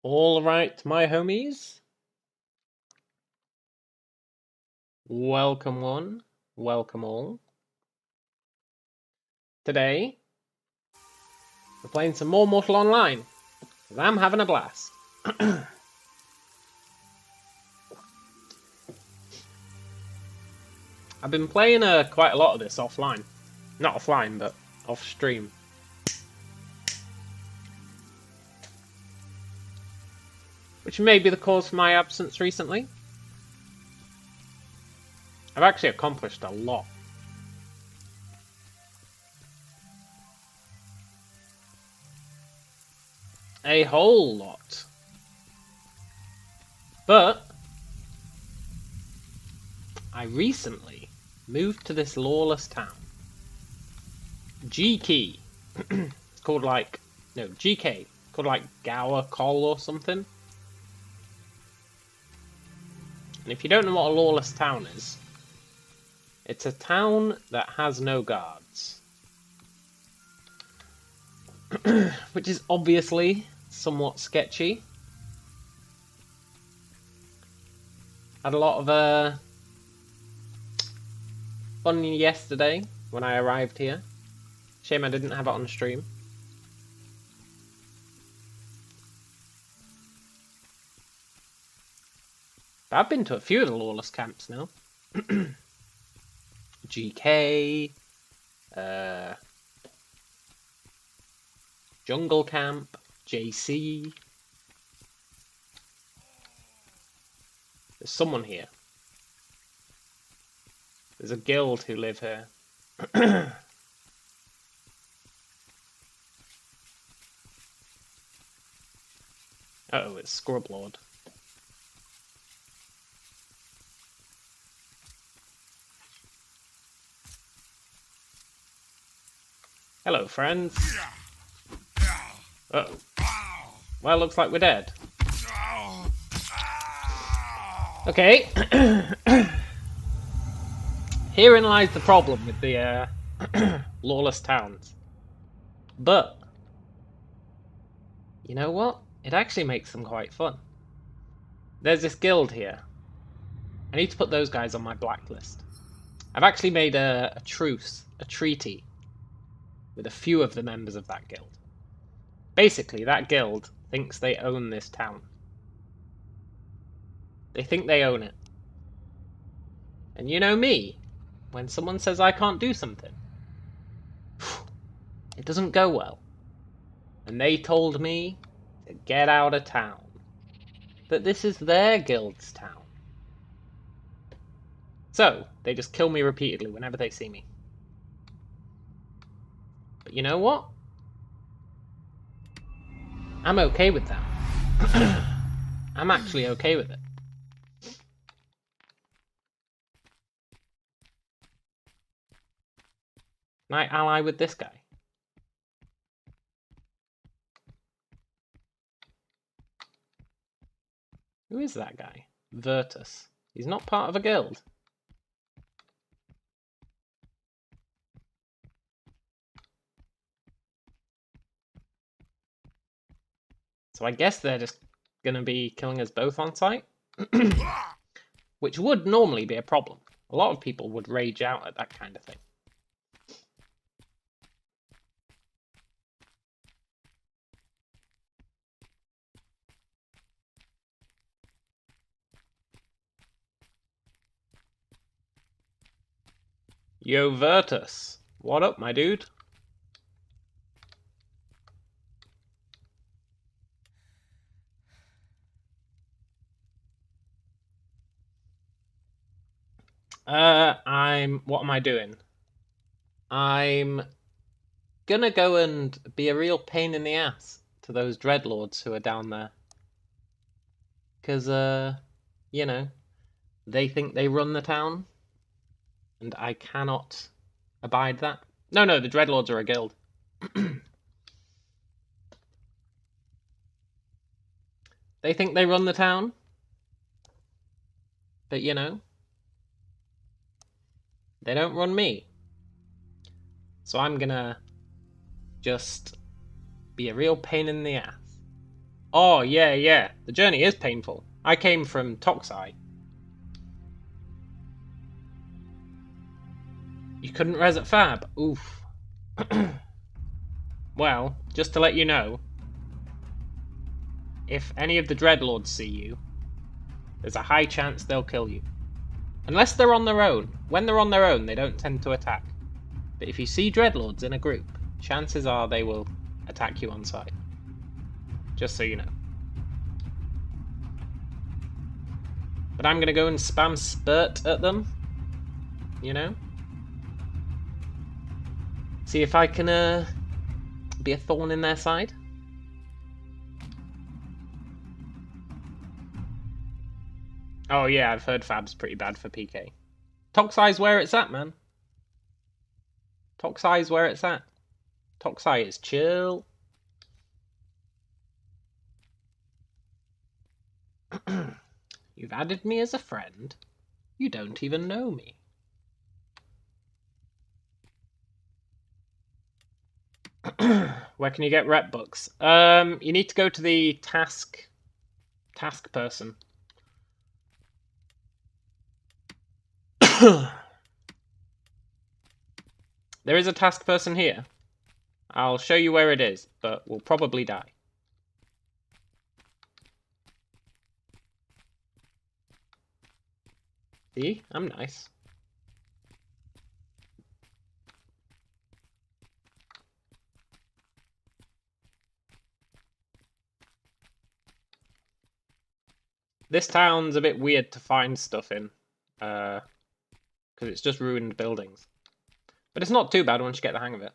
All right, my homies. Welcome one, welcome all. Today, we're playing some more Mortal Online, because I'm having a blast. I've been playing quite a lot of this offline. Not offline, but off stream. Which may be the cause for my absence recently. I've actually accomplished a lot. A whole lot. But I recently moved to this lawless town. GK. It's called GK. It's called like Gower Col or something. And if you don't know what a lawless town is, it's a town that has no guards. Which is obviously somewhat sketchy. Had a lot of fun yesterday when I arrived here. Shame I didn't have it on stream. But I've been to a few of the lawless camps now. GK, Jungle Camp, JC. There's someone here. There's a guild who live here. Uh-oh, it's Scrublord. Hello, friends. Uh-oh. Well, looks like we're dead. Okay. Herein lies the problem with the lawless towns. But, you know what? It actually makes them quite fun. There's this guild here. I need to put those guys on my blacklist. I've actually made a truce, a treaty, with a few of the members of that guild. Basically, that guild thinks they own this town. They think they own it. And you know me, when someone says I can't do something, it doesn't go well. And they told me to get out of town. That this is their guild's town. So, they just kill me repeatedly whenever they see me. But you know what? I'm okay with that. I'm actually okay with it. Can I ally with this guy? Who is that guy? Virtus. He's not part of a guild. So I guess they're just gonna be killing us both on sight. Which would normally be a problem. A lot of people would rage out at that kind of thing. Yo, Virtus. What up, my dude? What am I doing? I'm gonna go and be a real pain in the ass to those dreadlords who are down there. Because, you know, they think they run the town. And I cannot abide that. No, the dreadlords are a guild. They think they run the town. But, you know, they don't run me. So I'm gonna just be a real pain in the ass. Oh, yeah, yeah. The journey is painful. I came from Toxai. You couldn't res at Fab? Oof. Well, just to let you know, if any of the Dreadlords see you, there's a high chance they'll kill you. Unless they're on their own. When they're on their own, they don't tend to attack. But if you see Dreadlords in a group, chances are they will attack you on sight. Just so you know. But I'm gonna go and spam spurt at them. You know? See if I can be a thorn in their side. Oh yeah, I've heard Fab's pretty bad for PK. Toxai's where it's at, man. Toxai's where it's at. Toxai is chill. You've added me as a friend. You don't even know me. Where can you get rep books? You need to go to the task person. There is a task person here. I'll show you where it is, but we'll probably die. See? I'm nice. This town's a bit weird to find stuff in, because it's just ruined buildings. But it's not too bad once you get the hang of it.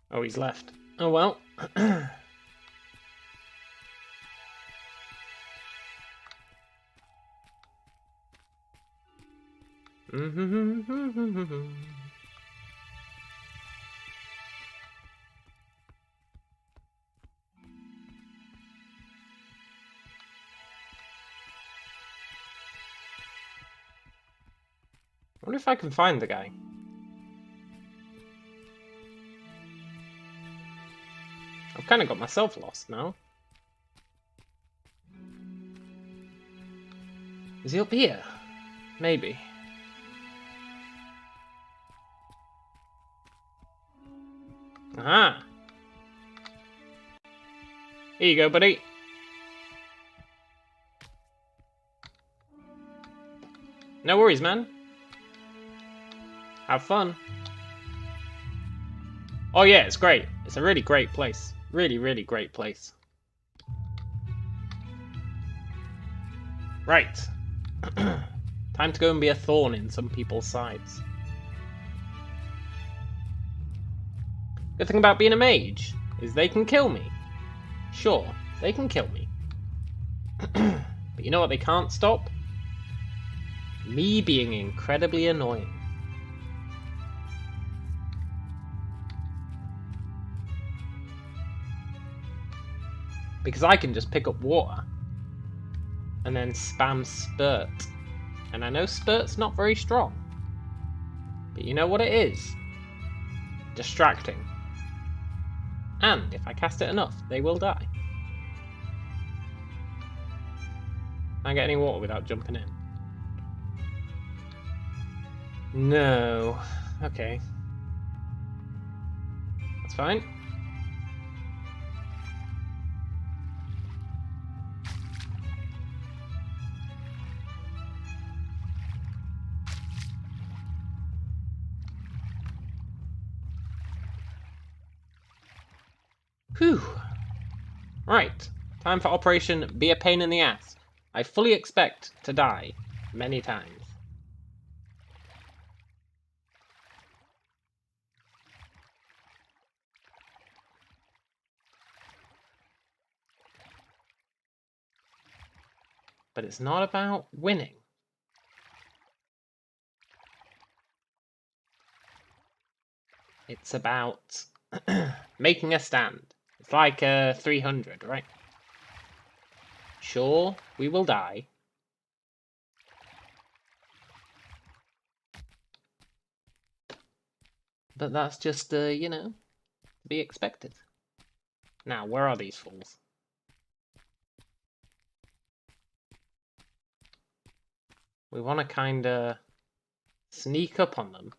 Oh, he's left. Oh well. I wonder if I can find the guy. I've kind of got myself lost now. Is he up here? Maybe. Aha! Here you go, buddy. No worries, man. Have fun. Oh yeah, it's great. It's a really great place. Really, really great place. Right. Time to go and be a thorn in some people's sides. Good thing about being a mage is they can kill me. Sure, they can kill me. But you know what they can't stop? Me being incredibly annoying. Because I can just pick up water and then spam spurt. And I know spurt's not very strong. But you know what it is? Distracting. And if I cast it enough, they will die. Can I get any water without jumping in? No. Okay. That's fine. Whew. Right. Time for Operation Be a Pain in the Ass. I fully expect to die many times. But it's not about winning. It's about making a stand. It's like 300, right? Sure, we will die. But that's just, you know, to be expected. Now, where are these fools? We want to kind of sneak up on them.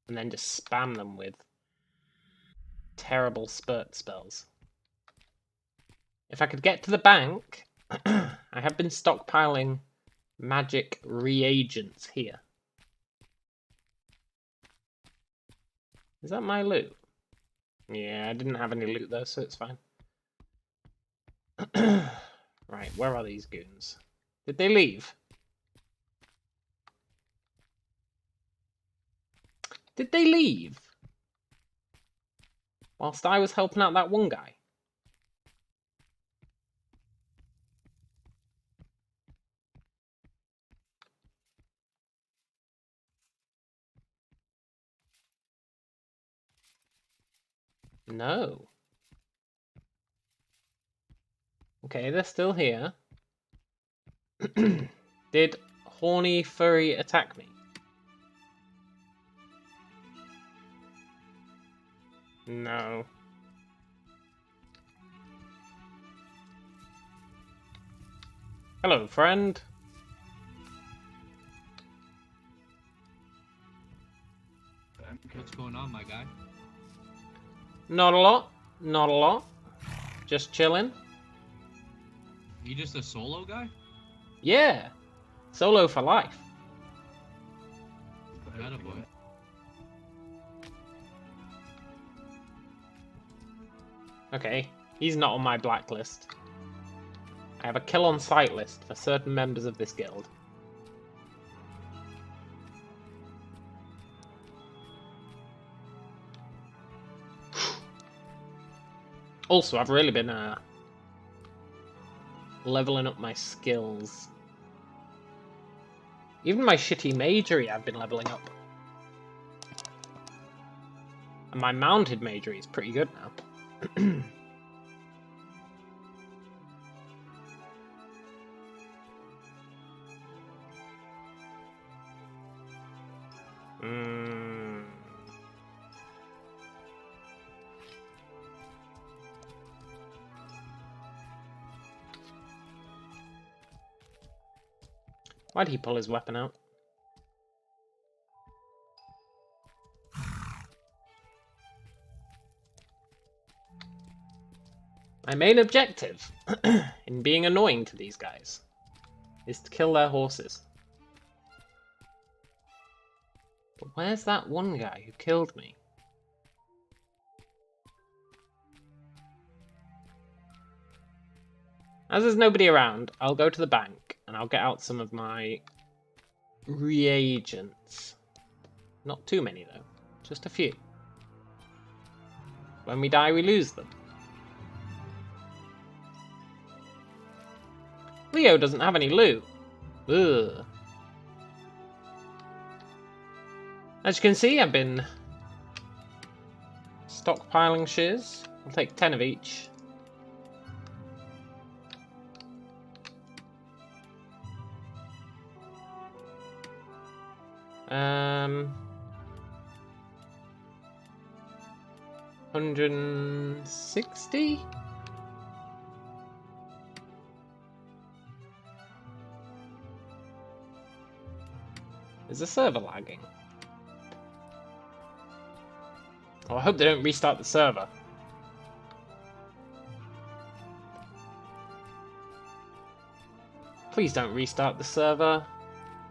And then just spam them with terrible spurt spells. If I could get to the bank, I have been stockpiling magic reagents here. Is that my loot? Yeah, I didn't have any loot though, so it's fine. Right, where are these goons? Did they leave? Did they leave? Whilst I was helping out that one guy? No. Okay, they're still here. Did Horny Furry attack me? No. Hello, friend. What's going on, my guy? Not a lot. Not a lot. Just chilling. You just a solo guy? Yeah. Solo for life. Attaboy. Okay, he's not on my blacklist. I have a kill on sight list for certain members of this guild. Also, I've really been leveling up my skills. Even my shitty magery I've been leveling up. And my mounted magery is pretty good now. Why'd he pull his weapon out? My main objective, in being annoying to these guys, is to kill their horses. But where's that one guy who killed me? As there's nobody around, I'll go to the bank and I'll get out some of my reagents. Not too many though, just a few. When we die, we lose them. Leo doesn't have any loot. Ugh. As you can see, I've been stockpiling shiz. I'll take 10 of each. Um, 160? Is the server lagging? Oh, I hope they don't restart the server. Please don't restart the server.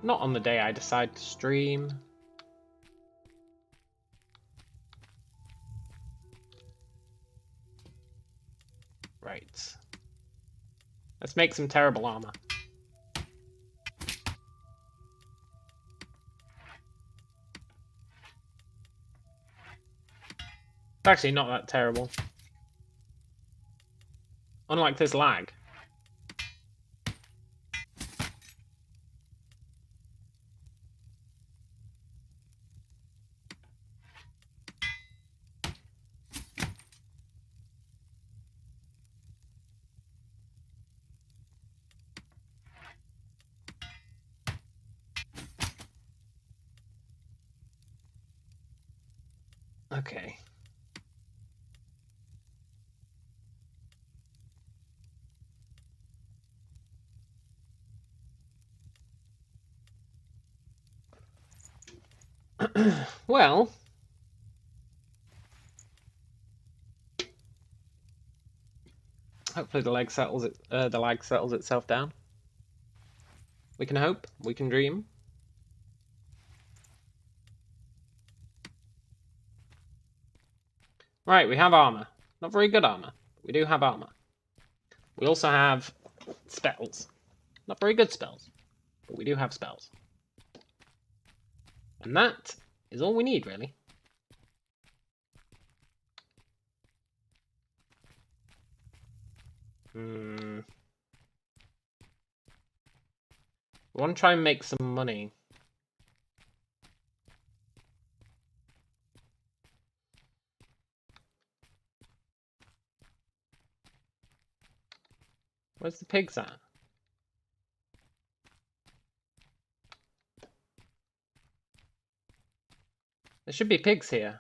Not on the day I decide to stream. Let's make some terrible armor. It's actually not that terrible. Unlike this lag. Okay. Well, hopefully the lag settles itself down. We can hope. We can dream. Right, we have armor. Not very good armor, but we do have armor. We also have spells. Not very good spells, but we do have spells. And that is all we need, really. We want to try and make some money. Where's the pigs at? There should be pigs here.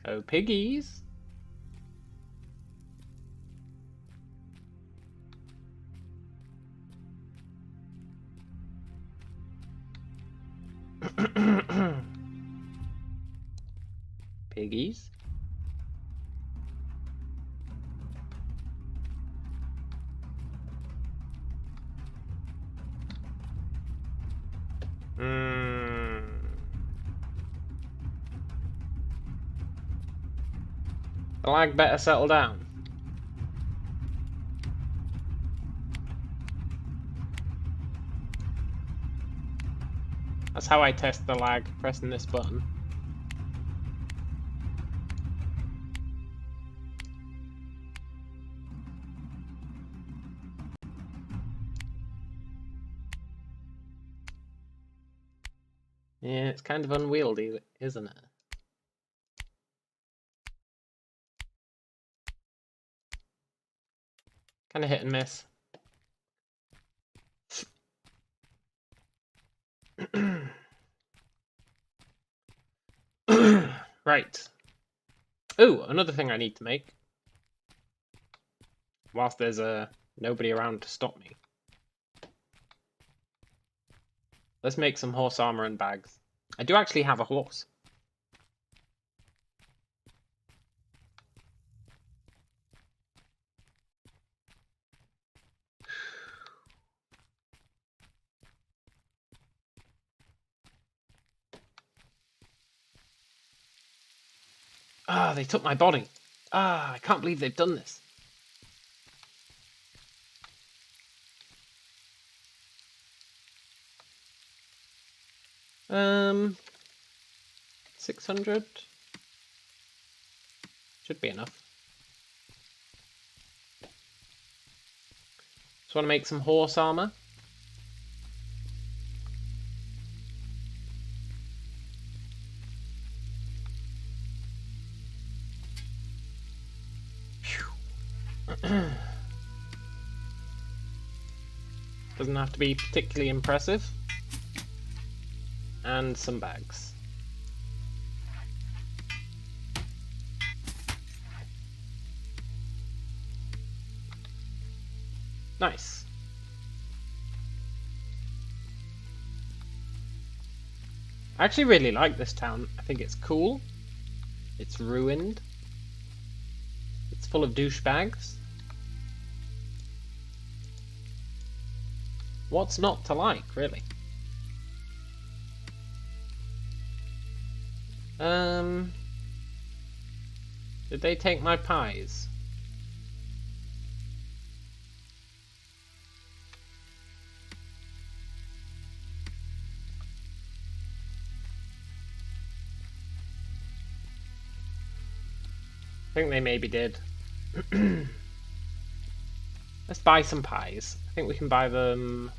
Oh, piggies. Piggies. The lag better settle down. That's how I test the lag, pressing this button. Yeah, it's kind of unwieldy, isn't it? Kind of hit and miss. Right. Ooh, another thing I need to make. Whilst there's nobody around to stop me. Let's make some horse armor and bags. I do actually have a horse. Ah, they took my body. Ah, I can't believe they've done this. Um, 600 should be enough. Just want to make some horse armor. Doesn't have to be particularly impressive. And some bags. Nice. I actually really like this town. I think it's cool. It's ruined. It's full of douchebags. What's not to like, really? Did they take my pies? I think they maybe did. Let's buy some pies. I think we can buy them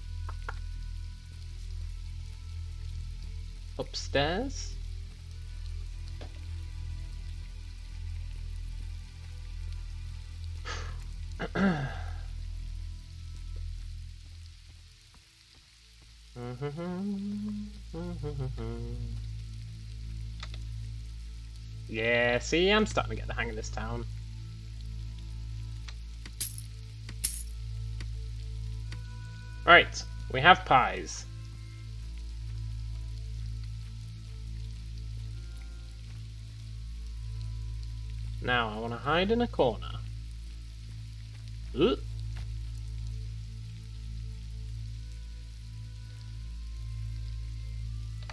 upstairs. Yeah, see, I'm starting to get the hang of this town. Right, we have pies. Now I want to hide in a corner. Ooh.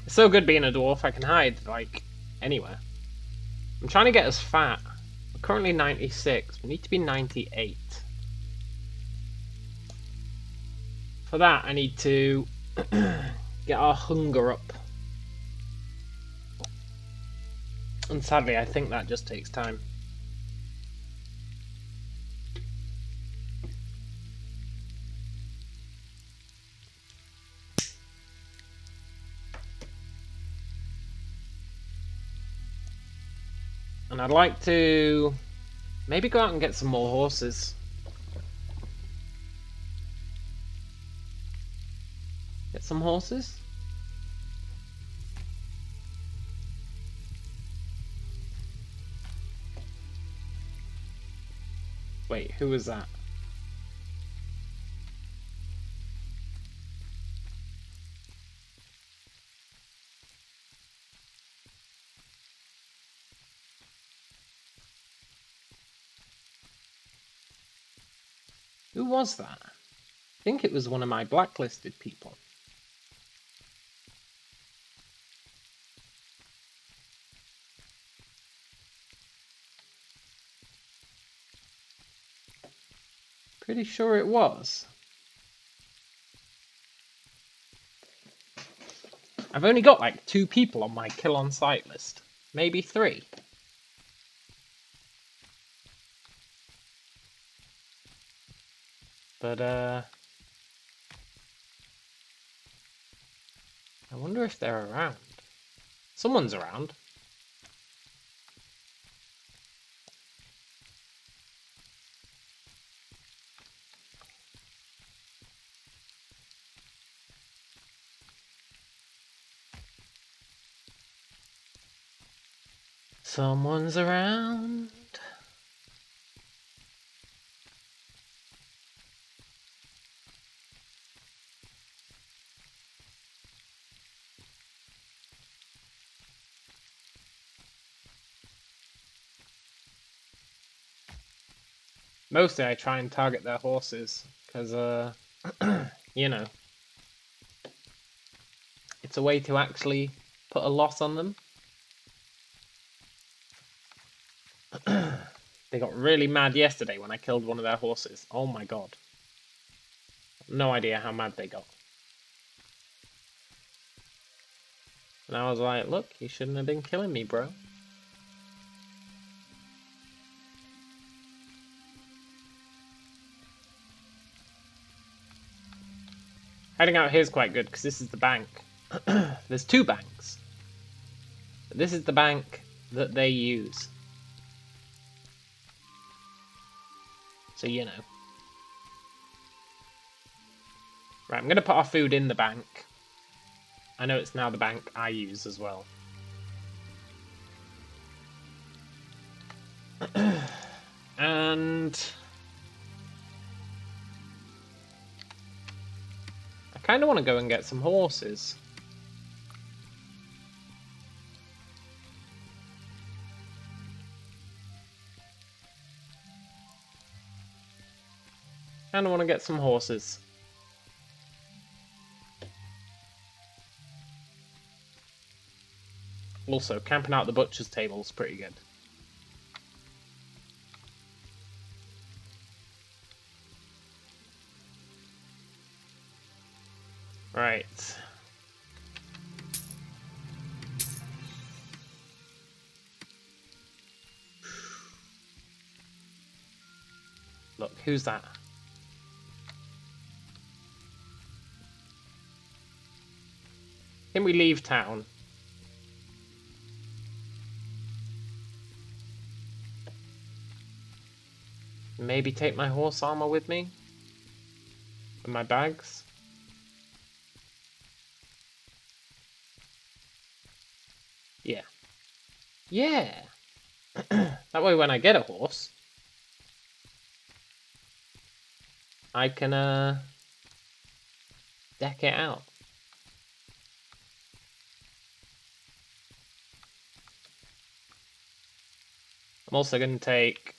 It's so good being a dwarf, I can hide, like, anywhere. I'm trying to get us fat. We're currently 96. We need to be 98. For that, I need to get our hunger up. And sadly, I think that just takes time. And I'd like to maybe go out and get some more horses. Get some horses? Wait, who was that? Who was that? I think it was one of my blacklisted people. Pretty sure it was. I've only got like 2 people on my kill on sight list. Maybe 3. But I wonder if they're around. Someone's around. Someone's around. Mostly I try and target their horses, because, you know, it's a way to actually put a loss on them. They got really mad yesterday when I killed one of their horses. Oh my god. No idea how mad they got. And I was like, look, you shouldn't have been killing me, bro. Hiding out here is quite good, because this is the bank. There's 2 banks. But this is the bank that they use. So, you know. Right, I'm going to put our food in the bank. I know it's now the bank I use as well. And I kind of want to go and get some horses. Kind of want to get some horses. Also, camping out the butcher's table is pretty good. Right. Look, who's that? Can we leave town? Maybe take my horse armor with me? And my bags? Yeah. Yeah! That way when I get a horse, I can, deck it out. I'm also going to take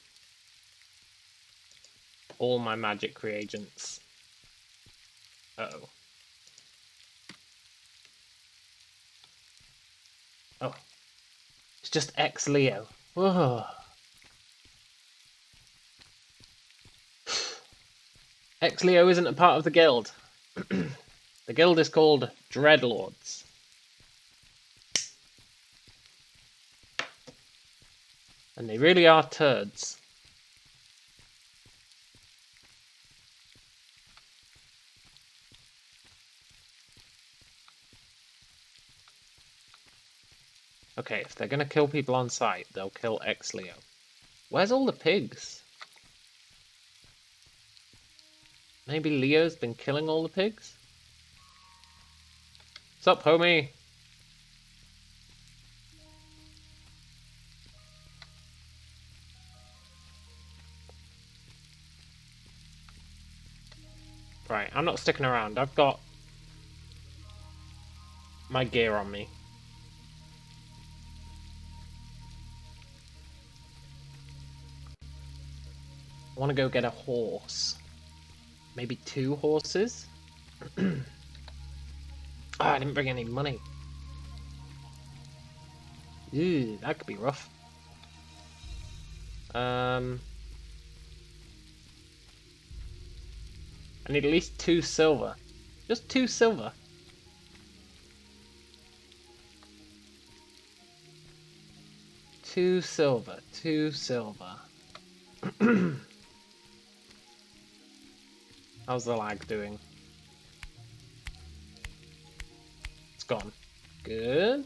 all my magic reagents. Uh-oh. Oh. It's just ex-Leo. Whoa. Ex-Leo isn't a part of the guild. The guild is called Dreadlords. And they really are turds. Okay, if they're gonna kill people on sight, they'll kill ex-Leo. Where's all the pigs? Maybe Leo's been killing all the pigs? What's up, homie? Right, I'm not sticking around. I've got my gear on me. I want to go get a horse. Maybe 2 horses? Oh, I didn't bring any money. Ooh, that could be rough. I need at least 2 silver. Just 2 silver. Two silver. How's the lag doing? It's gone. Good.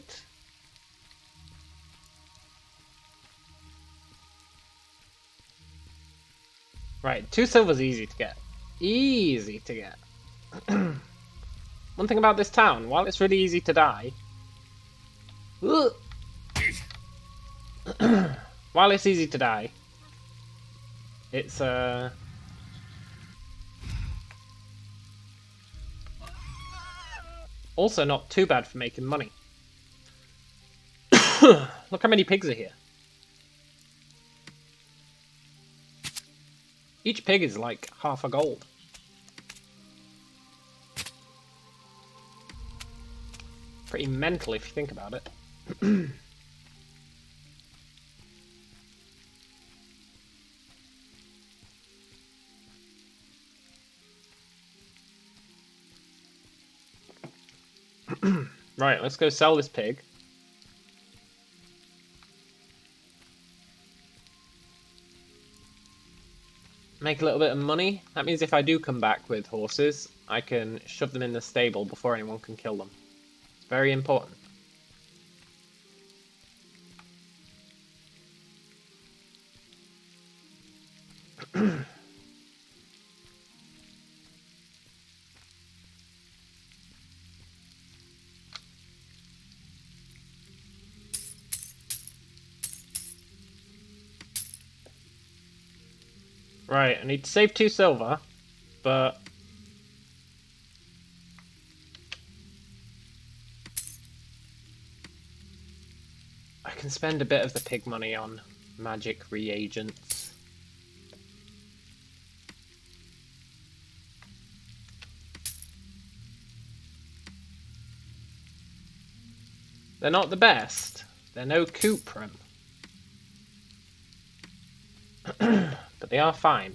Right, 2 silver's easy to get. Easy to get. One thing about this town, while it's really easy to die... while it's easy to die, it's, also not too bad for making money. Look how many pigs are here. Each pig is like half a gold. Pretty mental if you think about it. Right, let's go sell this pig. Make a little bit of money. That means if I do come back with horses, I can shove them in the stable before anyone can kill them. It's very important. Right, I need to save 2 silver, but... I can spend a bit of the pig money on magic reagents. They're not the best, They're no cuprum. But they are fine.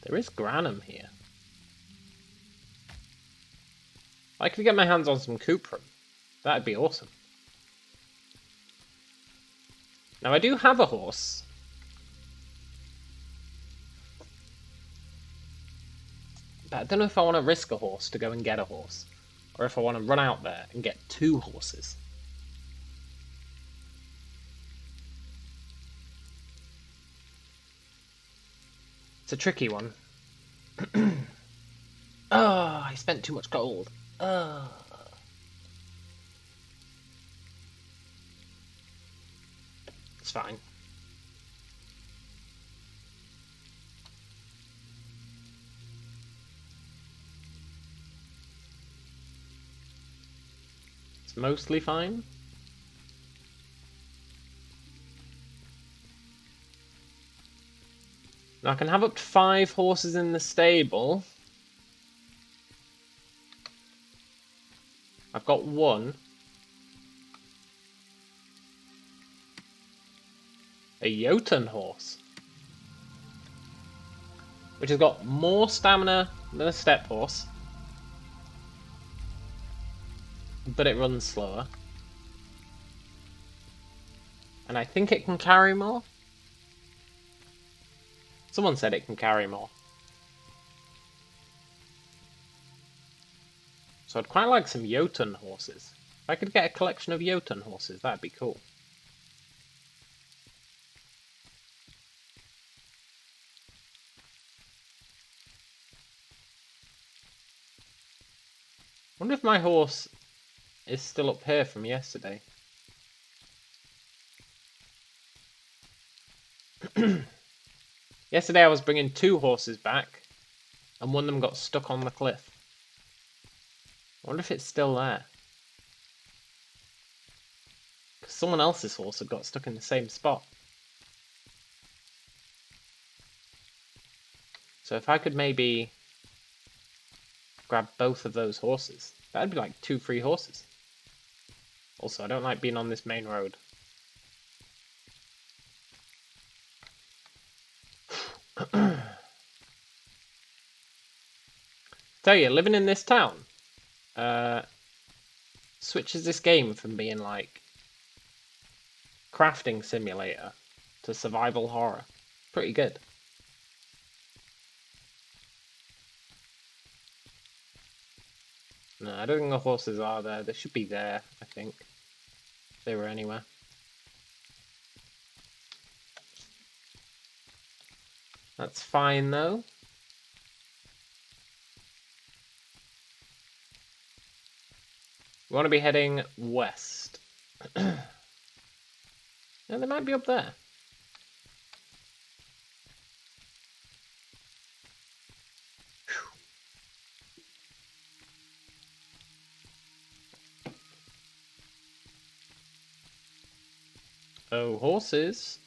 There is granum here. I could get my hands on some cuprum. That'd be awesome. Now I do have a horse. But I don't know if I want to risk a horse to go and get a horse. Or if I want to run out there and get 2 horses. It's a tricky one. Oh, I spent too much gold. Oh. It's fine. It's mostly fine. Now I can have up to 5 horses in the stable. I've got 1. A Jotun horse. Which has got more stamina than a steppe horse. But it runs slower. And I think it can carry more. Someone said it can carry more. So I'd quite like some Jotun horses. If I could get a collection of Jotun horses, that'd be cool. I wonder if my horse is still up here from yesterday. Yesterday I was bringing 2 horses back, and one of them got stuck on the cliff. I wonder if it's still there. Because someone else's horse had got stuck in the same spot. So if I could maybe grab both of those horses, that'd be like 2 free horses. Also, I don't like being on this main road. Tell you, living in this town switches this game from being like crafting simulator to survival horror. Pretty good. No, I don't think the horses are there. They should be there, I think. If they were anywhere. That's fine though. We want to be heading west. Yeah, they might be up there. Oh, horses.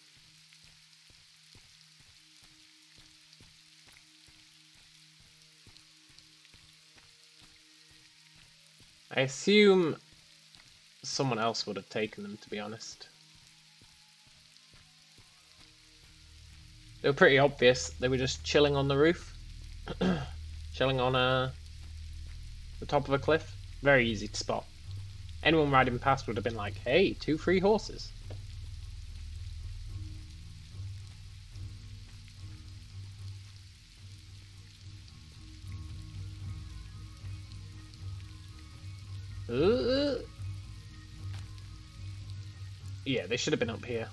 I assume someone else would have taken them, to be honest. They were pretty obvious. They were just chilling on the roof. Chilling on the top of a cliff. Very easy to spot. Anyone riding past would have been like, hey, 2 free horses. Yeah, they should have been up here.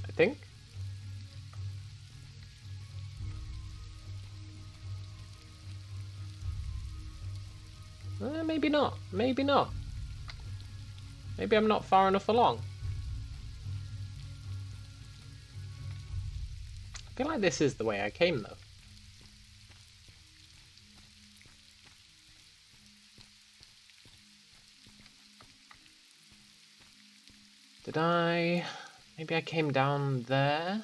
I think. Maybe not. Maybe not. Maybe I'm not far enough along. I feel like this is the way I came, though. Did I... Maybe I came down there?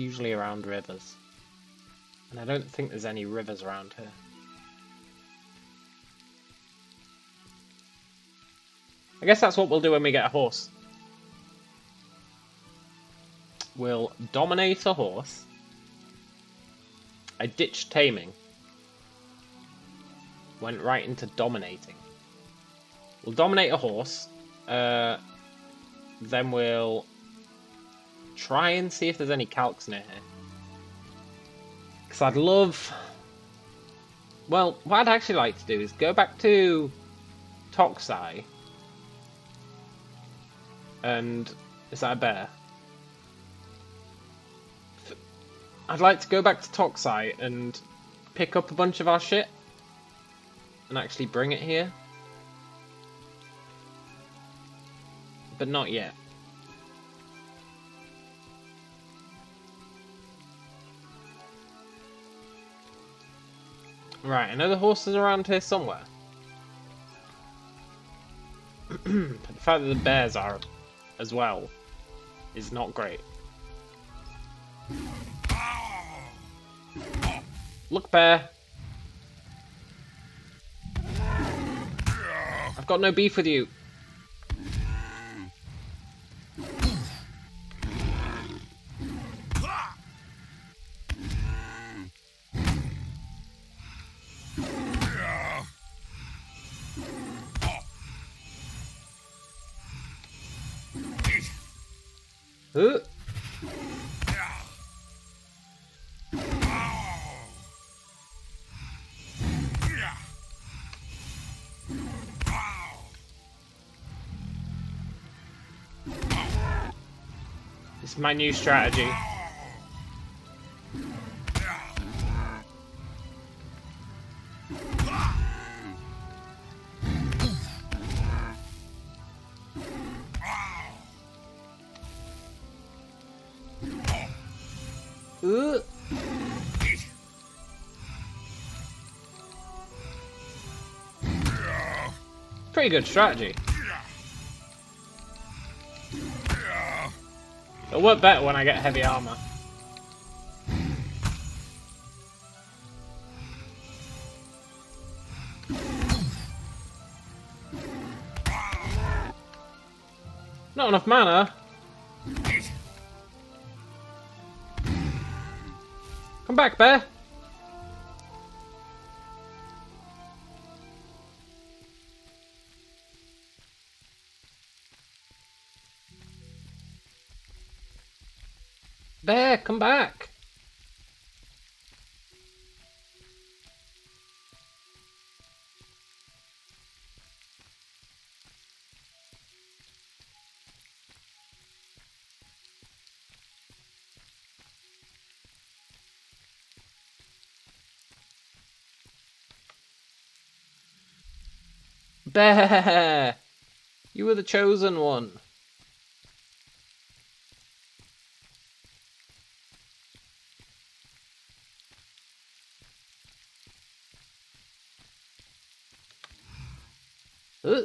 usually around rivers. And I don't think there's any rivers around here. I guess that's what we'll do when we get a horse. We'll dominate a horse. I ditched taming. Went right into dominating. We'll dominate a horse. Then we'll try and see if there's any calcs near here. Because I'd love... Well, what I'd actually like to do is go back to Toxai. And... Is that a bear? I'd like to go back to Toxai and pick up a bunch of our shit. And actually bring it here. But not yet. Right, I know the horses are around here somewhere. But the fact that the bears are as well is not great. Look, bear. I've got no beef with you. Huh? This is my new strategy. Pretty good strategy. It'll work better when I get heavy armor. Not enough mana. Come back, bear. Bear, come back. Bear! You were the chosen one. Uh.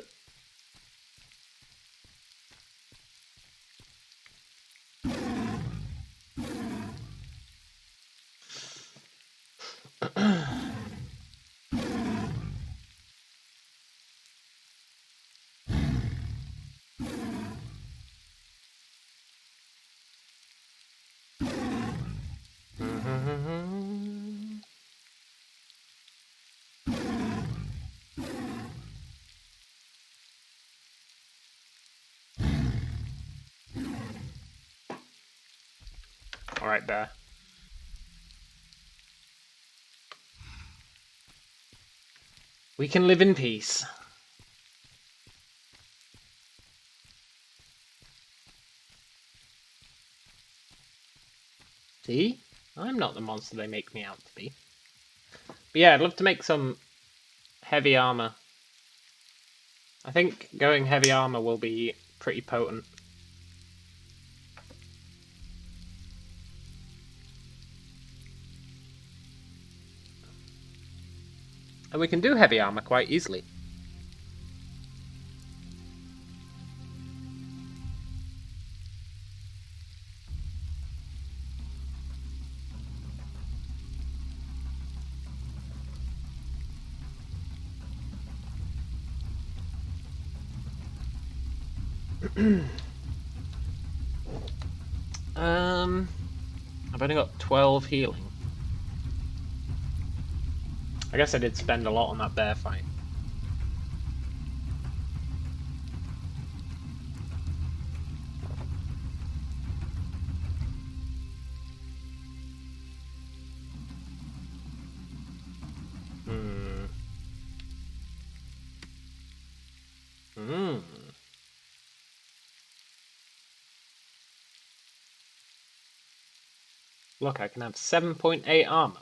Alright, bear. We can live in peace. See? I'm not the monster they make me out to be. But yeah, I'd love to make some heavy armor. I think going heavy armor will be pretty potent. And we can do heavy armor quite easily. I've only got 12 healing. I guess I did spend a lot on that bear fight. Look, I can have 7.8 armor.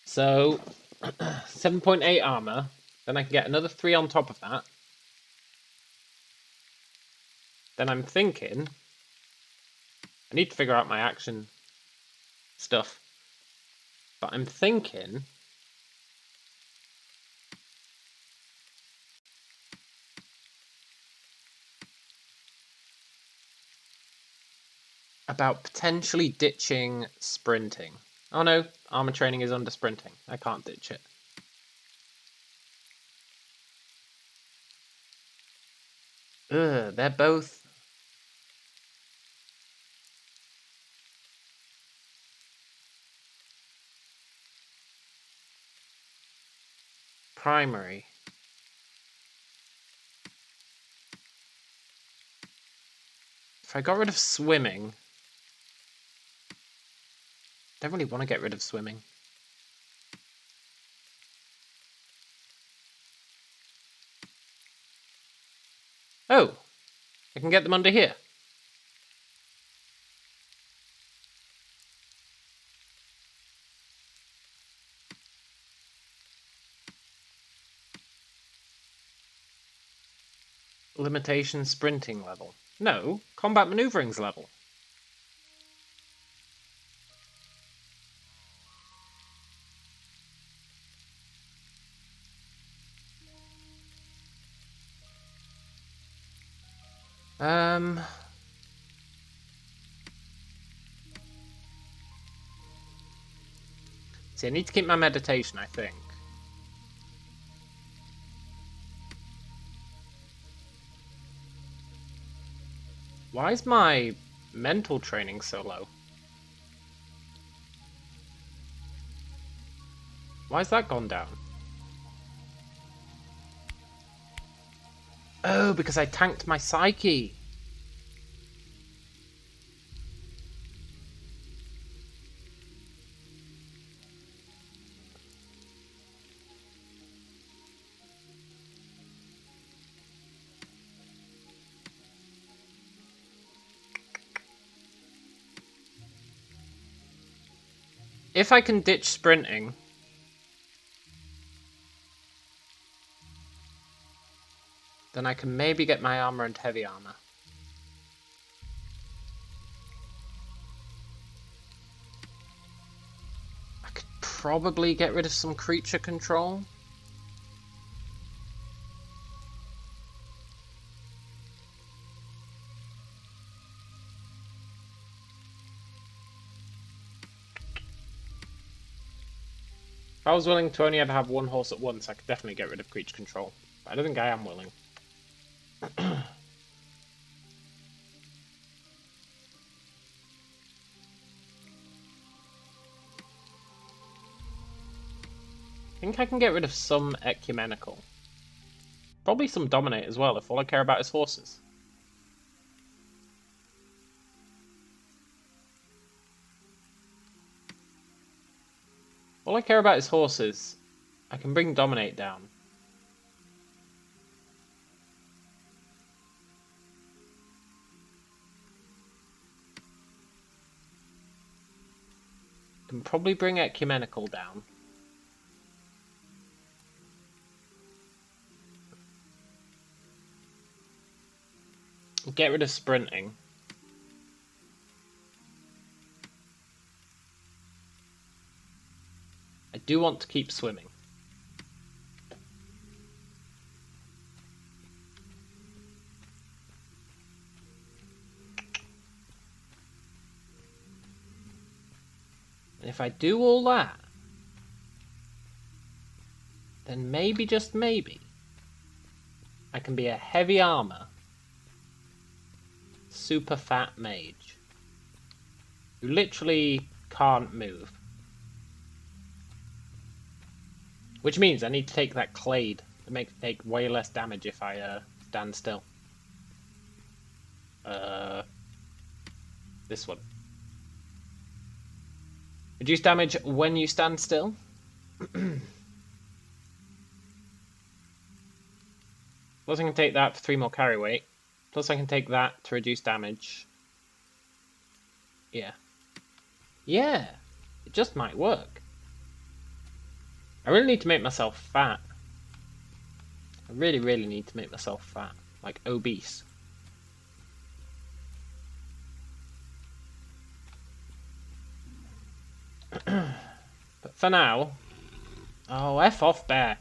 So, 7.8 armor, then I can get another 3 on top of that. Then I'm thinking, I need to figure out my action stuff. But I'm thinking about potentially ditching sprinting. Oh no, armor training is under sprinting. I can't ditch it. Ugh, they're both... primary. If I got rid of swimming... I don't really want to get rid of swimming. Oh! I can get them under here. Limitation sprinting level. No, combat maneuverings level. See, I need to keep my meditation, I think. Why is my mental training so low? Why's that gone down? Oh, because I tanked my psyche. If I can ditch sprinting... then I can maybe get my armor and heavy armor. I could probably get rid of some creature control. If I was willing to only ever have one horse at once, I could definitely get rid of creature control. But I don't think I am willing. I think I can get rid of some ecumenical. Probably some dominate as well, if all I care about is horses. All I care about is horses. I can bring dominate down. Can probably bring ecumenical down. Get rid of sprinting. I do want to keep swimming. And if I do all that, then maybe, just maybe, I can be a heavy armor super fat mage who literally can't move. Which means I need to take that clade to take way less damage if I stand still. This one. Reduce damage when you stand still. Plus I can take that for 3 more carry weight. Plus I can take that to reduce damage. Yeah. Yeah! It just might work. I really need to make myself fat. I really, really need to make myself fat. Like obese. But for now... Oh, F off, bear.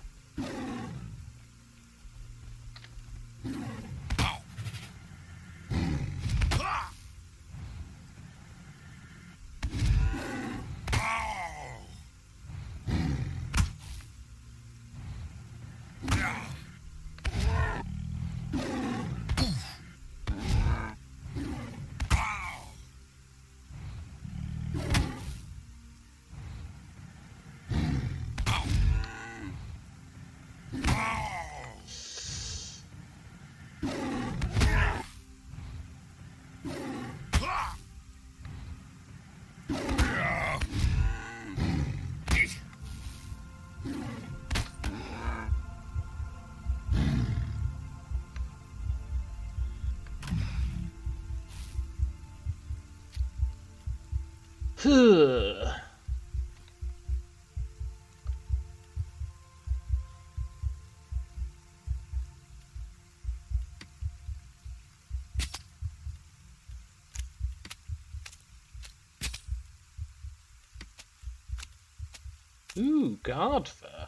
Ooh, guard fur.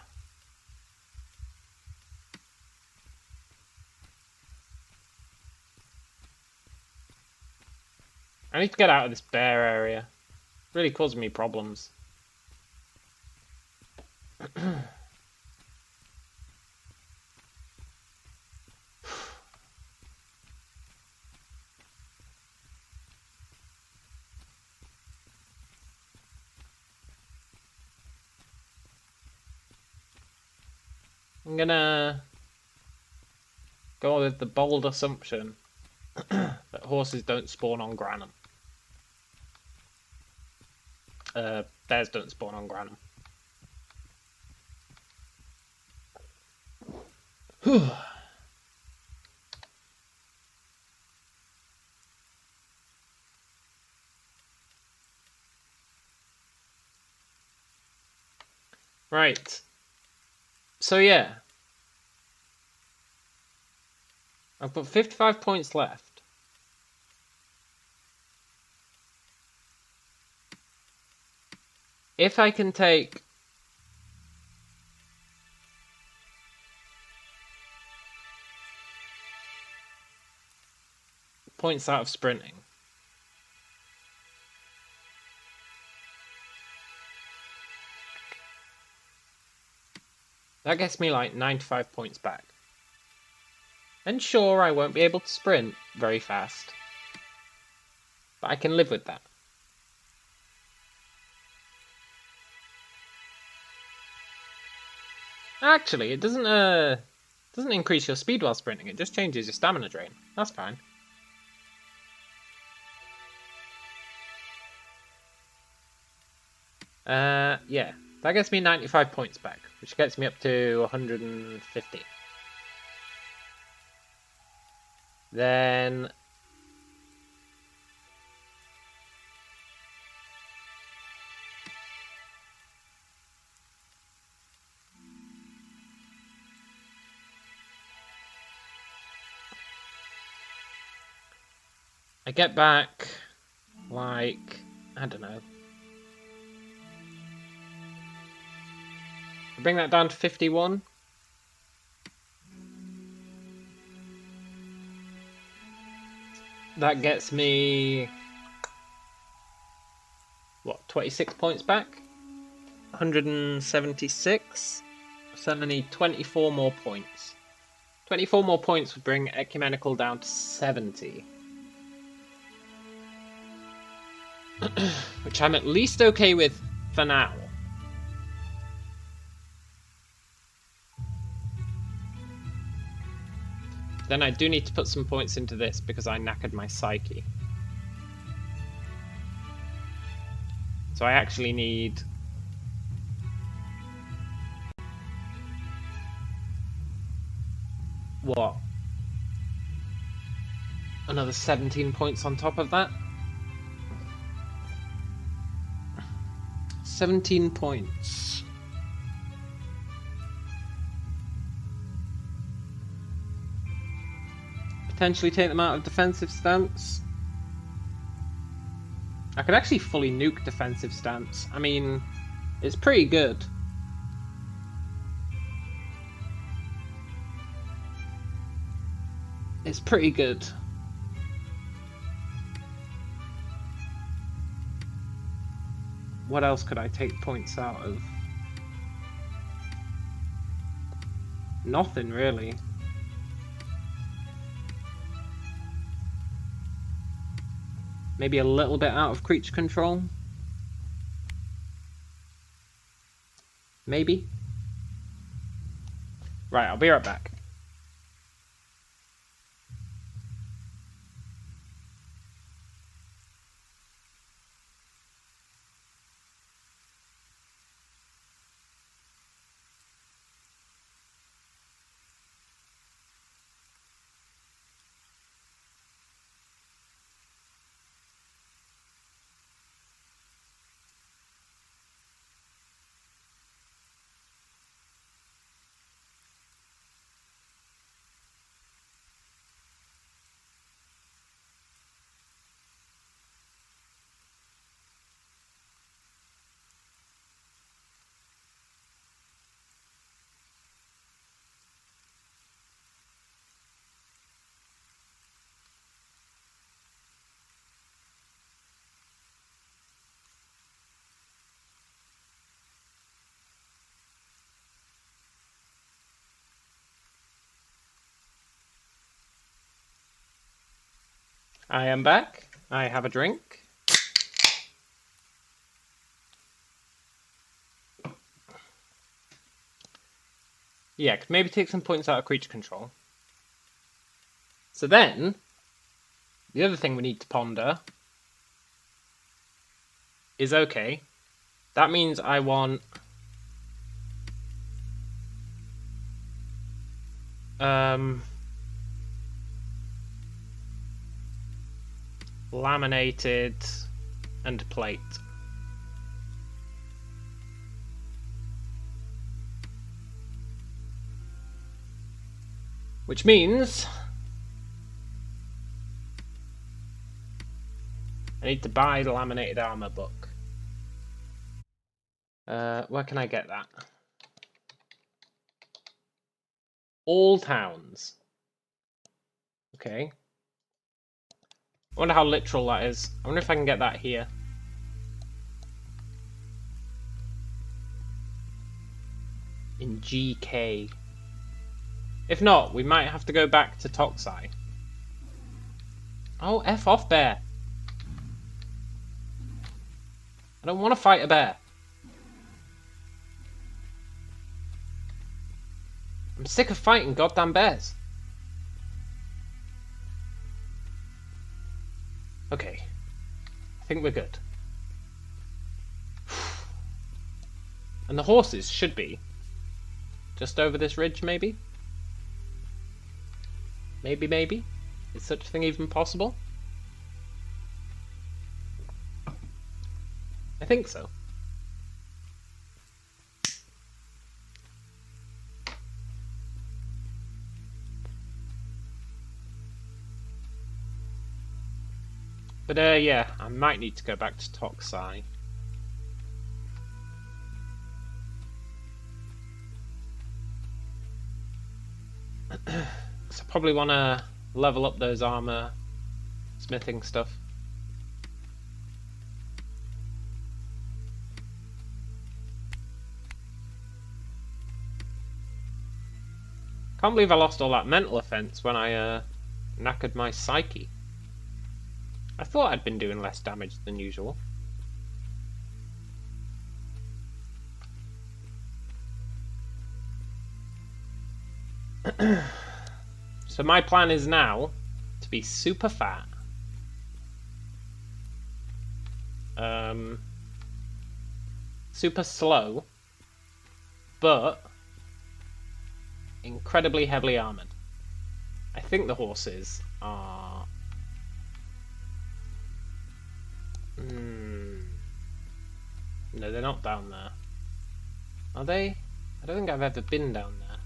I need to get out of this bear area. It's really causing me problems. I'm gonna go with the bold assumption that horses don't spawn on Granum. Bears don't spawn on Granum. Right. So yeah. I've got 55 points left. If I can take points out of sprinting, that gets me like 95 points back. And sure, I won't be able to sprint very fast, but I can live with that. Actually, it doesn't increase your speed while sprinting, it just changes your stamina drain. That's fine. Yeah, that gets me 95 points back, which gets me up to 150. Then I get back, like, I don't know. I bring that down to 51. That gets me, what, 26 points back? 176. So I need 24 more points. 24 more points would bring Ecumenical down to 70. Which I'm at least okay with for now. Then I do need to put some points into this because I knackered my psyche. So I actually need... what? Another 17 points on top of that? 17 points. Potentially take them out of defensive stance. I could actually fully nuke defensive stance. I mean, it's pretty good. It's pretty good. What else could I take points out of? Nothing really. Maybe a little bit out of creature control. Maybe. Right, I'll be right back. I am back. I have a drink. Yeah, could maybe take some points out of creature control. So then, the other thing we need to ponder is, okay, that means I want laminated and plate. Which means I need to buy the laminated armor book. Where can I get that? All towns. Okay. I wonder how literal that is. I wonder if I can get that here. In GK. If not, we might have to go back to Toxai. Oh, F off, bear. I don't want to fight a bear. I'm sick of fighting goddamn bears. Okay. I think we're good. And the horses should be just over this ridge, maybe? Maybe? Is such a thing even possible? I think so. But yeah, I might need to go back to Toxai. So I probably want to level up those armor smithing stuff. Can't believe I lost all that mental offense when I knackered my psyche. I thought I'd been doing less damage than usual. So my plan is now to be super fat. Super slow, but incredibly heavily armored. I think the horses are... No, they're not down there. Are they? I don't think I've ever been down there.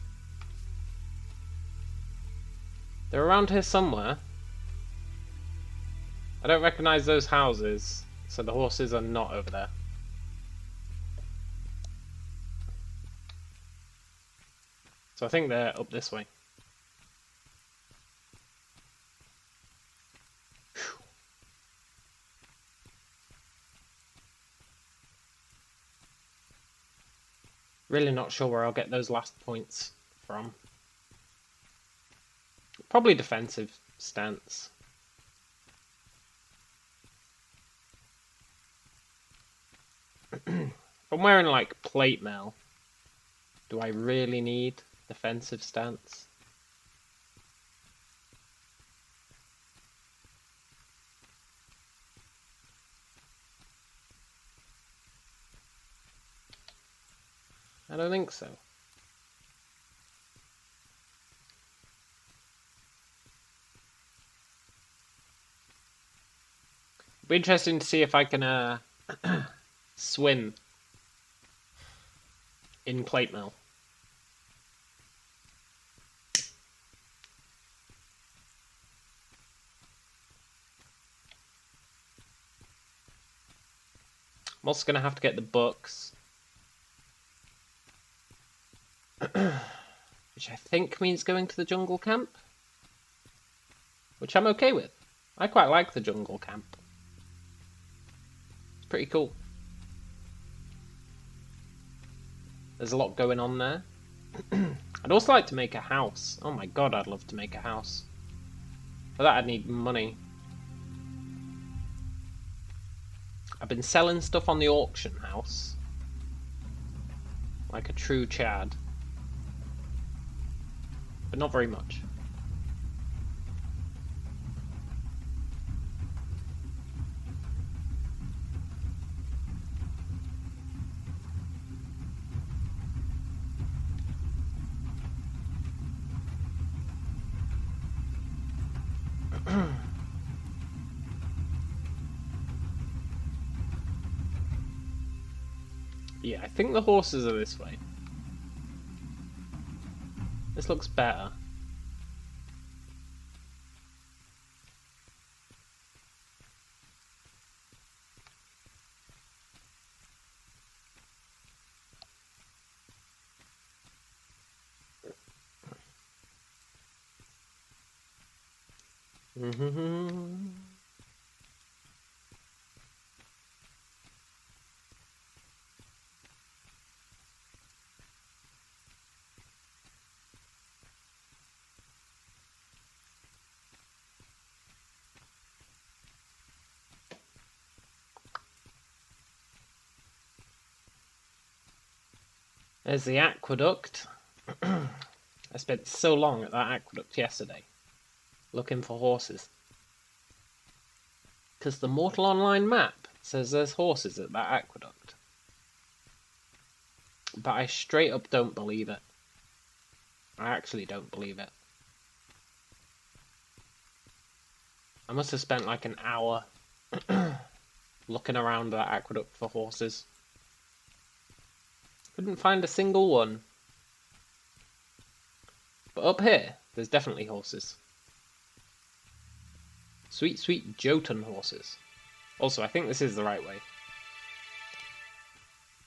They're around here somewhere. I don't recognise those houses, so the horses are not over there. So I think they're up this way. Really not sure where I'll get those last points from. Probably defensive stance. If I'm wearing like plate mail, do I really need defensive stance? I don't think so. It'll be interesting to see if I can swim in plate mail. I'm also going to have to get the books. Which I think means going to the jungle camp. Which I'm okay with. I quite like the jungle camp. It's pretty cool. There's a lot going on there. I'd also like to make a house. Oh my god, I'd love to make a house. For that I'd need money. I've been selling stuff on the auction house. Like a true Chad. But not very much. Yeah, I think the horses are this way. This looks better. There's the aqueduct. I spent so long at that aqueduct yesterday, looking for horses. Because the Mortal Online map says there's horses at that aqueduct. But I straight up don't believe it. I actually don't believe it. I must have spent like an hour looking around that aqueduct for horses. Couldn't find a single one. But up here, there's definitely horses. Sweet, sweet Jotun horses. Also, I think this is the right way.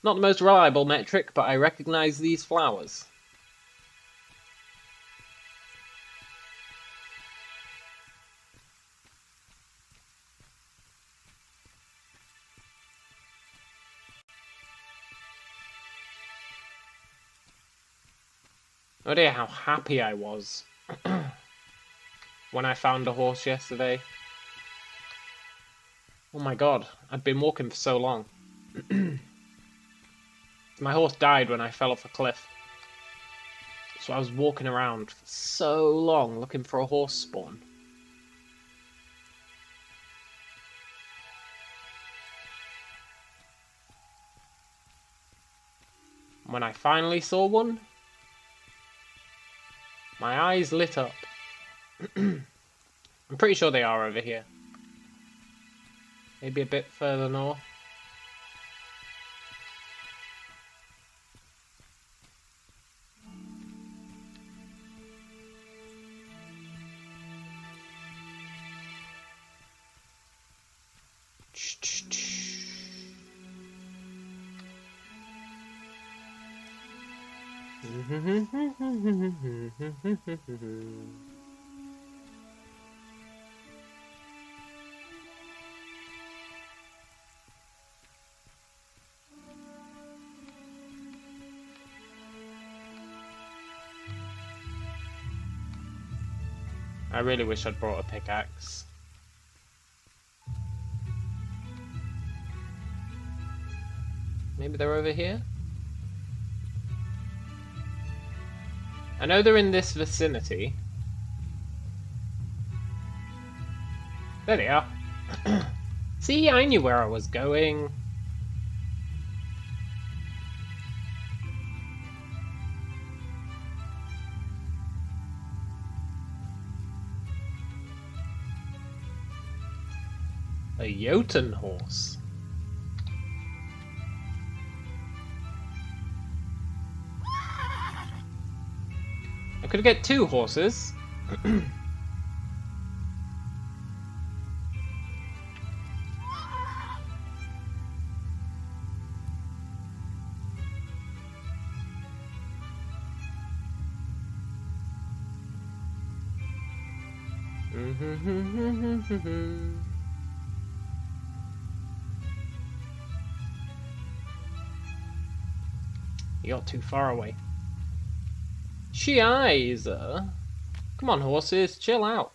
Not the most reliable metric, but I recognise these flowers. No idea how happy I was when I found a horse yesterday. Oh my god, I'd been walking for so long. My horse died when I fell off a cliff. So I was walking around for so long looking for a horse spawn. When I finally saw one, my eyes lit up. I'm pretty sure they are over here. Maybe a bit further north. I really wish I'd brought a pickaxe. Maybe they're over here? I know they're in this vicinity. There they are. See, I knew where I was going. A Jotun horse. I could get 2 horses. You're too far away. Shiza. Come on, horses, chill out.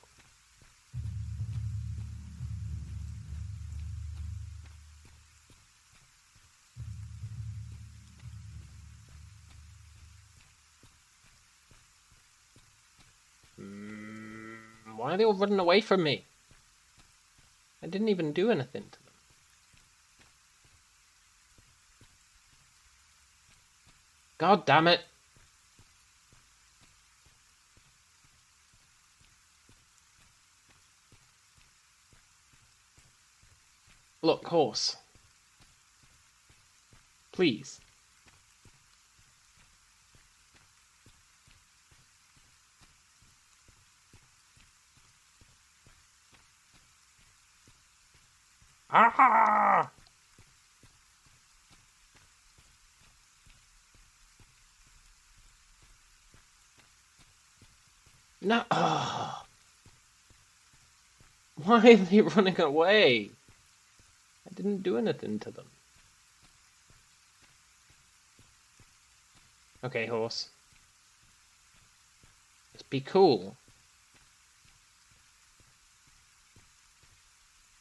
Why are they all running away from me? I didn't even do anything to them. God damn it. Look, horse. Please. Ah! No. Oh. Why are they running away? I didn't do anything to them. Okay, horse. Just be cool.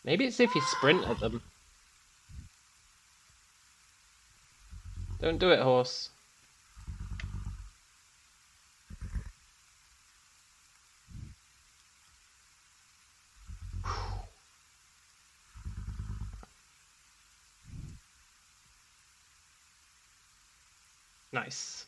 Maybe it's if you sprint at them. Don't do it, horse. Nice.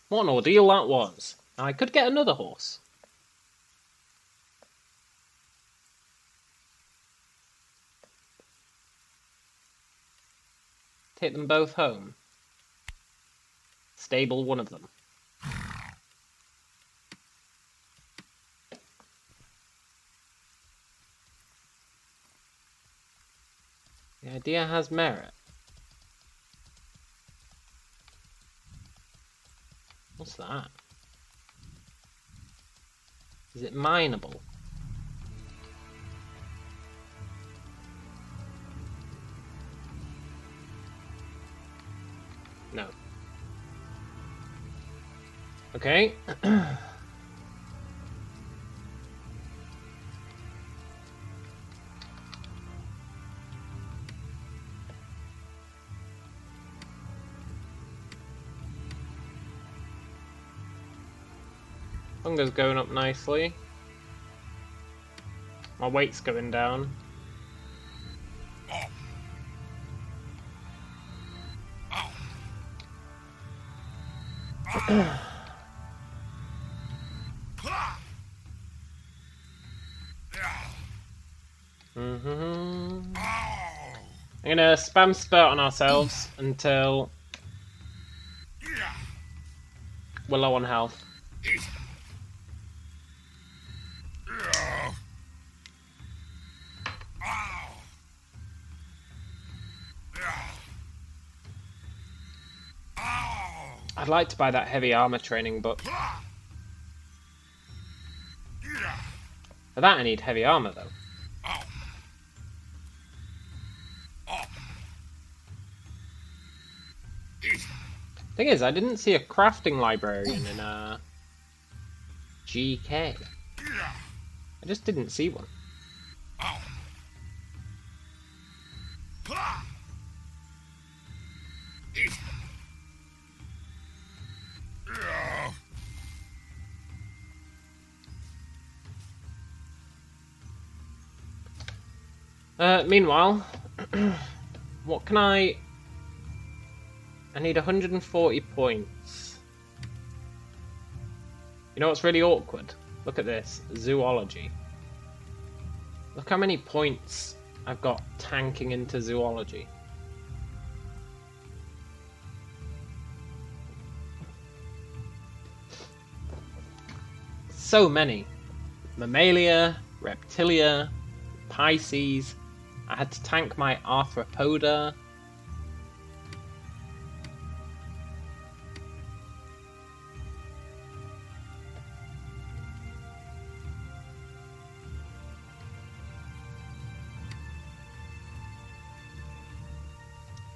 What an ordeal that was. I could get another horse. Take them both home. Stable one of them. The idea has merit. What's that? Is it mineable? No. Okay. Hunger's going up nicely. My weight's going down. I'm gonna spam spurt on ourselves until we're low on health. I'd like to buy that heavy armor training book. For that I need heavy armor though. Thing is, I didn't see a crafting librarian in GK. I just didn't see one. Meanwhile, what can I need 140 points. You know what's really awkward? Look at this. Zoology. Look how many points I've got tanking into zoology. So many. Mammalia, Reptilia, Pisces. I had to tank my Arthropoda.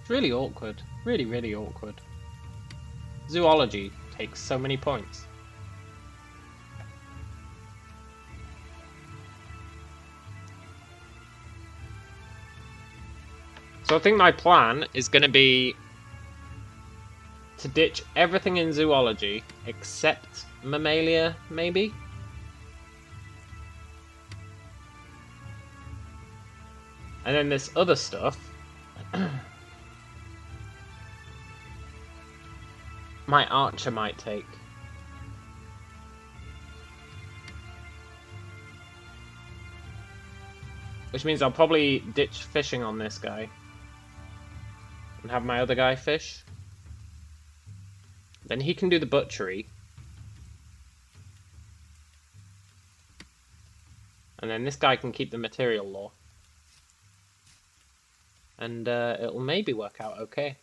It's really awkward. Really, really awkward. Zoology takes so many points. So I think my plan is going to be to ditch everything in zoology except Mammalia, maybe? And then this other stuff, my archer might take. Which means I'll probably ditch fishing on this guy. And have my other guy fish. Then he can do the butchery. And then this guy can keep the material law. And it'll maybe work out okay.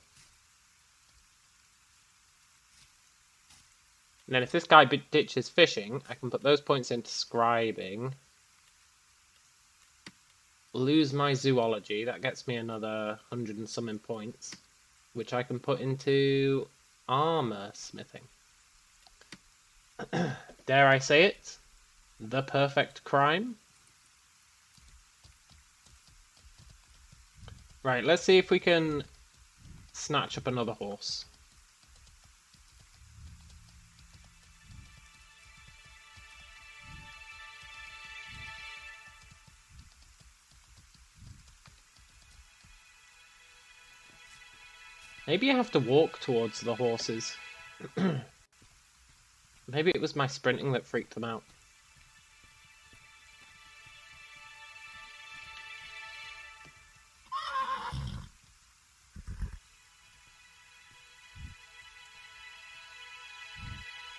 And then if this guy ditches fishing, I can put those points into scribing. Lose my zoology. That gets me another 100 and something points. Which I can put into armor smithing. Dare I say it? The perfect crime. Right, let's see if we can snatch up another horse. Maybe I have to walk towards the horses. Maybe it was my sprinting that freaked them out.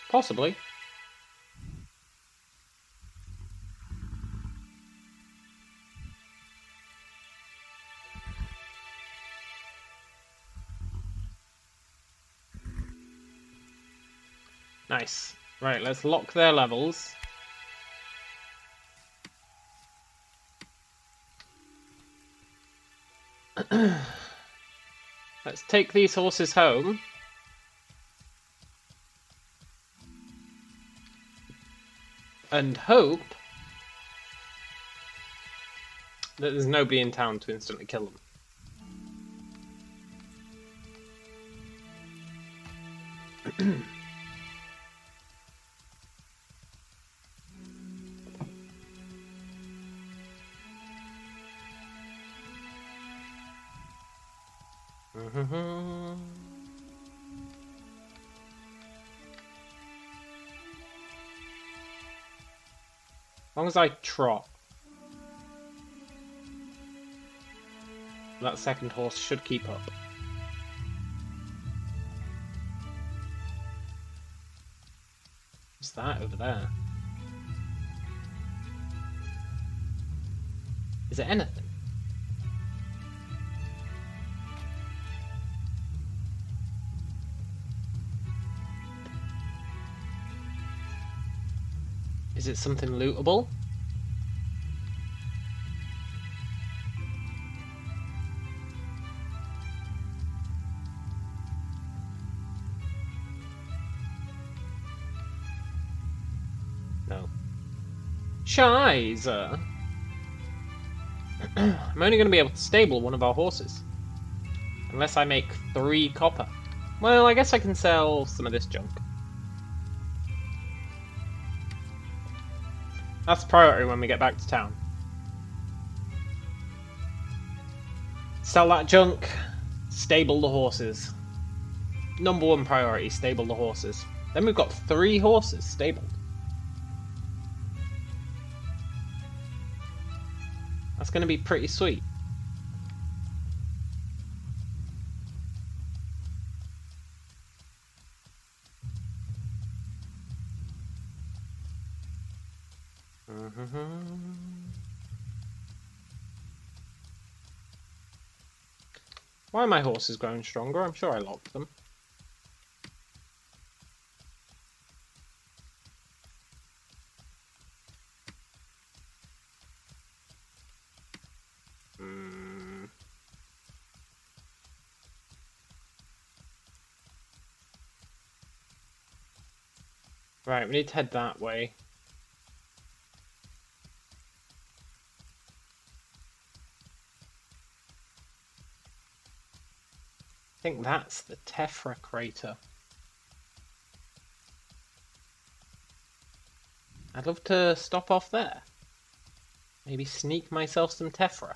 Possibly. Nice. Right, let's lock their levels. Let's take these horses home. And hope that there's nobody in town to instantly kill them. As long as I trot, that second horse should keep up. What's that over there? Is it anything? Is it something lootable? No. Shiza! I'm only going to be able to stable one of our horses. Unless I make 3 copper. Well, I guess I can sell some of this junk. That's priority when we get back to town. Sell that junk, stable the horses. Number 1 priority, stable the horses. Then we've got 3 horses stabled. That's going to be pretty sweet. Why are my horses growing stronger? I'm sure I locked them. Right, we need to head that way. I think that's the Tephra crater. I'd love to stop off there. Maybe sneak myself some Tephra.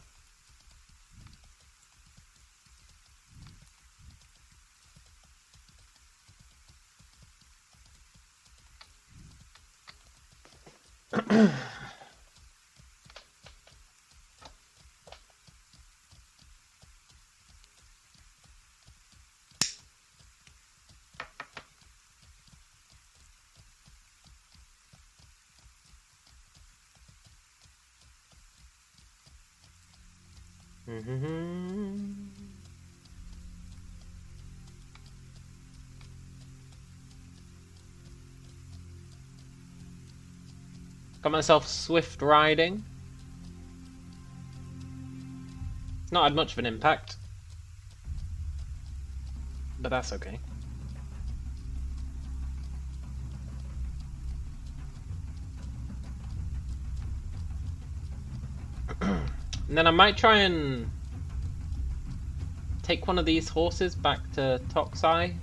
Got myself swift riding. It's not had much of an impact, but that's okay. And then I might try and take one of these horses back to Toxai.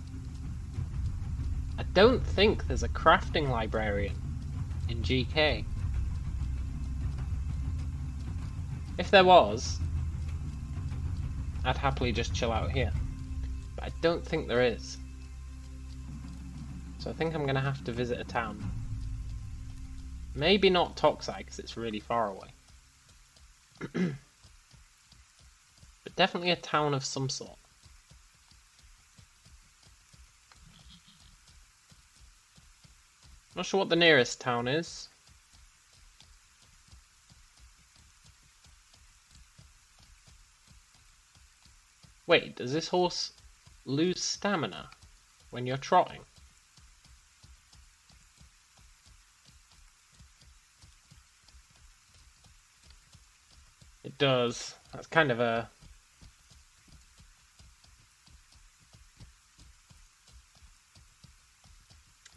I don't think there's a crafting librarian in GK. If there was, I'd happily just chill out here. But I don't think there is. So I think I'm going to have to visit a town. Maybe not Toxai, because it's really far away. But definitely a town of some sort. Not sure what the nearest town is. Wait, does this horse lose stamina when you're trotting? It does. That's kind of a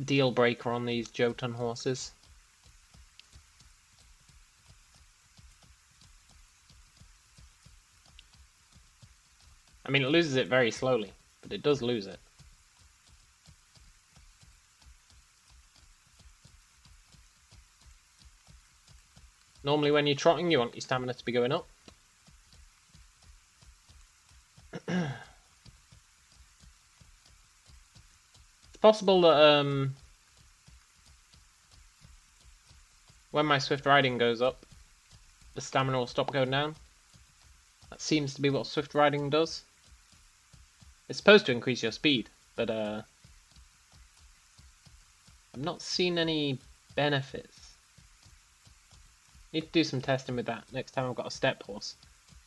deal breaker on these Jotun horses. I mean, it loses it very slowly, but it does lose it. Normally when you're trotting, you want your stamina to be going up. possible that when my swift riding goes up, the stamina will stop going down. That seems to be what swift riding does. It's supposed to increase your speed, but I've not seen any benefits. Need to do some testing with that next time I've got a step horse.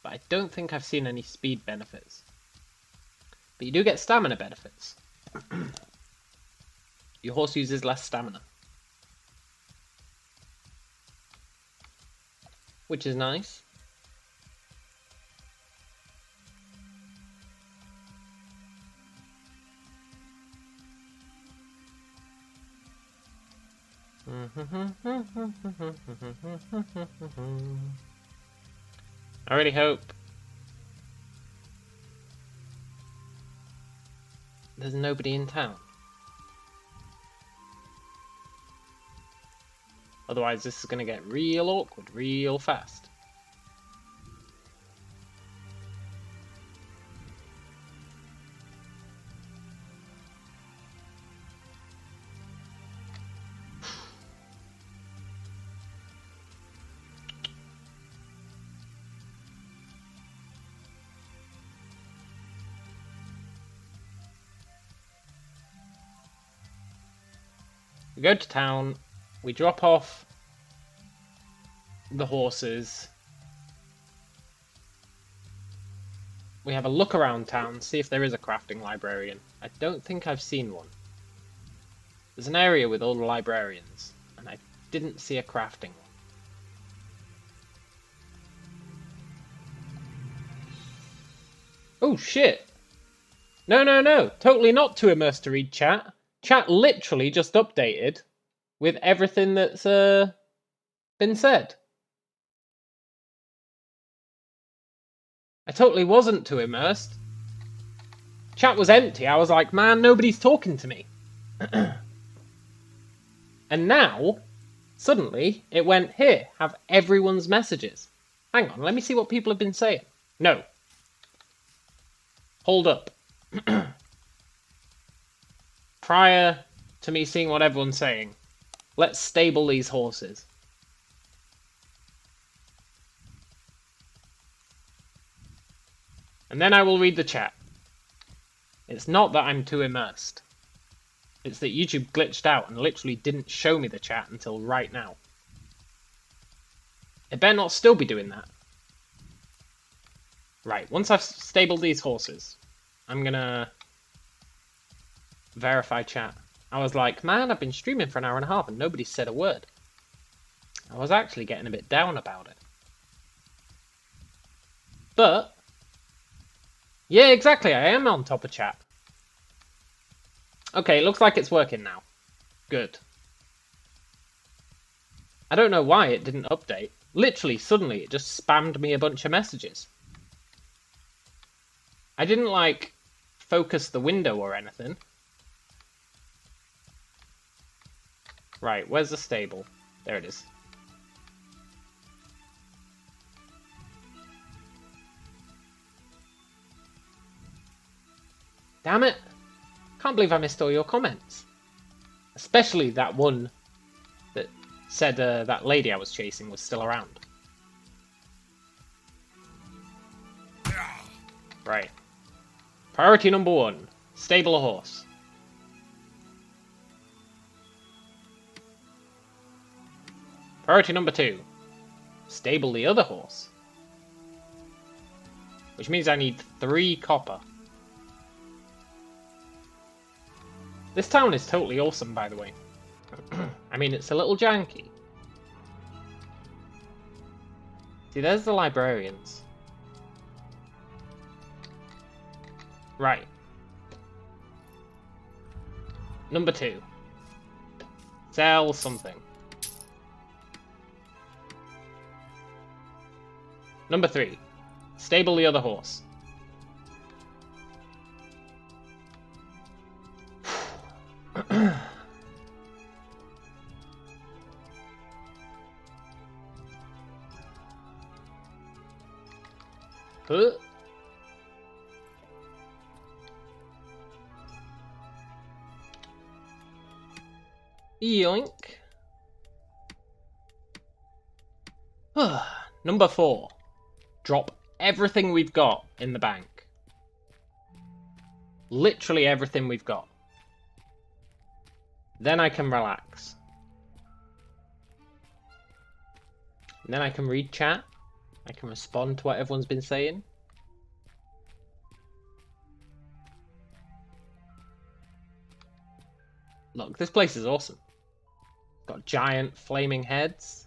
But I don't think I've seen any speed benefits. But you do get stamina benefits. Your horse uses less stamina. Which is nice. I really hope there's nobody in town. Otherwise this is going to get real awkward real fast. We go to town, we drop off the horses, we have a look around town, see if there is a crafting librarian. I don't think I've seen one. There's an area with all the librarians, and I didn't see a crafting one. Oh shit! No, totally not too immersed to read chat. Chat literally just updated with everything that's been said. I totally wasn't too immersed. Chat was empty. I was like, man, nobody's talking to me. And now, suddenly, it went, here, have everyone's messages. Hang on, let me see what people have been saying. No. Hold up. Prior to me seeing what everyone's saying, let's stable these horses. And then I will read the chat. It's not that I'm too immersed. It's that YouTube glitched out and literally didn't show me the chat until right now. It better not still be doing that. Right, once I've stabled these horses, I'm gonna verify chat. I was like, man, I've been streaming for an hour and a half and nobody said a word. I was actually getting a bit down about it. But, yeah, exactly, I am on top of chat. Okay, it looks like it's working now. Good. I don't know why it didn't update. Literally, suddenly, it just spammed me a bunch of messages. I didn't, like, focus the window or anything. Right, where's the stable? There it is. Damn it! Can't believe I missed all your comments. Especially that one that said that lady I was chasing was still around. Right. Priority number 1. Stable a horse. Priority number 2. Stable the other horse. Which means I need 3 copper. This town is totally awesome, by the way. I mean, it's a little janky. See, there's the librarians. Right. Number 2. Sell something. Number 3. Stable the other horse. Huh? Yoink. Number 4. Drop everything we've got in the bank. Literally everything we've got. Then I can relax. And then I can read chat. I can respond to what everyone's been saying. Look, this place is awesome. Got giant flaming heads.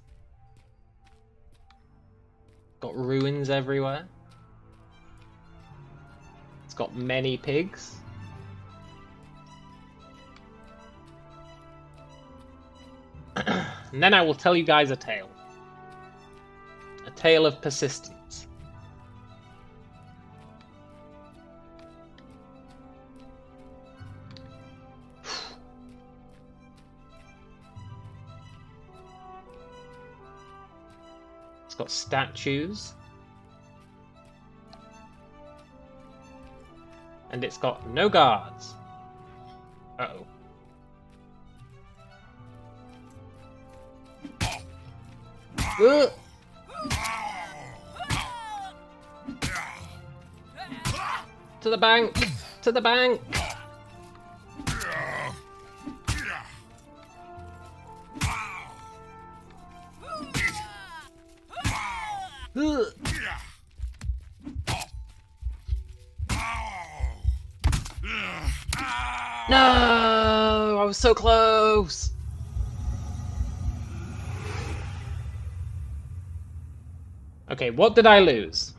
Got ruins everywhere. It's got many pigs. And then I will tell you guys a tale. A tale of persistence. It's got statues. And it's got no guards. Uh-oh. Ugh. To the bank! To the bank! Ugh. No! I was so close! Okay, what did I lose?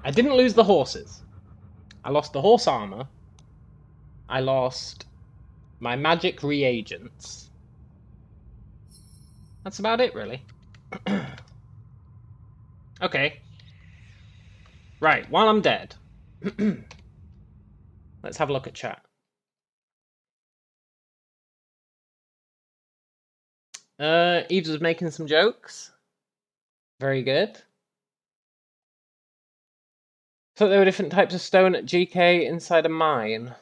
I didn't lose the horses. I lost the horse armor. I lost my magic reagents. That's about it, really. Okay. Right, while I'm dead, let's have a look at chat. Eves was making some jokes. Very good. Thought there were different types of stone at GK inside a mine.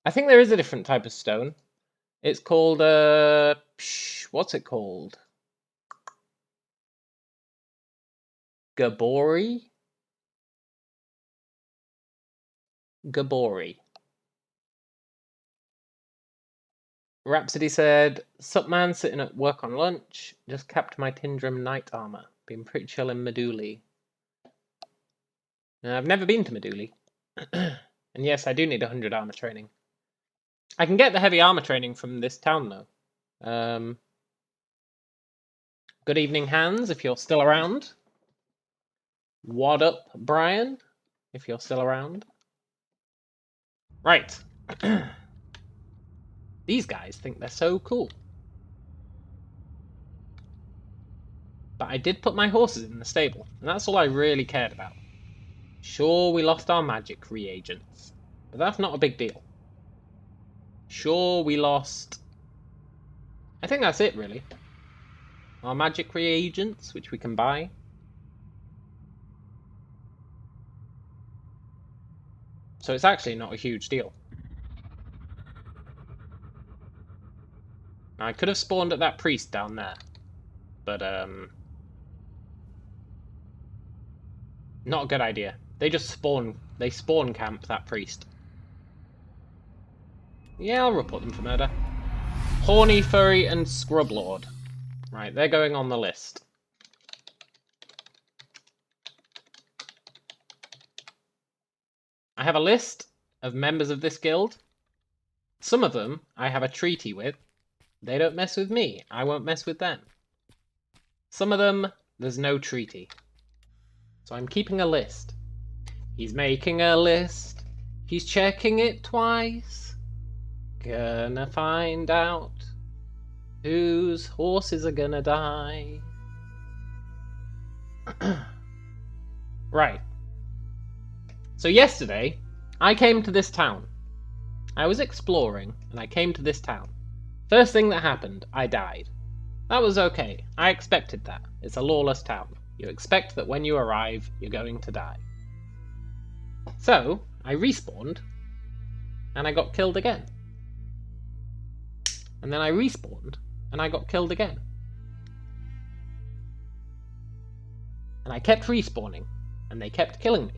I think there is a different type of stone. It's called, what's it called? Gabori? Gabori. Rhapsody said, "Sup man, sitting at work on lunch. Just capped my Tindrum Knight armor. Been pretty chill in Meduli." I've never been to Meduli. And yes, I do need 100 armor training. I can get the heavy armor training from this town, though. Good evening, Hans, if you're still around. What up, Brian, if you're still around. Right. These guys think they're so cool. But I did put my horses in the stable, and that's all I really cared about. Sure, we lost our magic reagents, but that's not a big deal. Sure, we lost... I think that's it, really. Our magic reagents, which we can buy. So it's actually not a huge deal. Now, I could have spawned at that priest down there, but not a good idea. They spawn camp that priest. Yeah, I'll report them for murder. Horny, Furry, and Scrub Lord. Right, they're going on the list. I have a list of members of this guild. Some of them I have a treaty with. They don't mess with me. I won't mess with them. Some of them, there's no treaty. So I'm keeping a list. He's making a list. He's checking it twice. Gonna find out whose horses are gonna die. Right. So yesterday, I came to this town. I was exploring, and I came to this town. First thing that happened, I died. That was okay. I expected that. It's a lawless town. You expect that when you arrive, you're going to die. So, I respawned, and I got killed again. And then I respawned, and I got killed again. And I kept respawning, and they kept killing me.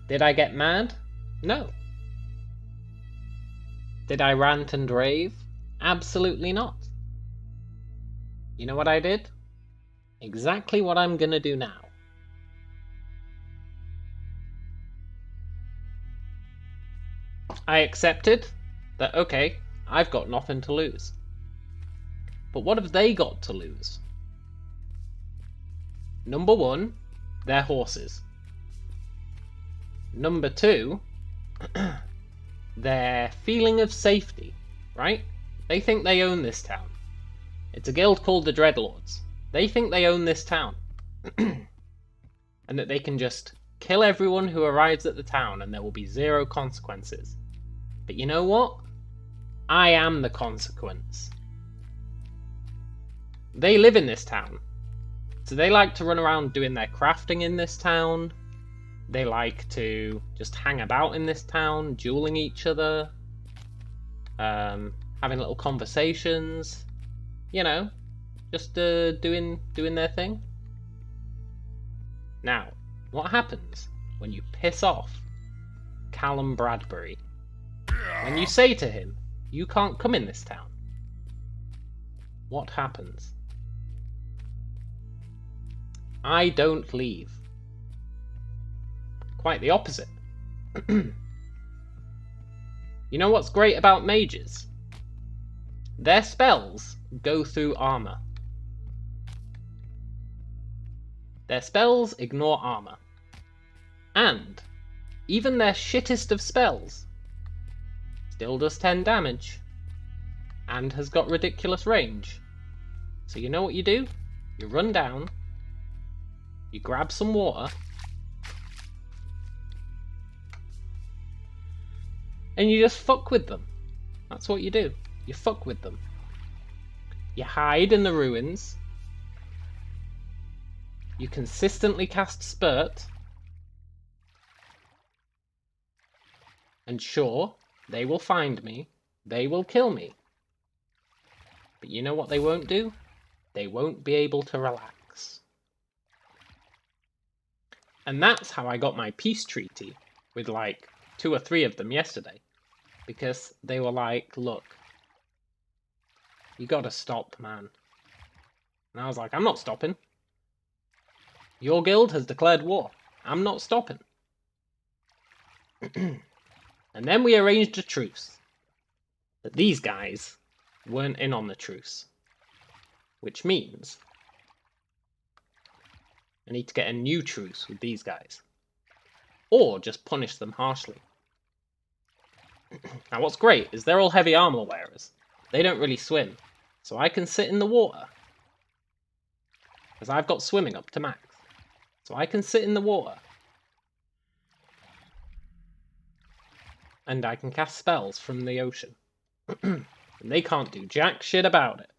Did I get mad? No. Did I rant and rave? Absolutely not. You know what I did? Exactly what I'm gonna do now. I accepted that, okay, I've got nothing to lose. But what have they got to lose? Number one, their horses. Number two, their feeling of safety, right? They think they own this town. It's a guild called the Dreadlords. They think they own this town. And that they can just kill everyone who arrives at the town and there will be zero consequences. But you know what? I am the consequence. They live in this town. So they like to run around doing their crafting in this town. They like to just hang about in this town, dueling each other, having little conversations, you know, just doing their thing. Now, what happens when you piss off Callum Bradbury? When you say to him, you can't come in this town, what happens? I don't leave. Quite the opposite. You know what's great about mages? Their spells go through armor. Their spells ignore armor. And even their shittest of spells still does 10 damage and has got ridiculous range. So you know what you do? You run down, you grab some water, and you just fuck with them. That's what you do. You fuck with them. You hide in the ruins. You consistently cast Spurt. And sure, they will find me. They will kill me. But you know what they won't do? They won't be able to relax. And that's how I got my peace treaty with like 2 or 3 of them yesterday. Because they were like, look, you gotta stop, man. And I was like, I'm not stopping. Your guild has declared war. I'm not stopping. And then we arranged a truce. But these guys weren't in on the truce. Which means I need to get a new truce with these guys. Or just punish them harshly. Now what's great is they're all heavy armor wearers. They don't really swim. So I can sit in the water. Because I've got swimming up to max. So I can sit in the water. And I can cast spells from the ocean. And they can't do jack shit about it.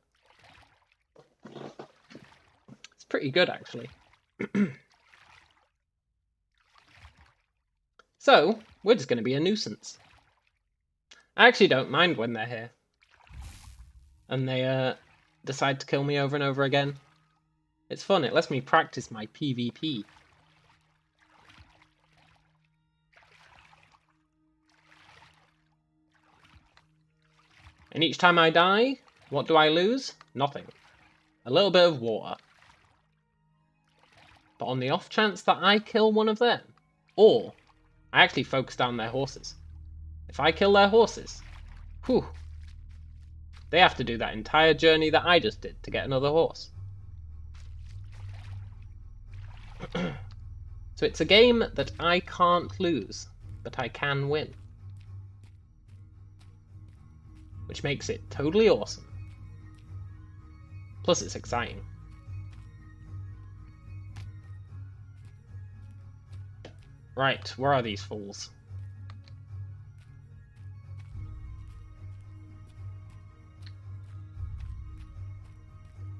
It's pretty good, actually. So, we're just going to be a nuisance. I actually don't mind when they're here. And they decide to kill me over and over again. It's fun, it lets me practice my PvP. And each time I die, what do I lose? Nothing. A little bit of water. But on the off chance that I kill one of them, or I actually focus down their horses. If I kill their horses, whew, they have to do that entire journey that I just did to get another horse. So it's a game that I can't lose, but I can win. Which makes it totally awesome. Plus it's exciting. Right, where are these fools?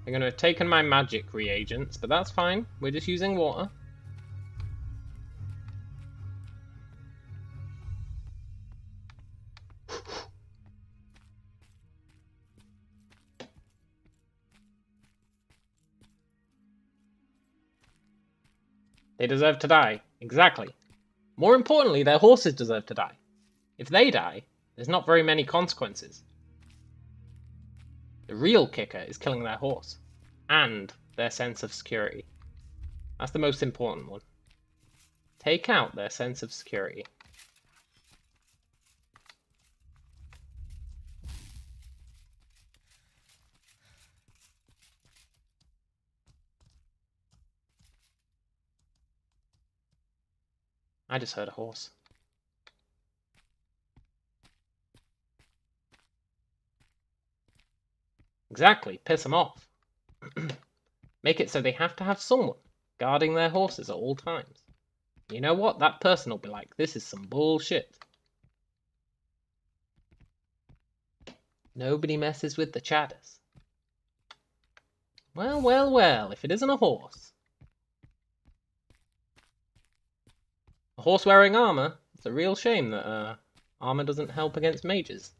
I'm going to have taken my magic reagents, but that's fine. We're just using water. They deserve to die. Exactly. More importantly, their horses deserve to die. If they die, there's not very many consequences. The real kicker is killing their horse. And their sense of security. That's the most important one. Take out their sense of security. I just heard a horse. Exactly, piss them off. Make it so they have to have someone guarding their horses at all times. You know what? That person will be like, this is some bullshit. Nobody messes with the chatters. Well, well, well, if it isn't a horse. A horse wearing armor? It's a real shame that armor doesn't help against mages.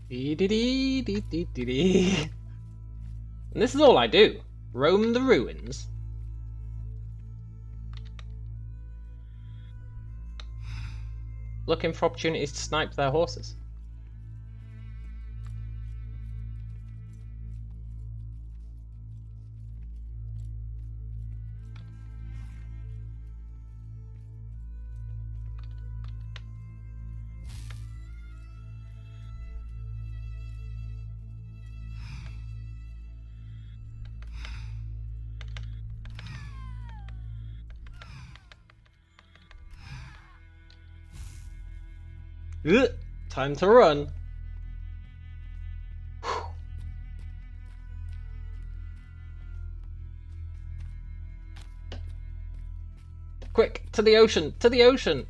And this is all I do. Roam the ruins. Looking for opportunities to snipe their horses. Ugh, time to run. Quick, to the ocean, to the ocean.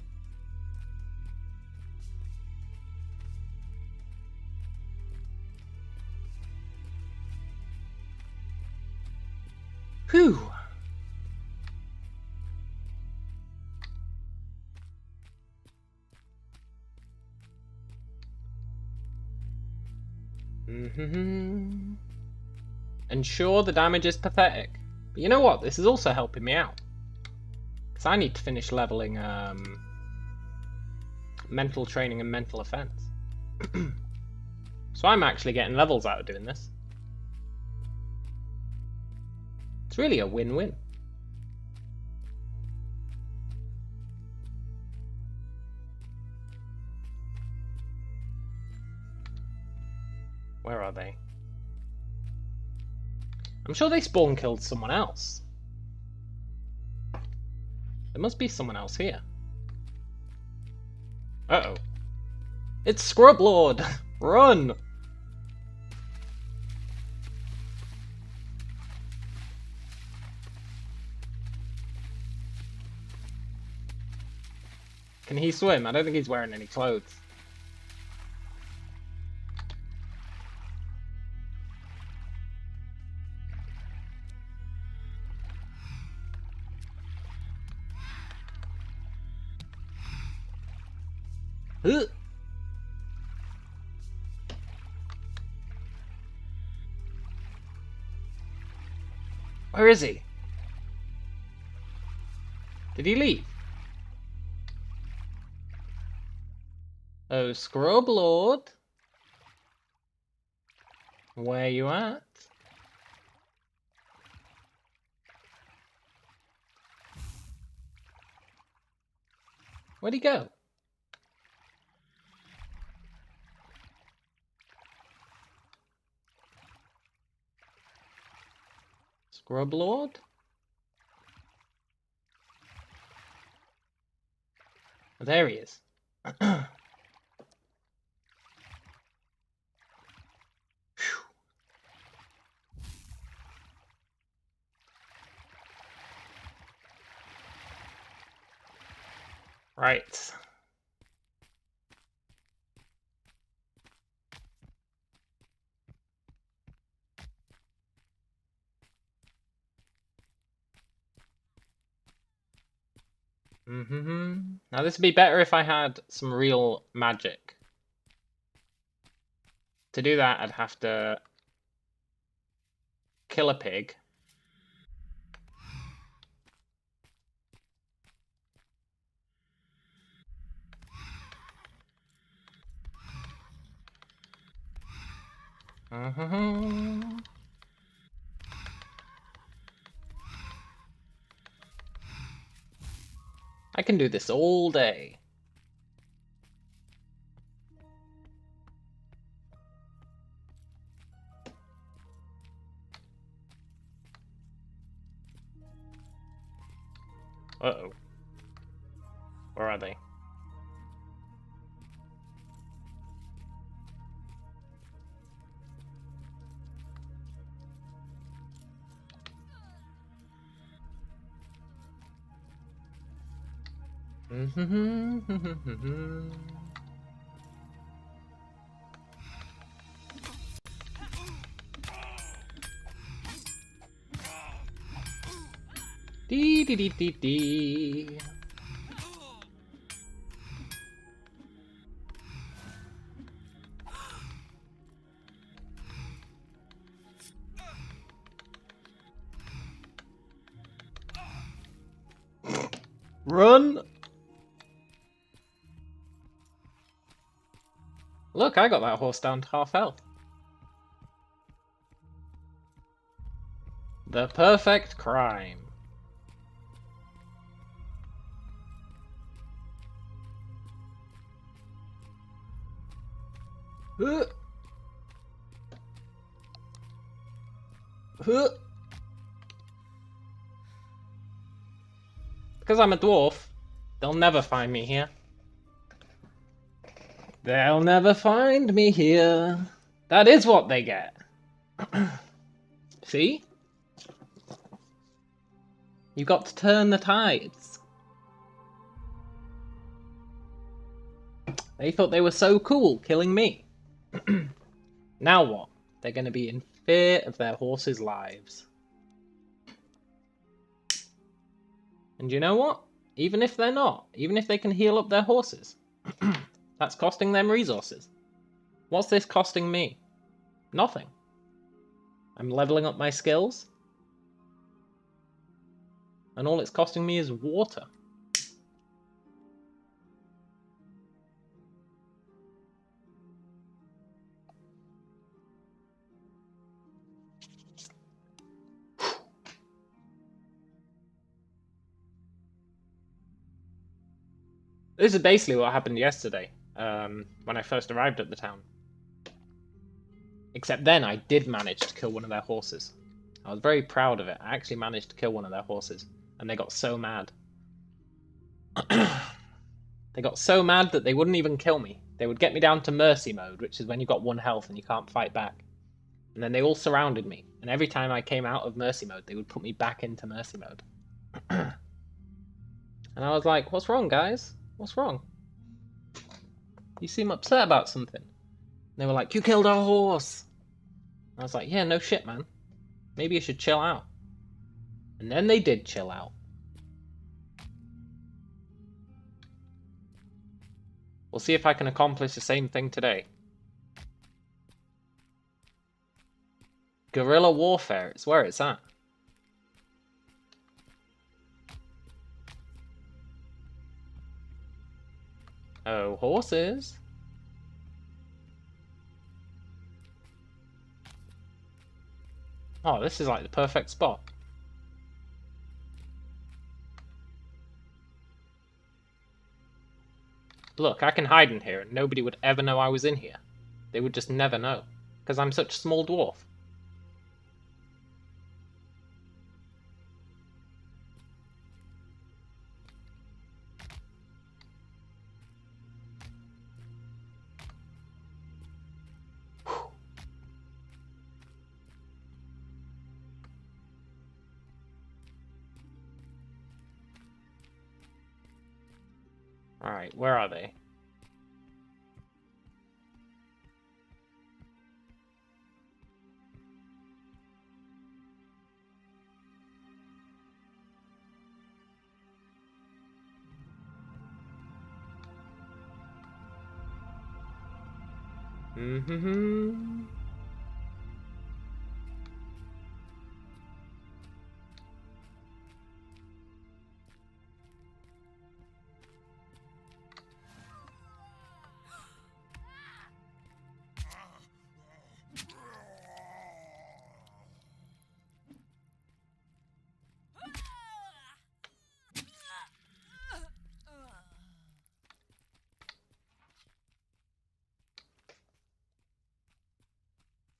Whew. And sure, the damage is pathetic. But you know what? This is also helping me out. Because I need to finish leveling mental training and mental offense. So I'm actually getting levels out of doing this. It's really a win-win. Where are they? I'm sure they spawn killed someone else. There must be someone else here. Uh-oh. It's Scrub Lord! Run! Can he swim? I don't think he's wearing any clothes. Ugh. Where is he? Did he leave? Oh, Scrub Lord. Where you at? Where'd he go? Scrub Lord? Oh, there he is. Right. Now this would be better if I had some real magic. To do that, I'd have to kill a pig. I can do this all day. Uh-oh. Where are they? Dee dee dee dee dee. Run! Look, I got that horse down to half health. The perfect crime. Huh. Huh. Because I'm a dwarf, they'll never find me here. They'll never find me here. That is what they get. See? You got to turn the tides. They thought they were so cool killing me. Now what? They're going to be in fear of their horses' lives. And you know what? Even if they're not, even if they can heal up their horses, that's costing them resources. What's this costing me? Nothing. I'm leveling up my skills. And all it's costing me is water. This is basically what happened yesterday, when I first arrived at the town. Except then I did manage to kill one of their horses. I was very proud of it. I actually managed to kill one of their horses. And they got so mad. They got so mad that they wouldn't even kill me. They would get me down to mercy mode, which is when you've got 1 health and you can't fight back. And then they all surrounded me. And every time I came out of mercy mode, they would put me back into mercy mode. And I was like, what's wrong, guys? What's wrong? You seem upset about something. And they were like, you killed our horse. And I was like, yeah, no shit, man. Maybe you should chill out. And then they did chill out. We'll see if I can accomplish the same thing today. Guerrilla warfare, it's where it's at. Oh, horses. Oh, this is like the perfect spot. Look, I can hide in here and nobody would ever know I was in here. They would just never know. Because I'm such a small dwarf. Alright, where are they? Mm-hmm.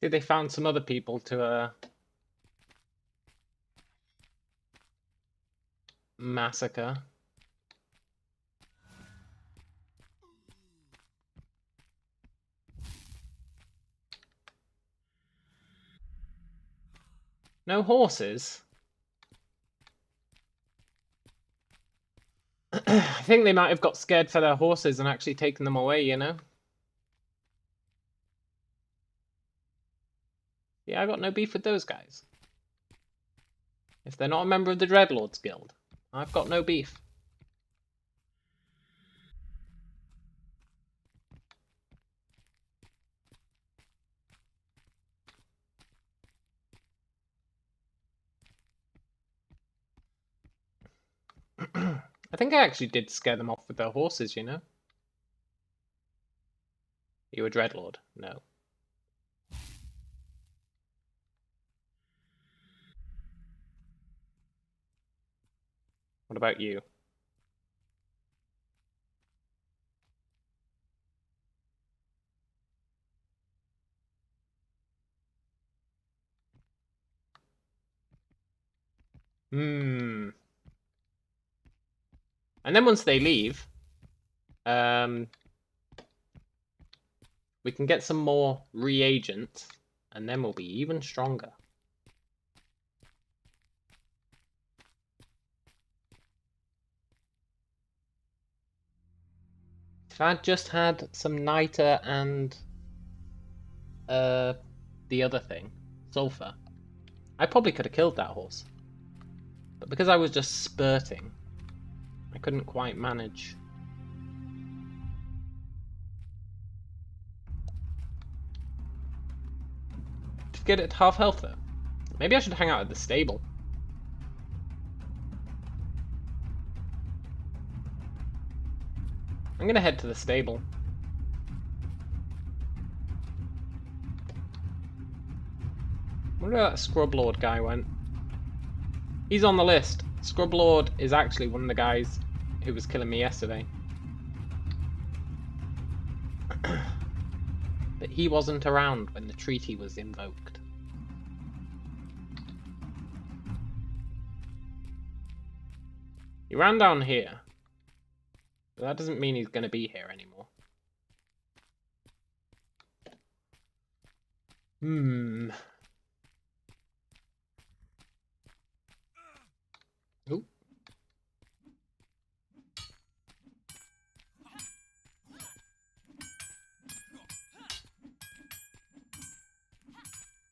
They found some other people to massacre. No horses? I think they might have got scared for their horses and actually taken them away, you know? Yeah, I got no beef with those guys. If they're not a member of the Dreadlords Guild, I've got no beef. I think I actually did scare them off with their horses, you know? You a Dreadlord? No. What about you? Hmm. And then once they leave, we can get some more reagents, and then we'll be even stronger. If I'd just had some niter and the other thing, sulfur, I probably could have killed that horse. But because I was just spurting, I couldn't quite manage. To get it half health though. Maybe I should hang out at the stable. I'm gonna head to the stable. Wonder where that Scrub Lord guy went. He's on the list. Scrub Lord is actually one of the guys who was killing me yesterday. But he wasn't around when the treaty was invoked. He ran down here. But that doesn't mean he's going to be here anymore. Hmm. Ooh.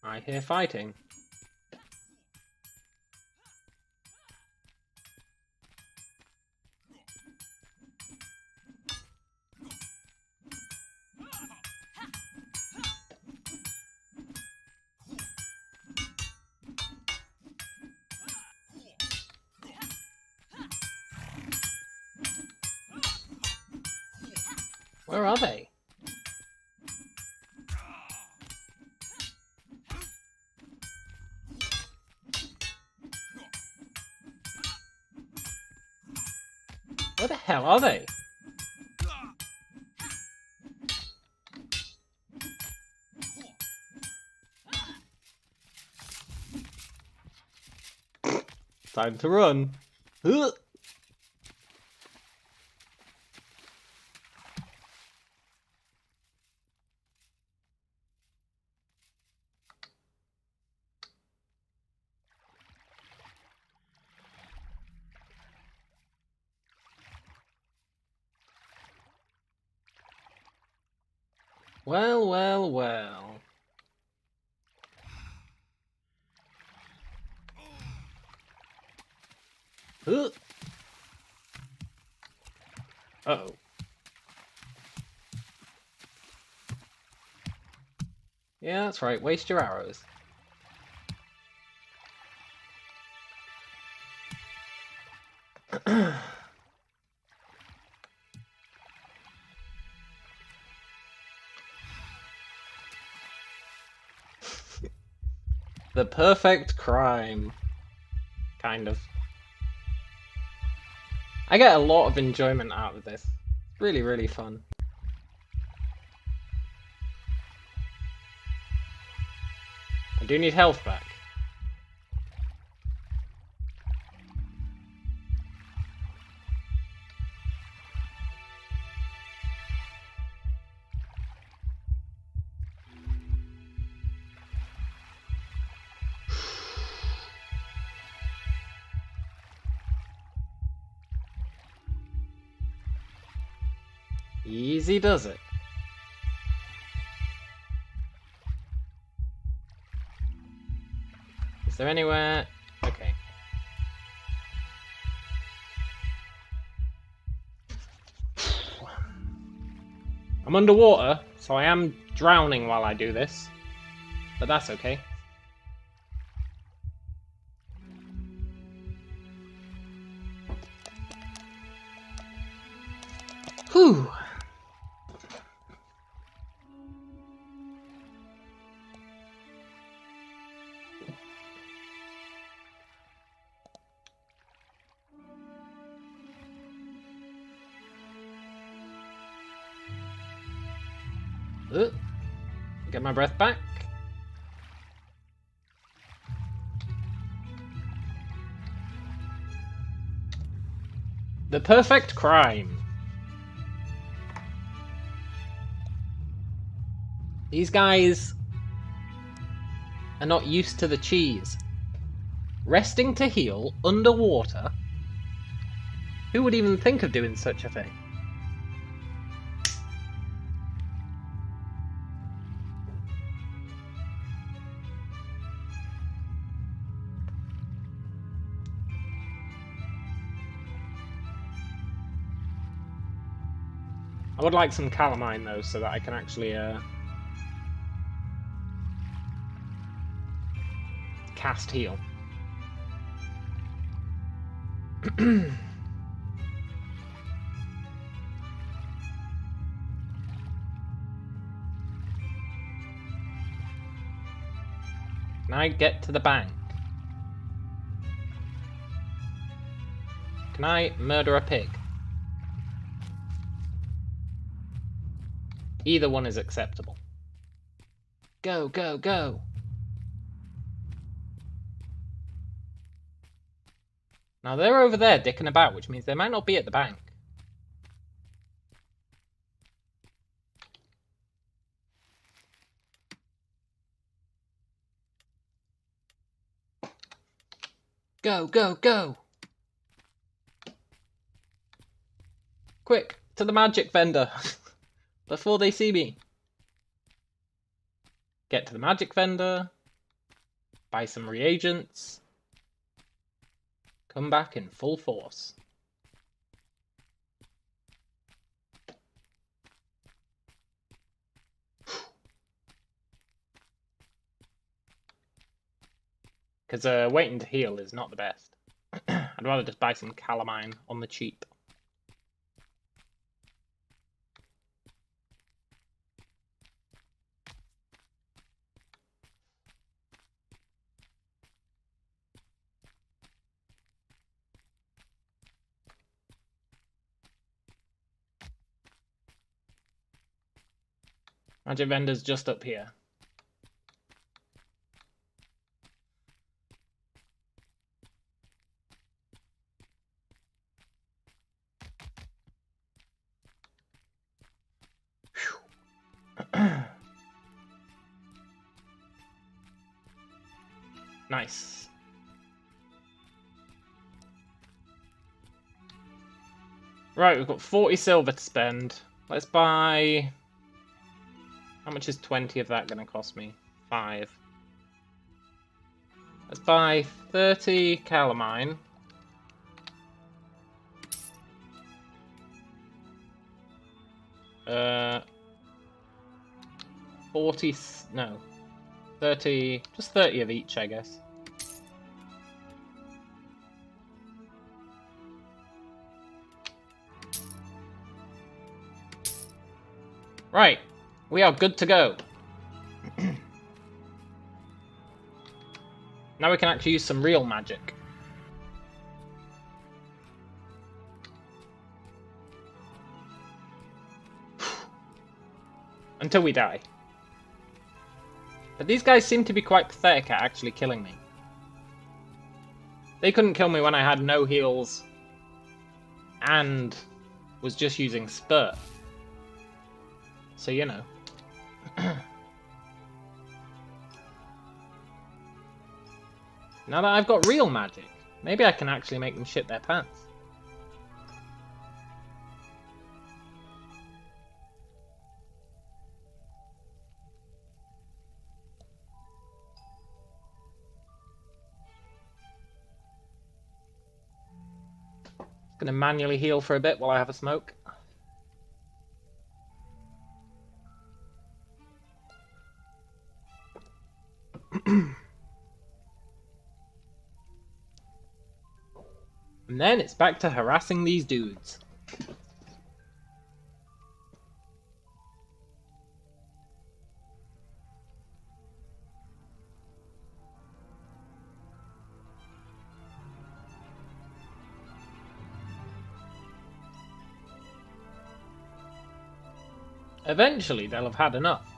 I hear fighting. Where are they? Where the hell are they? Time to run. Huh. Well, well, well. Huh. Uh-oh. Yeah, that's right. Waste your arrows. The perfect crime. Kind of. I get a lot of enjoyment out of this. It's really, really fun. I do need health back. Easy does it. Is there anywhere? Okay. I'm underwater, so I am drowning while I do this. But that's okay. Whew. Get my breath back. The perfect crime. These guys are not used to the cheese. Resting to heal underwater? Who would even think of doing such a thing? I would like some calamine though, so that I can actually cast heal. Can I get to the bank? Can I murder a pig? Either one is acceptable. Go, go, go! Now they're over there dicking about, which means they might not be at the bank. Go, go, go! Quick, to the magic vendor! Before they see me. Get to the magic vendor. Buy some reagents. Come back in full force. Because waiting to heal is not the best. I'd rather just buy some calamine on the cheap. Magic vendor's just up here. Nice. Right, we've got 40 silver to spend. Let's buy... How much is 20 of that going to cost me? 5. Let's buy 30 calamine. Uh, 40... No. 30... Just 30 of each, I guess. Right. We are good to go. Now we can actually use some real magic. Until we die. But these guys seem to be quite pathetic at actually killing me. They couldn't kill me when I had no heals and was just using Spurt. So, you know. Now that I've got real magic, maybe I can actually make them shit their pants. Gonna manually heal for a bit while I have a smoke. And then it's back to harassing these dudes. Eventually they'll have had enough.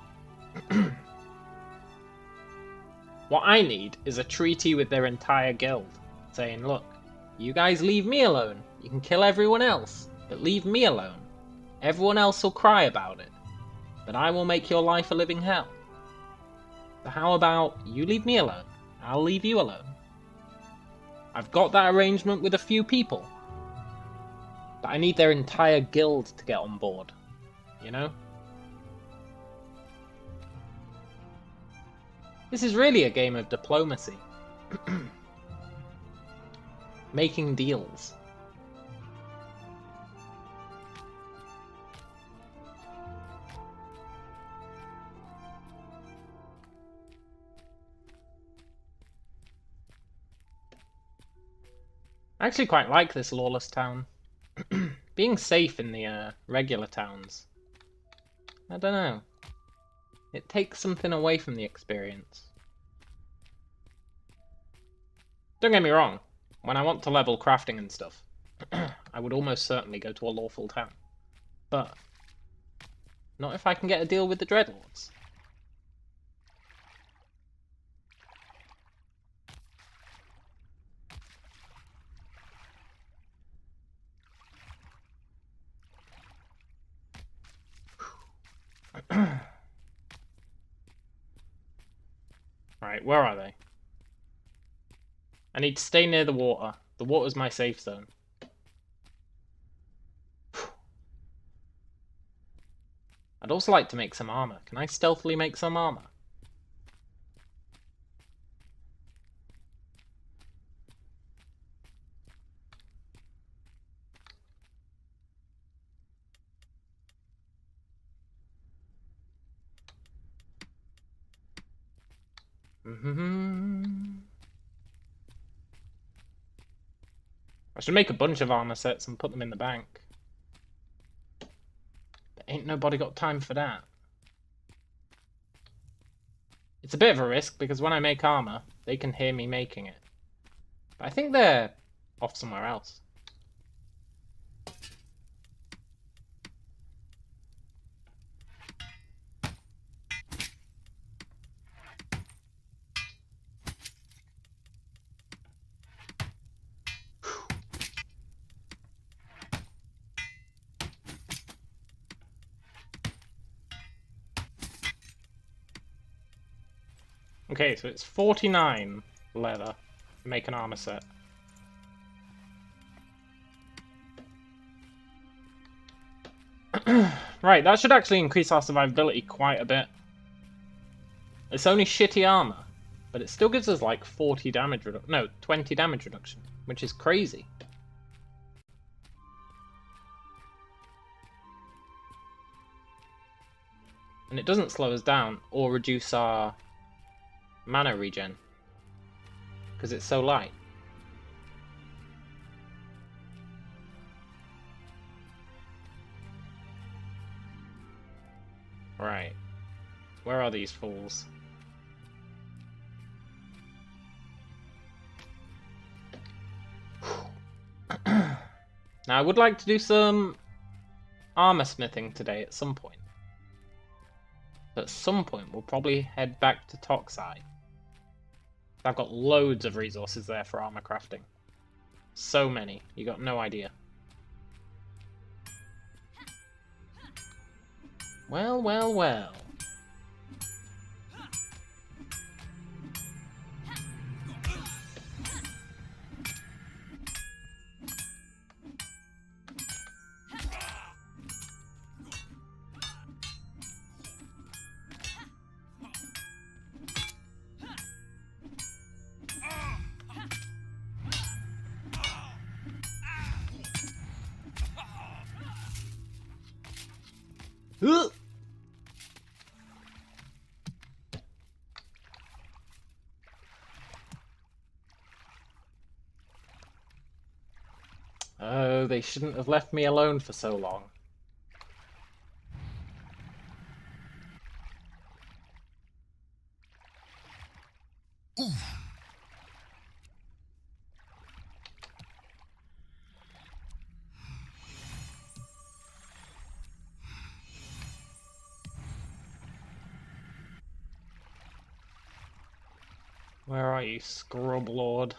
What I need is a treaty with their entire guild, saying, look, you guys leave me alone. You can kill everyone else, but leave me alone. Everyone else will cry about it, but I will make your life a living hell. So how about you leave me alone, I'll leave you alone. I've got that arrangement with a few people, but I need their entire guild to get on board, you know? This is really a game of diplomacy. Making deals. I actually quite like this Lawless town. Being safe in the regular towns. I don't know. It takes something away from the experience. Don't get me wrong. When I want to level crafting and stuff, I would almost certainly go to a lawful town. But not if I can get a deal with the Dreadlords. Alright, where are they? I need to stay near the water. The water's my safe zone. I'd also like to make some armor. Can I stealthily make some armor? I should make a bunch of armor sets and put them in the bank. But ain't nobody got time for that. It's a bit of a risk because when I make armor, they can hear me making it. But I think they're off somewhere else. Okay, so it's 49 leather. Make an armor set. Right, that should actually increase our survivability quite a bit. It's only shitty armor, but it still gives us like 40 damage reduction. No, 20 damage reduction, which is crazy. And it doesn't slow us down or reduce our mana regen, because it's so light. Right. Where are these fools? Now, I would like to do some armor smithing today at some point. At some point, we'll probably head back to Toxai. I've got loads of resources there for armor crafting. So many. You got no idea. Well, well, well. Ugh! Oh, they shouldn't have left me alone for so long. Where are you, Scrub Lord?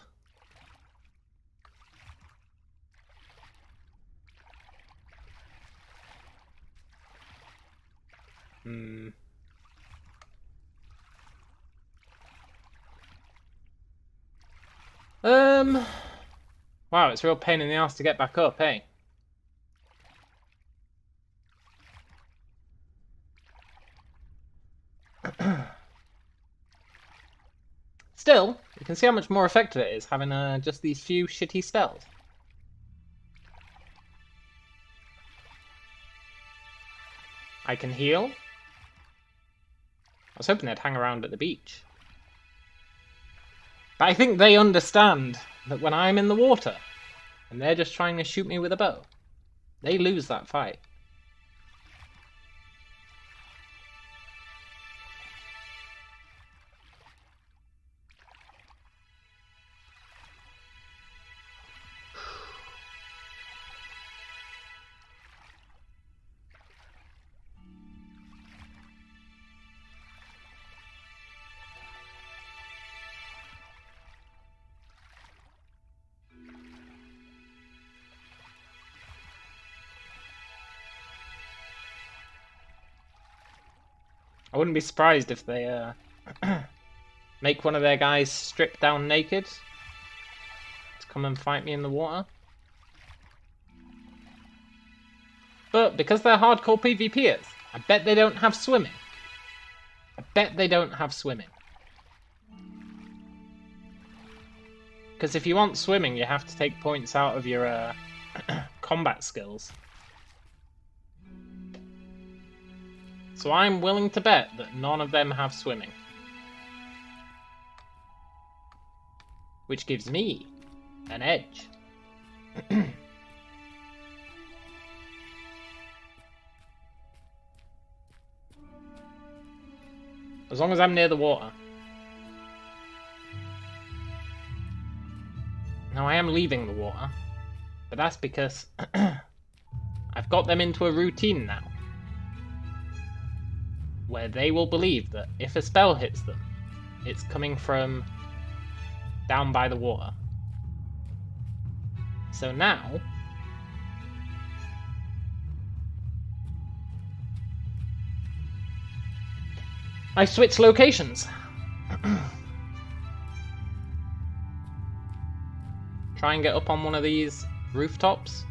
Wow, it's a real pain in the ass to get back up, eh? Still, you can see how much more effective it is having just these few shitty spells. I can heal. I was hoping they'd hang around at the beach. But I think they understand that when I'm in the water and they're just trying to shoot me with a bow, they lose that fight. I wouldn't be surprised if they make one of their guys strip down naked to come and fight me in the water. But because they're hardcore PvPers, I bet they don't have swimming. I bet they don't have swimming. Because if you want swimming, you have to take points out of your combat skills. So I'm willing to bet that none of them have swimming. Which gives me an edge. As long as I'm near the water. Now I am leaving the water, but that's because I've got them into a routine now, where they will believe that if a spell hits them, it's coming from down by the water. So now, I switch locations. Try and get up on one of these rooftops.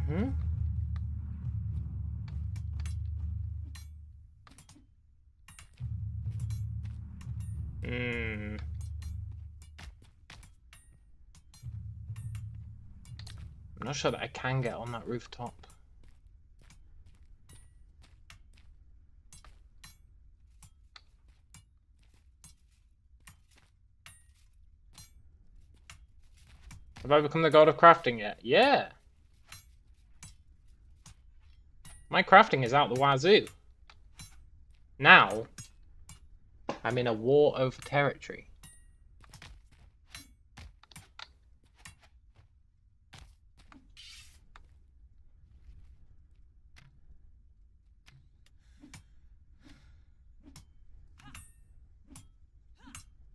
Mm-hmm. Hmm. I'm not sure that I can get on that rooftop. Have I become the god of crafting yet? Yeah! My crafting is out the wazoo. Now, I'm in a war over territory.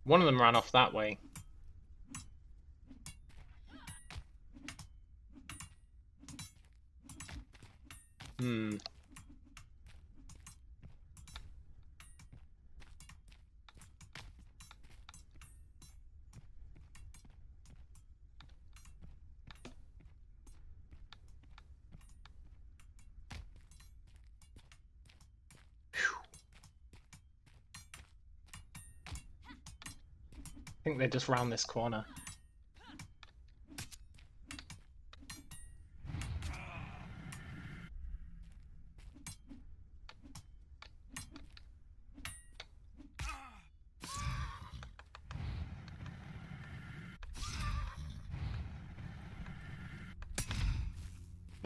One of them ran off that way. Hmm. I think they're just round this corner.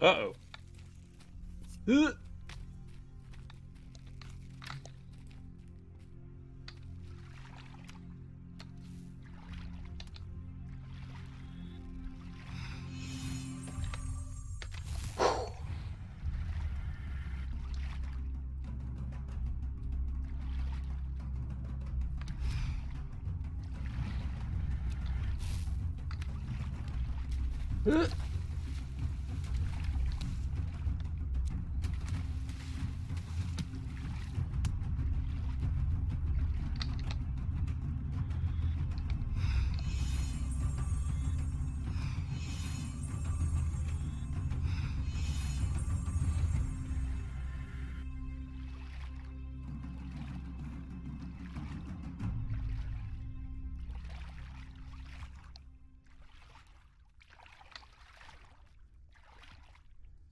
Uh-oh.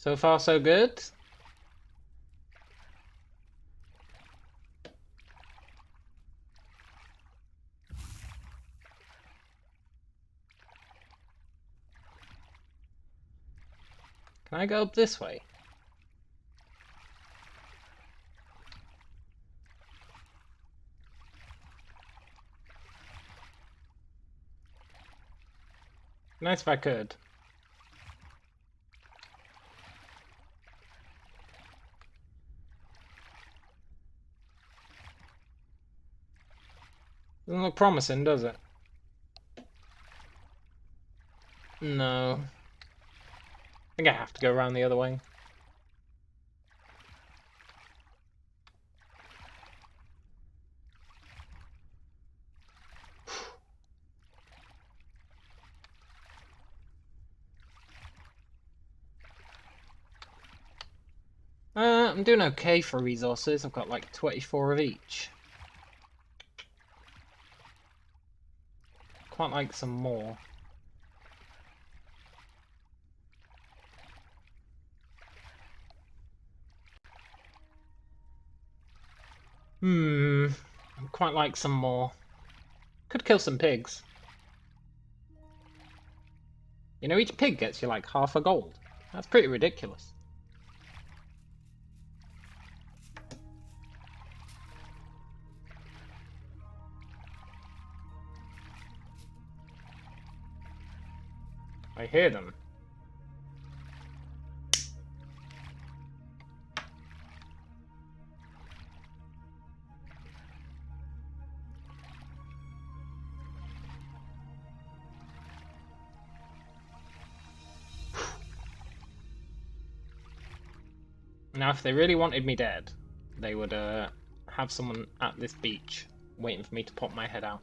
So far, so good. Can I go up this way? Nice if I could. Doesn't look promising, does it? No. I think I have to go around the other way. I'm doing okay for resources. I've got like 24 of each. Quite like some more. I'd quite like some more. Could kill some pigs. You know, each pig gets you like half a gold. That's pretty ridiculous. I hear them. Now, if they really wanted me dead, they would have someone at this beach waiting for me to pop my head out.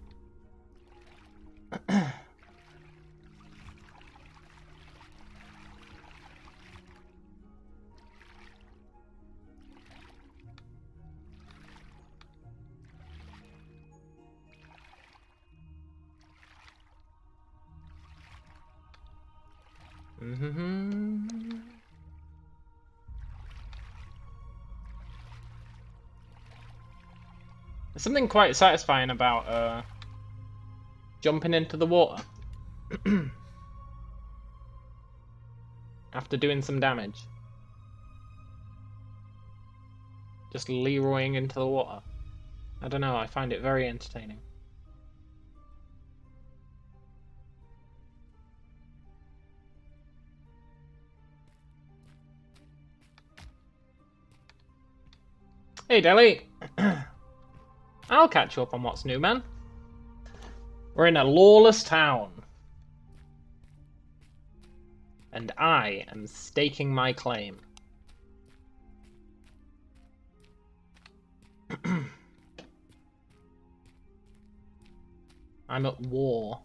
There's something quite satisfying about jumping into the water after doing some damage. Just Leroying into the water. I don't know, I find it very entertaining. Hey, Deli! I'll catch you up on what's new, man. We're in a lawless town. And I am staking my claim. I'm at war.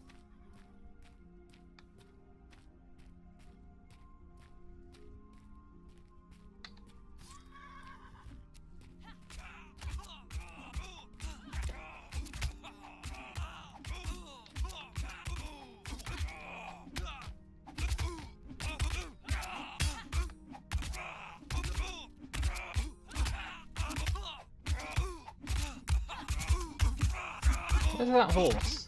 Where's that horse?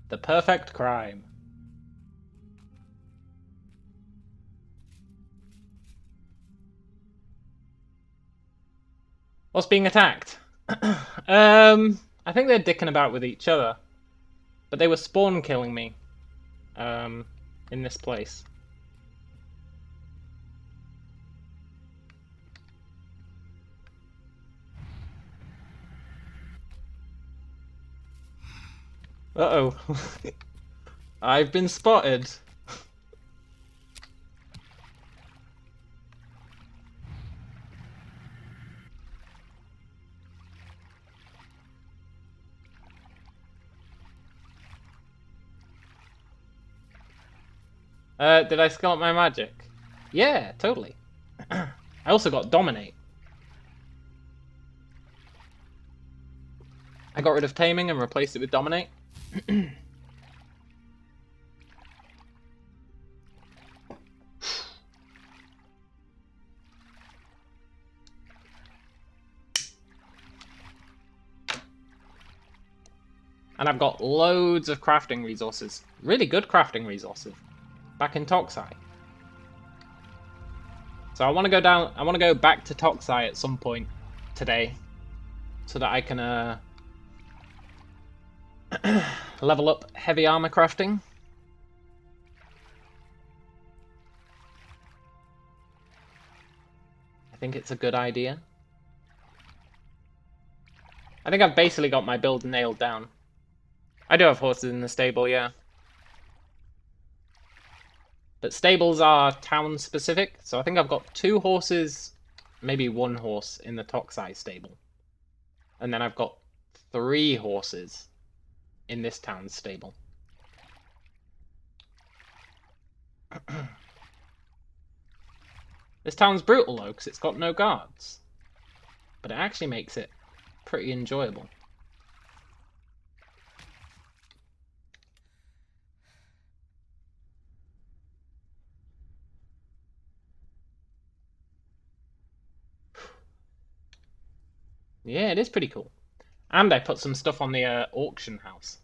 The perfect crime. What's being attacked? I think they're dicking about with each other. But they were spawn killing me. In this place. Uh-oh. I've been spotted. Did I skill up my magic? Yeah, totally. I also got Dominate. I got rid of Taming and replaced it with Dominate. And I've got loads of crafting resources. Really good crafting resources. Back in Toxai. So I want to go back to Toxai at some point today. So that I can level up heavy armor crafting. I think it's a good idea. I think I've basically got my build nailed down. I do have horses in the stable, yeah. But stables are town specific, so I think I've got 2 horses, maybe 1 horse in the Toxai stable. And then I've got 3 horses in this town's stable. This town's brutal though, because it's got no guards. But it actually makes it pretty enjoyable. Yeah, it is pretty cool. And I put some stuff on the auction house.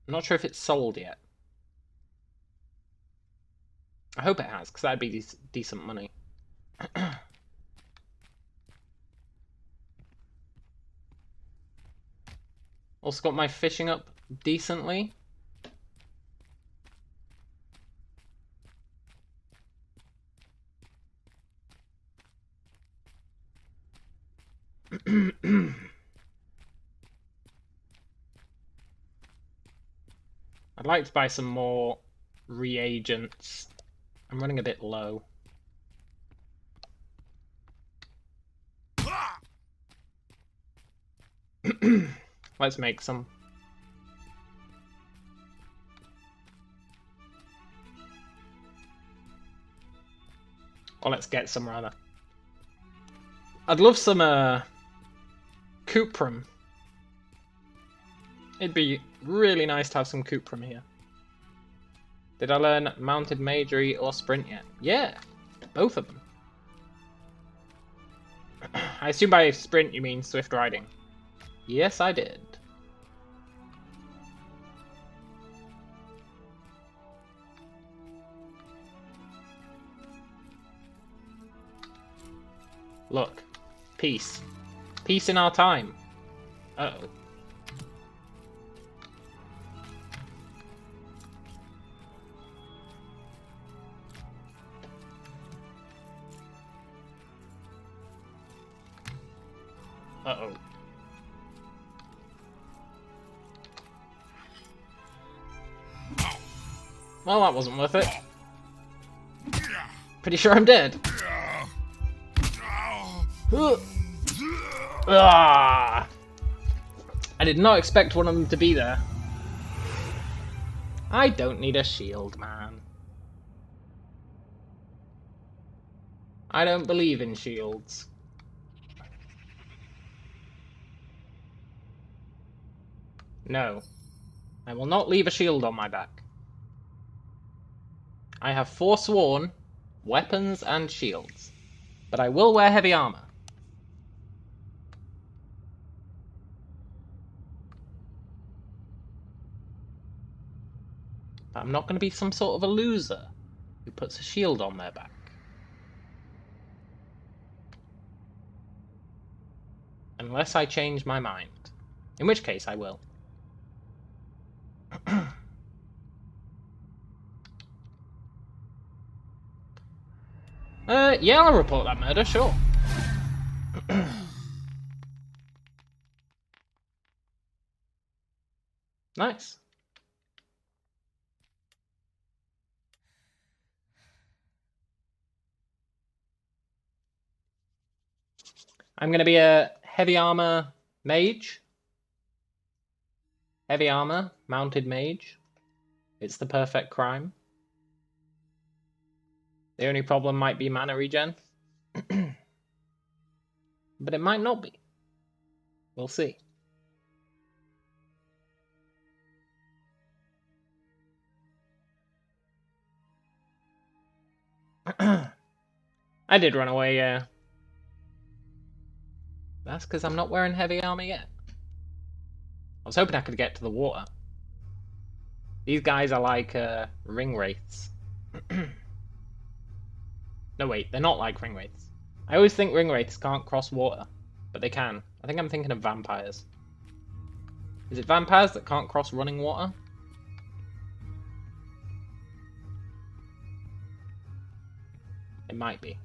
I'm not sure if it's sold yet. I hope it has, because that'd be decent money. Also got my fishing up decently. I'd like to buy some more reagents. I'm running a bit low. Let's make some. Or let's get some, rather. I'd love some cuprum. It'd be really nice to have some cuprum here. Did I learn mounted magery or sprint yet? Yeah, both of them. I assume by sprint you mean swift riding. Yes, I did. Look. Peace. Peace in our time. Uh-oh. Uh-oh. Well, that wasn't worth it. Pretty sure I'm dead. Ah! I did not expect one of them to be there. I don't need a shield, man. I don't believe in shields. No. I will not leave a shield on my back. I have forsworn weapons and shields, but I will wear heavy armor. But I'm not going to be some sort of a loser who puts a shield on their back. Unless I change my mind. In which case I will. Yeah, I'll report that murder, sure. Nice. I'm going to be a heavy armor mage. Heavy armor, mounted mage. It's the perfect crime. The only problem might be mana regen. But it might not be. We'll see. I did run away, That's because I'm not wearing heavy armor yet. I was hoping I could get to the water. These guys are like, ring wraiths. No, wait, they're not like ring wraiths. I always think ring wraiths can't cross water, but they can. I think I'm thinking of vampires. Is it vampires that can't cross running water? It might be.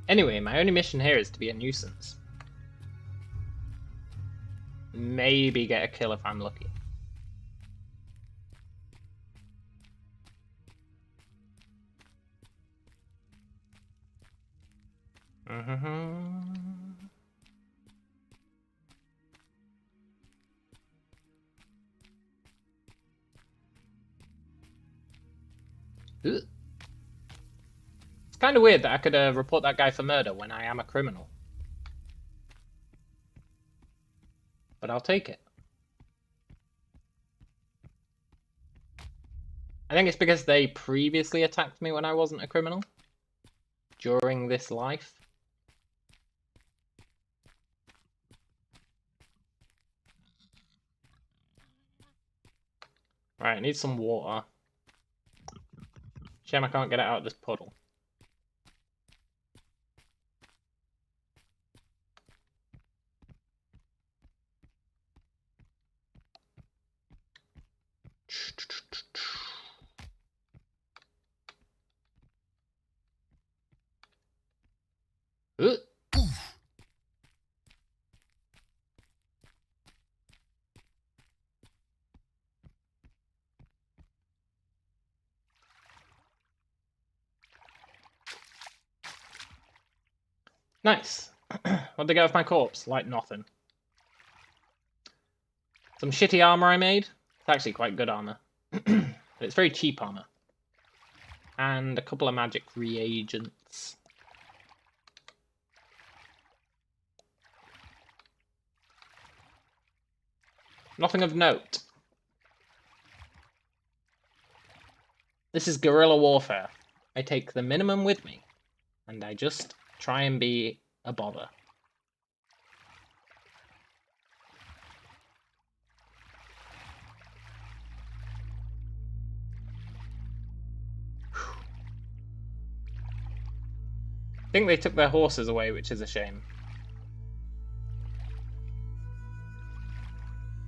Anyway, my only mission here is to be a nuisance. Maybe get a kill if I'm lucky. Ugh. It's kind of weird that I could report that guy for murder when I am a criminal. But I'll take it. I think it's because they previously attacked me when I wasn't a criminal. During this life. Right, I need some water. Shame I can't get it out of this puddle. Ugh. Nice. What'd they get with my corpse? Like nothing. Some shitty armor I made. It's actually quite good armor. But it's very cheap armor. And a couple of magic reagents. Nothing of note. This is guerrilla warfare. I take the minimum with me. And I just try and be a bother. I think they took their horses away, which is a shame.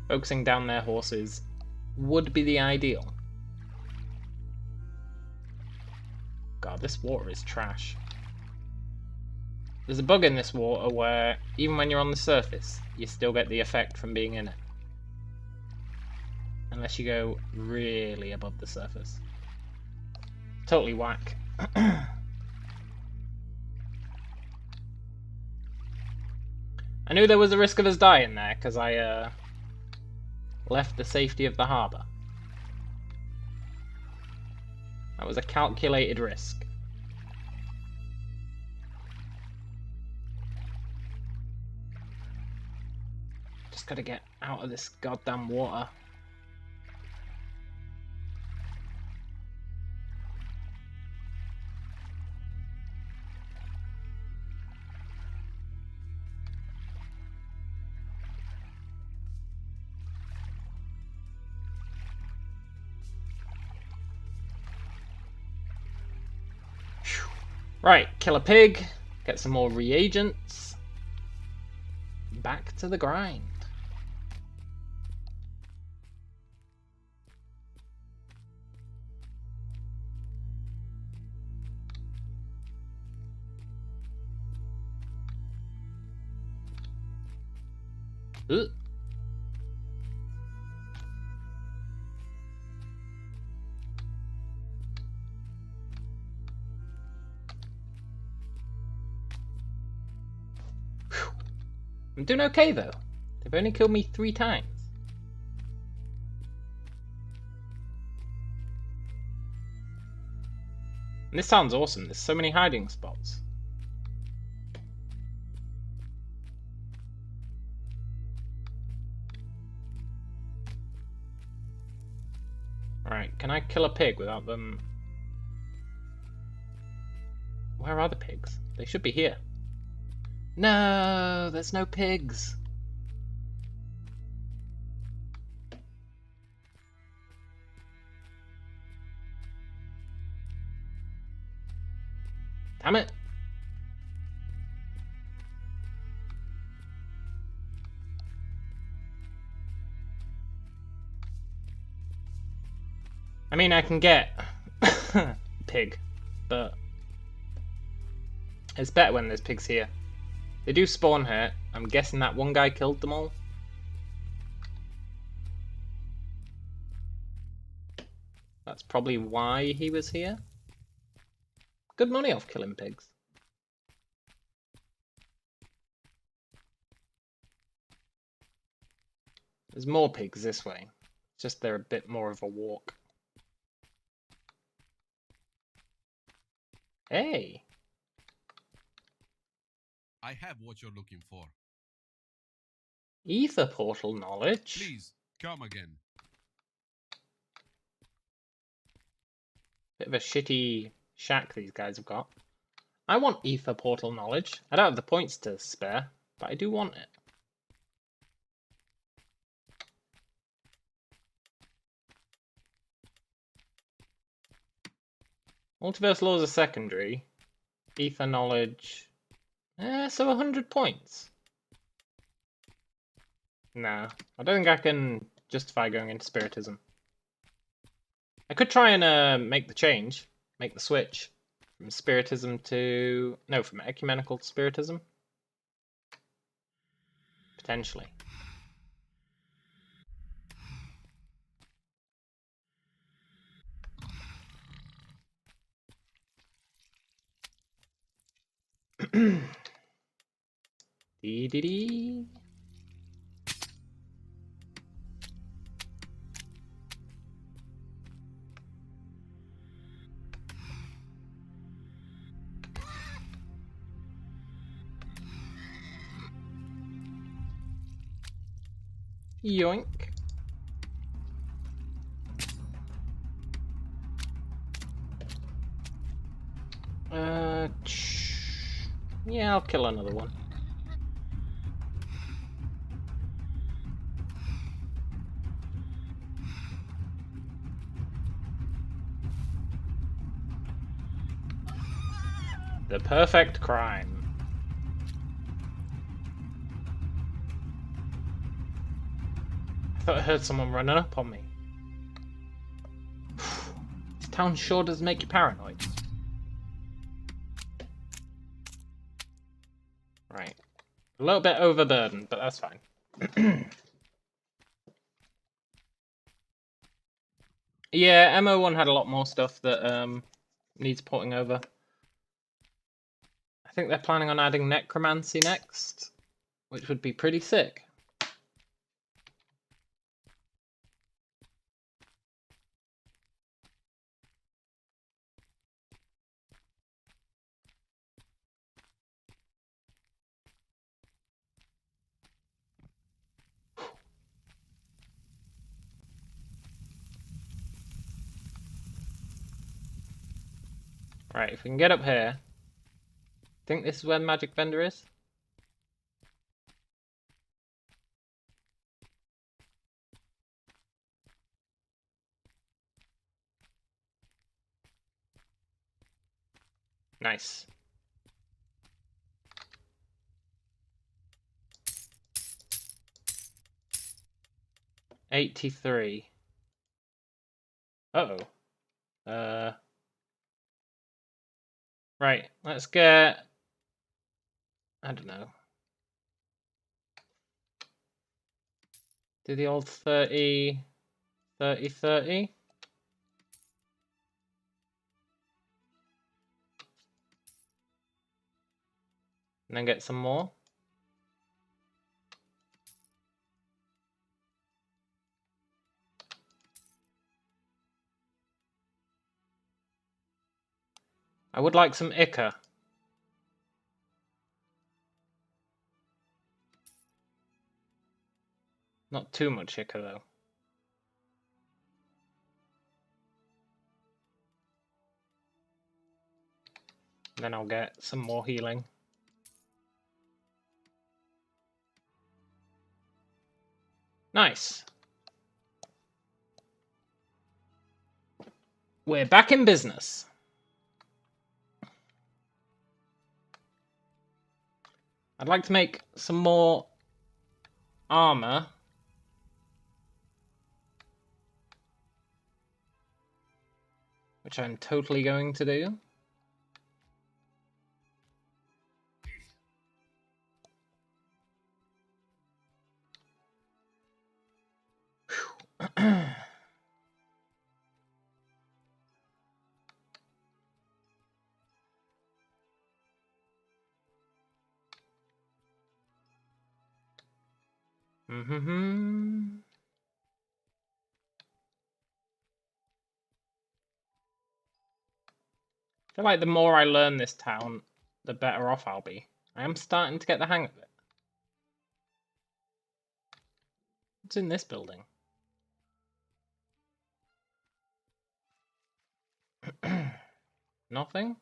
Focusing down their horses would be the ideal. God, this water is trash. There's a bug in this water where, even when you're on the surface, you still get the effect from being in it. Unless you go really above the surface. Totally whack. I knew there was a risk of us dying there, because I left the safety of the harbour. That was a calculated risk. Just gotta get out of this goddamn water. Right, kill a pig, get some more reagents. Back to the grind. Ugh. I'm doing okay though. They've only killed me 3 times. And this sounds awesome. There's so many hiding spots. Alright, can I kill a pig without them? Where are the pigs? They should be here. No, there's no pigs. Damn it. I mean, I can get pig, but it's better when there's pigs here. They do spawn here. I'm guessing that one guy killed them all. That's probably why he was here. Good money off killing pigs. There's more pigs this way. It's just they're a bit more of a walk. Hey. I have what you're looking for. Ether portal knowledge. Please, come again. Bit of a shitty shack these guys have got. I want ether portal knowledge. I don't have the points to spare, but I do want it. Multiverse laws are secondary. Ether knowledge. So 100 points. Nah, I don't think I can justify going into Spiritism. I could try and make the change, make the switch from Spiritism to... No, from Ecumenical to Spiritism. Potentially. Dee-dee-dee. Yoink. Yeah, I'll kill another one. The perfect crime. I thought I heard someone running up on me. This town sure does make you paranoid. Right. A little bit overburdened, but that's fine. Yeah, MO1 had a lot more stuff that needs porting over. I think they're planning on adding necromancy next, which would be pretty sick. Right, if we can get up here. Think this is where the magic vendor is? Nice. $83. Uh-oh. Right, let's get... I don't know. Do the old 30... 30, 30? And then get some more. I would like some Ica. Not too much Ica, though. Then I'll get some more healing. Nice. We're back in business. I'd like to make some more armor. Which I'm totally going to do. Mm-hmm. I feel like the more I learn this town, the better off I'll be. I am starting to get the hang of it. What's in this building? Nothing?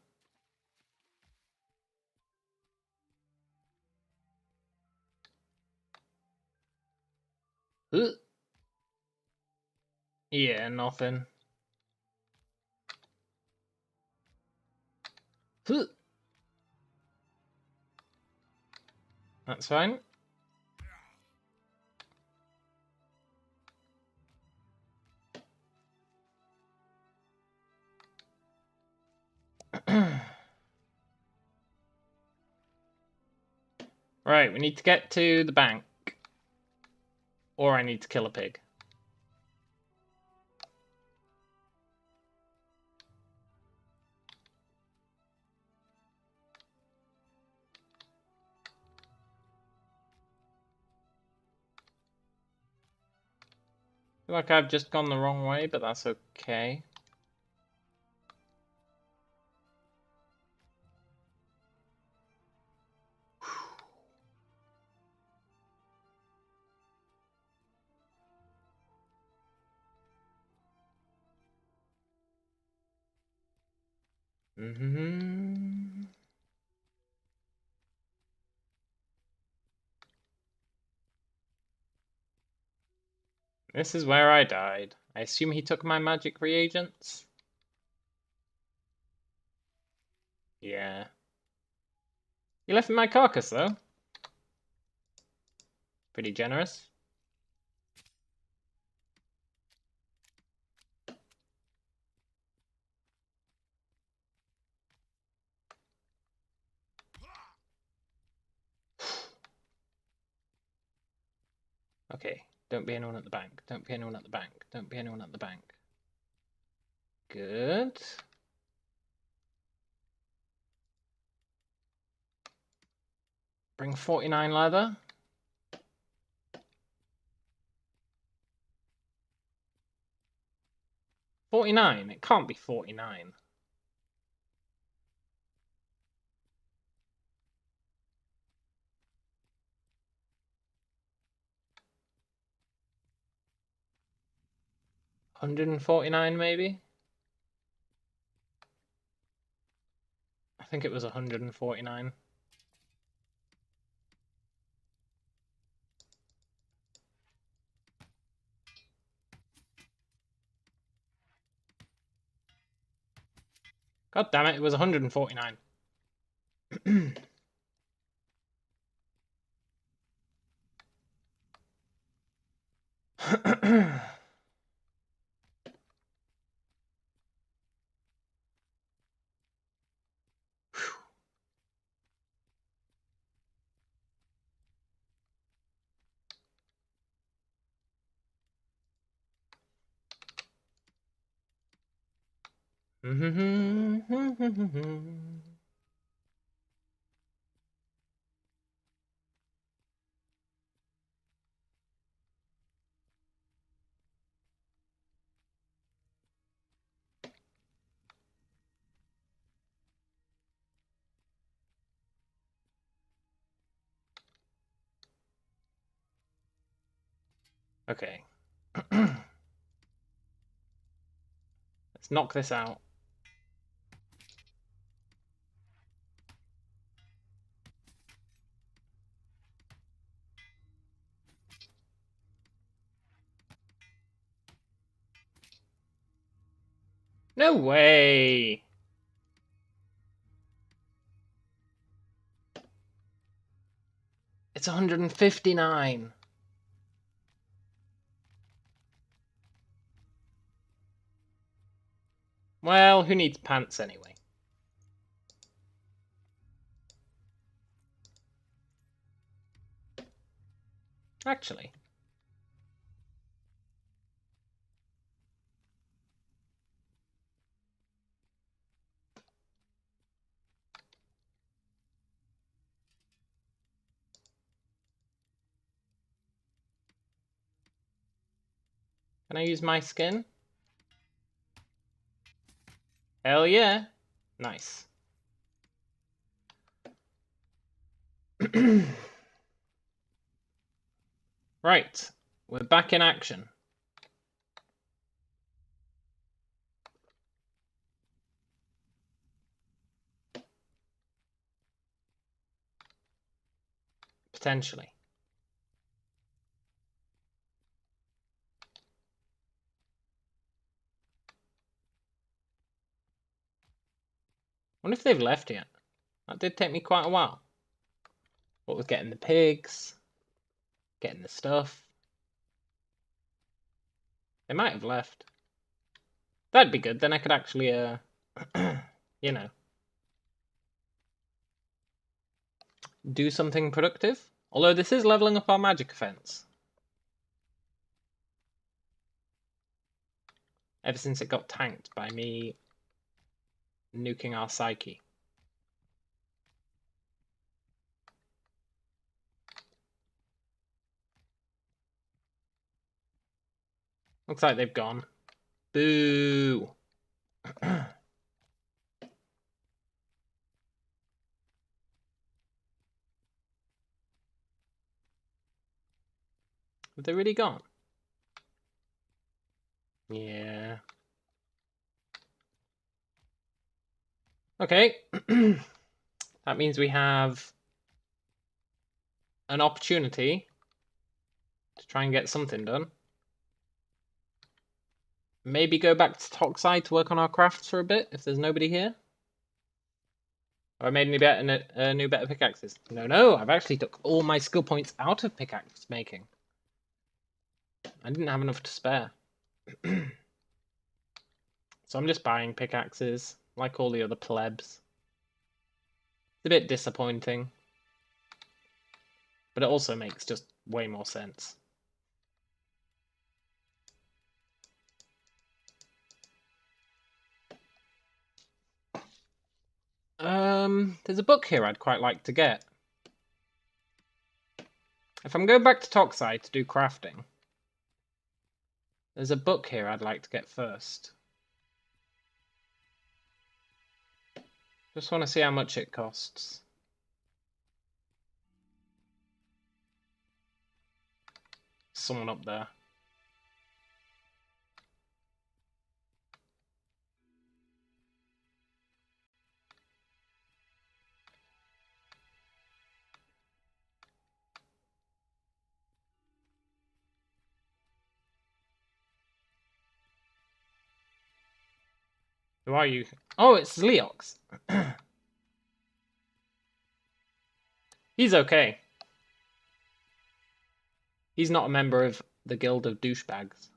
Ugh. Yeah, nothing. Ugh. That's fine. Right, we need to get to the bank. Or I need to kill a pig. I feel like I've just gone the wrong way, but that's okay. This is where I died. I assume he took my magic reagents? Yeah. You left me my carcass, though. Pretty generous. Okay, don't be anyone at the bank. Don't be anyone at the bank. Don't be anyone at the bank. Good. Bring 49 leather. 49? It can't be 49. $149 maybe? I think it was 149. God damn it, it was 149. Okay. Let's knock this out. No way! It's 159. Well, who needs pants anyway? Actually. Can I use my skin? Hell yeah. Nice. Right, we're back in action. Potentially. Wonder if they've left yet. That did take me quite a while. What with getting the pigs, getting the stuff. They might have left. That'd be good, then I could actually, you know, do something productive. Although this is leveling up our magic offense. Ever since it got tanked by me nuking our psyche. Looks like they've gone. Boo! Have they really gone? Yeah. Okay. That means we have an opportunity to try and get something done. Maybe go back to Toxide to work on our crafts for a bit, if there's nobody here. Have I made any better, new better pickaxes? No, I've actually took all my skill points out of pickaxe making. I didn't have enough to spare. So I'm just buying pickaxes, like all the other plebs. It's a bit disappointing. But it also makes just way more sense. There's a book here I'd quite like to get. If I'm going back to Toxide to do crafting, there's a book here I'd like to get first. Just want to see how much it costs. Someone up there. Who are you? Oh, it's Leox. He's okay. He's not a member of the Guild of Douchebags.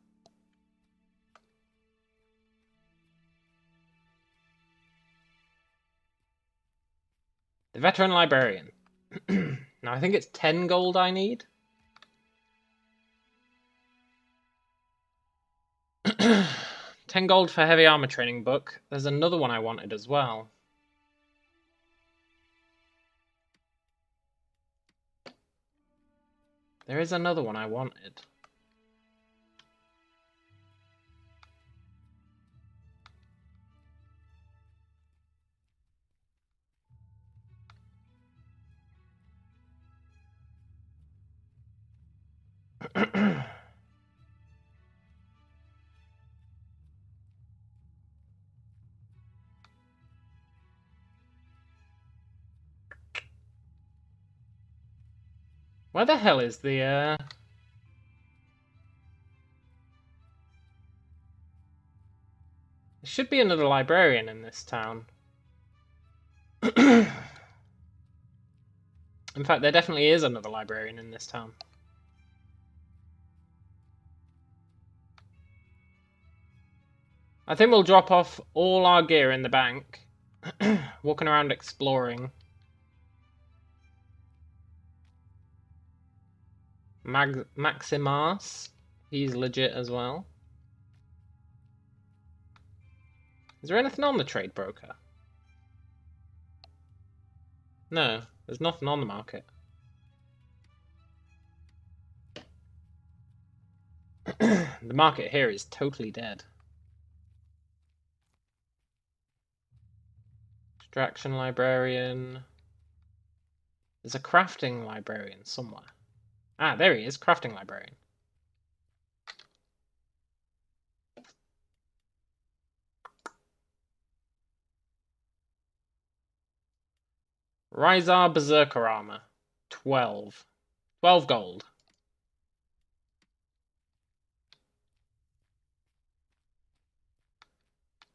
The Veteran Librarian. Now, I think it's 10 gold I need. 10 gold for heavy armor training book. There's another one I wanted as well. There is another one I wanted. Where the hell is the, There should be another librarian in this town. In fact, there definitely is another librarian in this town. I think we'll drop off all our gear in the bank. Walking around exploring. Maximas. He's legit as well. Is there anything on the trade broker? No, there's nothing on the market. The market here is totally dead. Extraction librarian. There's a crafting librarian somewhere. Ah, there he is, crafting librarian. Rysar Berserker Armor. 12. 12 gold.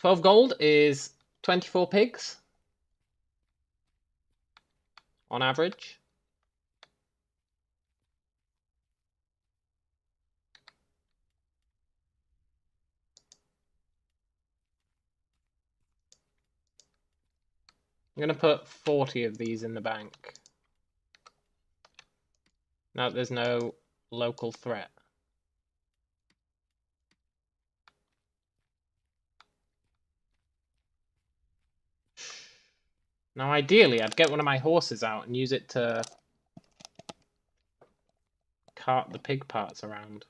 $12 is 24 pigs. On average. I'm going to put 40 of these in the bank. Now there's no local threat. Now ideally I'd get one of my horses out and use it to cart the pig parts around.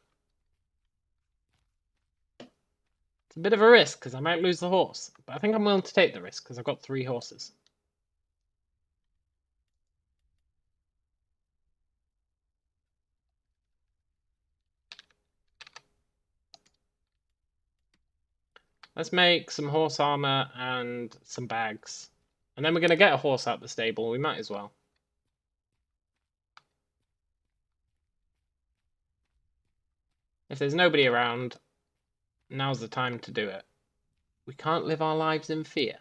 It's a bit of a risk because I might lose the horse, but I think I'm willing to take the risk because I've got 3 horses. Let's make some horse armor and some bags. And then we're going to get a horse out the stable. We might as well. If there's nobody around, now's the time to do it. We can't live our lives in fear.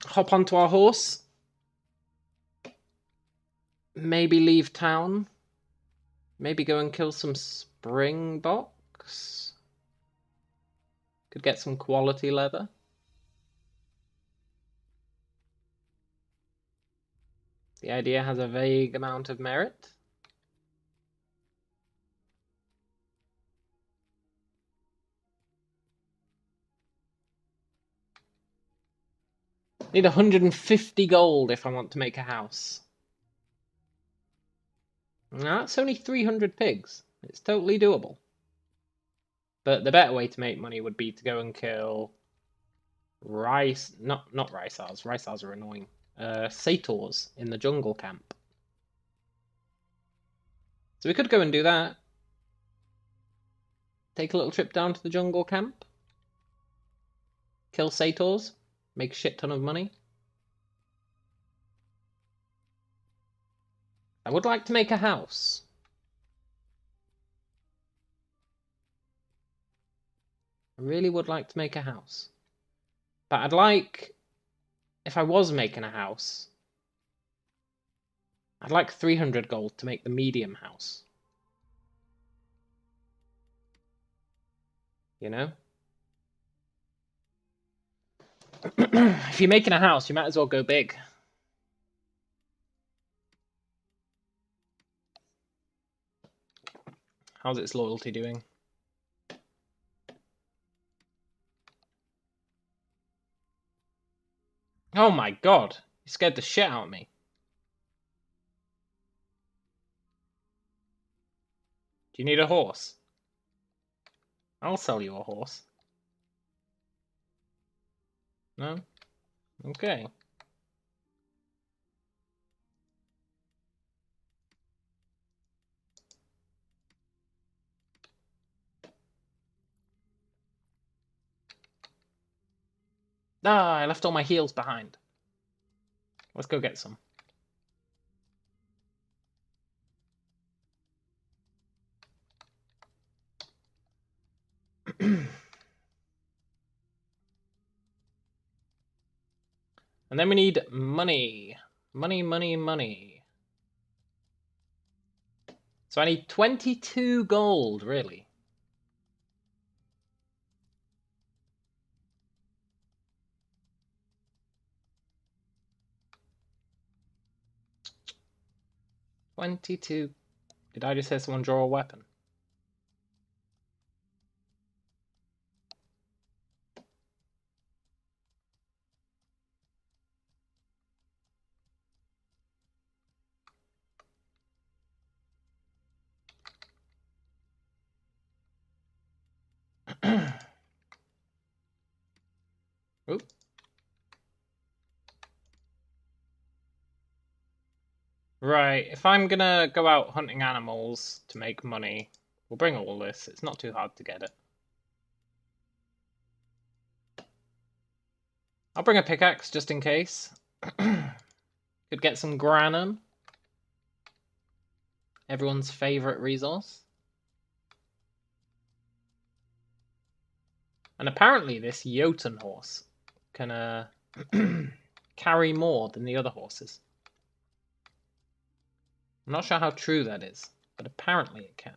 Hop onto our horse. Maybe leave town. Maybe go and kill some springboks. Could get some quality leather. The idea has a vague amount of merit. Need 150 gold if I want to make a house. Now, that's only 300 pigs. It's totally doable. But the better way to make money would be to go and kill not Rysars. Rysars are annoying. Satyrs in the jungle camp. So we could go and do that. Take a little trip down to the jungle camp. Kill Satyrs. Make a shit ton of money. I would like to make a house. I really would like to make a house. But I'd like, if I was making a house, I'd like 300 gold to make the medium house. You know? If you're making a house, you might as well go big. How's its loyalty doing? Oh my god! You scared the shit out of me. Do you need a horse? I'll sell you a horse. No? Okay. Ah, I left all my heals behind. Let's go get some. And then we need money. Money, money, money. So I need 22 gold, really. 22. Did I just hear someone draw a weapon? Oop. Right, if I'm gonna go out hunting animals to make money, we'll bring all this. It's not too hard to get it. I'll bring a pickaxe just in case. Could get some granum. Everyone's favorite resource. And apparently this Jotun horse can carry more than the other horses. I'm not sure how true that is, but apparently it can.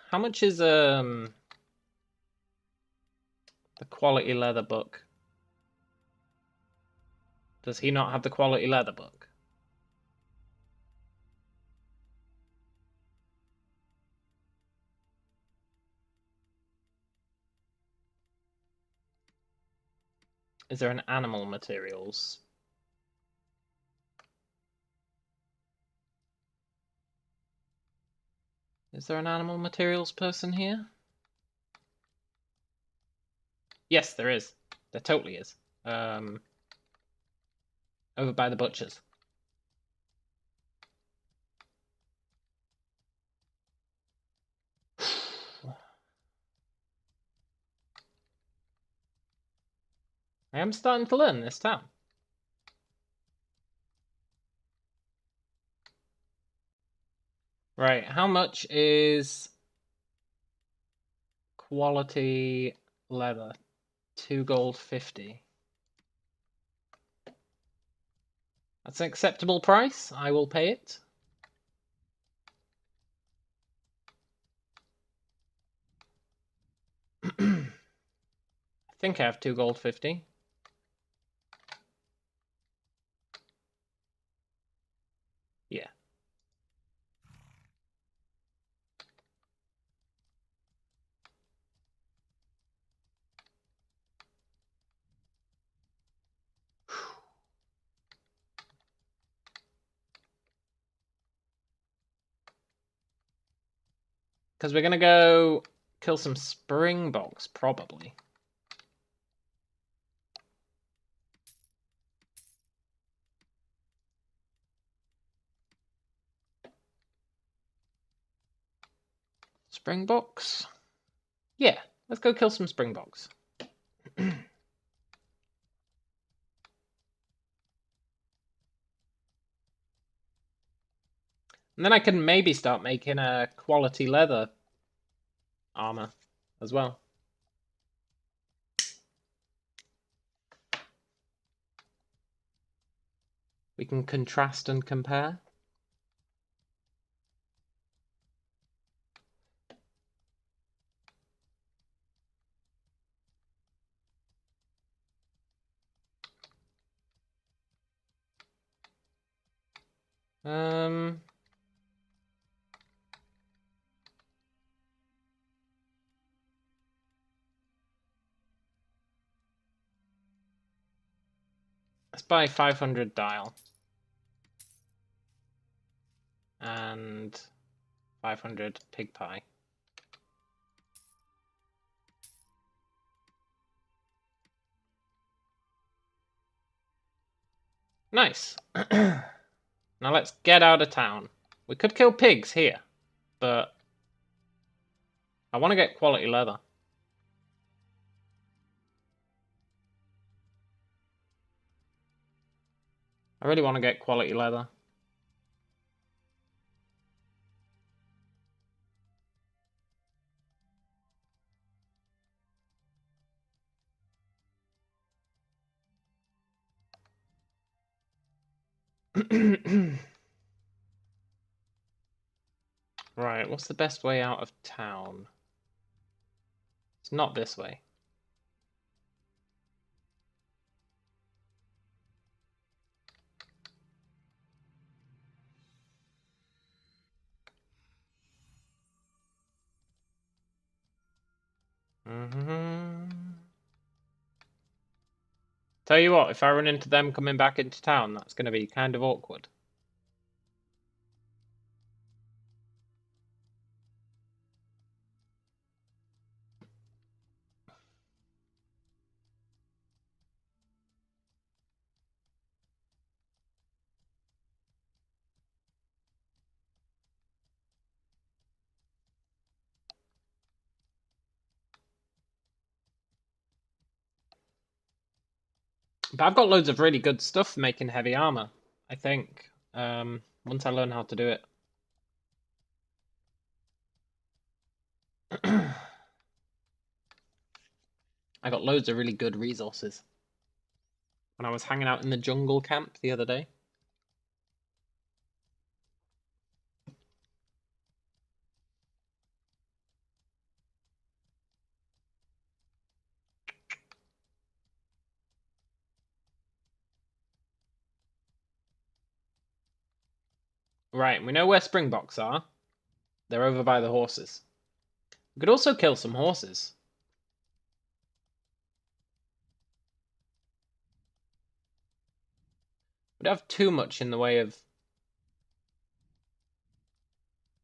How much is the quality leather book? Does he not have the quality leather book? Is there an animal materials? Is there an animal materials person here? Yes, there is. There totally is. Over by the butchers. I am starting to learn this town. Right, how much is quality leather? 2 gold 50. That's an acceptable price. I will pay it. I think I have 2 gold 50. Yeah. Because we're going to go kill some springboks, probably. Springboks? Yeah, let's go kill some springboks. And then I can maybe start making a quality leather armor as well. We can contrast and compare. Let's buy 500 dial. And 500 pig pie. Nice. Now let's get out of town. We could kill pigs here, but I want to get quality leather. I really want to get quality leather. Right, what's the best way out of town? It's not this way. Tell you what, if I run into them coming back into town, that's going to be kind of awkward. But I've got loads of really good stuff for making heavy armor, I think, once I learn how to do it. I got loads of really good resources when I was hanging out in the jungle camp the other day. Right, we know where Springboks are. They're over by the horses. We could also kill some horses. We don't have too much in the way of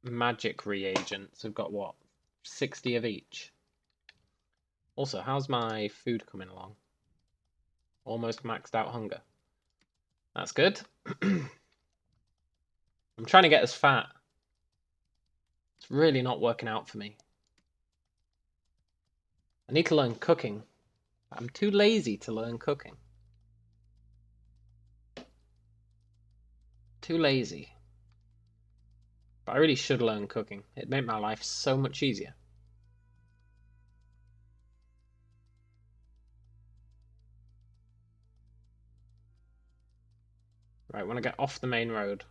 magic reagents. We've got, what, 60 of each? Also, how's my food coming along? Almost maxed out hunger. That's good. I'm trying to get as fat. It's really not working out for me. I need to learn cooking. I'm too lazy to learn cooking. Too lazy. But I really should learn cooking. It'd make my life so much easier. Right, I want to get off the main road.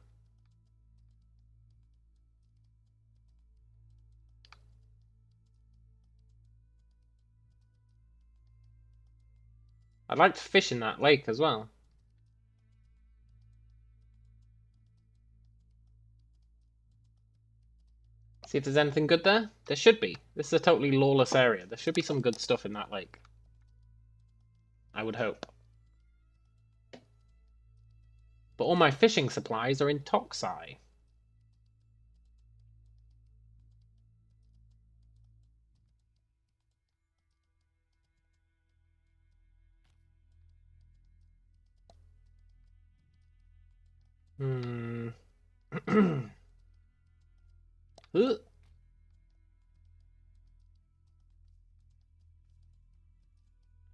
I'd like to fish in that lake as well. See if there's anything good there? There should be. This is a totally lawless area. There should be some good stuff in that lake. I would hope. But all my fishing supplies are in Toxai.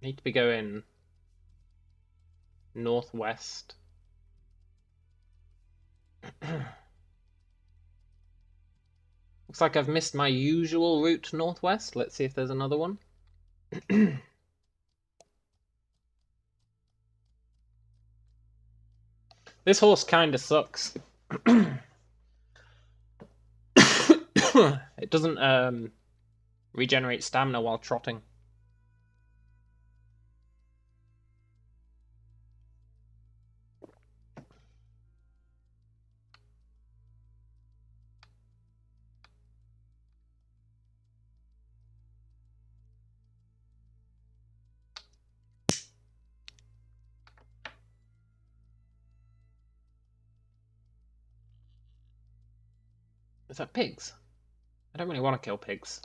Need to be going northwest. Looks like I've missed my usual route northwest. Let's see if there's another one. This horse kinda sucks. It doesn't regenerate stamina while trotting. Is that pigs? I don't really want to kill pigs.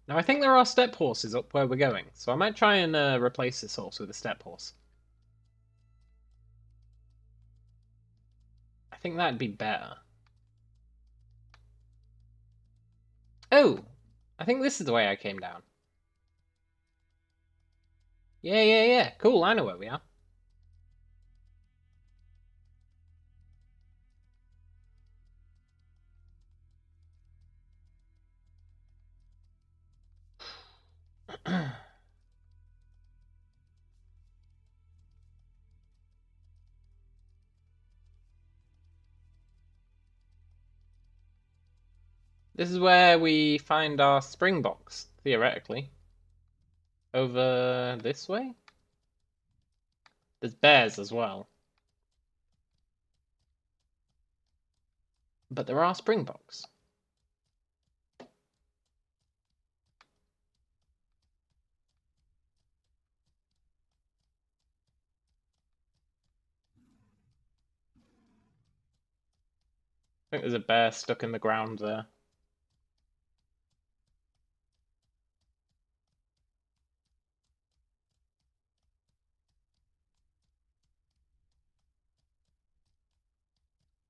Now I think there are steppe horses up where we're going, so I might try and replace this horse with a steppe horse. I think that'd be better. Oh! I think this is the way I came down. Yeah. Cool, I know where we are. This is where we find our springboks, theoretically. Over this way? There's bears as well. But there are springboks. I think there's a bear stuck in the ground there.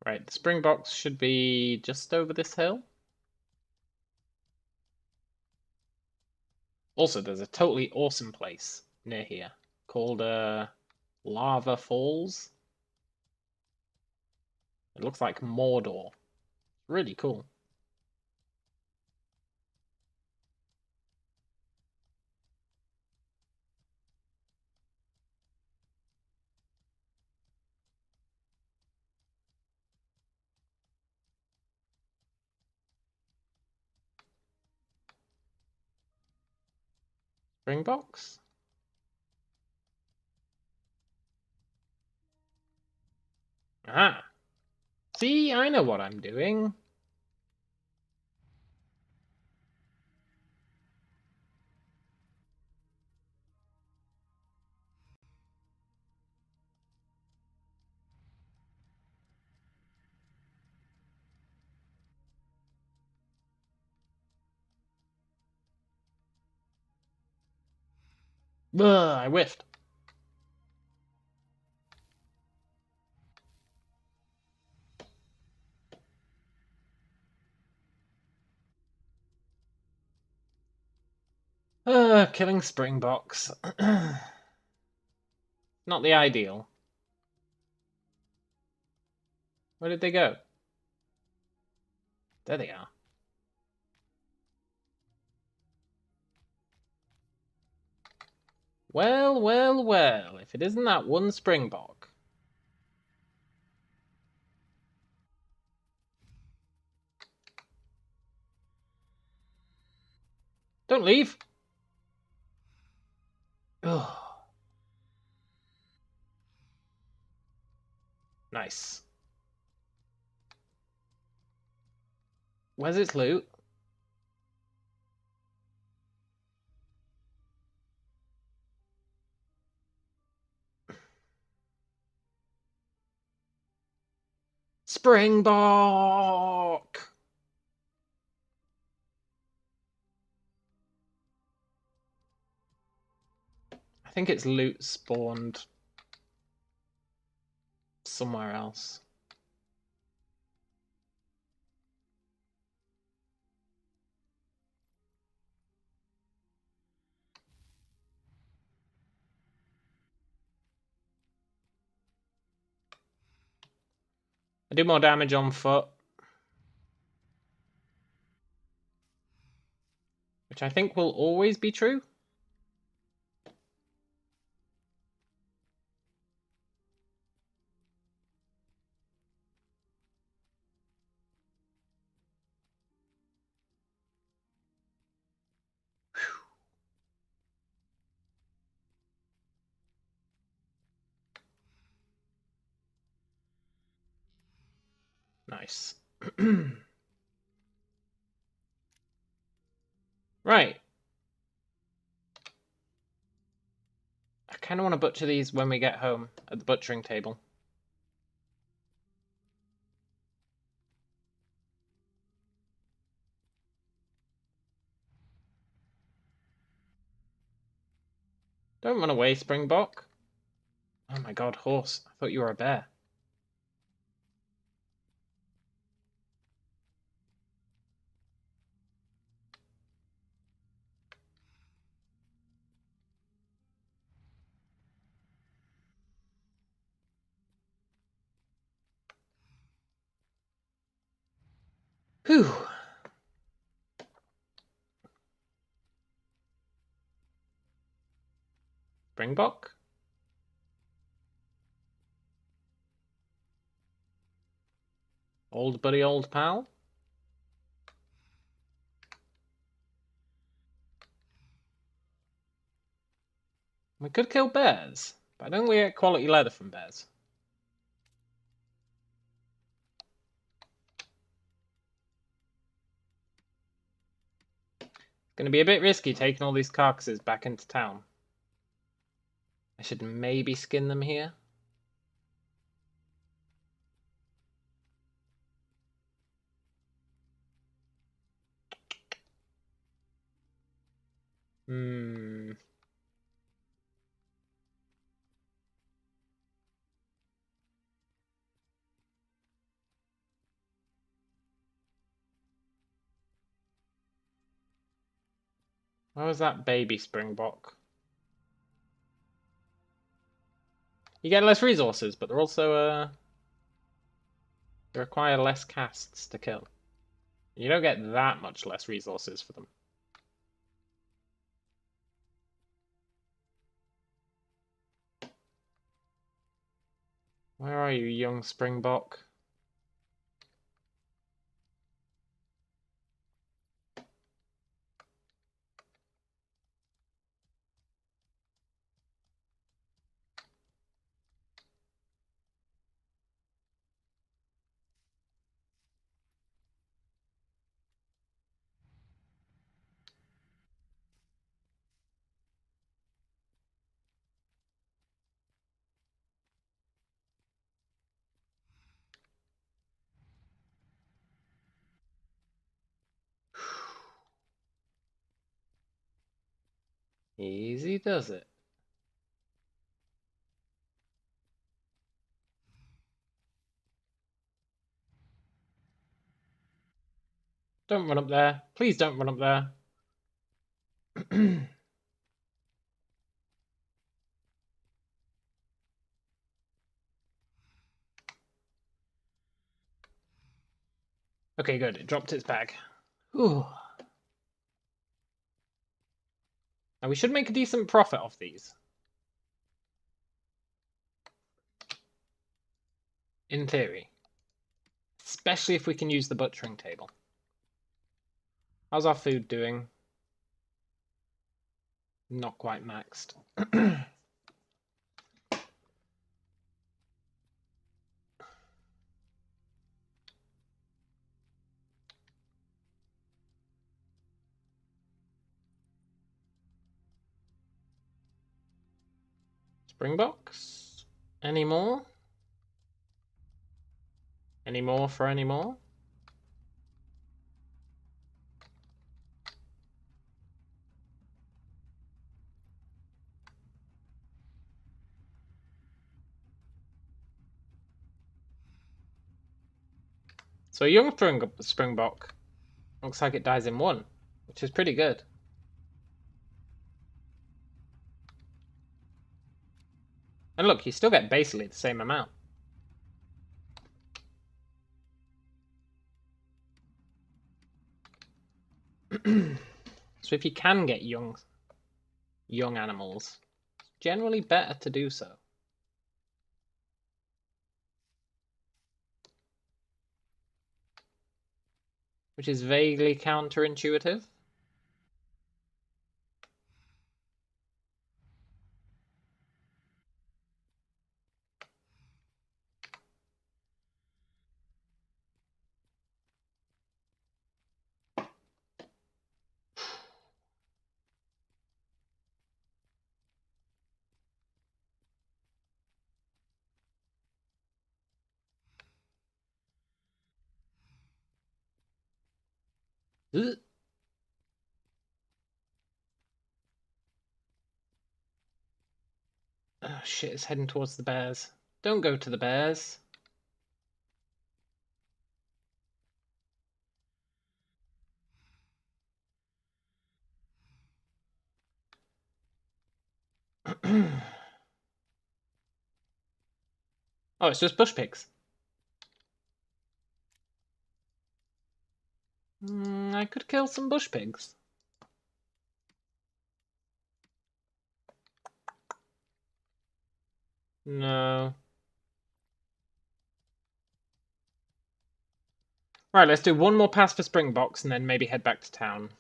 Right, the springboks should be just over this hill. Also, there's a totally awesome place near here called Lava Falls. It looks like Mordor. Really cool. Springboks? Aha! See, I know what I'm doing. Ugh, I whiffed. Killing springboks. Not the ideal. Where did they go? There they are. Well, well, well, if it isn't that one springbok. Don't leave! Ugh. Nice. Where's its loot? Springbok! I think its loot spawned somewhere else. I do more damage on foot. Which I think will always be true. Nice. Right. I kind of want to butcher these when we get home at the butchering table. Don't run away, Springbok. Oh my god, horse. I thought you were a bear. Whew. Springbok? Old buddy, old pal? We could kill bears, but I don't think we get quality leather from bears. It's going to be a bit risky taking all these carcasses back into town. I should maybe skin them here. Hmm. Where was that baby springbok? You get less resources, but they're also they require less casts to kill. You don't get that much less resources for them. Where are you, young springbok? Easy does it. Don't run up there. Please don't run up there. Okay, good. It dropped its bag. Ooh. Now we should make a decent profit off these. In theory. Especially if we can use the butchering table. How's our food doing? Not quite maxed. Springboks? Any more? Any more for any more? So a young springbok looks like it dies in one, which is pretty good. And look, you still get basically the same amount. So if you can get young animals, it's generally better to do so. Which is vaguely counterintuitive. Ugh. Oh shit, it's heading towards the bears. Don't go to the bears. Oh, it's just bush pigs. I could kill some bush pigs. No. Right, let's do one more pass for Springboks and then maybe head back to town.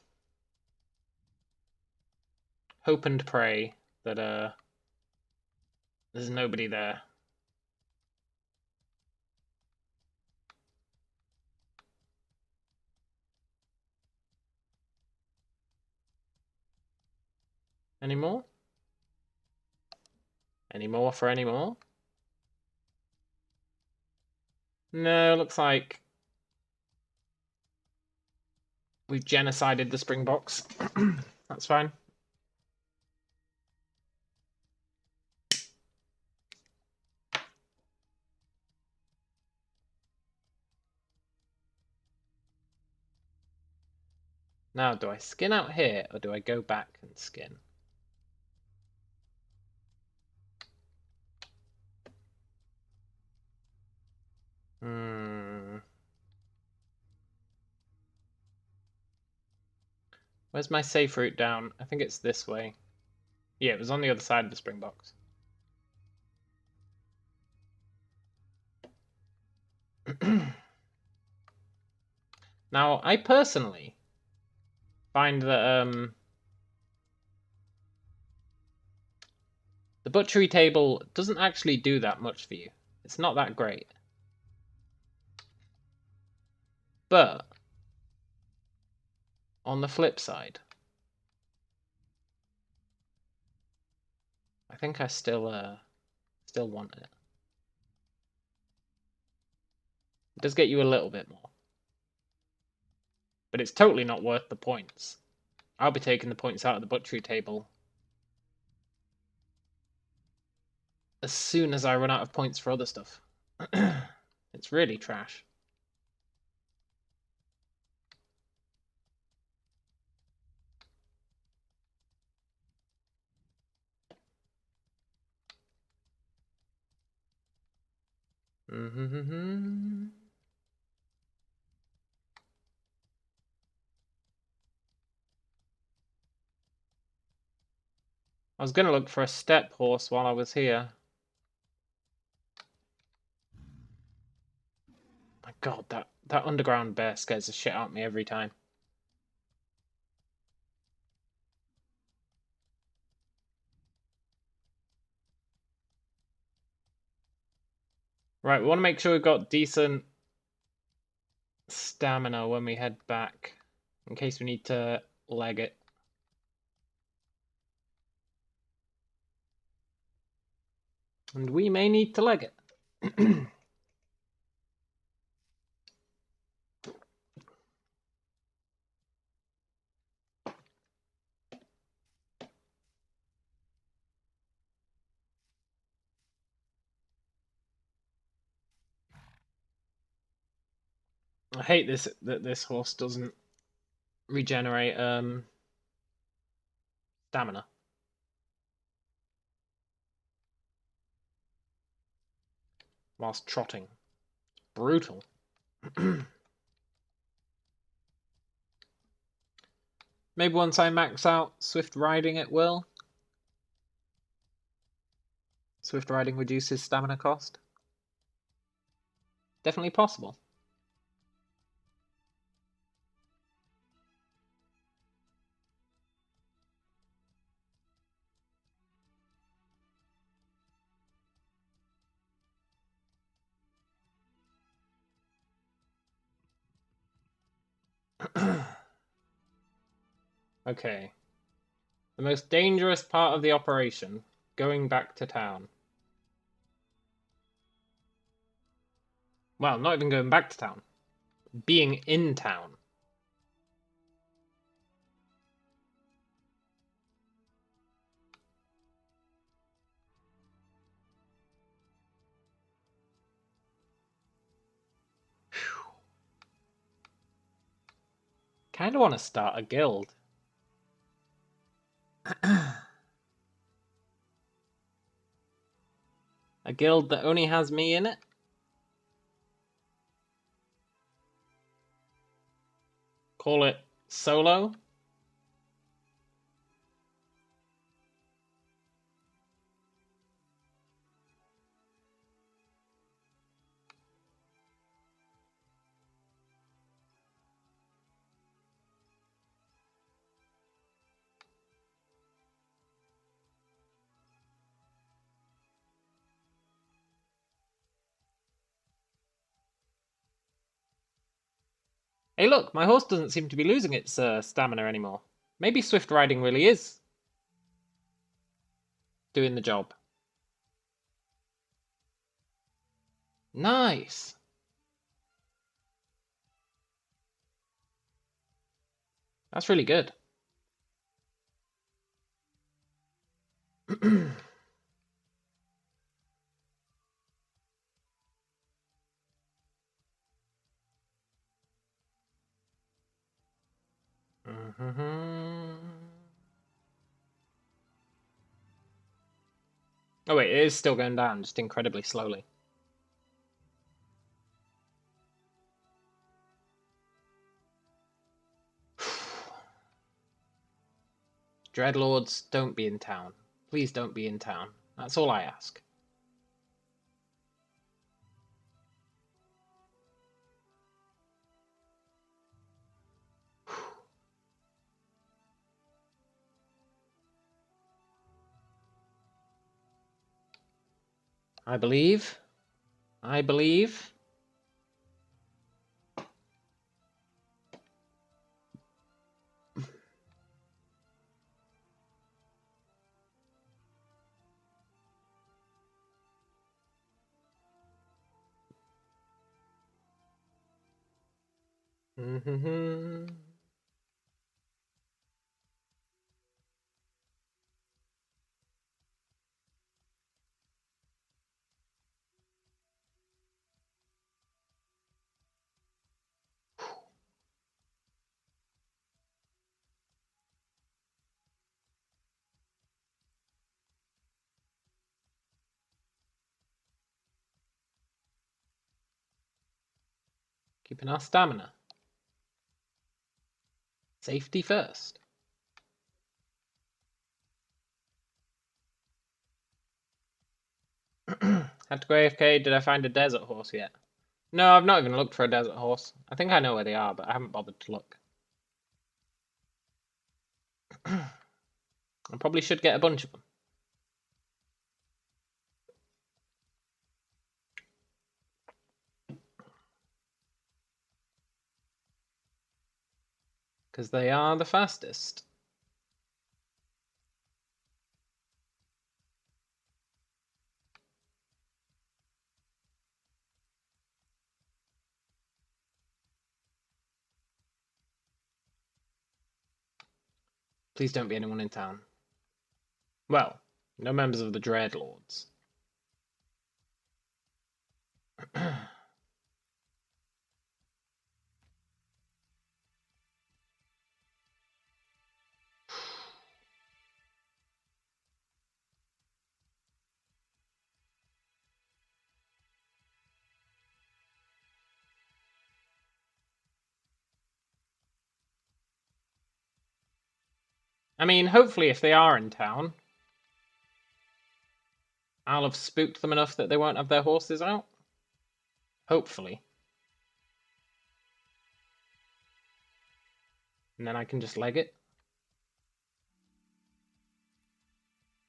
Hope and pray that There's nobody there. Any more? Any more for any more? No, looks like we've genocided the Springboks. That's fine. Now, do I skin out here, or do I go back and skin? Where's my safe route down? I think it's this way. Yeah, it was on the other side of the Springboks. Now, I personally find that the butchery table doesn't actually do that much for you. It's not that great. But on the flip side, I think I still want it. It does get you a little bit more. But it's totally not worth the points. I'll be taking the points out of the butchery table as soon as I run out of points for other stuff. It's really trash. I was going to look for a step horse while I was here. My god, that underground bear scares the shit out of me every time. Right, we want to make sure we've got decent stamina when we head back, in case we need to leg it. And we may need to leg it. I hate this that this horse doesn't regenerate stamina whilst trotting. Brutal. Maybe once I max out swift riding it will. Swift riding reduces stamina cost. Definitely possible. Okay. The most dangerous part of the operation, going back to town. Well, not even going back to town. Being in town. Kinda want to start a guild. A guild that only has me in it? Call it solo? Hey, look, my horse doesn't seem to be losing its stamina anymore. Maybe swift riding really is doing the job. Nice. That's really good. Oh wait, it is still going down, just incredibly slowly. Dreadlords, don't be in town. Please don't be in town. That's all I ask. I believe. I believe. Keeping our stamina. Safety first. Had to go AFK. Did I find a desert horse yet? No, I've not even looked for a desert horse. I think I know where they are, but I haven't bothered to look. I probably should get a bunch of them. Because they are the fastest. Please don't be anyone in town. Well, no members of the Dreadlords. I mean, hopefully if they are in town, I'll have spooked them enough that they won't have their horses out. Hopefully. And then I can just leg it.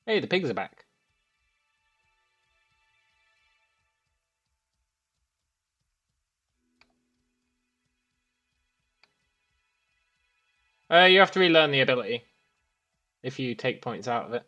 Hey, the pigs are back. You have to relearn the ability if you take points out of it.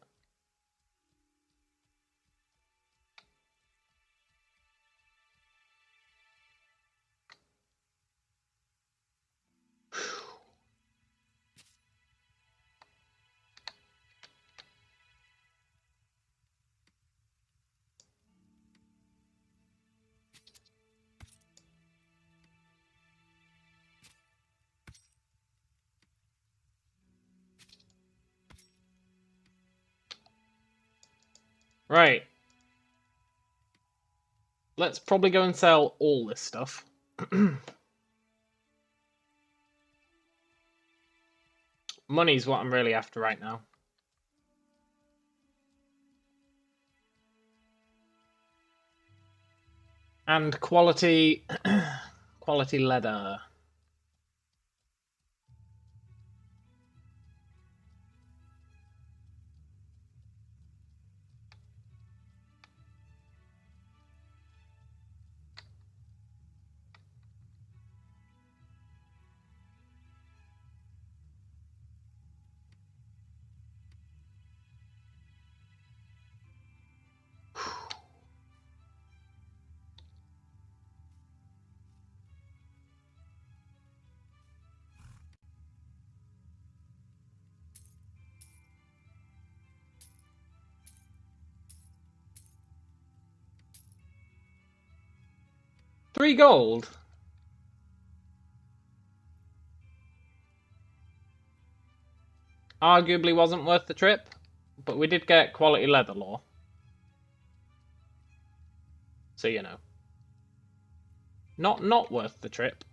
Right. Let's probably go and sell all this stuff. Money's what I'm really after right now. And quality... quality leather. 3 gold. Arguably wasn't worth the trip, but we did get quality leather lore. So, you know. Not worth the trip.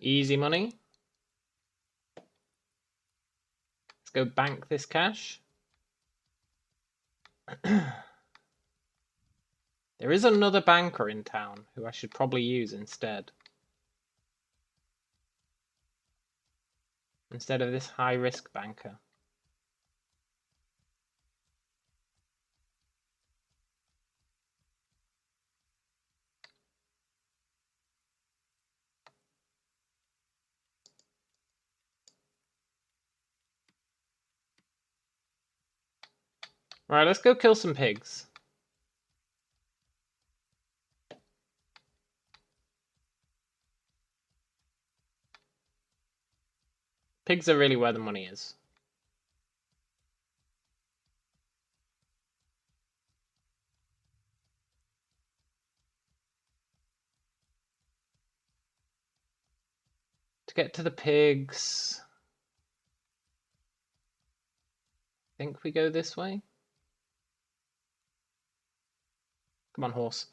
Easy money. Let's go bank this cash. There is another banker in town who I should probably use instead. Instead of this high-risk banker. Right, let's go kill some pigs. Pigs are really where the money is. To get to the pigs, I think we go this way. Come on, horse.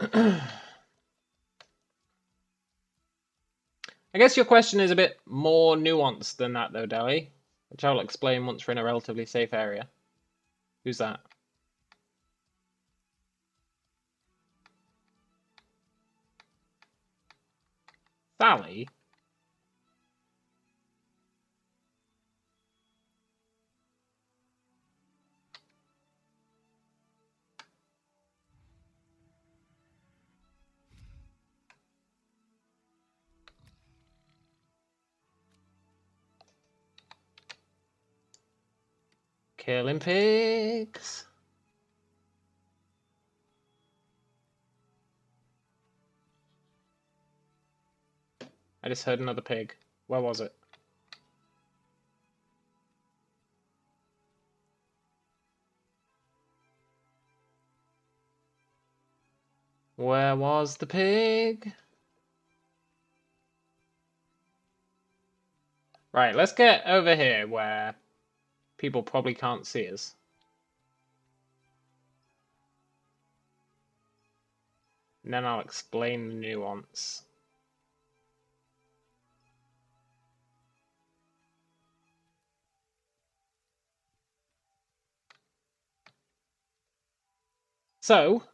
I guess your question is a bit more nuanced than that, though, Deli, which I'll explain once we're in a relatively safe area. Who's that? Sally? Killing pigs. I just heard another pig. Where was it? Where was the pig? Right, let's get over here where people probably can't see us. And then I'll explain the nuance. So,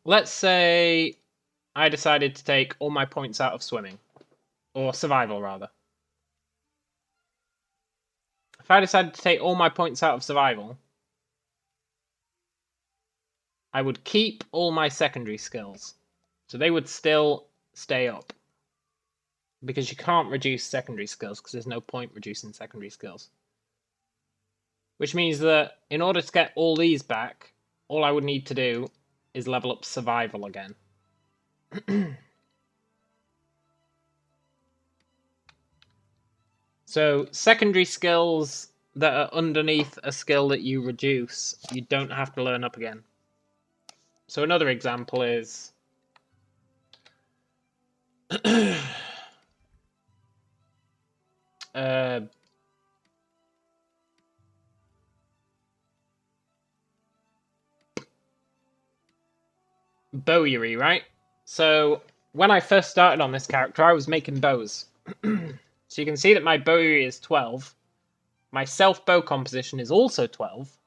let's say I decided to take all my points out of swimming. Or survival, rather. If I decided to take all my points out of survival, I would keep all my secondary skills. So they would still stay up. Because you can't reduce secondary skills, because there's no point reducing secondary skills. Which means that in order to get all these back, all I would need to do is level up survival again. So secondary skills that are underneath a skill that you reduce, you don't have to learn up again. So another example is bowyery, right? So when I first started on this character, I was making bows. So you can see that my bowyery is 12. My self-bow composition is also 12.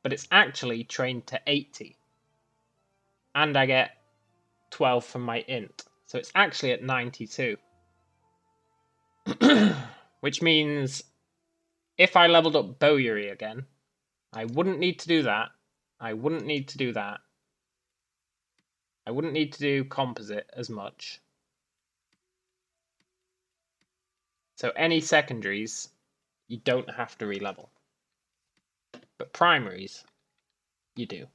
But it's actually trained to 80. And I get 12 from my int. So it's actually at 92. Which means if I leveled up Bowyery again, I wouldn't need to do that. I wouldn't need to do that. I wouldn't need to do composite as much. So any secondaries, you don't have to re-level. But primaries, you do.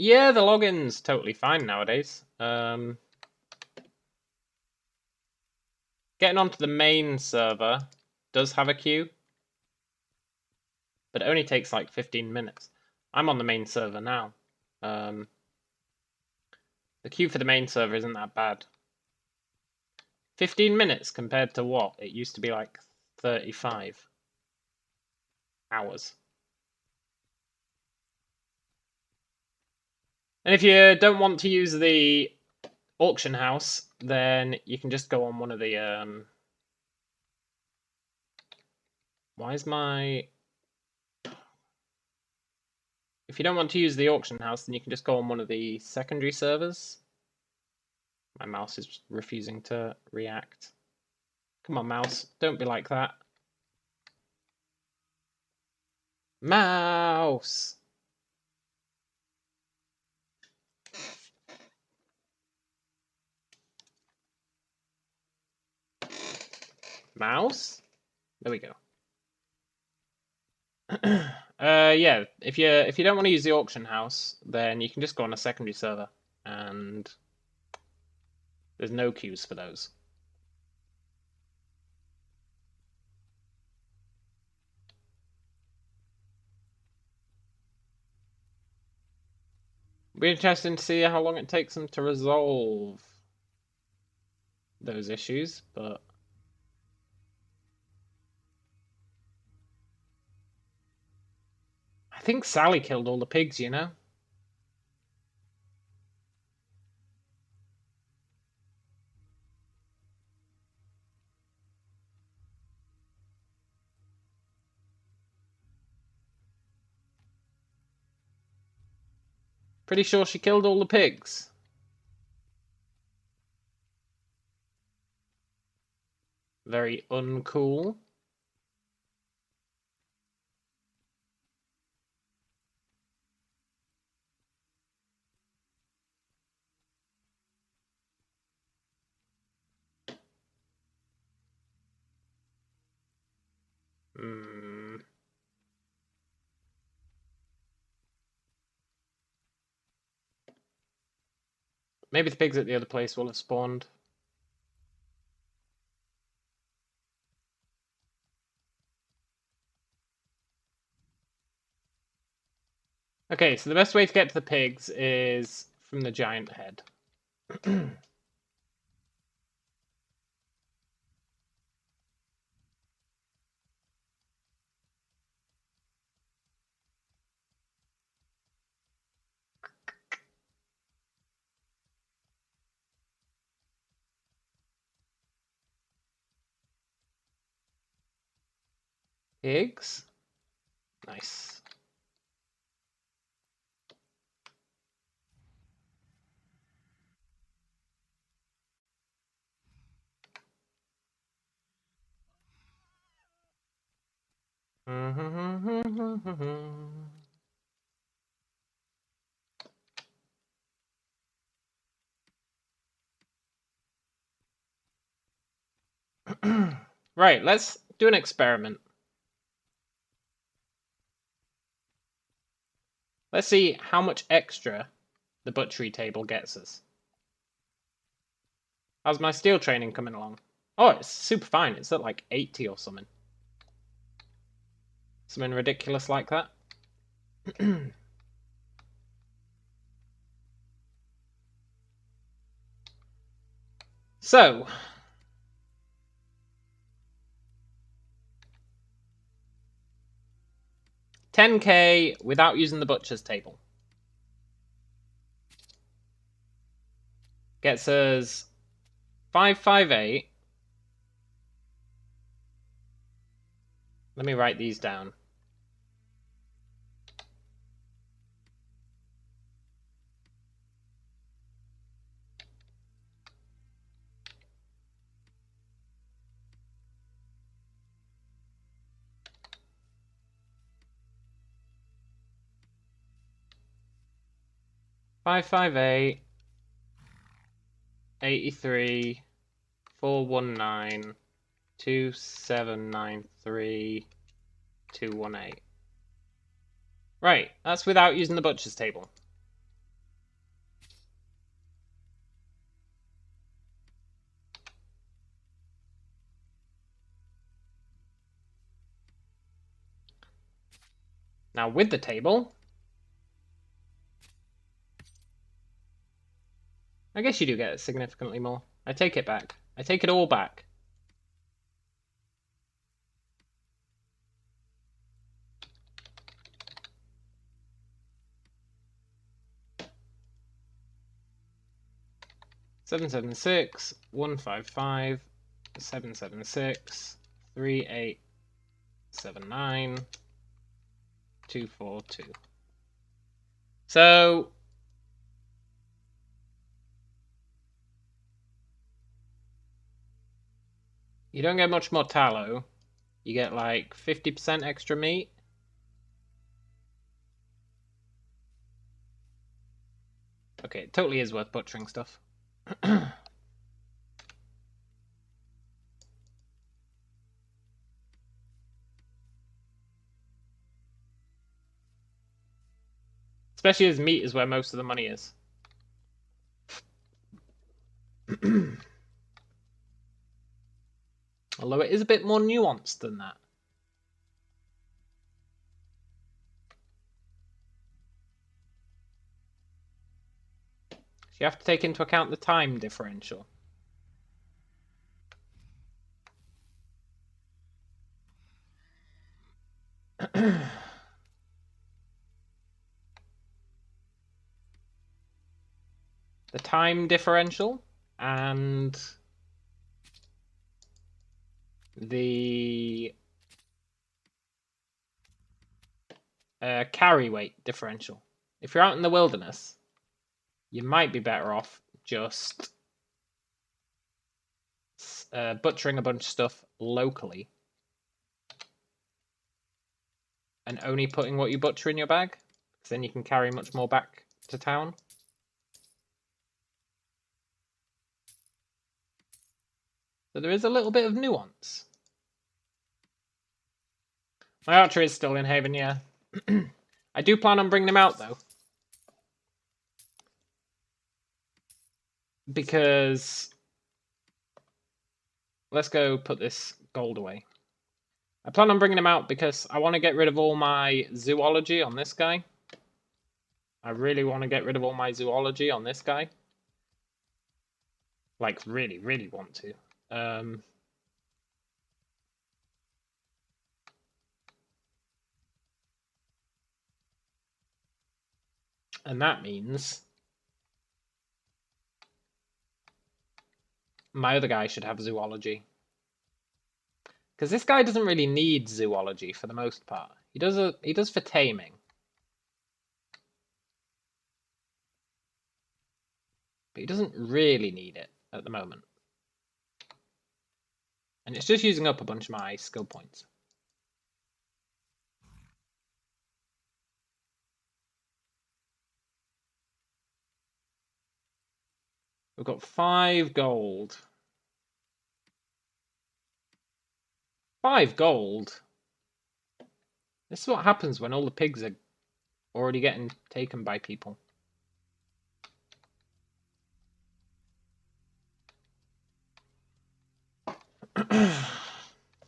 Yeah, the login's totally fine nowadays. Getting onto the main server does have a queue, but it only takes like 15 minutes. I'm on the main server now. The queue for the main server isn't that bad. 15 minutes compared to what? It used to be like 35 hours. And if you don't want to use the auction house, then you can just go on one of the why is my... If you don't want to use the auction house, then you can just go on one of the secondary servers. My mouse is refusing to react. Come on, mouse. Don't be like that. Mouse! Mouse? There we go. Yeah, if you don't want to use the auction house, then you can just go on a secondary server, and there's no queues for those. It'll be interesting to see how long it takes them to resolve those issues, but I think Sally killed all the pigs, you know? Pretty sure she killed all the pigs. Very uncool. Maybe the pigs at the other place will have spawned. Okay, so the best way to get to the pigs is from the giant head. Pigs? Nice. Right, let's do an experiment. Let's see how much extra the butchery table gets us. How's my steel training coming along? Oh, it's super fine. It's at like 80 or something. Something ridiculous like that. So, $10K without using the butcher's table. Gets us 558. Let me write these down. $558, 83, 419, 2793, 218. Right, that's without using the butcher's table. Now with the table, I guess you do get significantly more. I take it back. I take it all back. Seven 155 776 3879 242. So you don't get much more tallow. You get like 50% extra meat. Okay, it totally is worth butchering stuff. Especially as meat is where most of the money is. Although it is a bit more nuanced than that. You have to take into account the time differential. The time differential and the carry weight differential. If you're out in the wilderness, you might be better off just butchering a bunch of stuff locally and only putting what you butcher in your bag, because then you can carry much more back to town. So there is a little bit of nuance. My archer is still in Haven, yeah. I do plan on bringing him out, though. Because... let's go put this gold away. I plan on bringing him out because I want to get rid of all my zoology on this guy. I really want to get rid of all my zoology on this guy. Like, really, really want to. And that means my other guy should have zoology. Because this guy doesn't really need zoology for the most part. He does for taming. But he doesn't really need it at the moment. And it's just using up a bunch of my skill points. We've got 5 gold. 5 gold? This is what happens when all the pigs are already getting taken by people.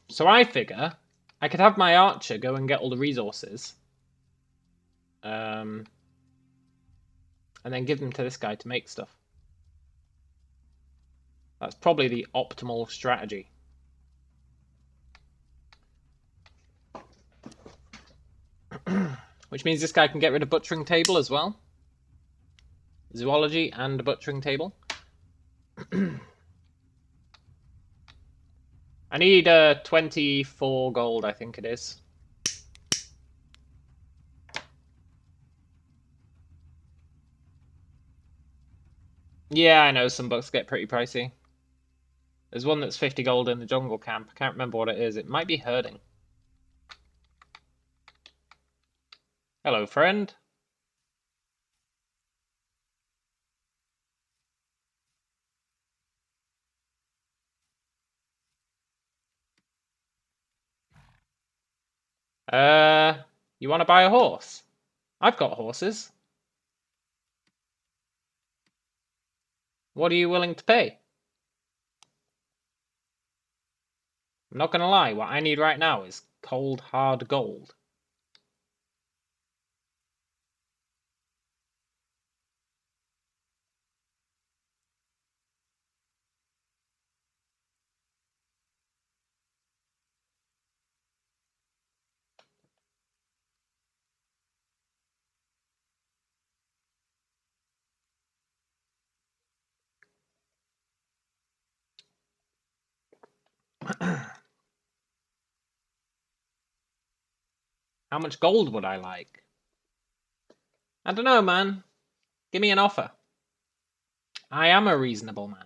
So I figure I could have my archer go and get all the resources. And then give them to this guy to make stuff. That's probably the optimal strategy. Which means this guy can get rid of butchering table as well. Zoology and butchering table. I need 24 gold, I think it is. Yeah, I know some books get pretty pricey. There's one that's 50 gold in the jungle camp. I can't remember what it is. It might be herding. Hello, friend. You want to buy a horse? I've got horses. What are you willing to pay? I'm not gonna lie, what I need right now is cold, hard gold. How much gold would I like? I don't know, man. Give me an offer. I am a reasonable man.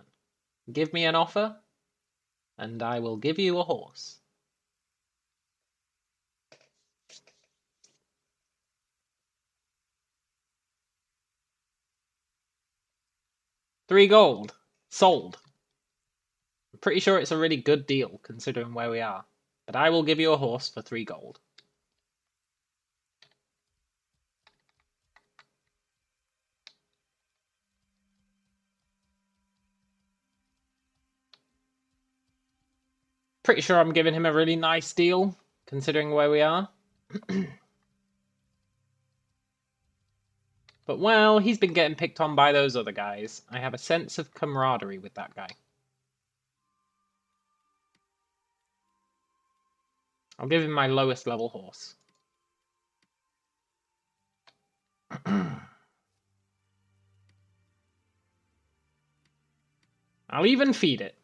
Give me an offer, and I will give you a horse. $3 gold. Sold. I'm pretty sure it's a really good deal, considering where we are. But I will give you a horse for 3 gold. Pretty sure I'm giving him a really nice deal, considering where we are. But, well, he's been getting picked on by those other guys. I have a sense of camaraderie with that guy. I'll give him my lowest level horse. I'll even feed it.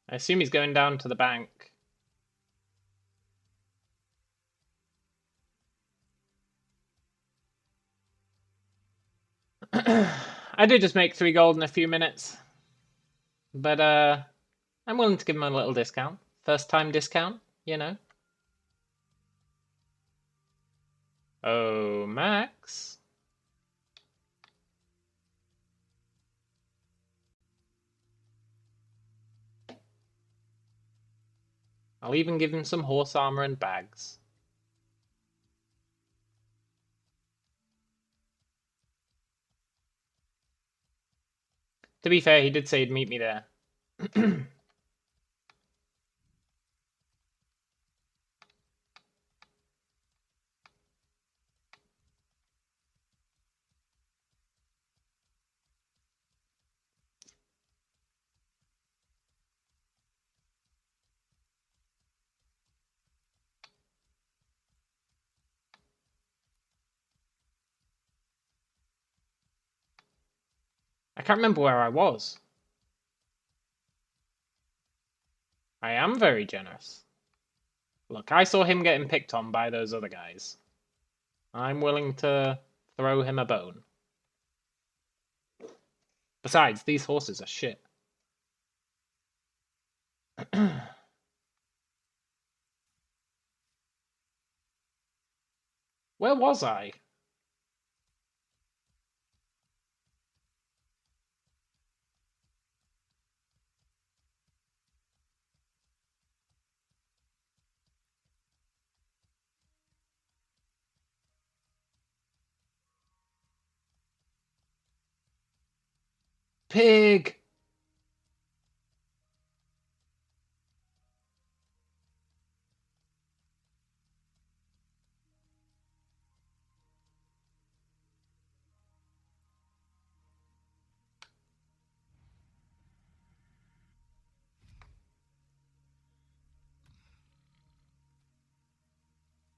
I assume he's going down to the bank. I did just make 3 gold in a few minutes. But, I'm willing to give him a little discount. First time discount, you know. Oh, Max. I'll even give him some horse armor and bags. To be fair, he did say he'd meet me there. I can't remember where I was. I am very generous. Look, I saw him getting picked on by those other guys. I'm willing to throw him a bone. Besides, these horses are shit. Where was I? Pig!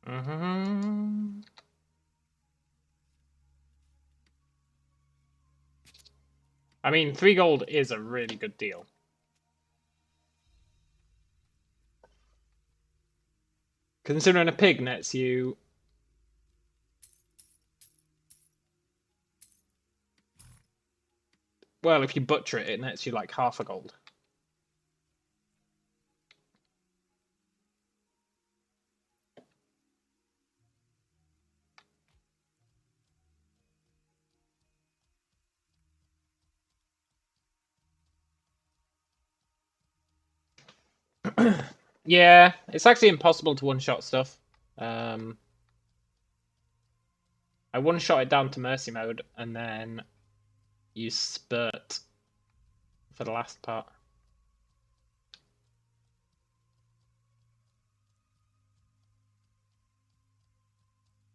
Mm-hmm. I mean, 3 gold is a really good deal. Considering a pig nets you... Well, if you butcher it, it nets you like half a gold. Yeah, it's actually impossible to one-shot stuff. I one-shot it down to mercy mode, and then use spurt for the last part.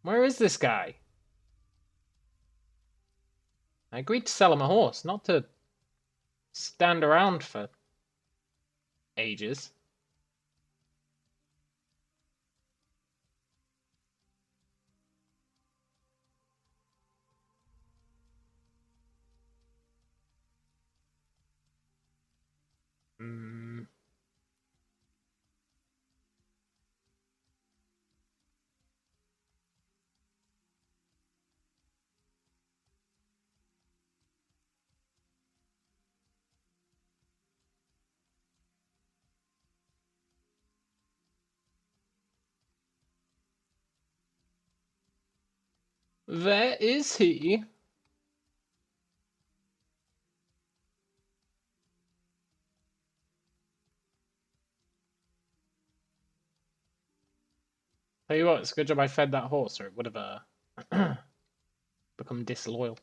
Where is this guy? I agreed to sell him a horse, not to stand around for ages. Hmm. Where is he? Tell you what, it's a good job I fed that horse, or it would have become disloyal.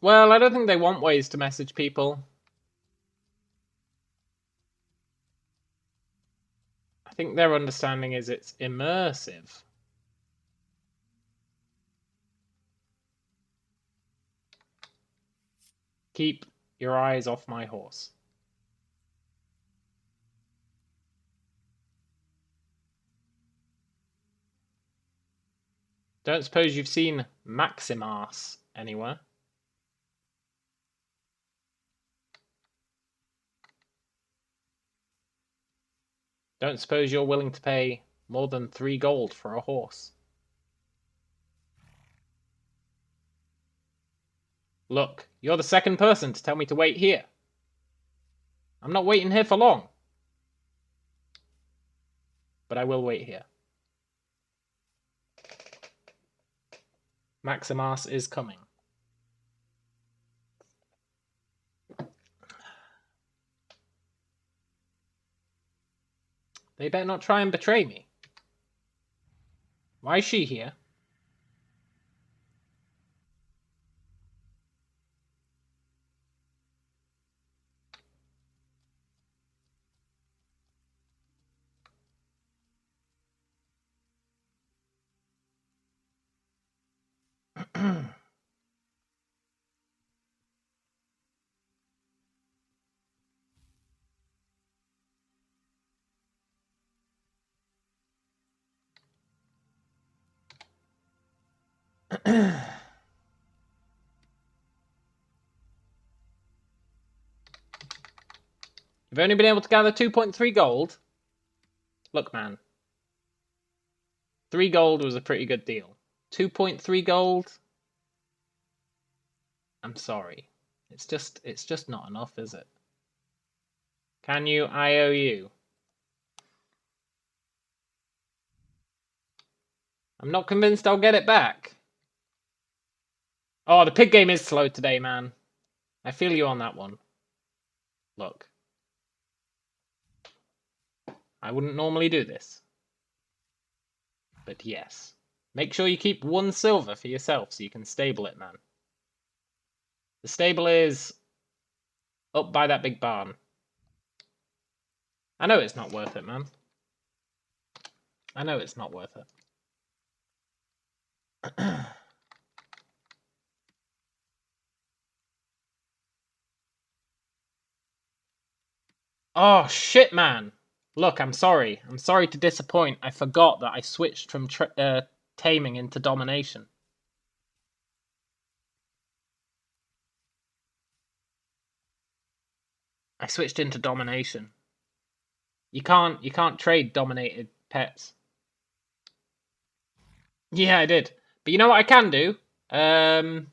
Well, I don't think they want ways to message people. I think their understanding is it's immersive. Keep your eyes off my horse. Don't suppose you've seen Maximas anywhere? Don't suppose you're willing to pay more than 3 gold for a horse? Look, you're the second person to tell me to wait here. I'm not waiting here for long. But I will wait here. Maximas is coming. They better not try and betray me. Why is she here? You've only been able to gather 2.3 gold? Look, man. 3 gold was a pretty good deal. 2.3 gold? I'm sorry. It's just not enough, is it? Can you IOU? I'm not convinced I'll get it back. Oh, the pig game is slow today, man. I feel you on that one. Look. I wouldn't normally do this. But yes. Make sure you keep 1 silver for yourself so you can stable it, man. The stable is up by that big barn. I know it's not worth it, man. I know it's not worth it. Oh, shit, man. Look, I'm sorry. I'm sorry to disappoint. I forgot that I switched from taming into domination. I switched into domination. You can't trade dominated pets. Yeah, I did. But you know what I can do? I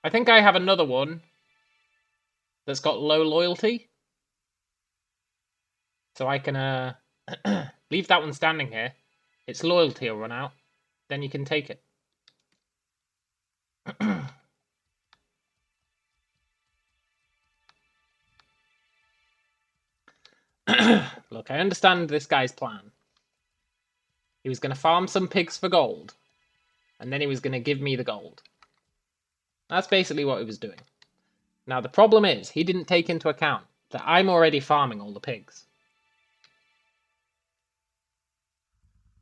think I have another one that's got low loyalty. So I can leave that one standing here. Its loyalty will run out. Then you can take it. Look, I understand this guy's plan. He was going to farm some pigs for gold. And then he was going to give me the gold. That's basically what he was doing. Now, the problem is, he didn't take into account that I'm already farming all the pigs.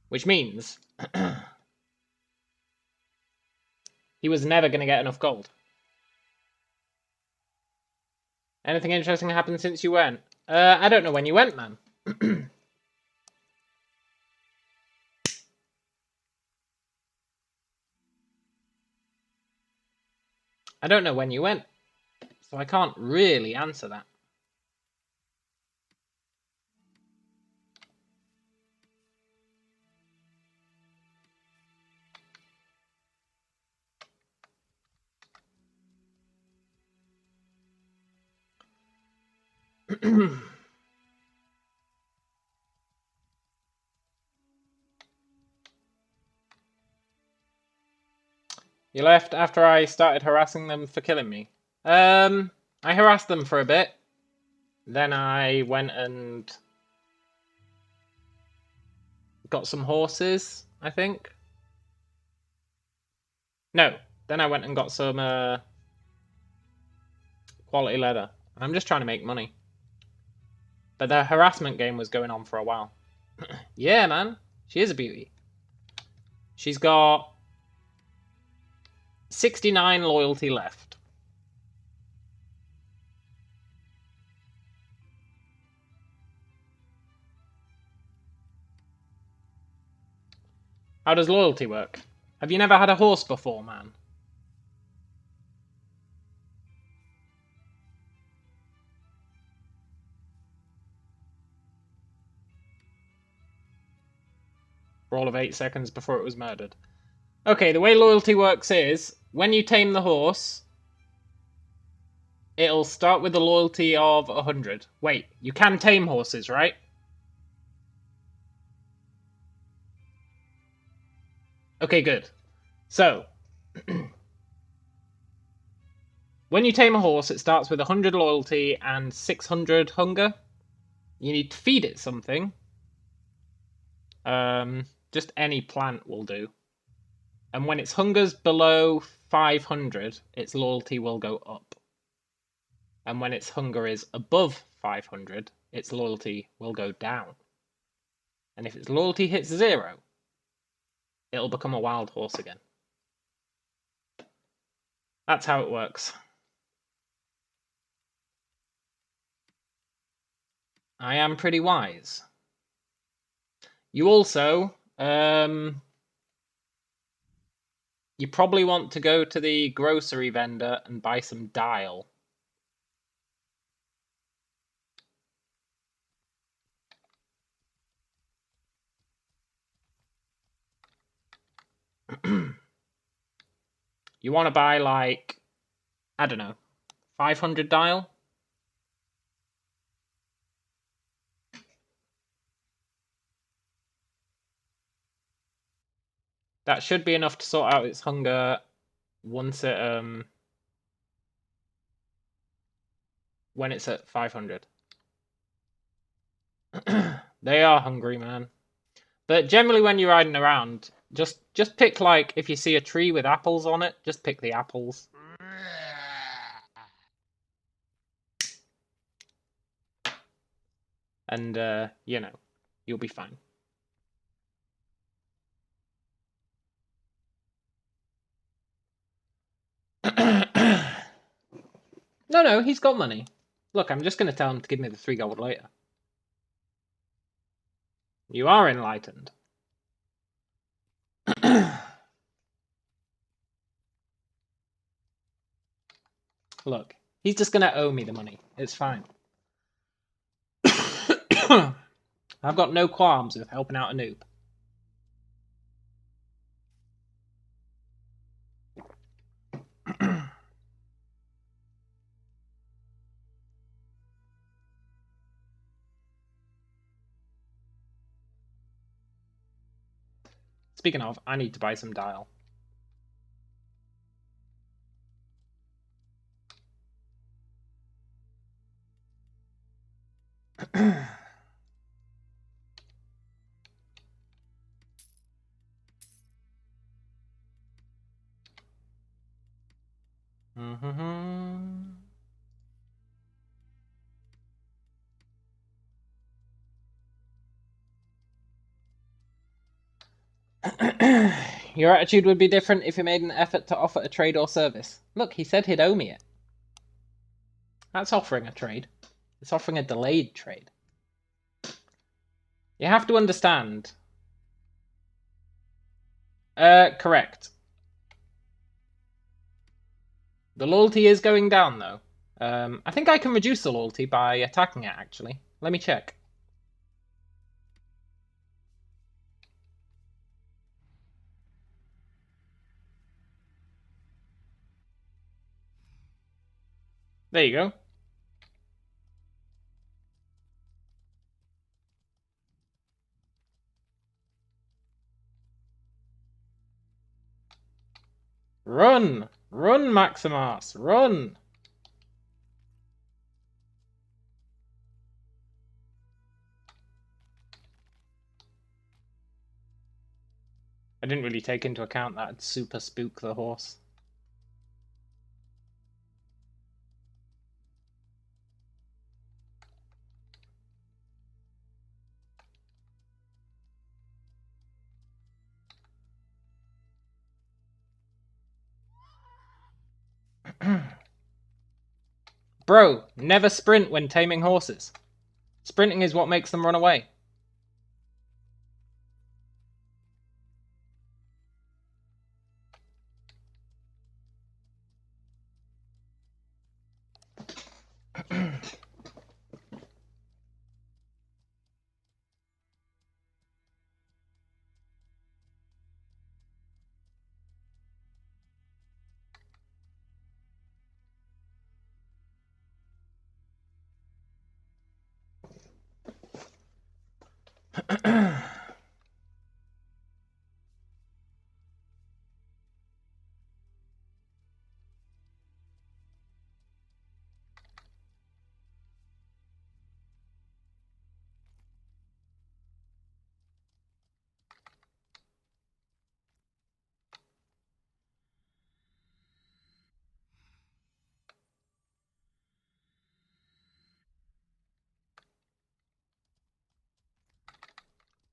Which means he was never going to get enough gold. Anything interesting happened since you went? I don't know when you went, man. I don't know when you went, so I can't really answer that. You left after I started harassing them for killing me. I harassed them for a bit. Then I went and got some horses, I think. No, then I went and got some quality leather. I'm just trying to make money. But the harassment game was going on for a while. Yeah, man. She is a beauty. She's got 69 loyalty left. How does loyalty work? Have you never had a horse before, man? For all of 8 seconds before it was murdered. Okay, the way loyalty works is, when you tame the horse, it'll start with a loyalty of 100. Wait, you can tame horses, right? Okay, good. So, when you tame a horse, it starts with 100 loyalty and 600 hunger. You need to feed it something. Just any plant will do. And when its hunger's below 500, its loyalty will go up. And when its hunger is above 500, its loyalty will go down. And if its loyalty hits 0, it'll become a wild horse again. That's how it works. I am pretty wise. You also, you probably want to go to the grocery vendor and buy some dial. You want to buy, like, I don't know, 500 dial? That should be enough to sort out its hunger once it when it's at 500. They are hungry, man. But generally when you're riding around, just pick, like, if you see a tree with apples on it, just pick the apples. And you know, you'll be fine. No, he's got money. Look, I'm just going to tell him to give me the 3 gold later. You are enlightened. Look, he's just going to owe me the money. It's fine. I've got no qualms with helping out a noob. Speaking of, I need to buy some dial. Your attitude would be different if you made an effort to offer a trade or service. Look, he said he'd owe me it. That's offering a trade. It's offering a delayed trade. You have to understand. Correct. The loyalty is going down, though. I think I can reduce the loyalty by attacking it, actually. Let me check. There you go. Run! Run, Maximus! Run! I didn't really take into account that it'd super spook the horse. Bro, never sprint when taming horses. Sprinting is what makes them run away.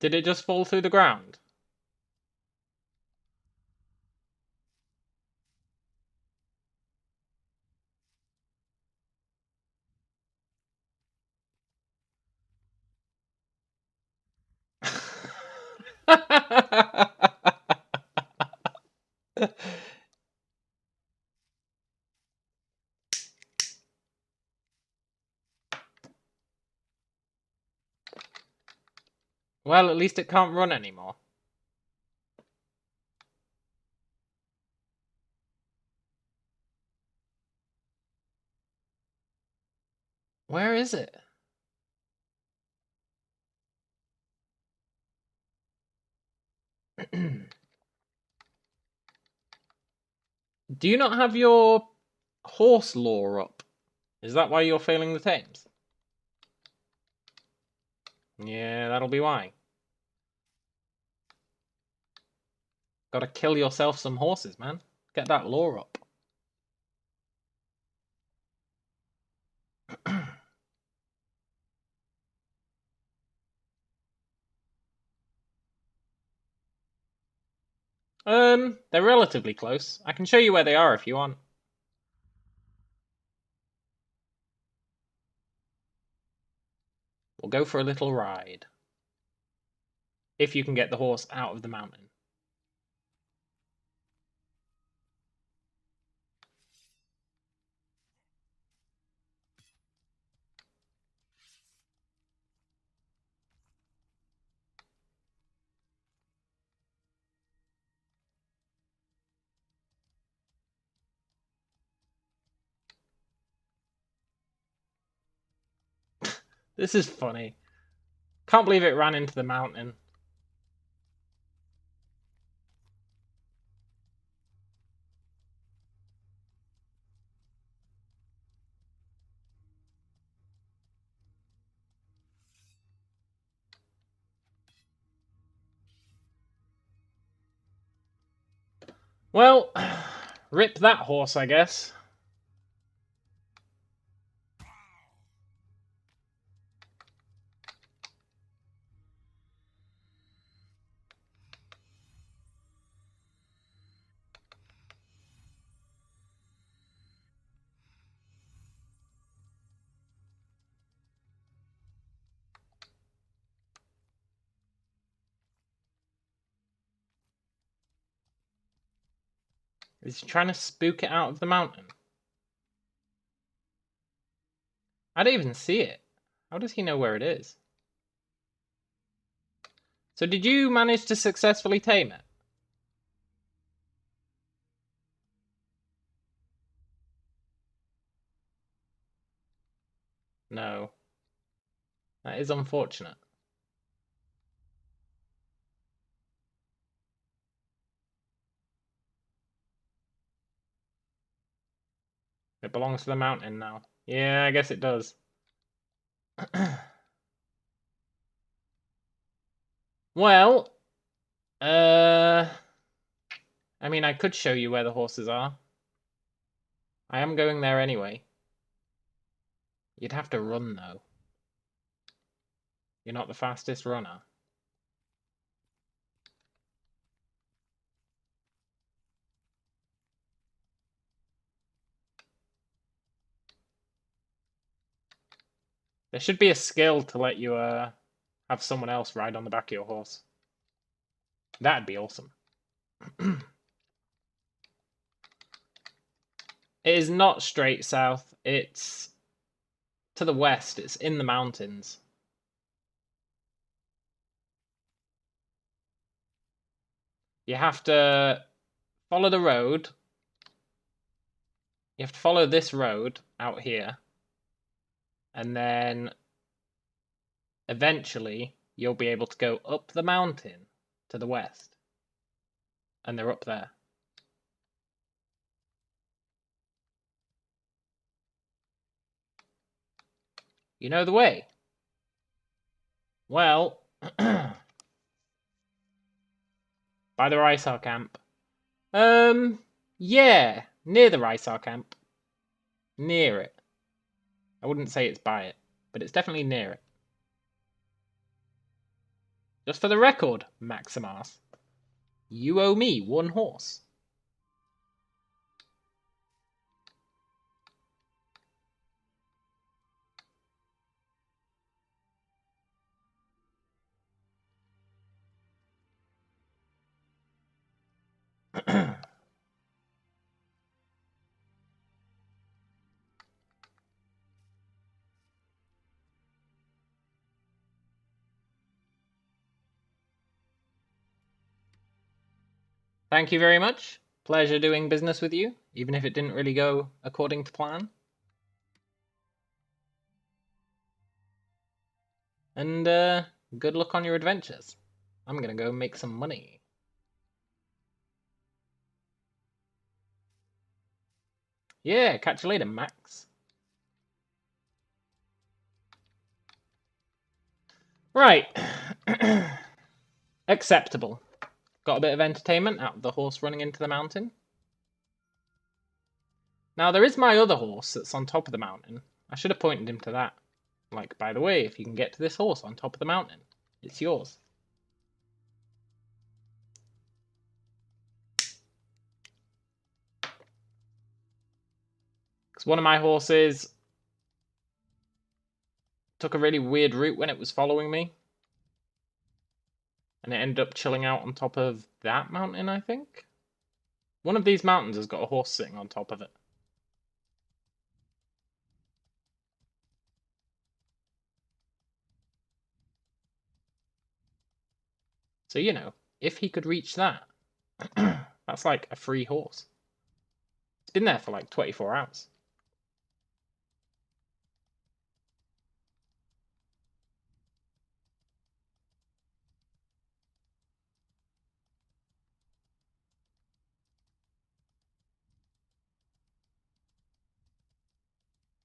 Did it just fall through the ground? Well, at least it can't run anymore. Where is it? Do you not have your horse lore up? Is that why you're failing the tames? Yeah, that'll be why. Gotta kill yourself some horses, man. Get that lore up. They're relatively close. I can show you where they are if you want. We'll go for a little ride. If you can get the horse out of the mountain. This is funny. Can't believe it ran into the mountain. Well, rip that horse, I guess. Is he trying to spook it out of the mountain? I don't even see it. How does he know where it is? So did you manage to successfully tame it? No. That is unfortunate. It belongs to the mountain now. Yeah, I guess it does. Well, I mean, I could show you where the horses are. I am going there anyway. You'd have to run, though. You're not the fastest runner. There should be a skill to let you have someone else ride on the back of your horse. That'd be awesome. It is not straight south. It's to the west. It's in the mountains. You have to follow the road. You have to follow this road out here. And then eventually you'll be able to go up the mountain to the west. And they're up there. You know the way? Well, by the Rysar camp. Yeah, near the Rysar camp. Near it. I wouldn't say it's by it, but it's definitely near it. Just for the record, Maximas, you owe me 1 horse. Thank you very much. Pleasure doing business with you, even if it didn't really go according to plan. And good luck on your adventures. I'm gonna go make some money. Yeah, catch you later, Max. Right. Acceptable. Got a bit of entertainment out of the horse running into the mountain. Now, there is my other horse that's on top of the mountain. I should have pointed him to that. Like, by the way, if you can get to this horse on top of the mountain, it's yours. Because one of my horses took a really weird route when it was following me. And it ended up chilling out on top of that mountain, I think. One of these mountains has got a horse sitting on top of it. So, you know, if he could reach that, that's like a free horse. It's been there for like 24 hours.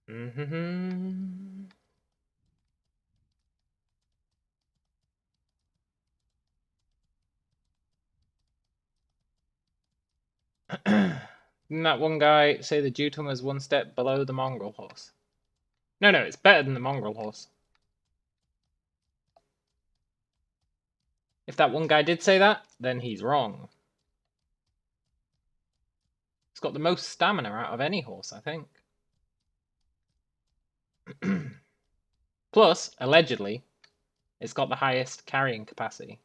Mm-hmm. Didn't that one guy say the Jewton was one step below the mongrel horse? No, it's better than the mongrel horse. If that one guy did say that, then he's wrong. It's got the most stamina out of any horse, I think. Plus, allegedly, it's got the highest carrying capacity.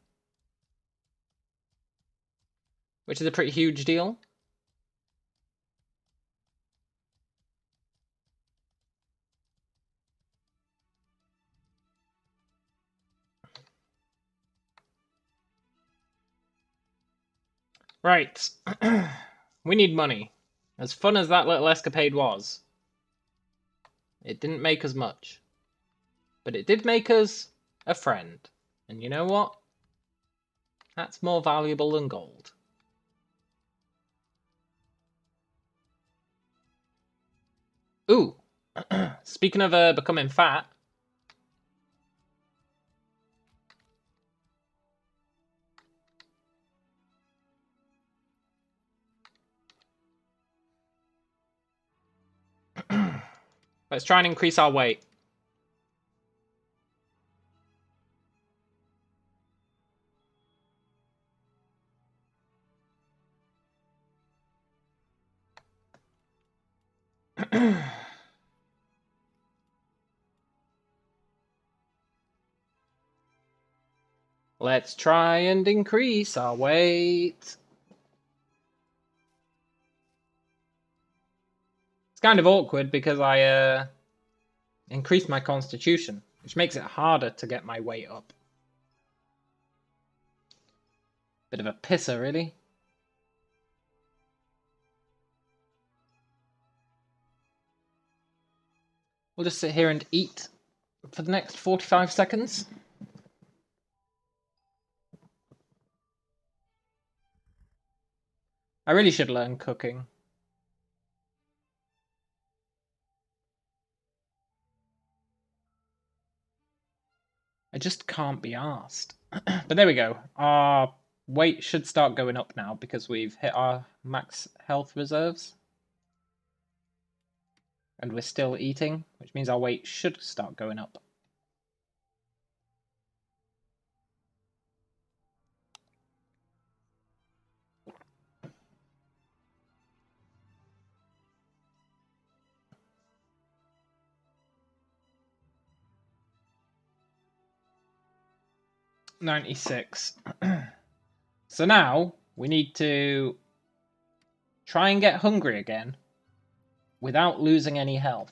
Which is a pretty huge deal. Right. We need money. As fun as that little escapade was, it didn't make us much. But it did make us a friend. And you know what? That's more valuable than gold. Ooh. Speaking of becoming fat. Let's try and increase our weight. Let's try and increase our weight. It's kind of awkward because I increased my constitution, which makes it harder to get my weight up. Bit of a pisser, really. We'll just sit here and eat for the next 45 seconds. I really should learn cooking. I just can't be arsed. But there we go. Our weight should start going up now because we've hit our max health reserves. And we're still eating, which means our weight should start going up. $96. So now we need to try and get hungry again without losing any health.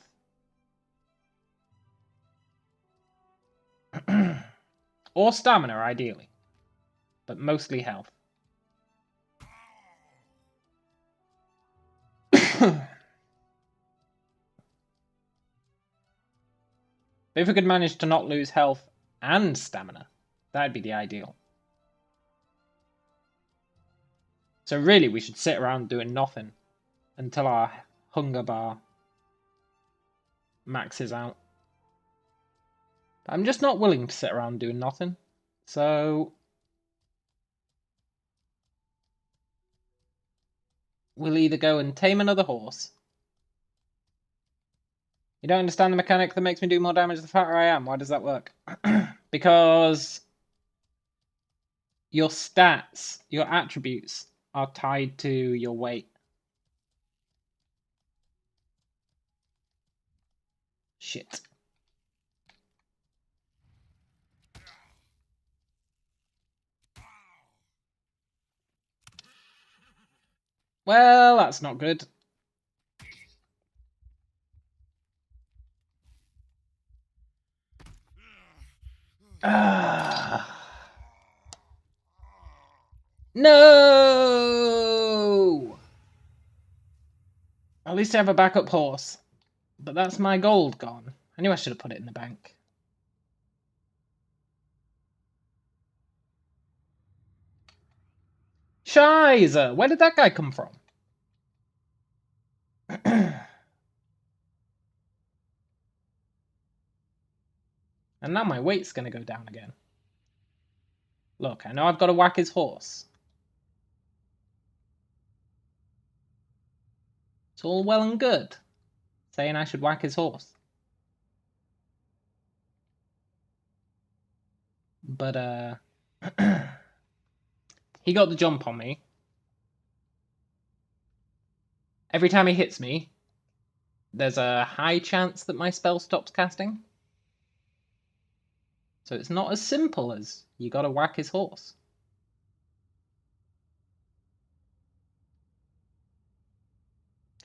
Or stamina, ideally. But mostly health. If we could manage to not lose health and stamina, that'd be the ideal. So really, we should sit around doing nothing until our hunger bar maxes out. I'm just not willing to sit around doing nothing. So we'll either go and tame another horse. You don't understand the mechanic that makes me do more damage the fatter I am. Why does that work? Because your stats, your attributes, are tied to your weight. Shit. Well, that's not good. No! At least I have a backup horse. But that's my gold gone. I knew I should have put it in the bank. Shiza! Where did that guy come from? And now my weight's going to go down again. Look, I know I've got to whack his horse. It's all well and good saying I should whack his horse. But, he got the jump on me. Every time he hits me, there's a high chance that my spell stops casting. So it's not as simple as you gotta whack his horse.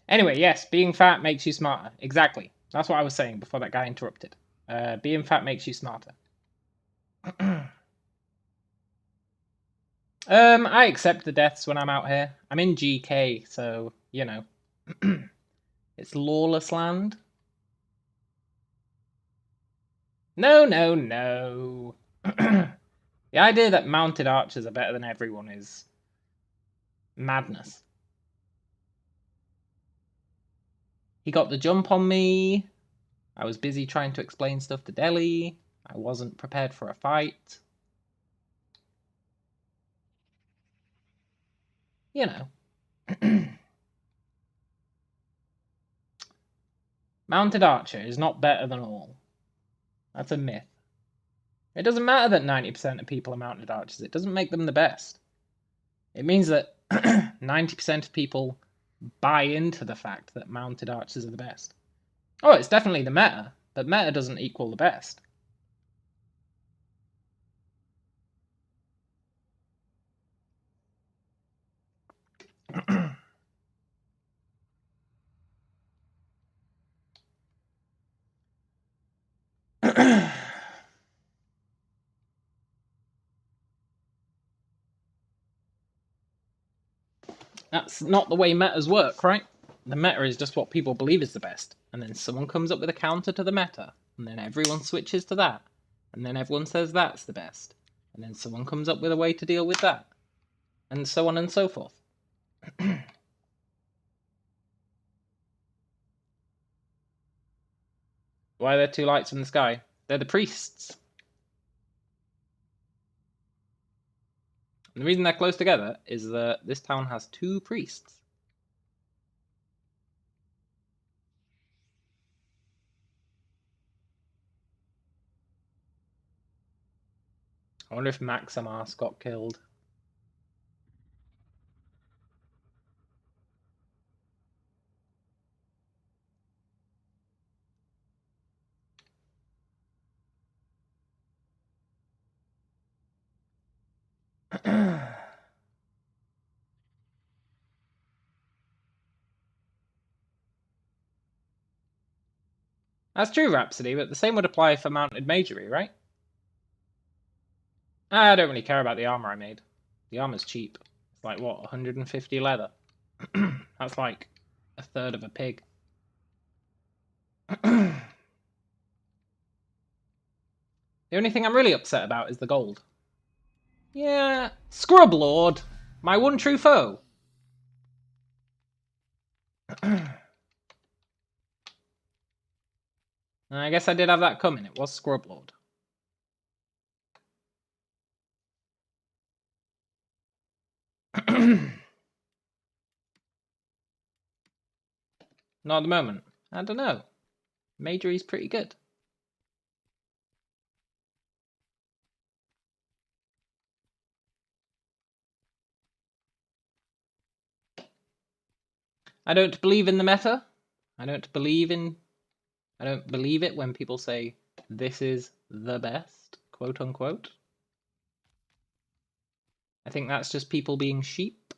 Anyway, yes, being fat makes you smarter. Exactly. That's what I was saying before that guy interrupted. Being fat makes you smarter. I accept the deaths when I'm out here. I'm in GK, so, you know. It's Lawless land. No, no, no. The idea that mounted archers are better than everyone is madness. He got the jump on me. I was busy trying to explain stuff to Delhi. I wasn't prepared for a fight. You know. Mounted archer is not better than all. That's a myth. It doesn't matter that 90% of people are mounted archers. It doesn't make them the best. It means that 90% of people buy into the fact that mounted archers are the best. Oh, it's definitely the meta, but meta doesn't equal the best. That's not the way metas work, right? The meta is just what people believe is the best, and then someone comes up with a counter to the meta, and then everyone switches to that, and then everyone says that's the best, and then someone comes up with a way to deal with that, and so on and so forth. Why are there two lights in the sky? They're the priests. And the reason they're close together is that this town has two priests. I wonder if Maximas got killed. That's true, Rhapsody, but the same would apply for mounted magery, right? I don't really care about the armor I made. The armor's cheap. It's like, what, 150 leather? That's like a third of a pig. The only thing I'm really upset about is the gold. Yeah, Scrub Lord, my one true foe. I guess I did have that coming. It was Scrublord. Not at the moment. I don't know. Majory's pretty good. I don't believe in the meta. I don't believe it when people say this is the best, quote unquote. I think that's just people being sheep,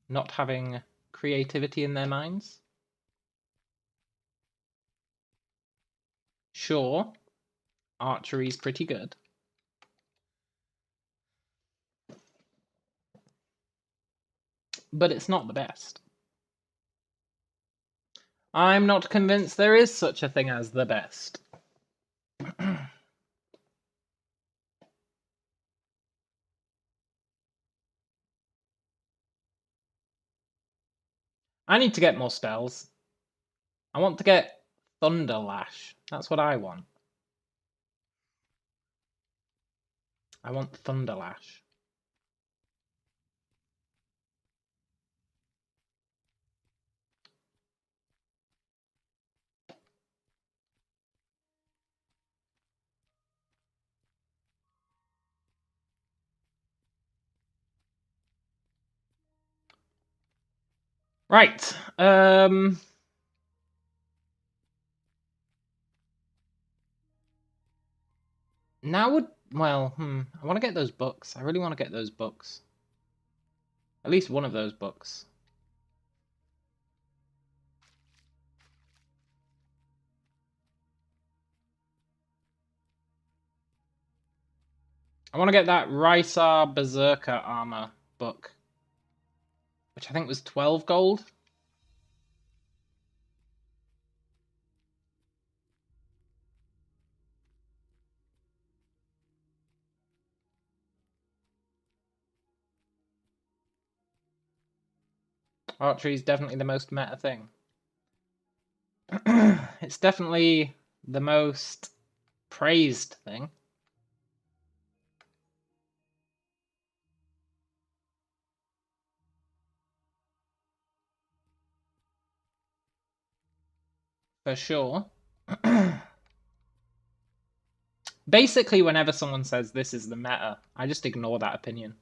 not having creativity in their minds. Sure, archery's pretty good. But it's not the best. I'm not convinced there is such a thing as the best. I need to get more spells. I want to get Thunder Lash. That's what I want. I want Thunder Lash. Right. Now would I want to get those books. I really want to get those books. At least one of those books. I want to get that Rysar Berserker armor book, which I think was 12 gold. Archery is definitely the most meta thing. It's definitely the most praised thing. For sure. Basically, whenever someone says this is the meta, I just ignore that opinion.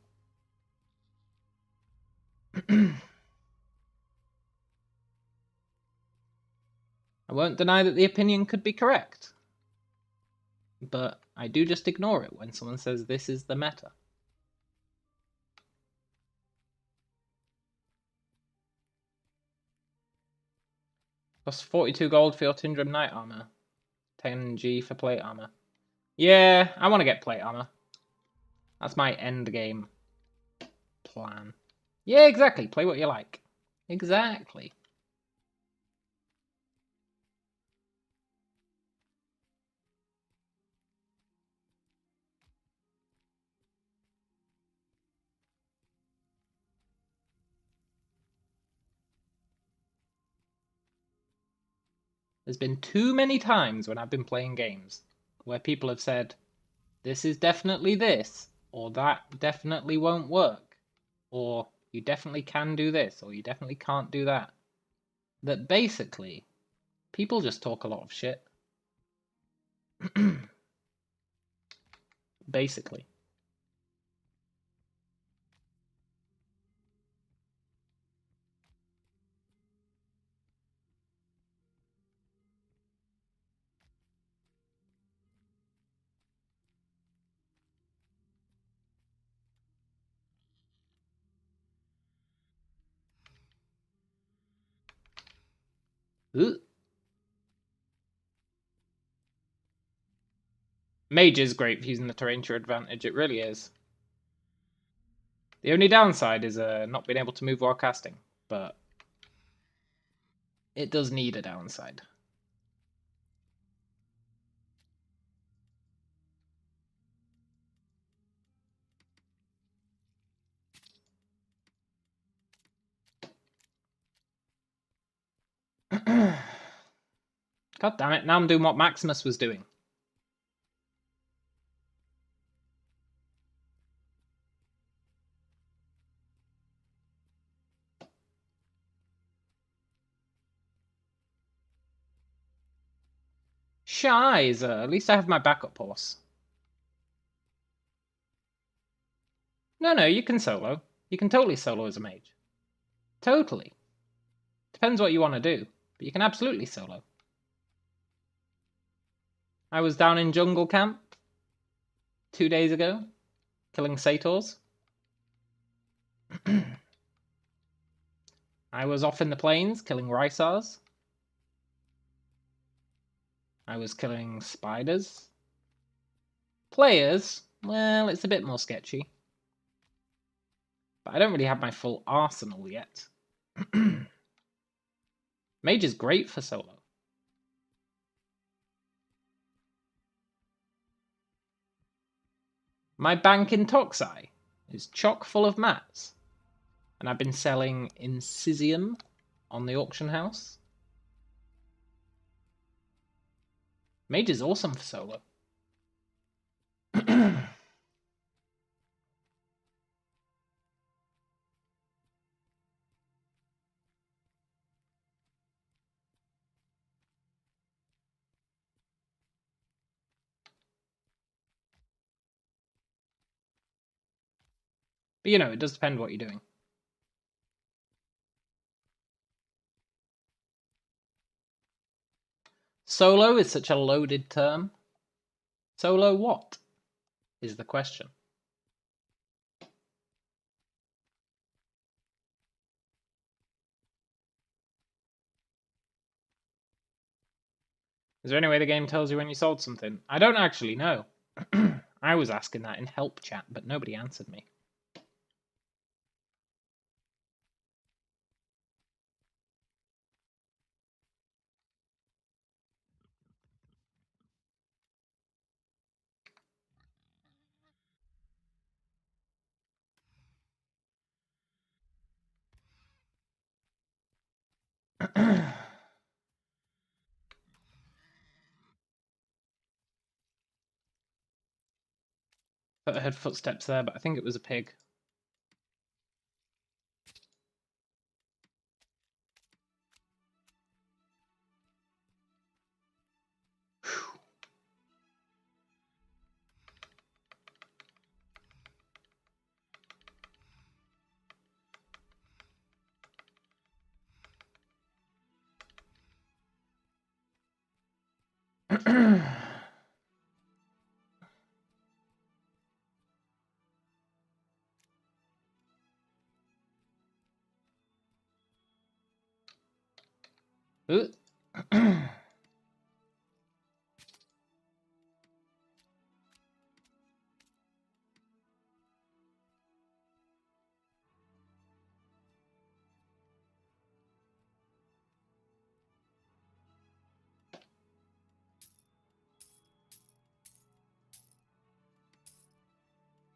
I won't deny that the opinion could be correct, but I do just ignore it when someone says this is the meta. Plus 42 gold for your Tindrum Knight armor. 10G for plate armor. Yeah, I want to get plate armor. That's my end game plan. Yeah, exactly. Play what you like. Exactly. There's been too many times when I've been playing games where people have said, this is definitely this, or that definitely won't work, or you definitely can do this, or you definitely can't do that. That basically, people just talk a lot of shit. Basically. Ooh. Mage is great for using the terrain to your advantage, it really is. The only downside is not being able to move while casting, but it does need a downside. God damn it, now I'm doing what Maximus was doing. Scheiße, at least I have my backup horse. No, you can solo. You can totally solo as a mage. Totally. Depends what you want to do, but you can absolutely solo. I was down in jungle camp 2 days ago, killing satyrs. I was off in the plains killing rysars. I was killing spiders. Players, well, it's a bit more sketchy. But I don't really have my full arsenal yet. Mage is great for solo. My bank in Toxai is chock full of mats. And I've been selling Incisium on the auction house. Mage is awesome for solo. But you know, it does depend what you're doing. Solo is such a loaded term. Solo what? Is the question. Is there any way the game tells you when you sold something? I don't actually know. I was asking that in help chat, but nobody answered me. Thought I heard footsteps there, but I think it was a pig.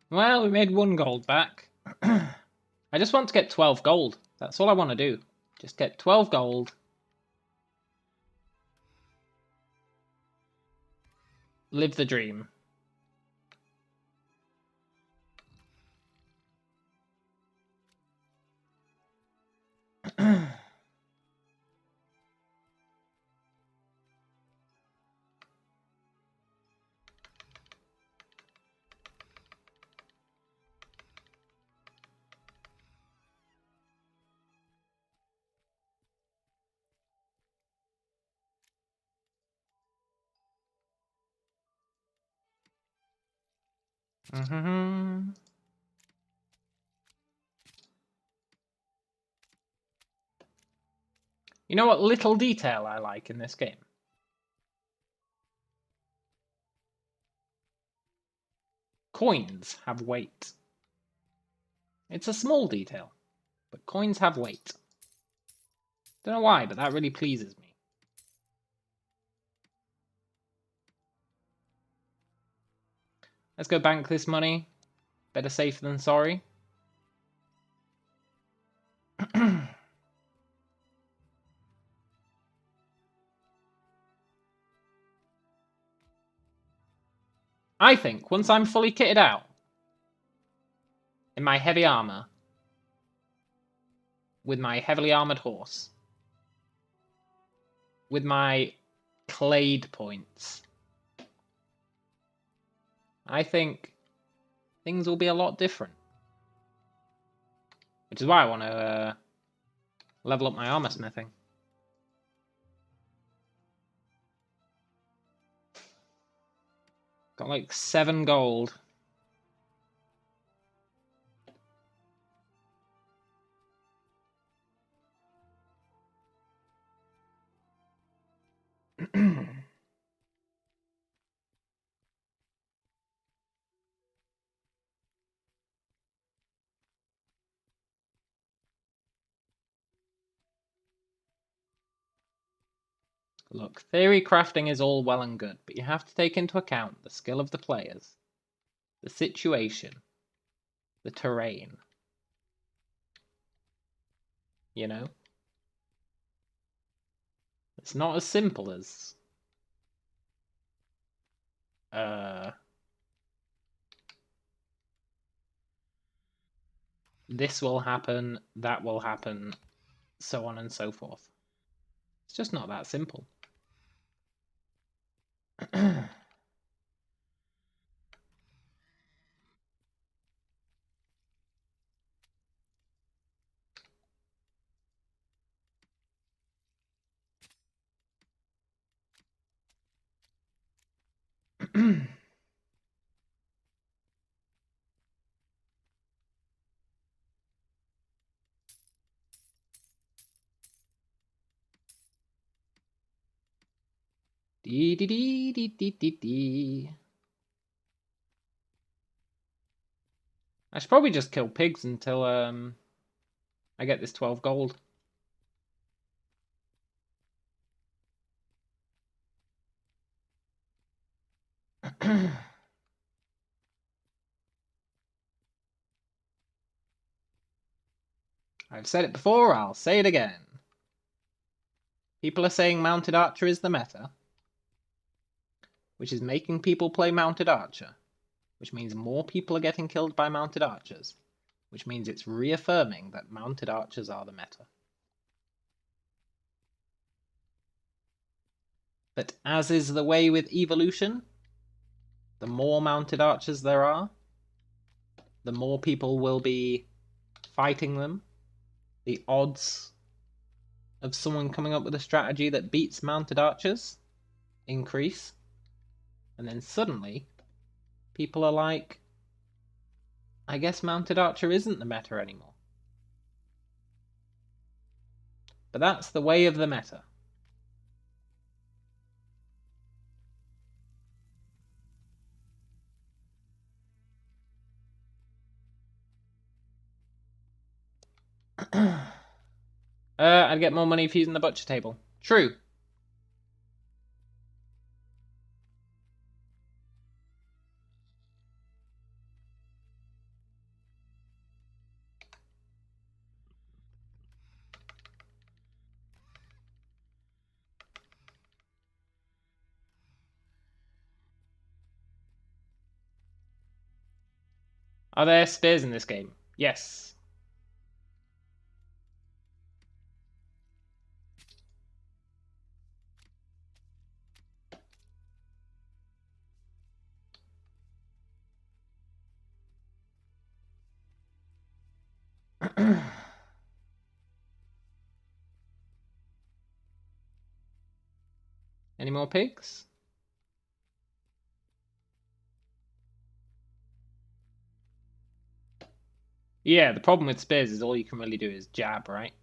Well, we made 1 gold back. I just want to get 12 gold. That's all I want to do. Just get 12 gold. Live the dream. You know what little detail I like in this game? Coins have weight. It's a small detail, but coins have weight. Don't know why, but that really pleases me. Let's go bank this money. Better safe than sorry. I think once I'm fully kitted out in my heavy armor, with my heavily armored horse, with my clade points, I think things will be a lot different. Which is why I want to level up my armor smithing. Got like 7 gold. Look, theory crafting is all well and good, but you have to take into account the skill of the players, the situation, the terrain. You know? It's not as simple as this will happen, that will happen, so on and so forth. It's just not that simple. Dee dee dee dee dee dee dee. I should probably just kill pigs until I get this 12 gold. I've said it before, I'll say it again. People are saying Mounted Archer is the meta, which is making people play Mounted Archer, which means more people are getting killed by Mounted Archers, which means it's reaffirming that Mounted Archers are the meta. But as is the way with evolution, the more Mounted Archers there are, the more people will be fighting them. The odds of someone coming up with a strategy that beats Mounted Archers increase. And then suddenly, people are like, I guess Mounted Archer isn't the meta anymore. But that's the way of the meta. I'd get more money for using the butcher table. True. Are there spears in this game? Yes. Any more pigs? Yeah, the problem with spears is all you can really do is jab, right?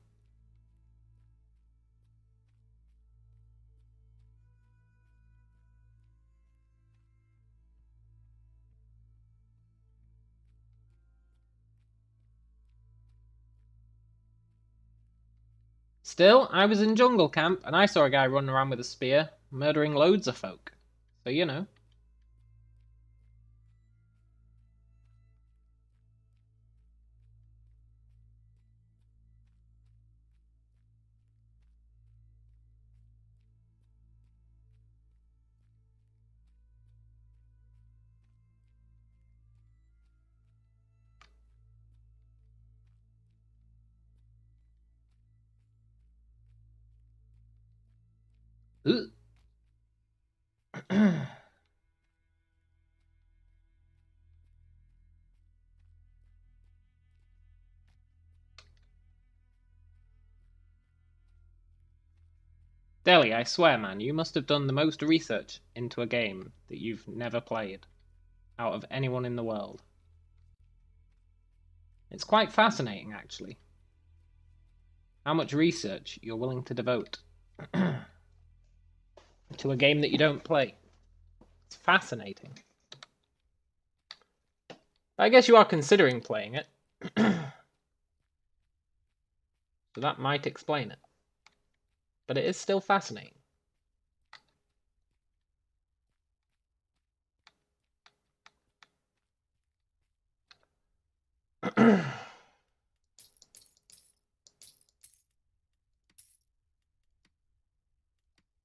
Still, I was in jungle camp and I saw a guy running around with a spear, murdering loads of folk. So, you know. Deli, I swear, man, you must have done the most research into a game that you've never played out of anyone in the world. It's quite fascinating, actually, how much research you're willing to devote to a game that you don't play. It's fascinating. I guess you are considering playing it. So that might explain it. But it is still fascinating.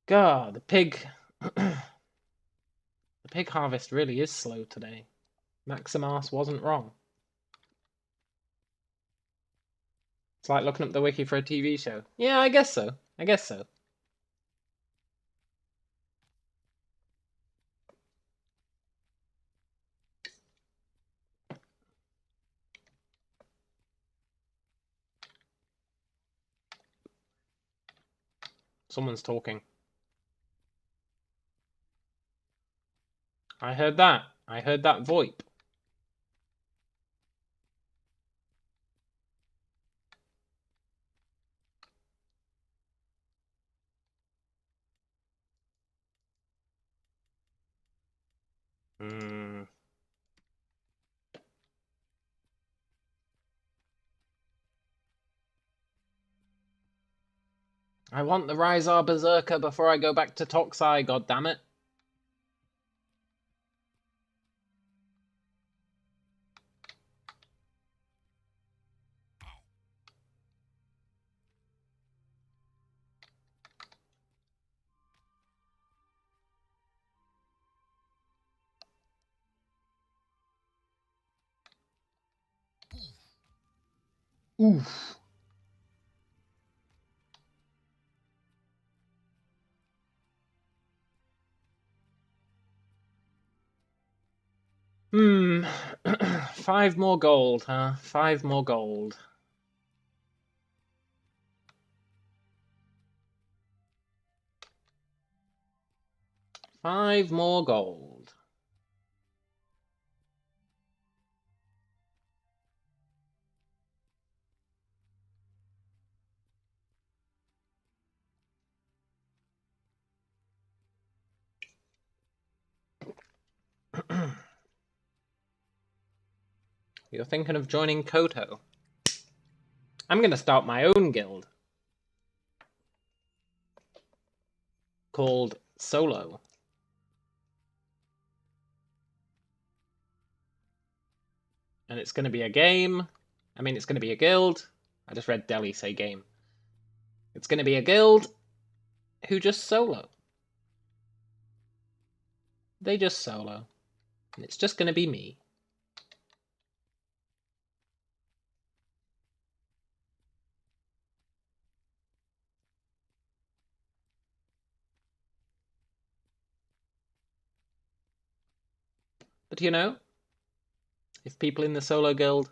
God, the pig harvest really is slow today. Maximas wasn't wrong. It's like looking up the wiki for a TV show. Yeah, I guess so. I guess so. Someone's talking. I heard that. I heard that VoIP. I want the Rysar Berserker before I go back to Toxai, goddammit. Oof. Hmm. 5 more gold, huh? 5 more gold. Five more gold. You're thinking of joining Koto? I'm gonna start my own guild. Called Solo. And it's gonna be a game. I mean, it's gonna be a guild. I just read Deli say game. It's gonna be a guild who just solo. They just solo. And it's just gonna be me. But you know, if people in the solo guild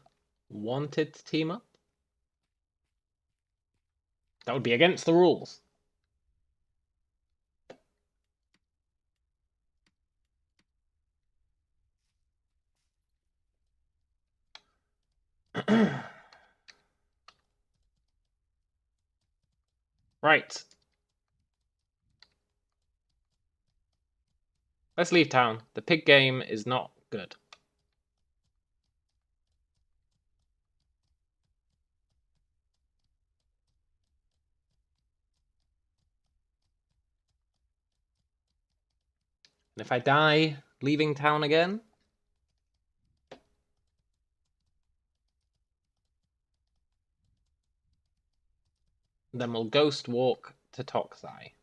wanted to team up, that would be against the rules. Right. Let's leave town. The pig game is not good. And if I die leaving town again, then we'll ghost walk to Toxai.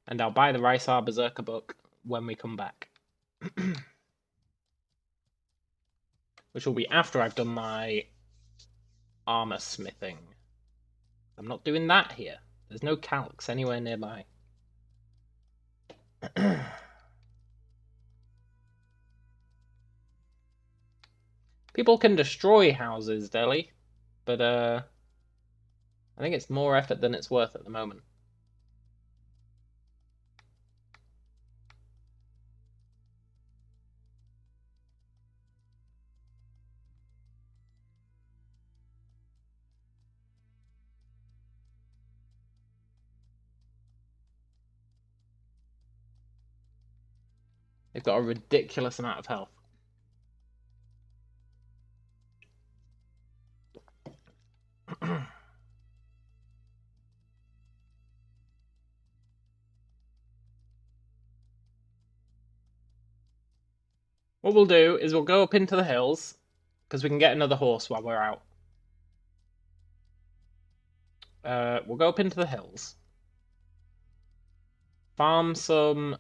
And I'll buy the Rysar Berserker book when we come back. Which will be after I've done my armor smithing. I'm not doing that here. There's no calcs anywhere nearby. People can destroy houses, Delhi, but I think it's more effort than it's worth at the moment. They've got a ridiculous amount of health. What we'll do is we'll go up into the hills, because we can get another horse while we're out. We'll go up into the hills. Farm some...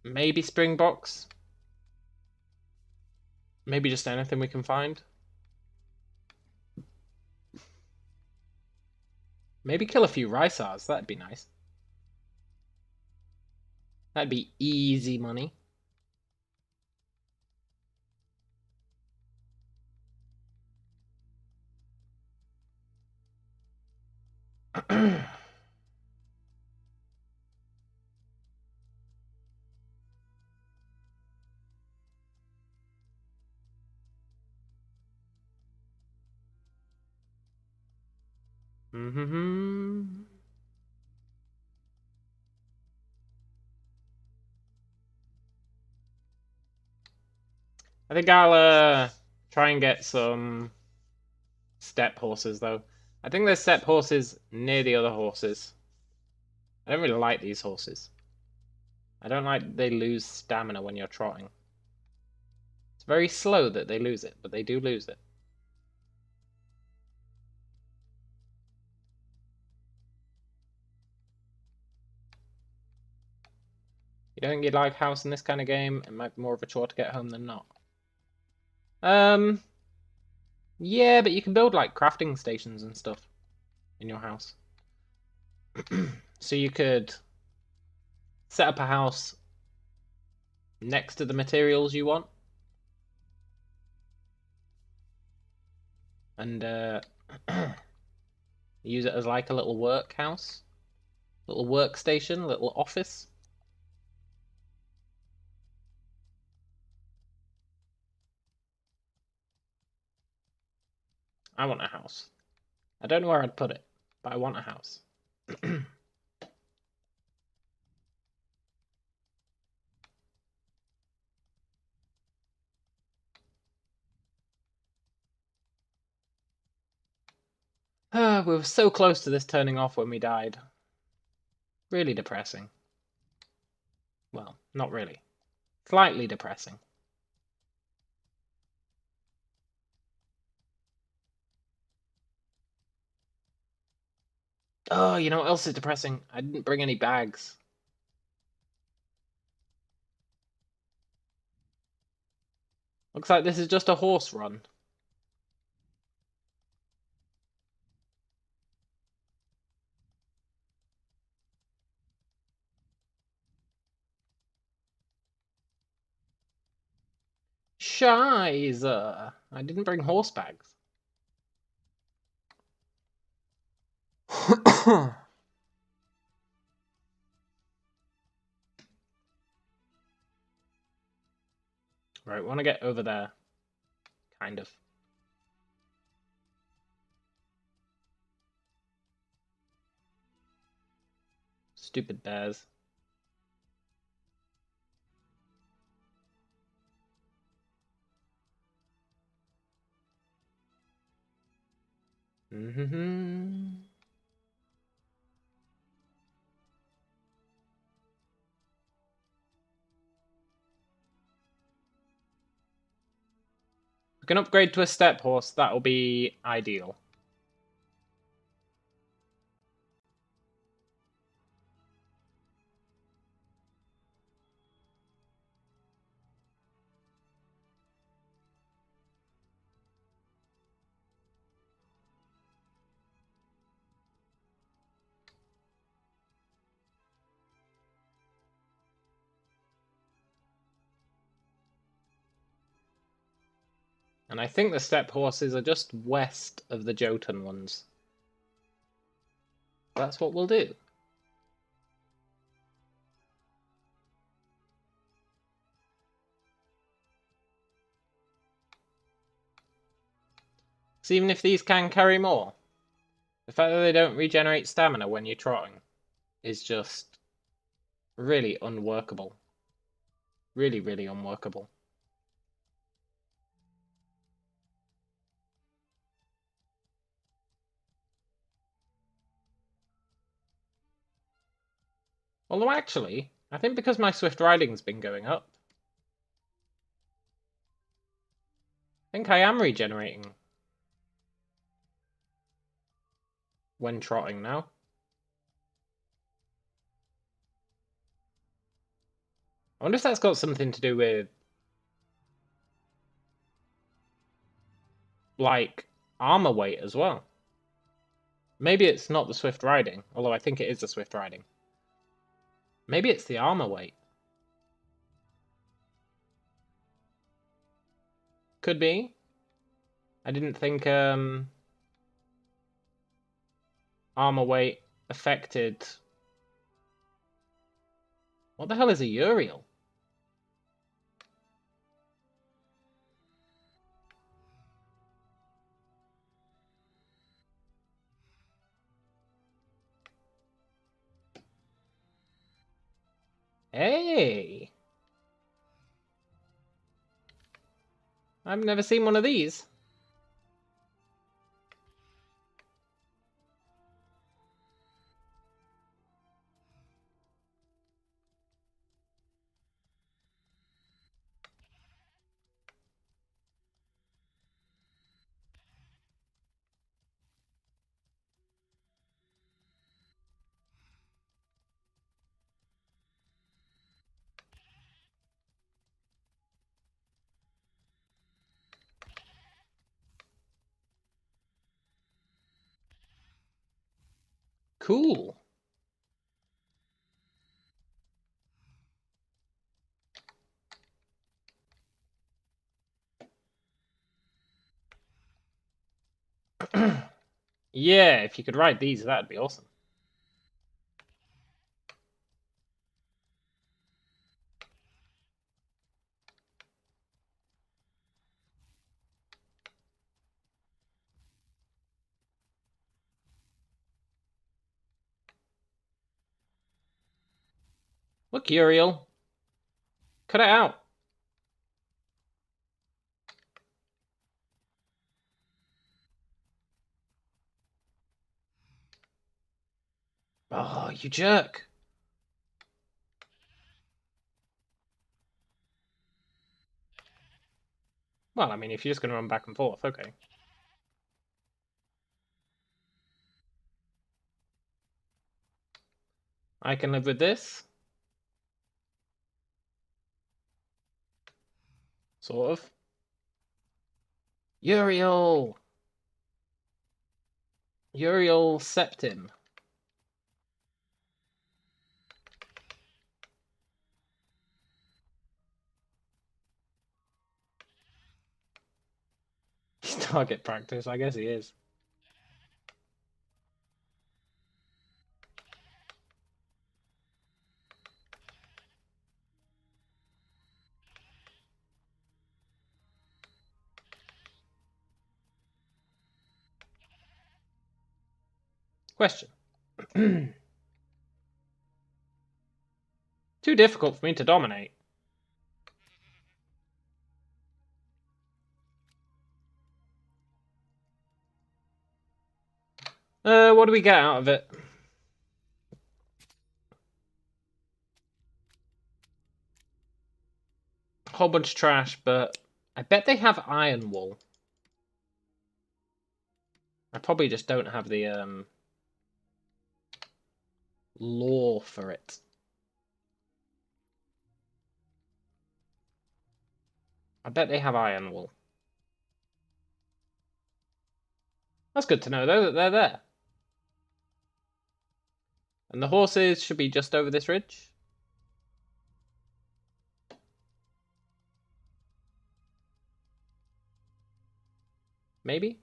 maybe springboks. Maybe just anything we can find. Maybe kill a few rysars, that'd be nice. That'd be easy money. I think I'll try and get some steppe horses though. I think there's steppe horses near the other horses. I don't really like these horses. I don't like they lose stamina when you're trotting. It's very slow that they lose it, but they do lose it. You don't think you'd like house in this kind of game? It might be more of a chore to get home than not. Yeah, but you can build like crafting stations and stuff in your house. So you could set up a house next to the materials you want. And use it as like a little workhouse. Little workstation, little office. I want a house. I don't know where I'd put it, but I want a house. We were so close to this turning off when we died. Really depressing. Well, not really. Slightly depressing. Oh, you know what else is depressing? I didn't bring any bags. Looks like this is just a horse run. Scheiße. I didn't bring horse bags. Right, we want to get over there. Kind of. Stupid bears. Mm-hmm. We can upgrade to a steppe horse. That'll be ideal. And I think the steppe horses are just west of the Jotun ones. That's what we'll do. So even if these can carry more, the fact that they don't regenerate stamina when you're trotting is just really unworkable. Really, really unworkable. Although actually, I think because my swift riding's been going up, I think I am regenerating when trotting now. I wonder if that's got something to do with, like, armor weight as well. Maybe it's not the swift riding, although I think it is the swift riding. Maybe it's the armor weight. Could be. I didn't think armor weight affected... What the hell is a Uriel? Hey! I've never seen one of these. Cool. Yeah, if you could ride these, that'd be awesome. Look, Uriel. Cut it out. Oh, you jerk. Well, I mean, if you're just going to run back and forth, okay. I can live with this. Sort of. Uriel! Uriel Septim. He's target practice, I guess he is. Question. Too difficult for me to dominate. What do we get out of it? A whole bunch of trash, but I bet they have iron wool. I probably just don't have the lore for it. I bet they have iron wool. That's good to know, though, that they're there. And the horses should be just over this ridge. Maybe?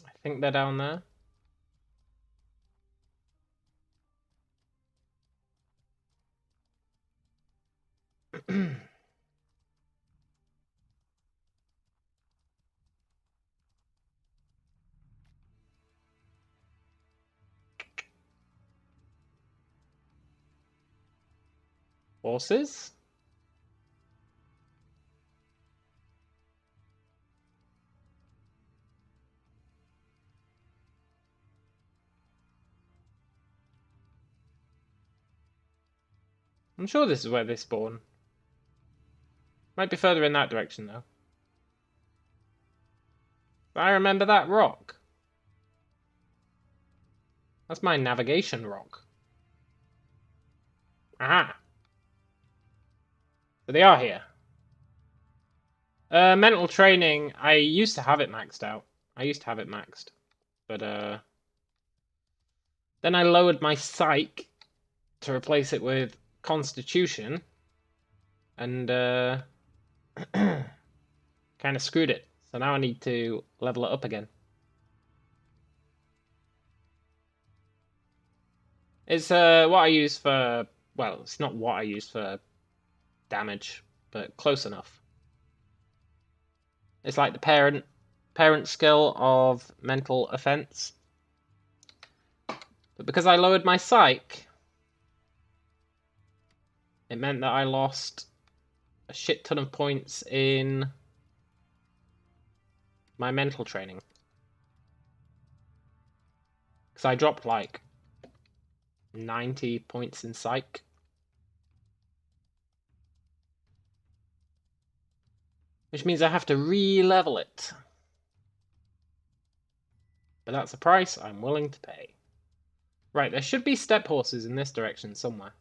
I think they're down there. Horses? I'm sure this is where they spawn. Might be further in that direction, though. But I remember that rock. That's my navigation rock. Aha! So they are here. Mental training, I used to have it maxed out. But, then I lowered my psych to replace it with constitution. And, kind of screwed it. So now I need to level it up again. It's what I use for, well, it's not what I use for damage, but close enough. It's like the parent skill of mental offense. But because I lowered my psych, it meant that I lost a shit ton of points in my mental training. Because I dropped like 90 points in psych. Which means I have to re-level it. But that's a price I'm willing to pay. Right, there should be step horses in this direction somewhere.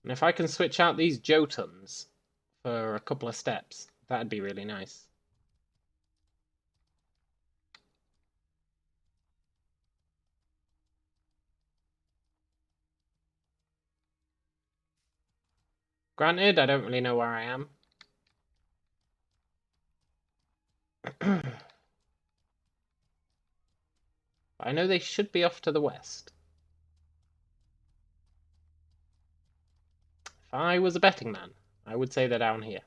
And if I can switch out these Jotuns for a couple of steps, that'd be really nice. Granted, I don't really know where I am. But I know they should be off to the west. If I was a betting man, I would say they're down here.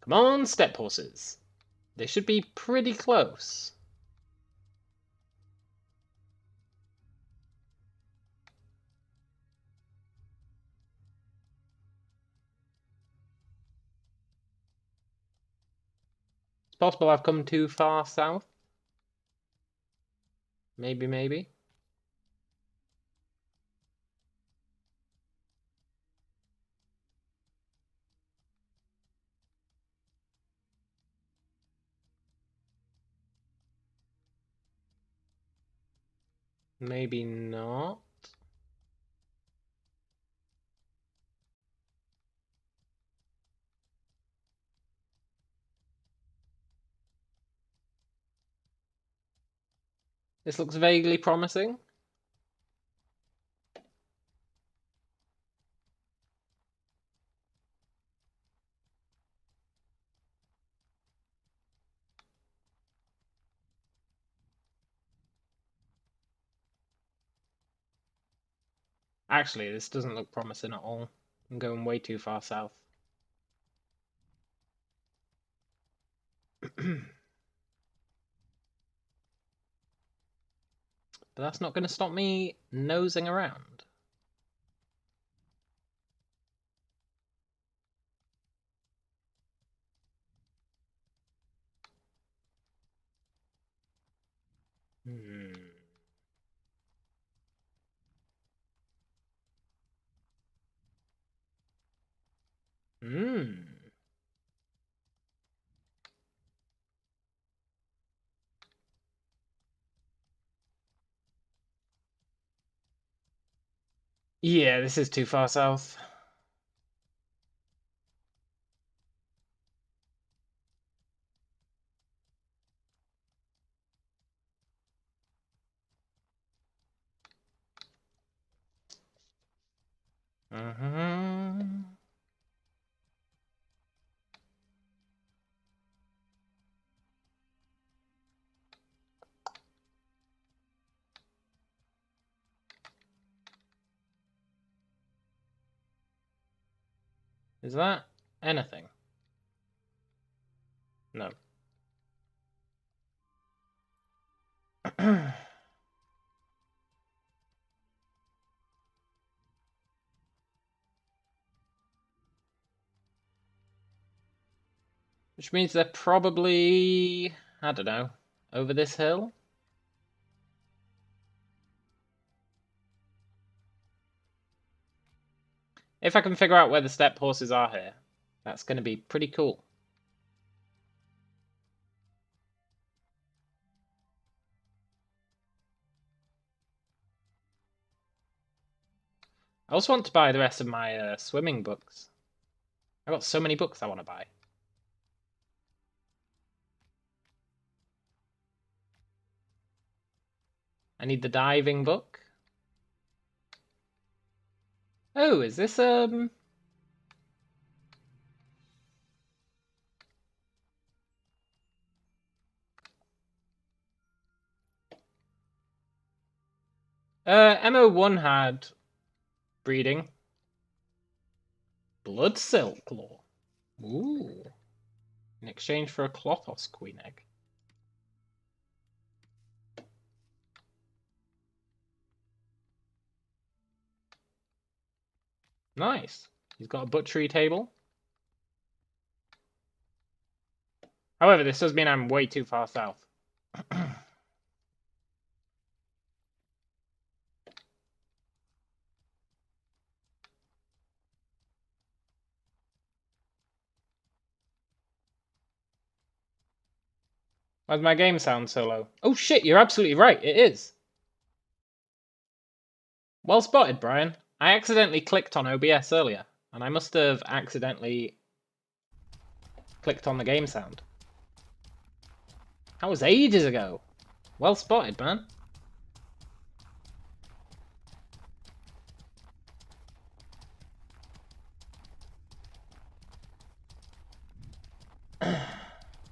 Come on, step horses. They should be pretty close. It's possible I've come too far south. Maybe, maybe. Maybe not. This looks vaguely promising. Actually, this doesn't look promising at all. I'm going way too far south. But that's not going to stop me nosing around. Hmm. Yeah, this is too far south. Mm-hmm. Is that anything? No. Which means they're probably, I don't know, over this hill? If I can figure out where the step horses are here, that's going to be pretty cool. I also want to buy the rest of my swimming books. I've got so many books I want to buy. I need the diving book. Oh, is this MO1 had breeding. Blood silk law. Ooh. In exchange for a Clothos queen egg. Nice. He's got a butchery table. However, this does mean I'm way too far south. Why does my game sound so low? Oh shit, you're absolutely right, it is. Well spotted, Brian. I accidentally clicked on OBS earlier, and I must have accidentally clicked on the game sound. That was ages ago. Well spotted, man.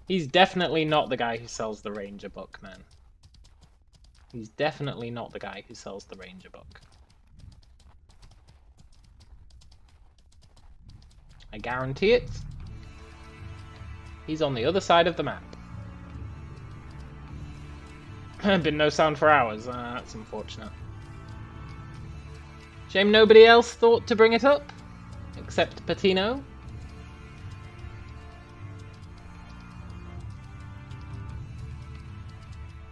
He's definitely not the guy who sells the Ranger book, man. He's definitely not the guy who sells the Ranger book. I guarantee it. He's on the other side of the map. Been no sound for hours. That's unfortunate. Shame nobody else thought to bring it up, except Patino.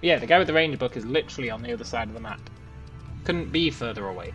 Yeah, the guy with the Ranger book is literally on the other side of the map. Couldn't be further away.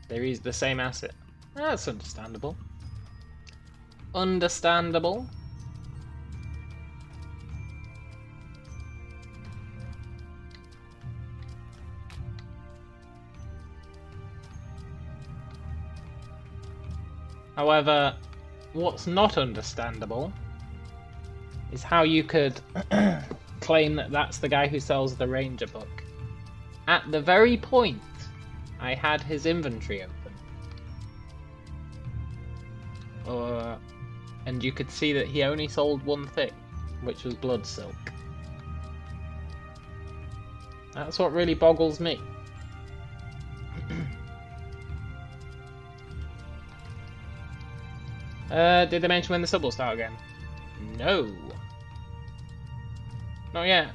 They use the same asset. That's understandable. Understandable. However, what's not understandable is how you could claim that that's the guy who sells the Ranger book at the very point I had his inventory open. And you could see that he only sold one thing, which was blood silk. That's what really boggles me. Did they mention when the sub will start again? No. Not yet.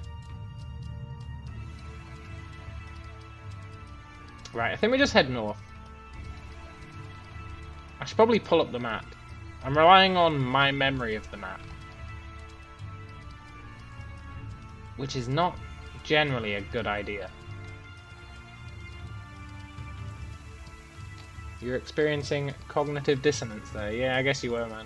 Right, I think we just head north. I should probably pull up the map. I'm relying on my memory of the map, which is not generally a good idea. You're experiencing cognitive dissonance there. Yeah, I guess you were, man.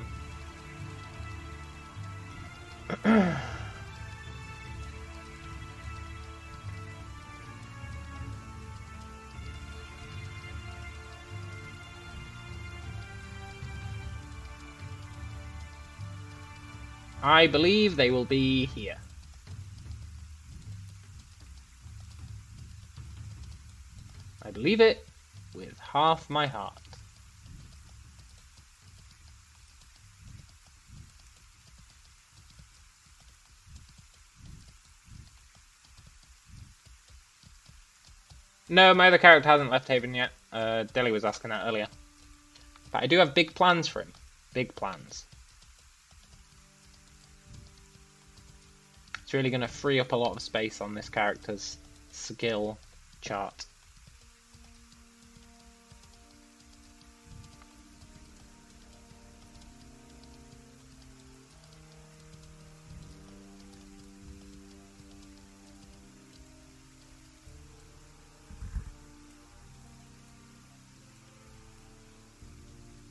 I believe they will be here. I believe it with half my heart. No, my other character hasn't left Haven yet. Deli was asking that earlier. But I do have big plans for him. Big plans. It's really going to free up a lot of space on this character's skill chart.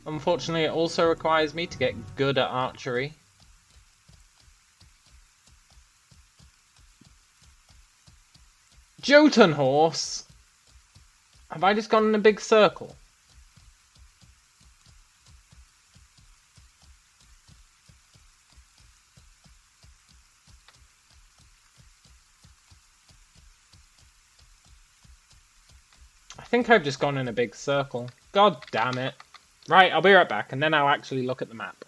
Unfortunately, it also requires me to get good at archery. Jotun horse? Have I just gone in a big circle? I think I've just gone in a big circle. God damn it. Right, I'll be right back, and then I'll actually look at the map.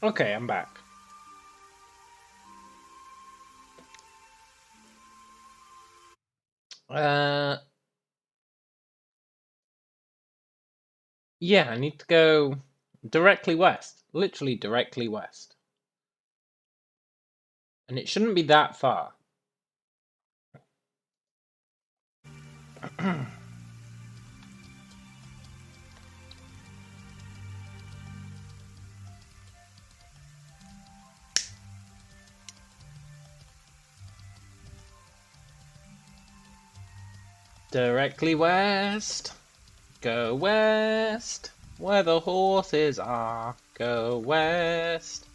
Okay, I'm back. Yeah, I need to go directly west. Literally directly west. And it shouldn't be that far. Directly west. Go west. Where the horses are. Go west.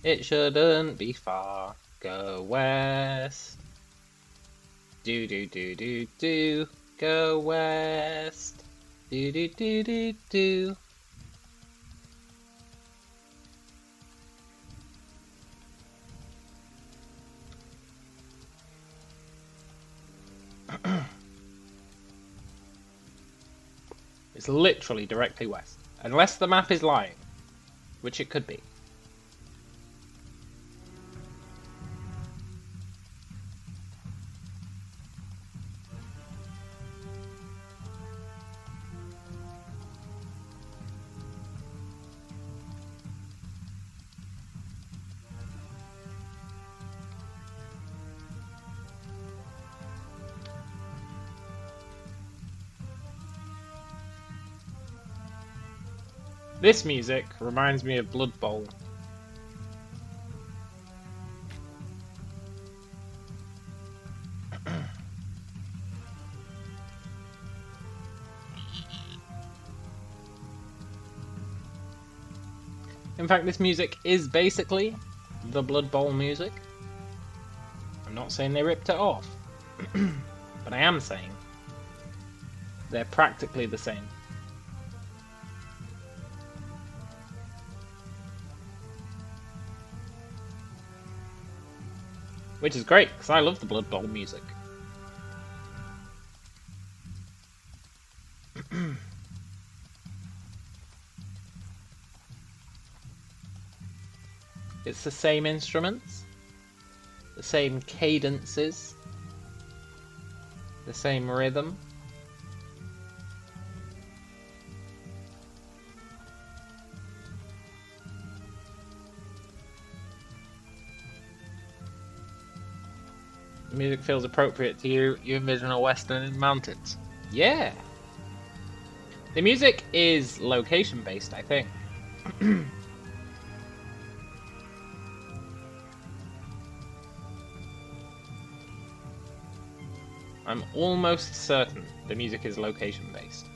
It shouldn't be far. Go west. Do do do do do. Go west. Do do do do do. It's literally directly west. Unless the map is lying. Which it could be. This music reminds me of Blood Bowl. In fact, this music is basically the Blood Bowl music. I'm not saying they ripped it off, but I am saying they're practically the same. Which is great, because I love the Blood Bowl music. It's the same instruments, the same cadences, the same rhythm. The music feels appropriate to you. You envision a western in the mountains. Yeah! The music is location based, I think. I'm almost certain the music is location based.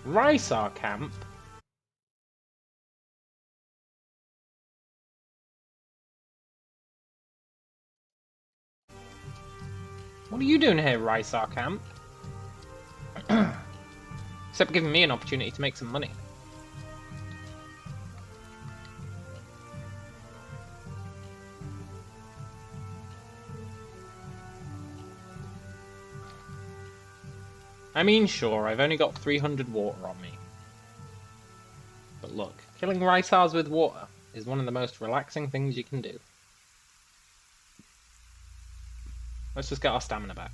Rysar Camp? What are you doing here, Rysar Camp? Except giving me an opportunity to make some money. I mean, sure, I've only got 300 water on me. But look, killing Rysars with water is one of the most relaxing things you can do. Let's just get our stamina back.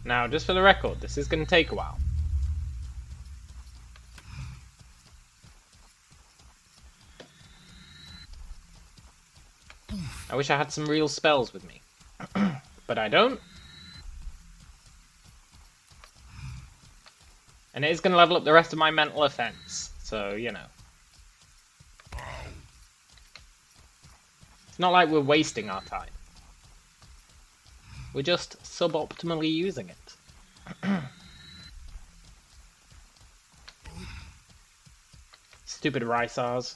Now, just for the record, this is going to take a while. I wish I had some real spells with me. But I don't. And it is going to level up the rest of my mental offense, so, you know. not like we're wasting our time. We're just suboptimally using it. Stupid Rysars.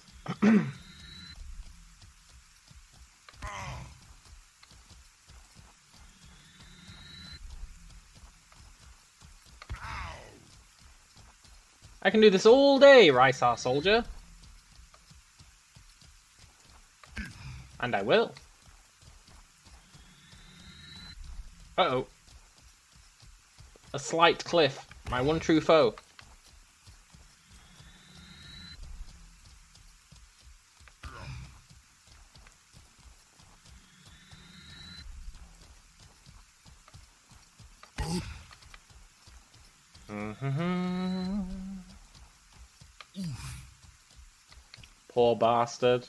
I can do this all day, Rysar soldier. And I will. Uh-oh. A slight cliff. My one true foe. Poor bastard.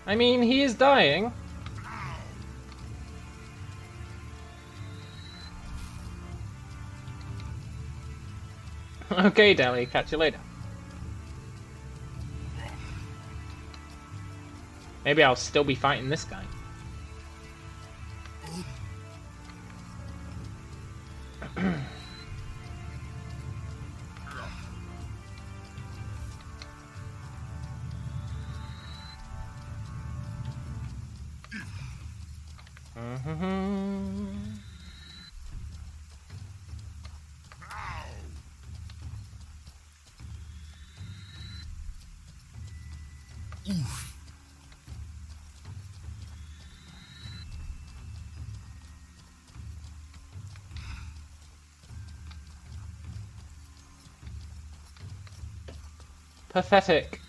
I mean, he is dying. Okay, Deli, catch you later. Maybe I'll still be fighting this guy. Pathetic.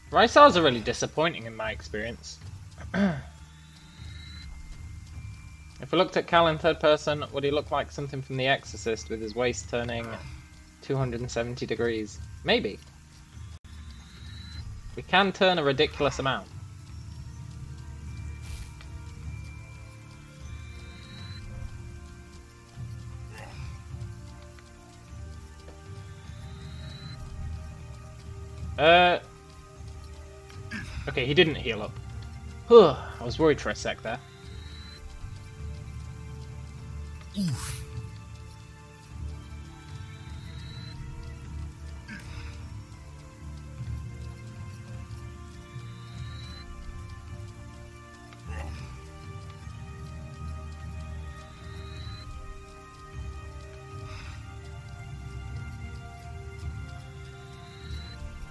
Rysars are really disappointing in my experience. If we looked at Cal in third person, would he look like something from The Exorcist with his waist turning 270 degrees? Maybe. We can turn a ridiculous amount. Okay, he didn't heal up. I was worried for a sec there.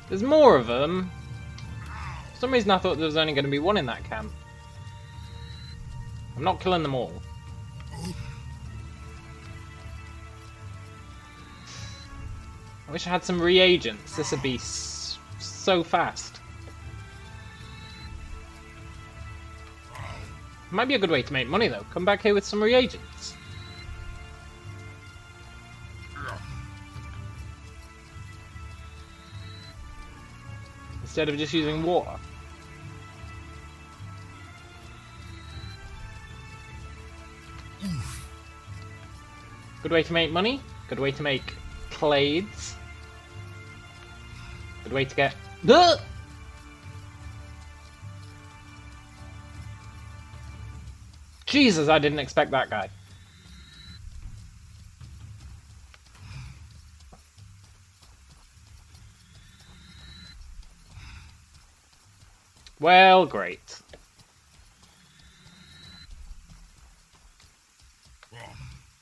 There's more of them. For some reason I thought there was only going to be one in that camp. I'm not killing them all. I wish I had some reagents. This would be so fast. Might be a good way to make money though. Come back here with some reagents. Instead of just using water. Good way to make money. Good way to make clades. Good way to get... Jesus, I didn't expect that guy. Well, great.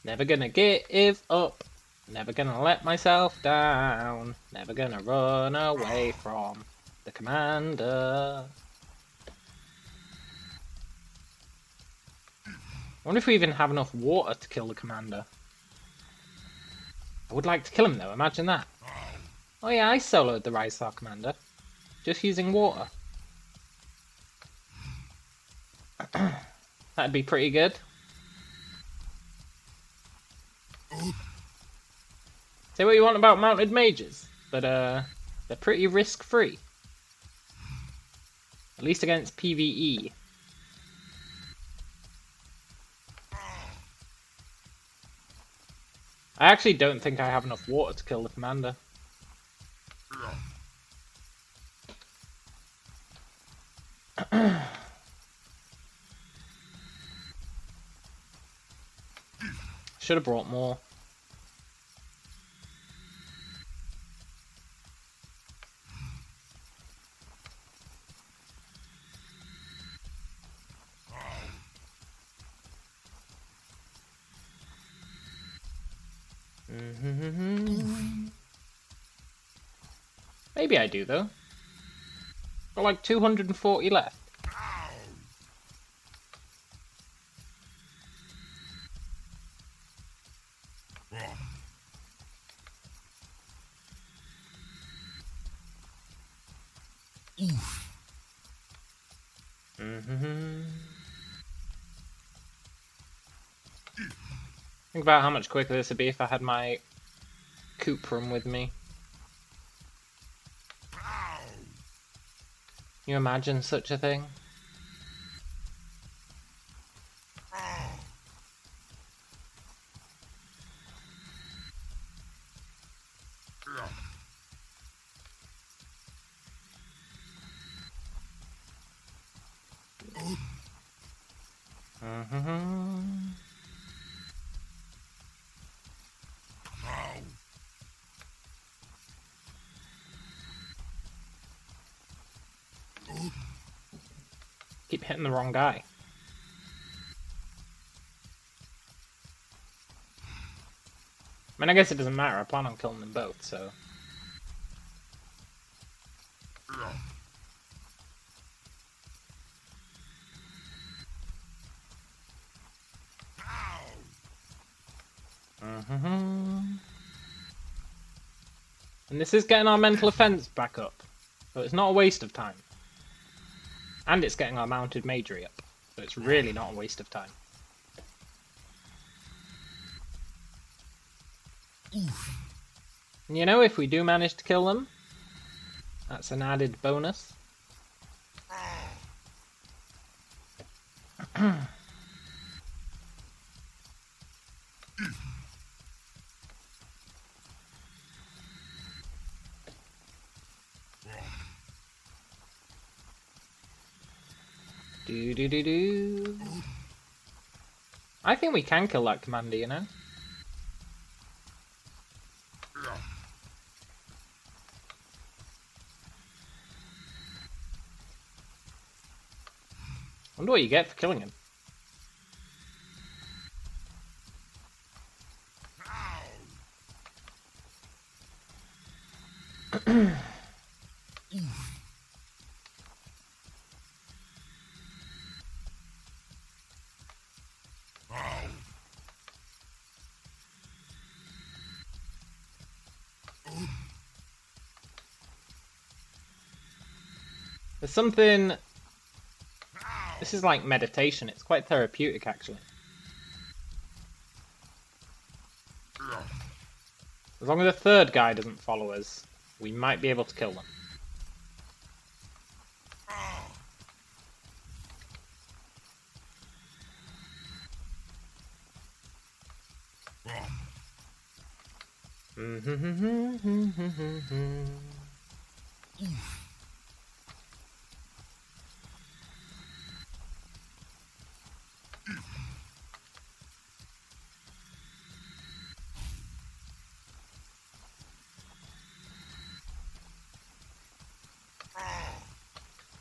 Never gonna give up. Never gonna let myself down. Never gonna run away from the commander. I wonder if we even have enough water to kill the commander. I would like to kill him though, imagine that. Oh yeah, I soloed the Rysar Commander. Just using water. That'd be pretty good. Say what you want about mounted mages, but they're pretty risk-free. At least against PvE. I actually don't think I have enough water to kill the commander. Should have brought more. Maybe I do though. Got like 240 left. Think about how much quicker this would be if I had my coop room with me. Can you imagine such a thing? Keep hitting the wrong guy. I mean, I guess it doesn't matter. I plan on killing them both, so... And this is getting our mental offense back up, so it's not a waste of time. And it's getting our mounted magery up, so it's really not a waste of time. And you know, if we do manage to kill them, that's an added bonus. Do. I think we can kill that commander, you know? Wonder what you get for killing him. There's something... This is like meditation. It's quite therapeutic, actually. As long as the third guy doesn't follow us, we might be able to kill them.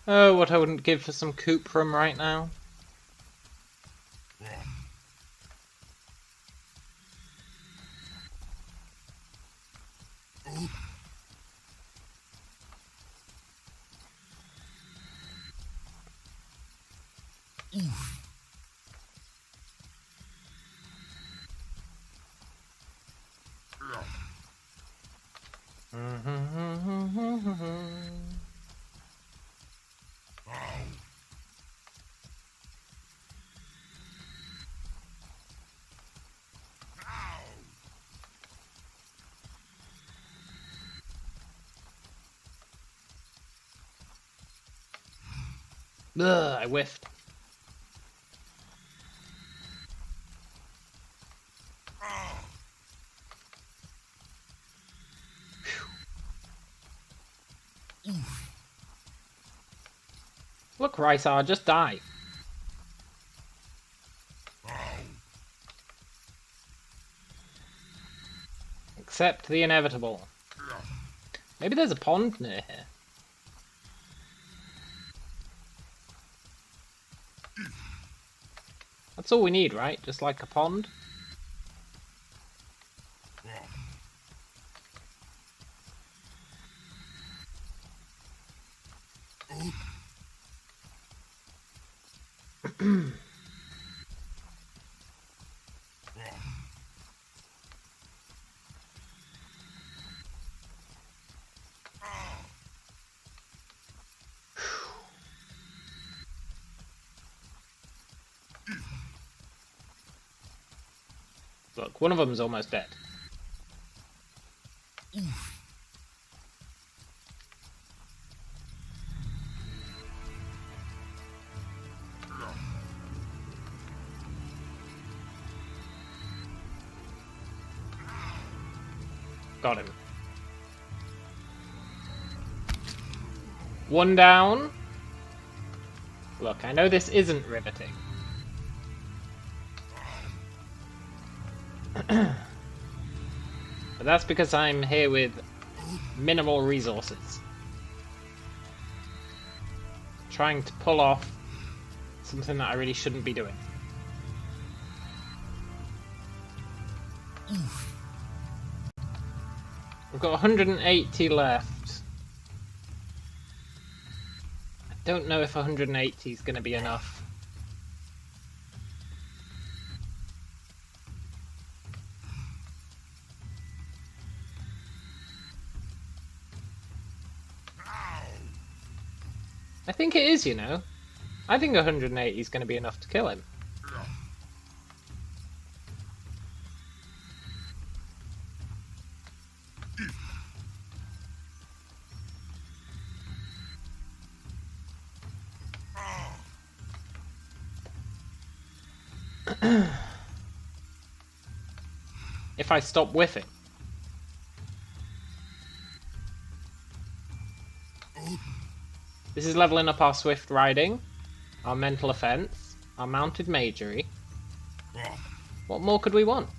Oh, what I wouldn't give for some coop room right now. Ugh, I whiffed. Look, Rysar, just die. Accept the inevitable. Maybe there's a pond near here. That's all we need, right? Just like a pond? Look, one of them's almost dead. Got him. One down. Look, I know this isn't riveting. But that's because I'm here with minimal resources. Trying to pull off something that I really shouldn't be doing. We've got 180 left. I don't know if 180 is going to be enough. I think it is, you know. I think 180 is going to be enough to kill him. If I stop whiffing. This is leveling up our swift riding, our mental offense, our mounted magery. What more could we want?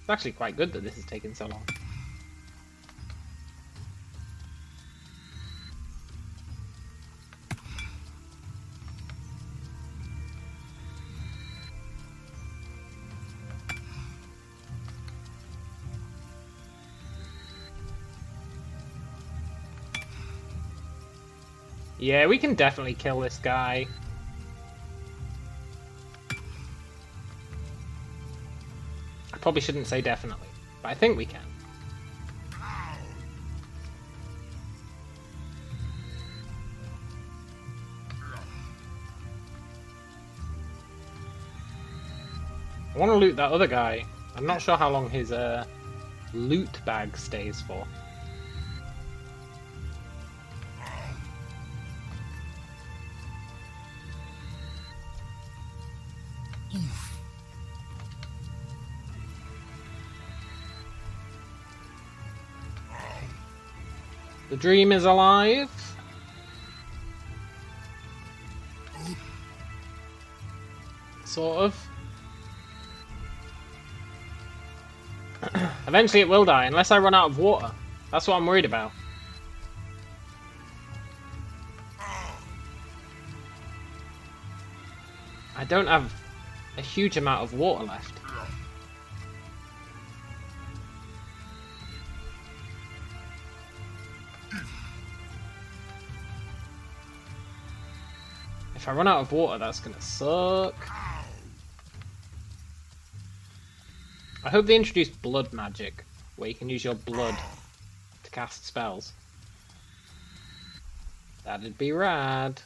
It's actually quite good that this is taking so long. Yeah, we can definitely kill this guy. I probably shouldn't say definitely, but I think we can. I want to loot that other guy. I'm not sure how long his loot bag stays for. The dream is alive. Sort of. Eventually it will die, unless I run out of water. That's what I'm worried about. I don't have a huge amount of water left. If I run out of water, that's gonna suck. I hope they introduce blood magic where you can use your blood to cast spells. That'd be rad.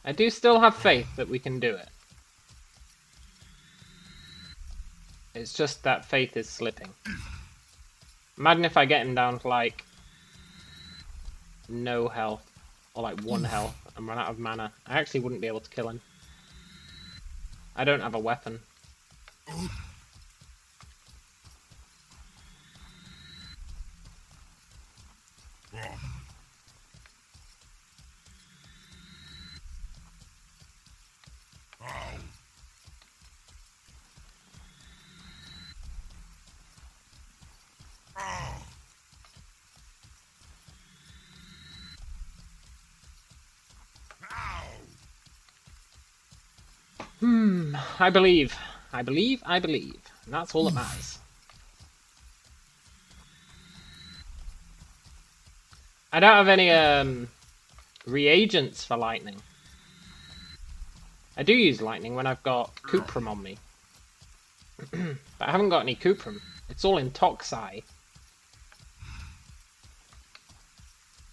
I do still have faith that we can do it. It's just that faith is slipping. Imagine if I get him down to like no health, or like 1 health, and run out of mana. I actually wouldn't be able to kill him. I don't have a weapon. I believe. I believe. And that's all that matters. I don't have any reagents for lightning. I do use lightning when I've got Cuprum on me. But I haven't got any Cuprum. It's all in Toxai.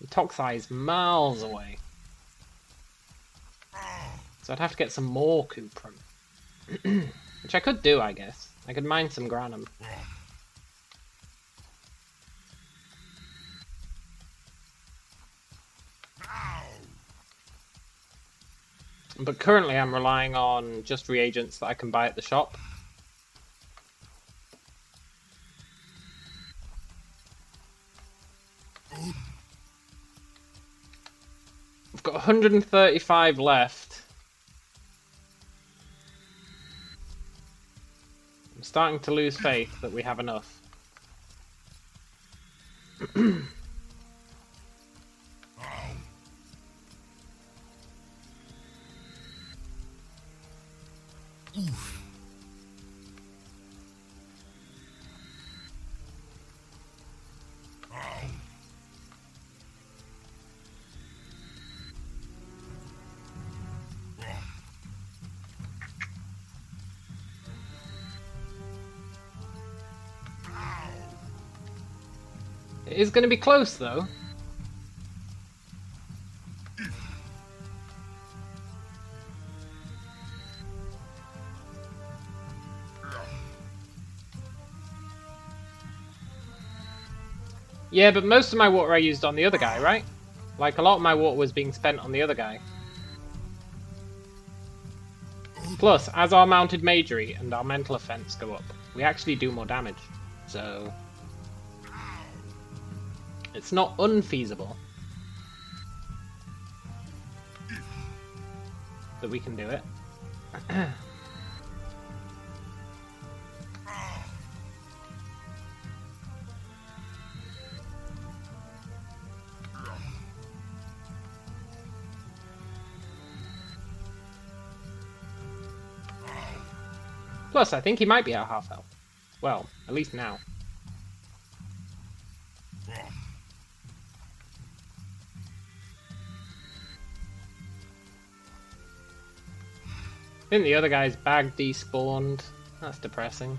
And Toxai is miles away. So I'd have to get some more Cuprum. Which I could do, I guess. I could mine some Granum. But currently I'm relying on just reagents that I can buy at the shop. I've got 135 left. I'm starting to lose faith that we have enough. It is going to be close, though. Yeah, but most of my water I used on the other guy, right? Like, a lot of my water was being spent on the other guy. Plus, as our mounted magery and our mental offense go up, we actually do more damage. So it's not unfeasible that we can do it. Plus, I think he might be at half health. Well, at least now. I think the other guy's bag despawned. That's depressing.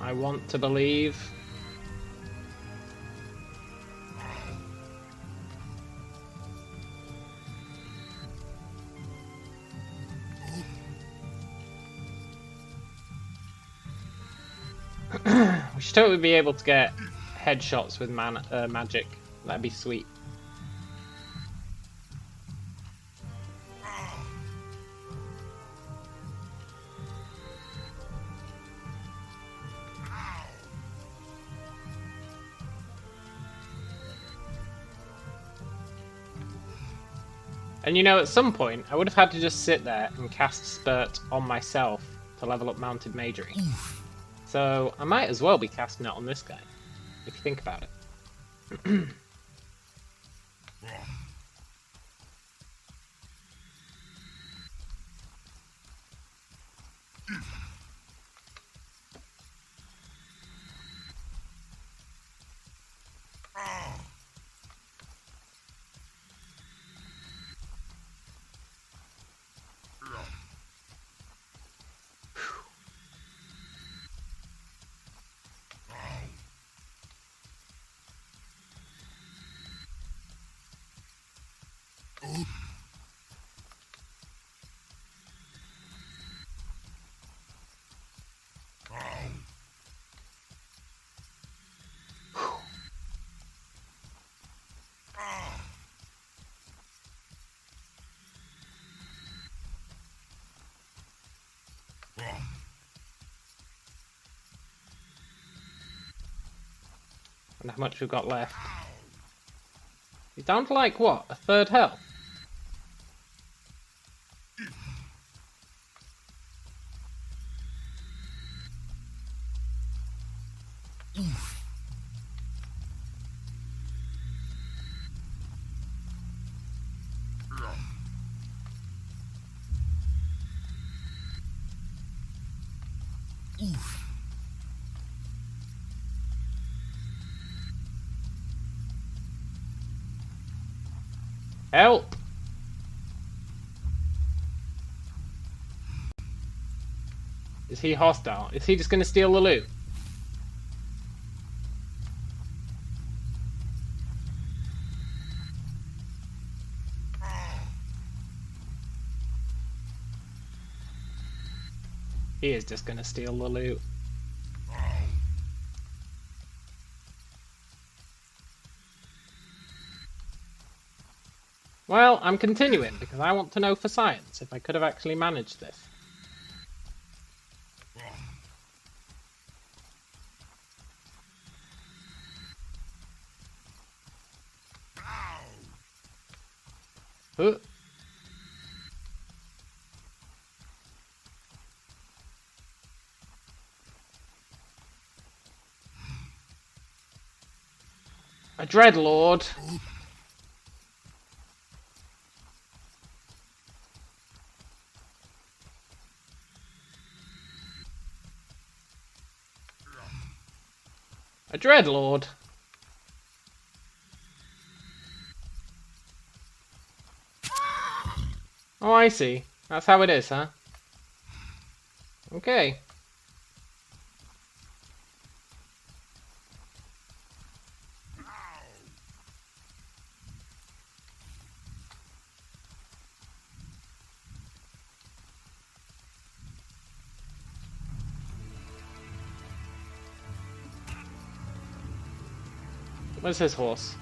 I want to believe. We should totally be able to get headshots with magic. That'd be sweet. And you know, at some point, I would have had to just sit there and cast Spurt on myself to level up mounted magery. So I might as well be casting it on this guy. if you think about it. And how much we've got left. He's down to like, what, a third health? Help! Is he hostile? Is he just gonna steal the loot? He is just gonna steal the loot. Well, I'm continuing because I want to know for science if I could have actually managed this. Huh. A Dreadlord. A Dreadlord. Oh, I see. That's how it is, huh? Okay. Where's his horse?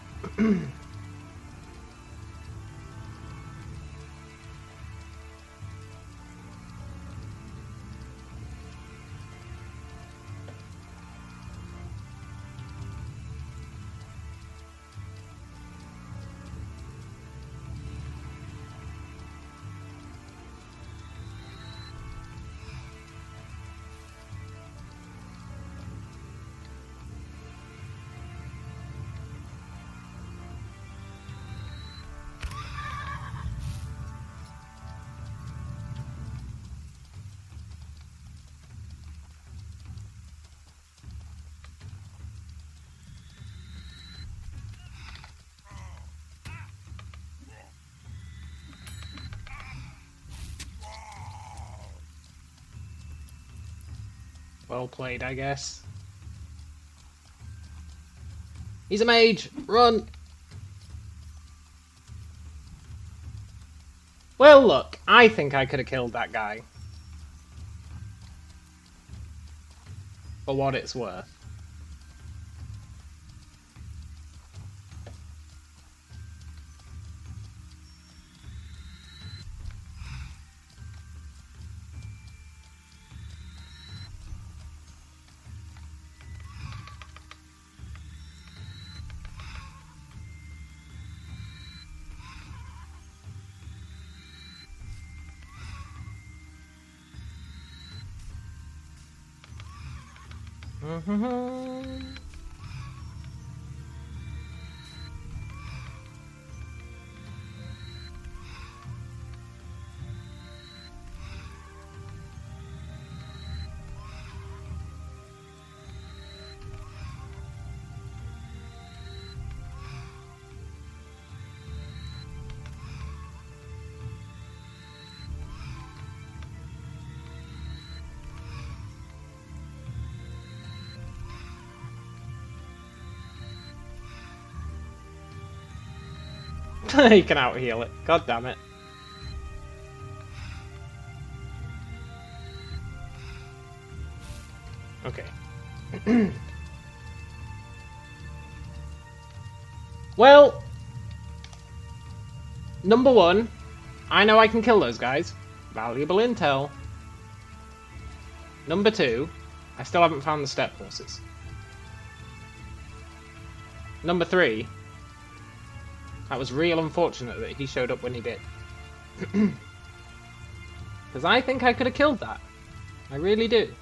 Well played, I guess. He's a mage! Run! Well, look, I think I could have killed that guy. For what it's worth. He can out heal it. God damn it. Okay. Well, number one, I know I can kill those guys. Valuable intel. Number two, I still haven't found the step horses. Number three, that was real unfortunate that he showed up when he did. Because I think I could have killed that. I really do.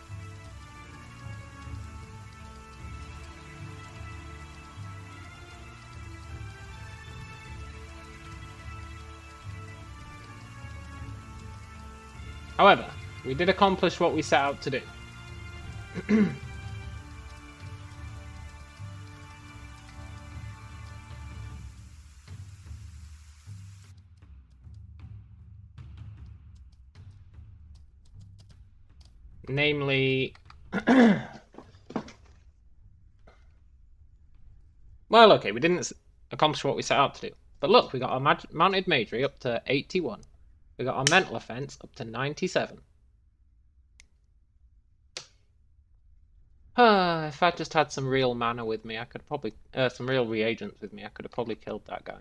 However, we did accomplish what we set out to do. Namely... Well, okay, we didn't accomplish what we set out to do. But look, we got our mounted magery up to 81. We got our mental offense up to 97. If I just had some real mana with me, I could probably... some real reagents with me, I could have probably killed that guy.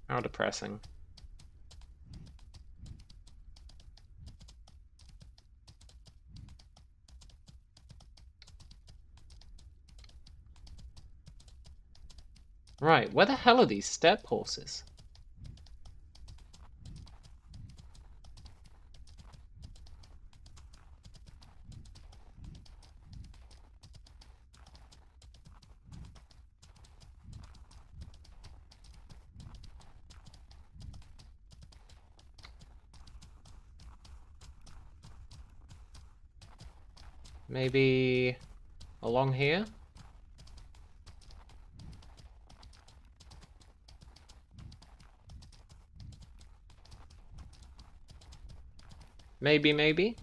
How depressing. Right, where the hell are these step horses? Maybe along here? Maybe.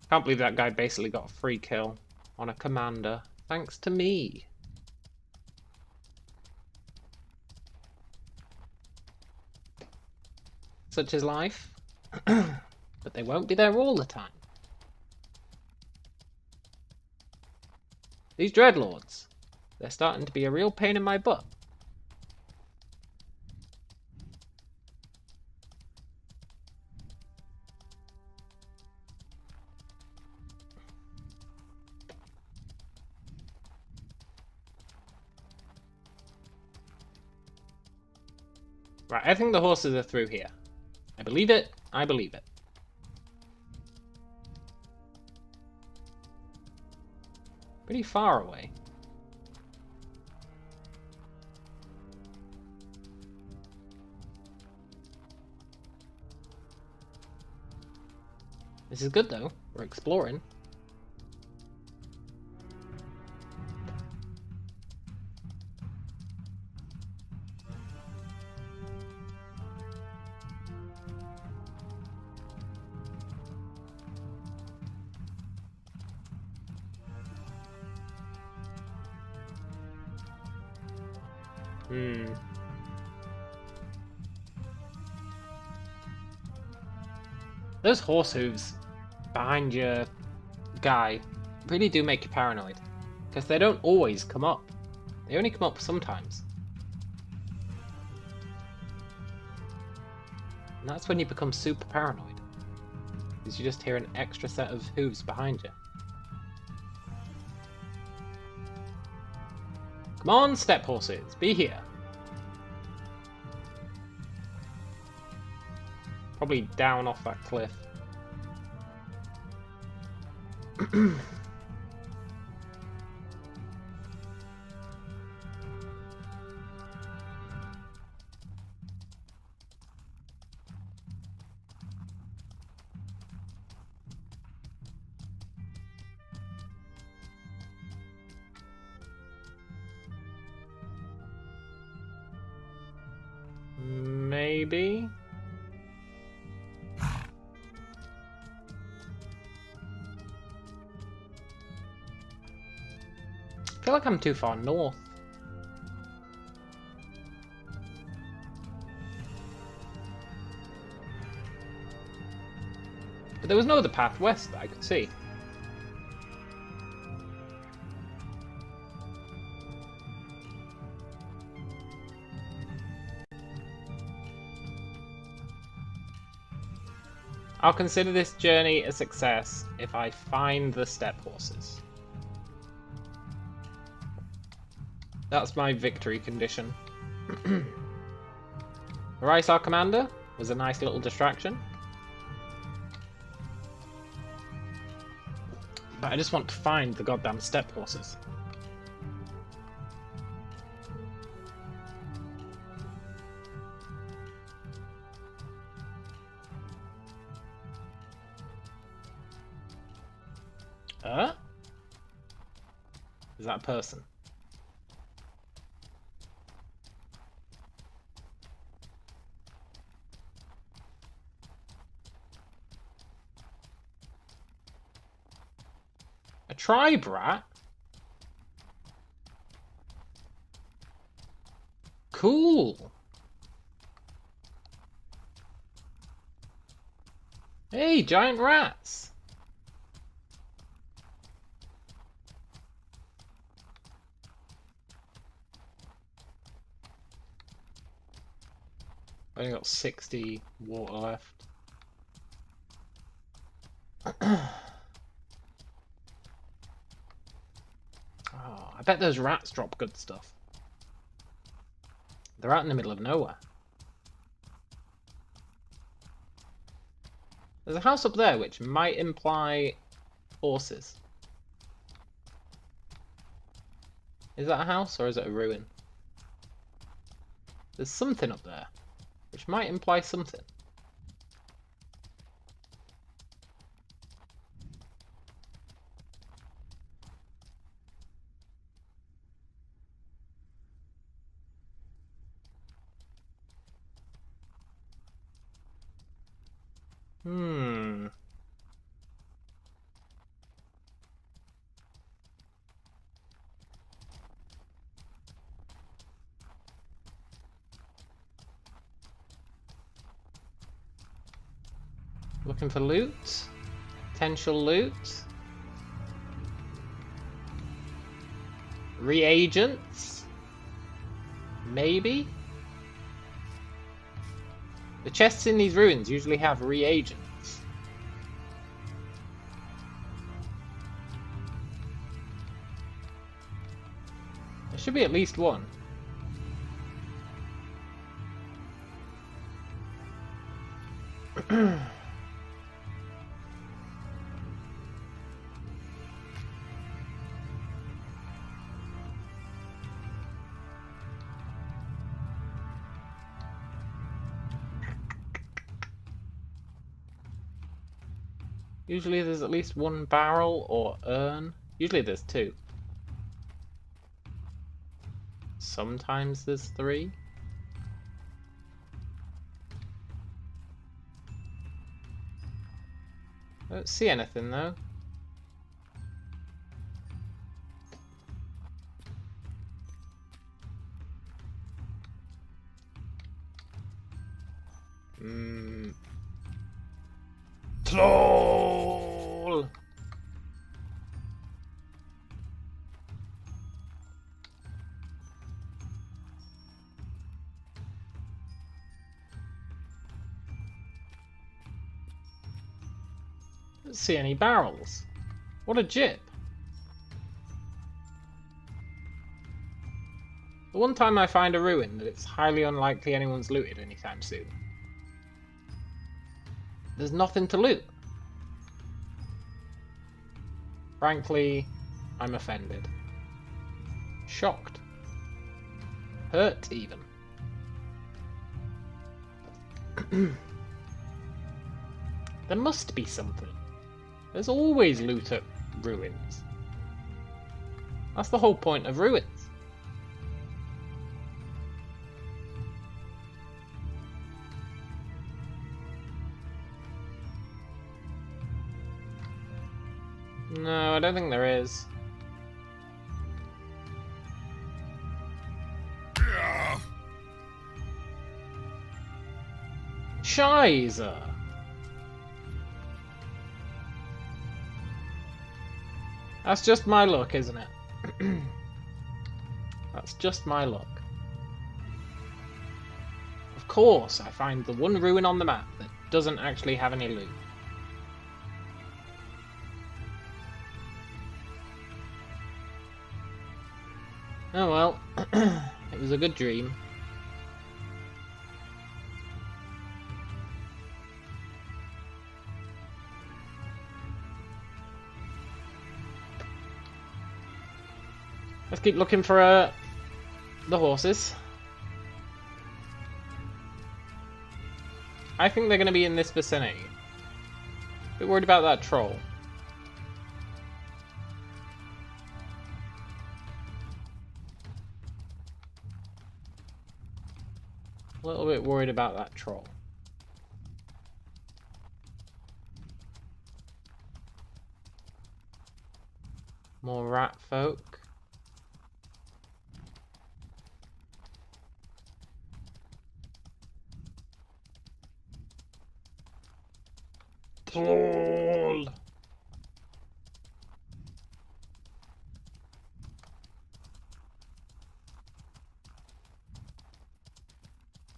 Can't believe that guy basically got a free kill on a commander, thanks to me. Such is life. But they won't be there all the time. These dreadlords, they're starting to be a real pain in my butt. Right, I think the horses are through here. I believe it. I believe it. Pretty far away. This is good though. We're exploring. Those horse hooves behind your guy really do make you paranoid. Because they don't always come up. They only come up sometimes. And that's when you become super paranoid. Because you just hear an extra set of hooves behind you. Come on, step horses, be here. Probably down off that cliff. Maybe. I feel like I'm too far north. But there was no other path west that I could see. I'll consider this journey a success if I find the step horses. That's my victory condition. Arise, our commander was a nice little distraction. But I just want to find the goddamn step horses. Is that a person? A tribe rat? Cool. Hey, giant rats. I only got 60 water left. Oh, I bet those rats drop good stuff. They're out in the middle of nowhere. There's a house up there which might imply horses. Is that a house or is it a ruin? There's something up there which might imply something. Looking for loot. Potential loot. Reagents. Maybe. The chests in these ruins usually have reagents. There should be at least one. Usually there's at least one barrel or urn. Usually there's two. Sometimes there's three. I don't see anything though. Troll! Don't see any barrels. What a jip. The one time I find a ruin that it's highly unlikely anyone's looted anytime soon. There's nothing to loot. Frankly, I'm offended. Shocked. Hurt, even. There must be something. There's always loot at ruins. That's the whole point of ruins. No, I don't think there is. Scheiße! That's just my luck, isn't it? That's just my luck. Of course, I find the one ruin on the map that doesn't actually have any loot. Oh well, it was a good dream. Let's keep looking for the horses. I think they're going to be in this vicinity. A bit worried about that troll. A little bit worried about that troll. More rat folk. Troll.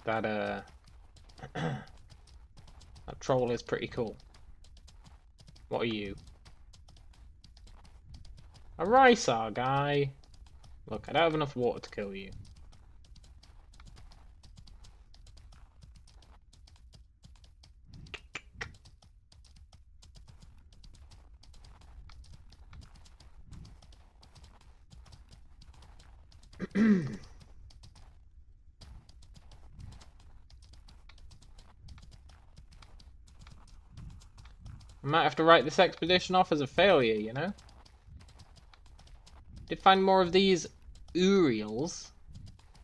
That that troll is pretty cool. What are you? A Rysar guy. Look, I don't have enough water to kill you. I might have to write this expedition off as a failure, you know? Did find more of these Uriels,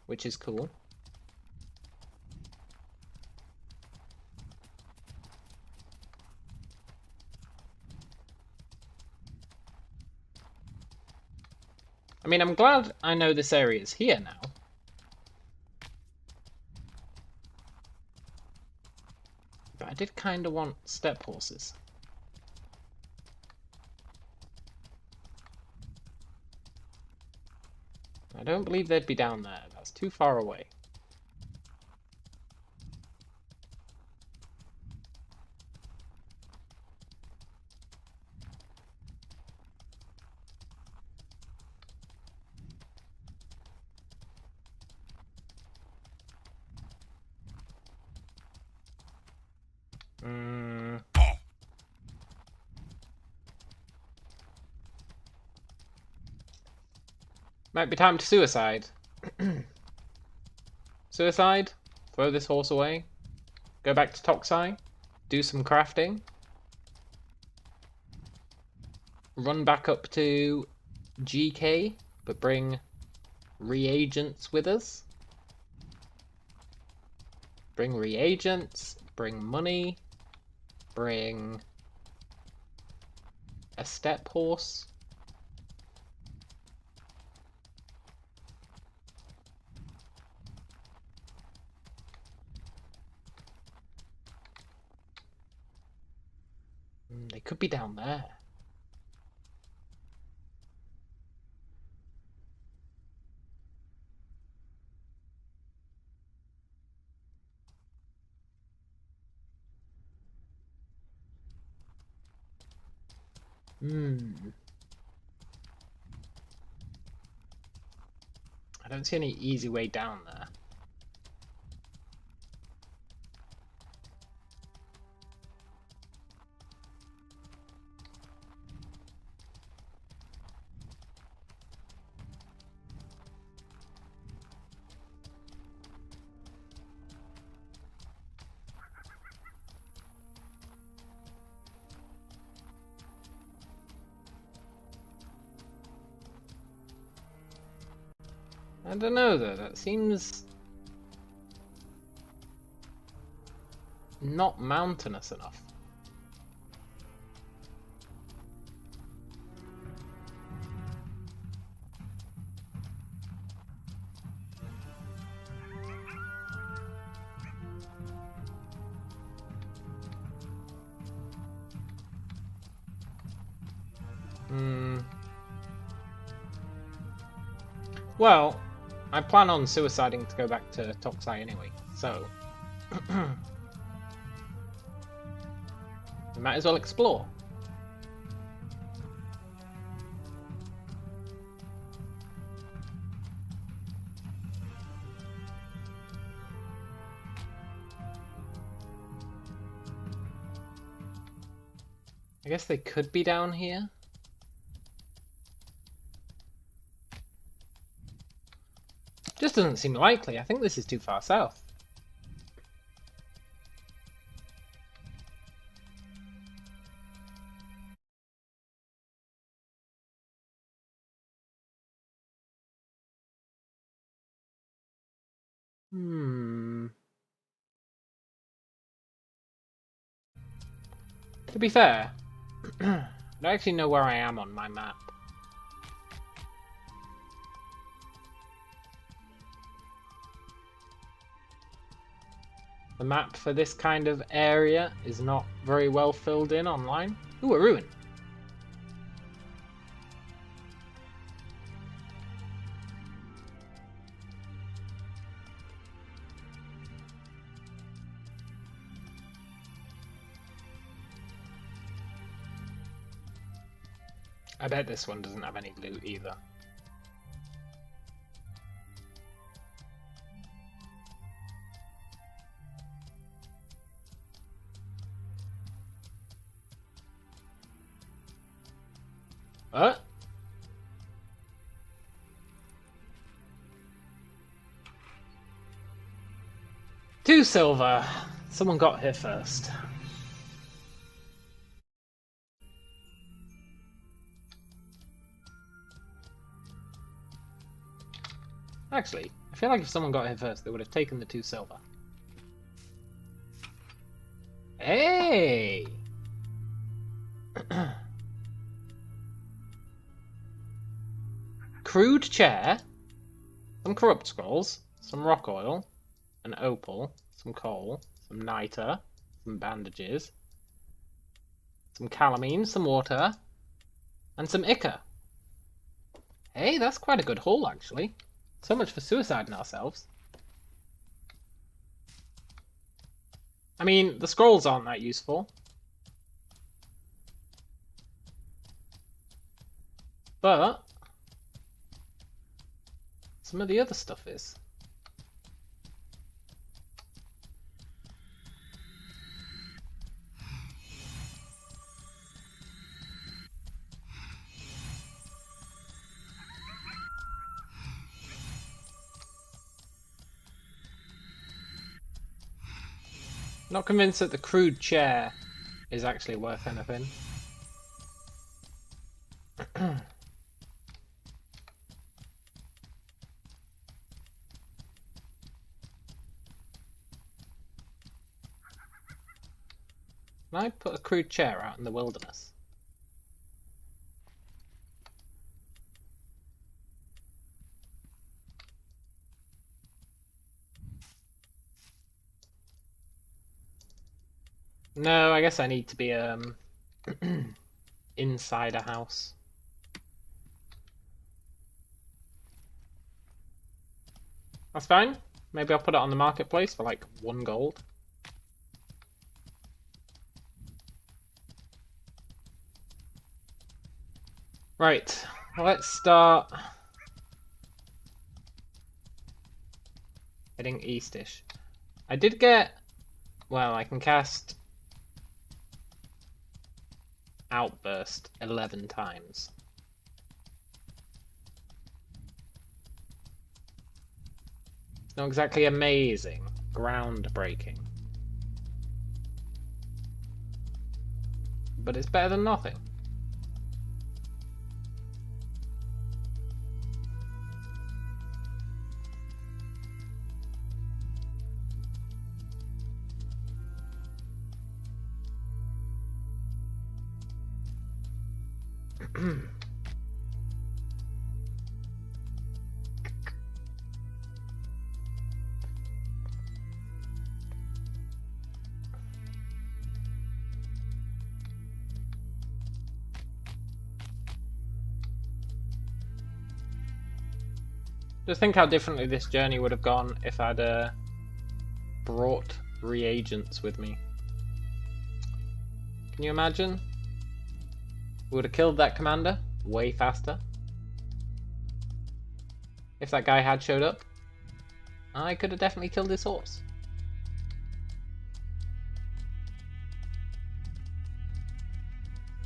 which is cool. I mean, I'm glad I know this area is here now. But I did kind of want steppe horses. I don't believe they'd be down there. That's too far away. Might be time to suicide. Suicide? Throw this horse away? Go back to Toxai? Do some crafting? Run back up to GK, but bring reagents with us? Bring reagents, bring money, bring a steppe horse. They could be down there. I don't see any easy way down there. I don't know though, that seems not mountainous enough. Hmm. Well, I plan on suiciding to go back to Toxai anyway, so we might as well explore. I guess they could be down here. Just doesn't seem likely. I think this is too far south. To be fair, I don't actually know where I am on my map. The map for this kind of area is not very well filled in online. Ooh, a ruin. I bet this one doesn't have any loot either. What? Two silver. Someone got here first. Actually, I feel like if someone got here first, they would have taken the 2 silver. Hey! Crude chair, some corrupt scrolls, some rock oil, an opal, some coal, some niter, some bandages, some calamine, some water, and some ichor. Hey, that's quite a good haul, actually. So much for suiciding ourselves. I mean, the scrolls aren't that useful. But some of the other stuff is. Not convinced that the crude chair is actually worth anything. Can I put a crude chair out in the wilderness? No, I guess I need to be inside a house. That's fine. Maybe I'll put it on the marketplace for like 1 gold. Right, let's start heading eastish. I did get, well, I can cast Outburst 11 times. It's not exactly amazing, groundbreaking, but it's better than nothing. Just think how differently this journey would have gone if I'd brought reagents with me. Can you imagine? We would have killed that commander way faster. If that guy had showed up, I could have definitely killed his horse.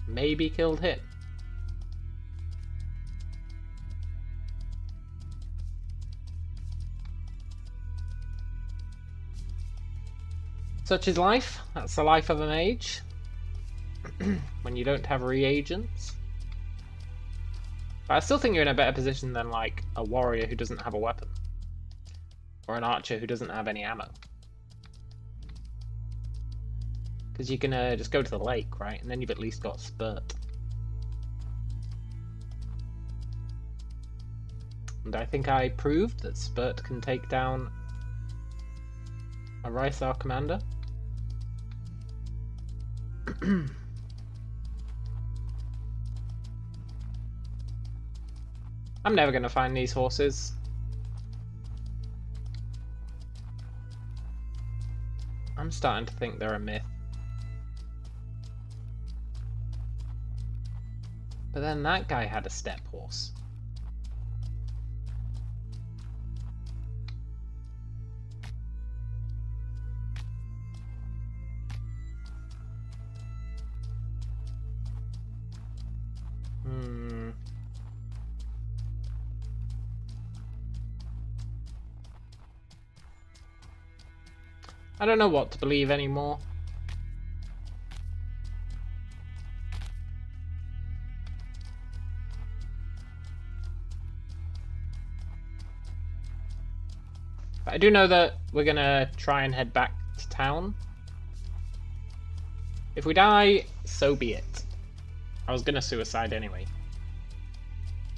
Maybe killed him. Such is life. That's the life of a mage. When you don't have reagents. But I still think you're in a better position than like a warrior who doesn't have a weapon. Or an archer who doesn't have any ammo. Because you can just go to the lake, right? And then you've at least got spurt. And I think I proved that spurt can take down a Rysar commander. I'm never going to find these horses. I'm starting to think they're a myth. But then that guy had a steppe horse. I don't know what to believe anymore. But I do know that we're gonna try and head back to town. If we die, so be it. I was gonna suicide anyway.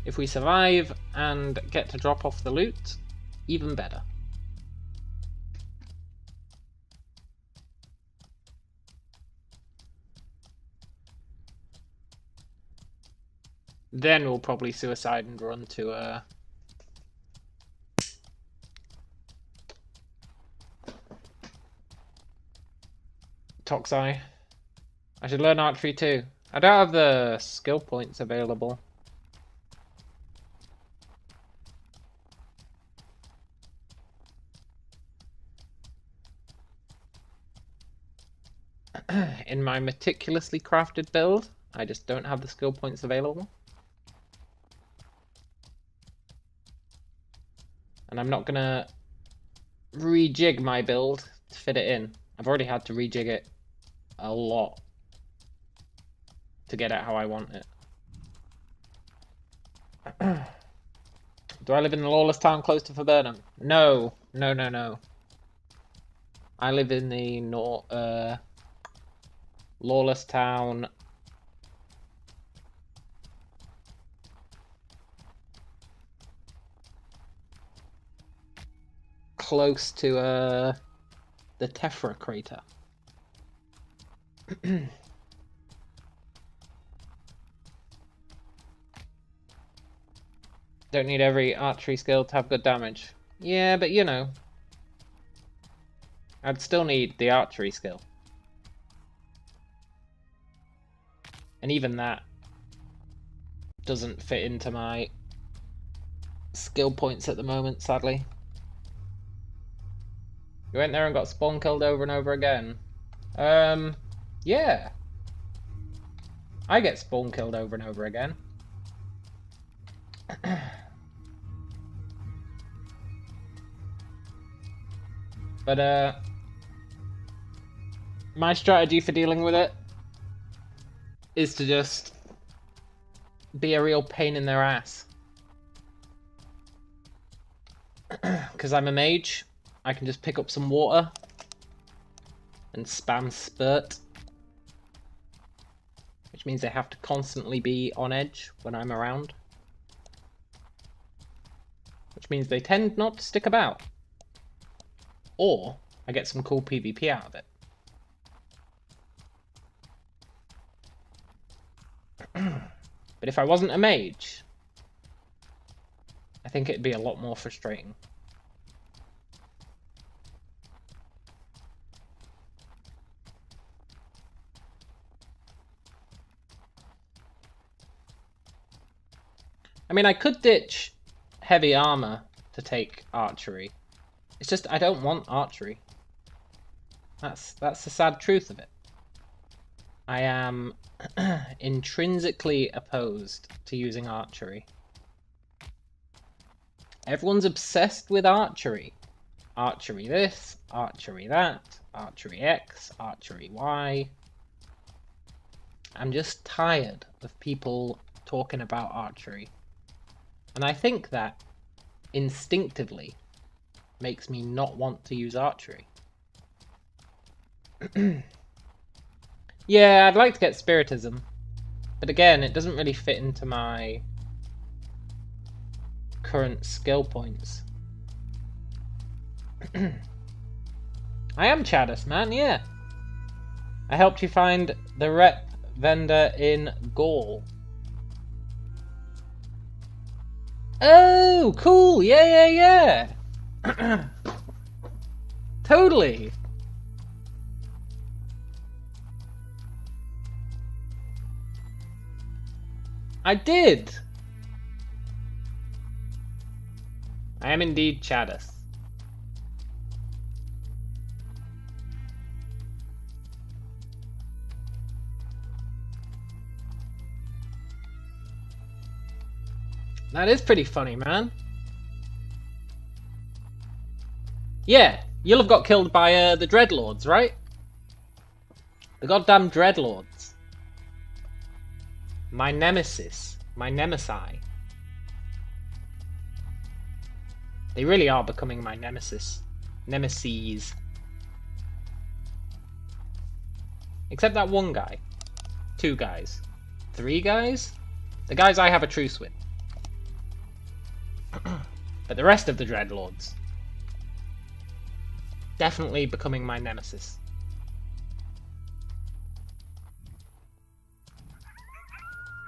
If we survive and get to drop off the loot, even better. Then we'll probably suicide and run to Toxai. I should learn archery too. I don't have the skill points available. In my meticulously crafted build, I just don't have the skill points available. And I'm not gonna rejig my build to fit it in. I've already had to rejig it a lot to get it how I want it. Do I live in the Lawless town close to Viburnum? No. No, no, no. I live in the Lawless town close to the Tephra crater. Don't need every archery skill to have good damage. Yeah, but you know, I'd still need the archery skill. And even that doesn't fit into my skill points at the moment, sadly. You went there and got spawn killed over and over again. Yeah. I get spawn killed over and over again. But, my strategy for dealing with it is to just be a real pain in their ass. Because I'm a mage, I can just pick up some water and spam spurt. Which means they have to constantly be on edge when I'm around. Which means they tend not to stick about. Or I get some cool PvP out of it. But if I wasn't a mage, I I think it'd be a lot more frustrating. I mean, I could ditch heavy armor to take archery. It's just I don't want archery. That's the sad truth of it. I am intrinsically opposed to using archery. Everyone's obsessed with archery. Archery this, archery that, archery X, archery Y. I'm just tired of people talking about archery. And I think that instinctively makes me not want to use archery. Yeah, I'd like to get Spiritism. But again, it doesn't really fit into my current skill points. I am Chadis, man, yeah. I helped you find the rep vendor in Gaul. Oh, cool, yeah. Totally. I did. I am indeed Chadis. That is pretty funny, man. Yeah, you'll have got killed by the Dreadlords, right? The goddamn Dreadlords. My nemesis. My nemesi. They really are becoming my nemesis. Nemeses. Except that one guy. 2 guys. 3 guys? The guys I have a truce with. But the rest of the Dreadlords. Definitely becoming my nemesis.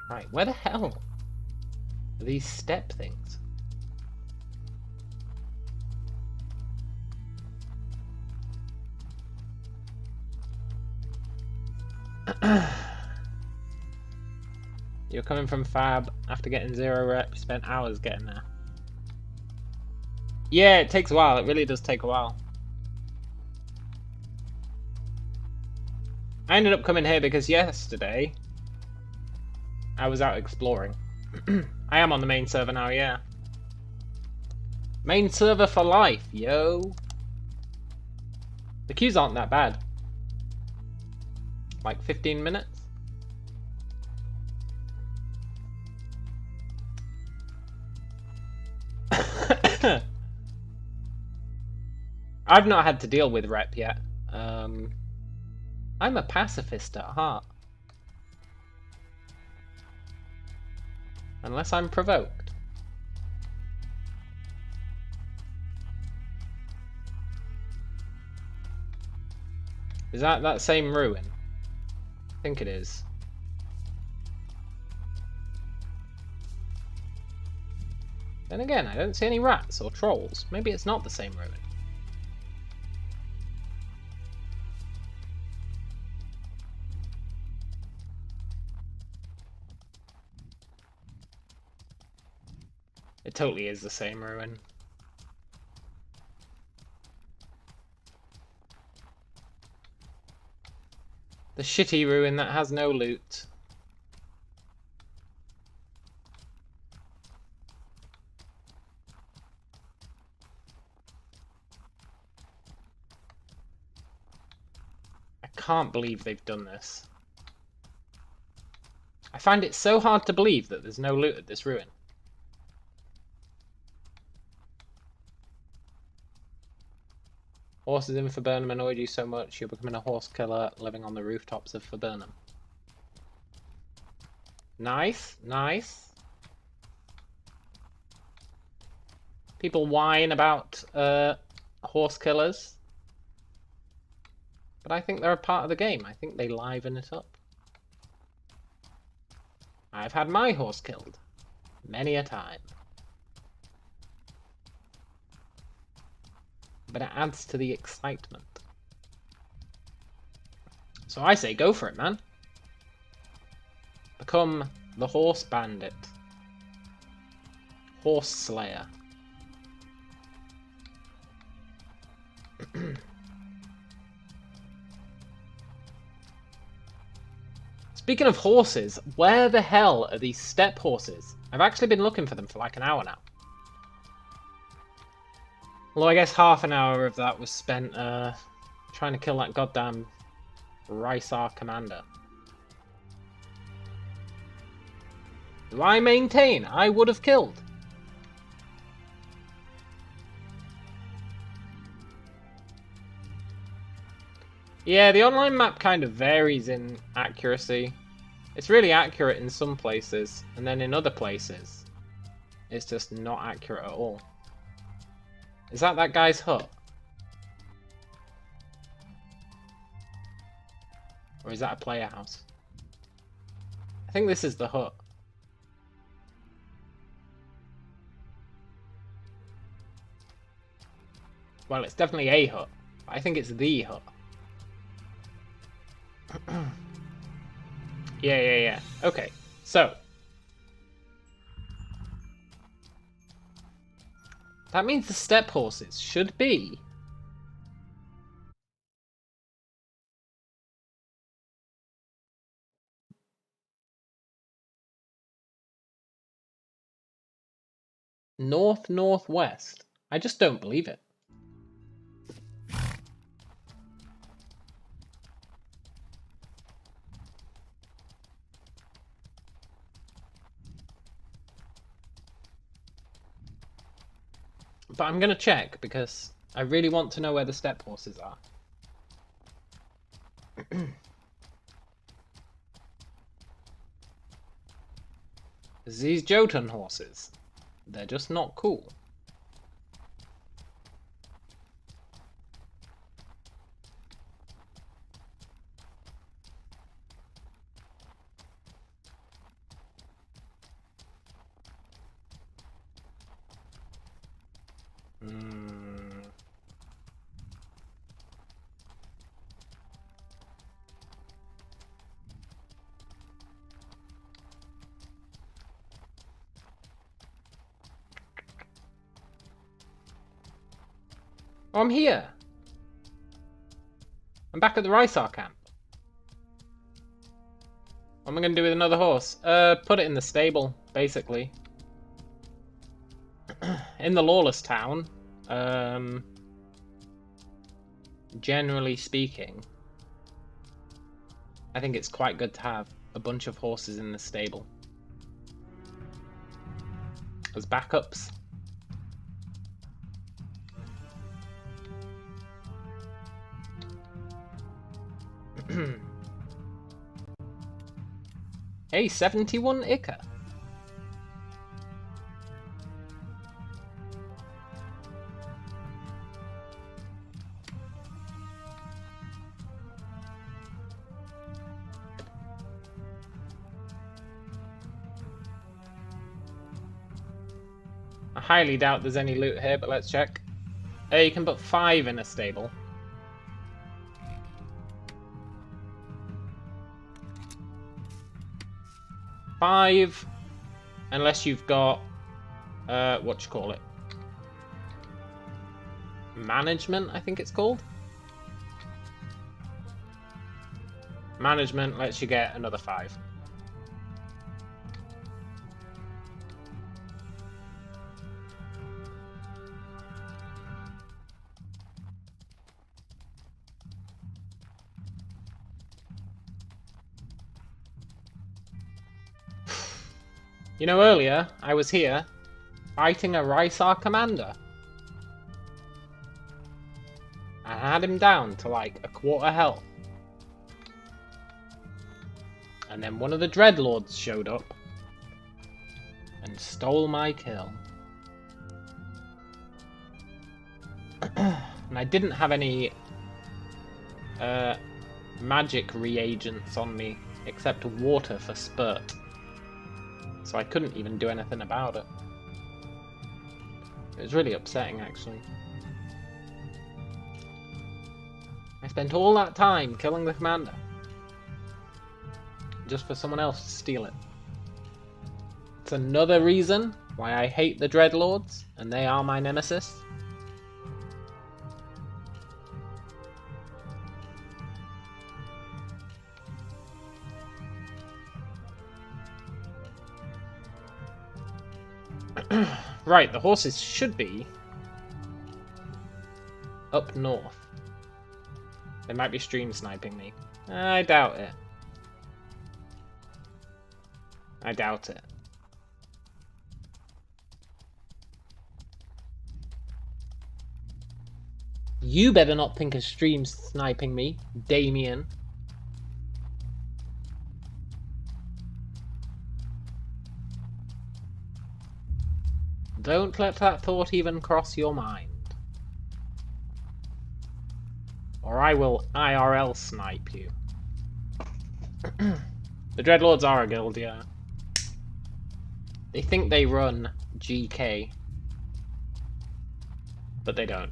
Right, where the hell are these step things? You're coming from Fab after getting 0 rep, you spent hours getting there. Yeah, it takes a while, it really does take a while. I ended up coming here because yesterday I was out exploring. I am on the main server now, yeah. Main server for life, yo. The queues aren't that bad. Like 15 minutes? I've not had to deal with rep yet. I'm a pacifist at heart. Unless I'm provoked. Is that same ruin? I think it is. Then again, I don't see any rats or trolls. Maybe it's not the same ruin. It totally is the same ruin. The shitty ruin that has no loot. I can't believe they've done this. I find it so hard to believe that there's no loot at this ruin. Horses in Viburnum annoyed you so much you're becoming a horse killer living on the rooftops of Viburnum. Nice, nice. People whine about horse killers. But I think they're a part of the game. I think they liven it up. I've had my horse killed. Many a time. but it adds to the excitement. So I say go for it, man. Become the horse bandit. Horse slayer. Speaking of horses, where the hell are these steppe horses? I've actually been looking for them for like an hour now. Although I guess half an hour of that was spent trying to kill that goddamn Rysar commander. Do I maintain I would have killed? Yeah, the online map kind of varies in accuracy. It's really accurate in some places, and then in other places, it's just not accurate at all. Is that guy's hut? Or is that a player house? I think this is the hut. Well, it's definitely a hut. But I think it's the hut. Yeah. Okay, so. That means the steppe horses should be north-northwest. I just don't believe it. But I'm going to check because I really want to know where the steppe horses are. These Jotun horses, they're just not cool. Oh, I'm here. I'm back at the Rysar camp. What am I going to do with another horse? Put it in the stable, basically. In the Lawless town, generally speaking, I think it's quite good to have a bunch of horses in the stable as backups. Hey, 71 Ica. I highly doubt there's any loot here, but let's check. Hey, you can put 5 in a stable. Five, unless you've got, what you call it? Management, I think it's called. Management lets you get another 5. You know, earlier, I was here, fighting a Rysar commander. I had him down to like a quarter health. And then one of the Dreadlords showed up and stole my kill. And I didn't have any magic reagents on me except water for spurt. So I couldn't even do anything about it. It was really upsetting, actually. spent all that time killing the commander. Just for someone else to steal it. It's another reason why I hate the Dreadlords, and they are my nemesis. Right, the horses should be up north. They might be stream sniping me. I doubt it. I doubt it. You better not think of stream sniping me, Damien. Don't let that thought even cross your mind. Or I will IRL snipe you. The Dreadlords are a guild, yeah. They think they run GK. But they don't.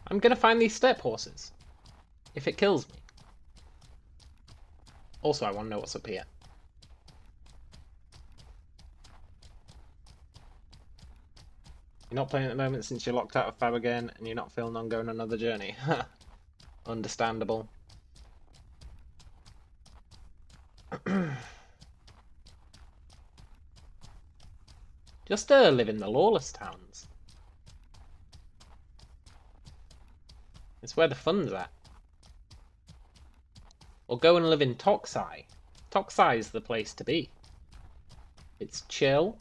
I'm gonna find these steppe horses. If it kills me. Also, I want to know what's up here. You're not playing at the moment since you're locked out of Fab again, and you're not feeling on going another journey. Understandable. Just live in the Lawless towns. It's where the fun's at. Or go and live in Toxai. Toxai is the place to be. It's chill.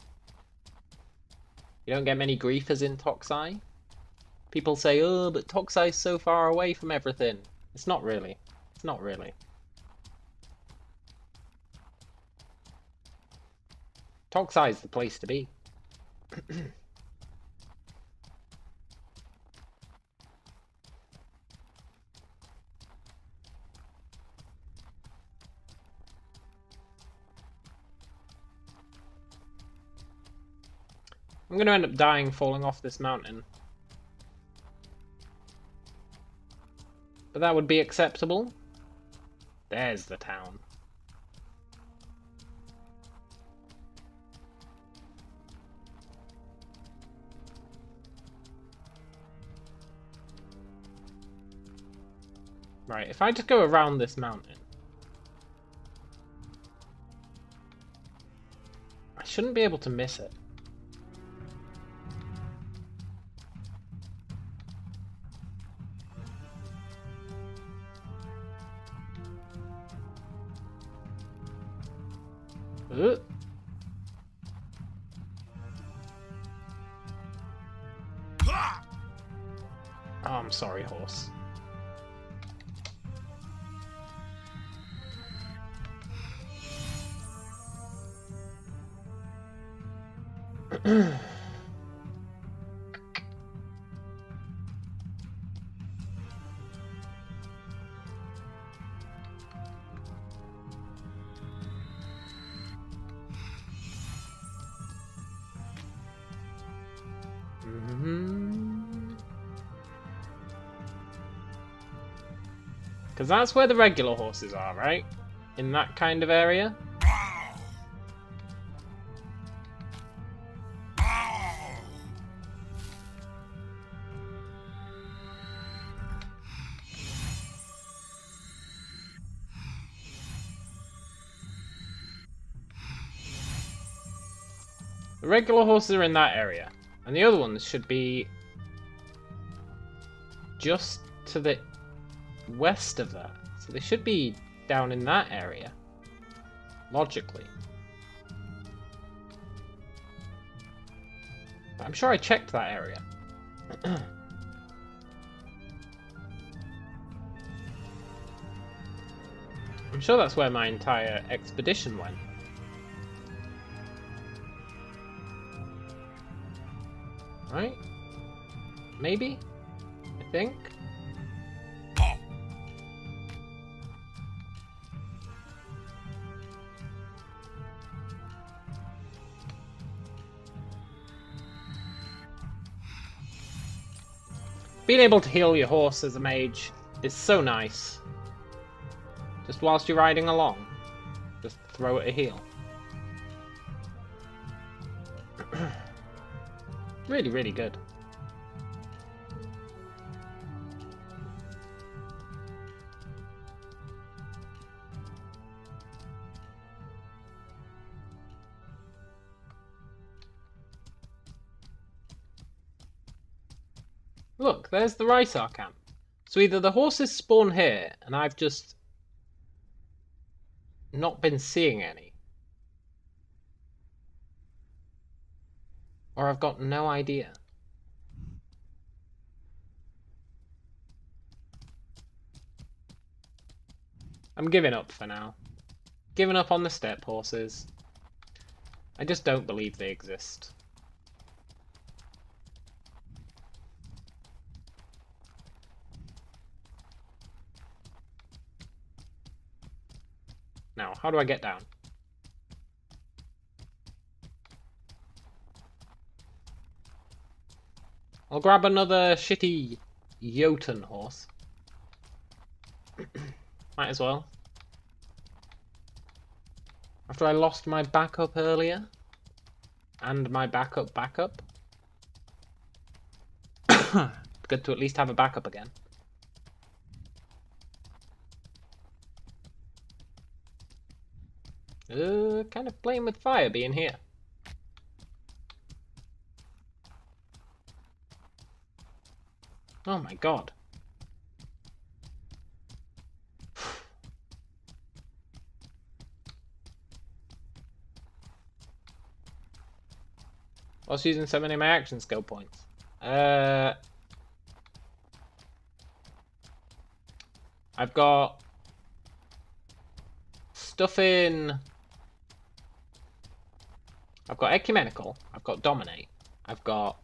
You don't get many griefers in Toxai. People say, oh, but Toxai's so far away from everything. It's not really. It's not really. Toxai's the place to be. I'm going to end up dying falling off this mountain. But that would be acceptable. There's the town. Right, if I just go around this mountain, I shouldn't be able to miss it. Oh, I'm sorry, horse. Because that's where the regular horses are, right? In that kind of area. The regular horses are in that area. And the other ones should be just to the west of that. So they should be down in that area. Logically. But I'm sure I checked that area. I'm sure that's where my entire expedition went. Right? Maybe? think. Oh, Being able to heal your horse as a mage is so nice. Just whilst you're riding along. Just throw it a heal. Really, really good. Look, there's the Rysar camp. So either the horses spawn here, and I've just not been seeing any, or I've got no idea. I'm giving up for now. Giving up on the steppe horses. I just don't believe they exist. Now, how do I get down? I'll grab another shitty Jotun horse. Might as well. After I lost my backup earlier. And my backup. Good to at least have a backup again. Kind of playing with fire being here. Oh my god. I was using so many of my action skill points. I've got stuff in. I've got ecumenical. I've got dominate. I've got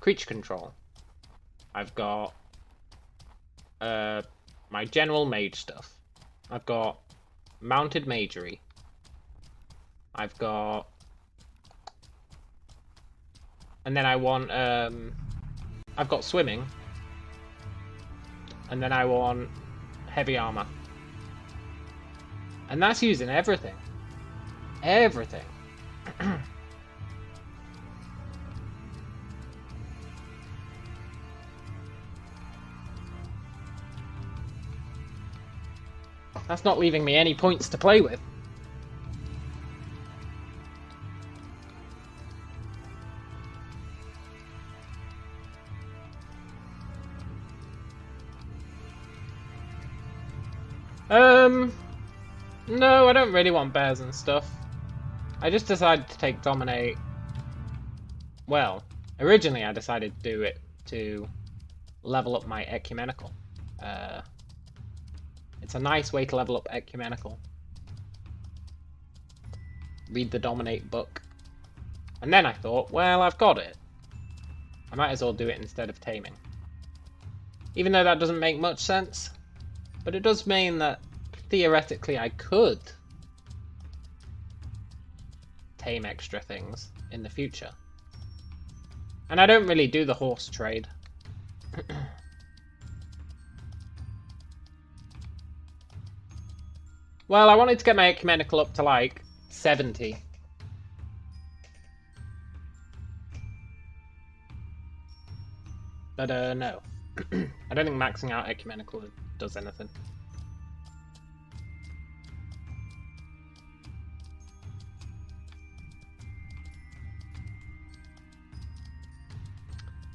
creature control. I've got my general mage stuff. I've got mounted magery. I've got, and then I want I've got swimming. And then I want heavy armor. And that's using everything. Everything. That's not leaving me any points to play with. No, I don't really want bears and stuff. I just decided to take dominate. Well, originally I decided to do it to level up my ecumenical. It's a nice way to level up ecumenical. Read the dominate book. And then I thought, well, I've got it. I might as well do it instead of taming. Even though that doesn't make much sense. But it does mean that theoretically I could tame extra things in the future. And I don't really do the horse trade. Well, I wanted to get my ecumenical up to like 70. But no. I don't think maxing out ecumenical does anything.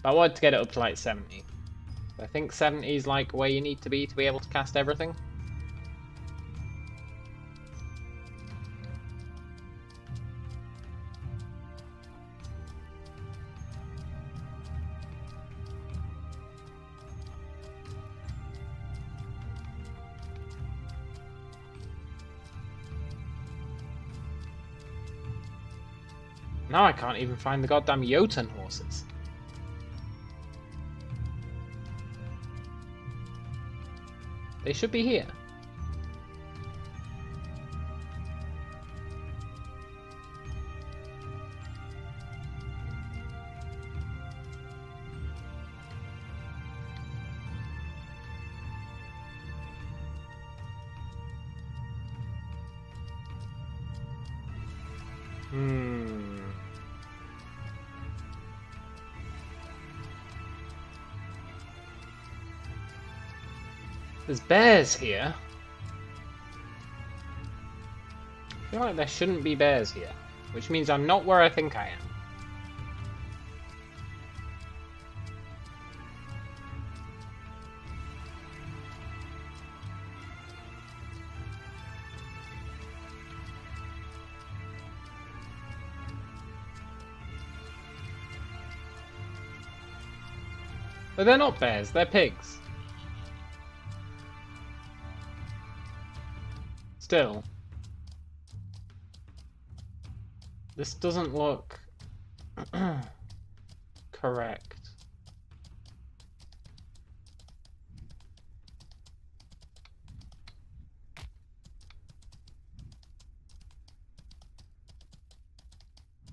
But I wanted to get it up to like 70. I think 70 is like where you need to be able to cast everything. Now I can't even find the goddamn Jotun horses. They should be here. There's bears here. I feel like there shouldn't be bears here, which means I'm not where I think I am. But they're not bears, they're pigs. Still, this doesn't look correct.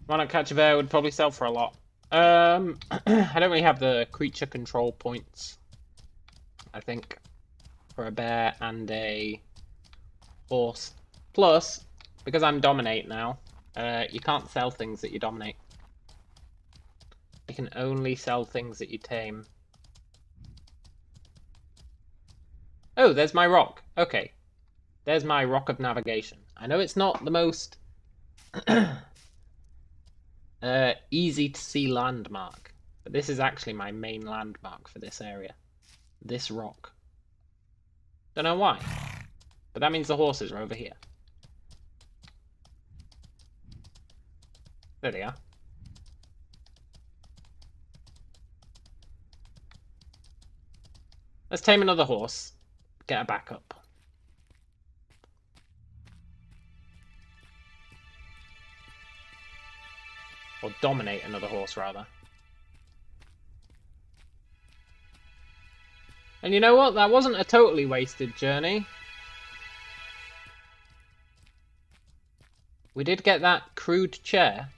Why not catch a bear would probably sell for a lot. I don't really have the creature control points, I think, for a bear and a horse. Plus, because I'm dominate now, you can't sell things that you dominate. You can only sell things that you tame. Oh, there's my rock. Okay. There's my rock of navigation. I know it's not the most easy to see landmark, but this is actually my main landmark for this area. This rock. Don't know why, but that means the horses are over here. There they are. Let's tame another horse. Get her back up. Or dominate another horse, rather. And you know what? That wasn't a totally wasted journey. We did get that crude chair.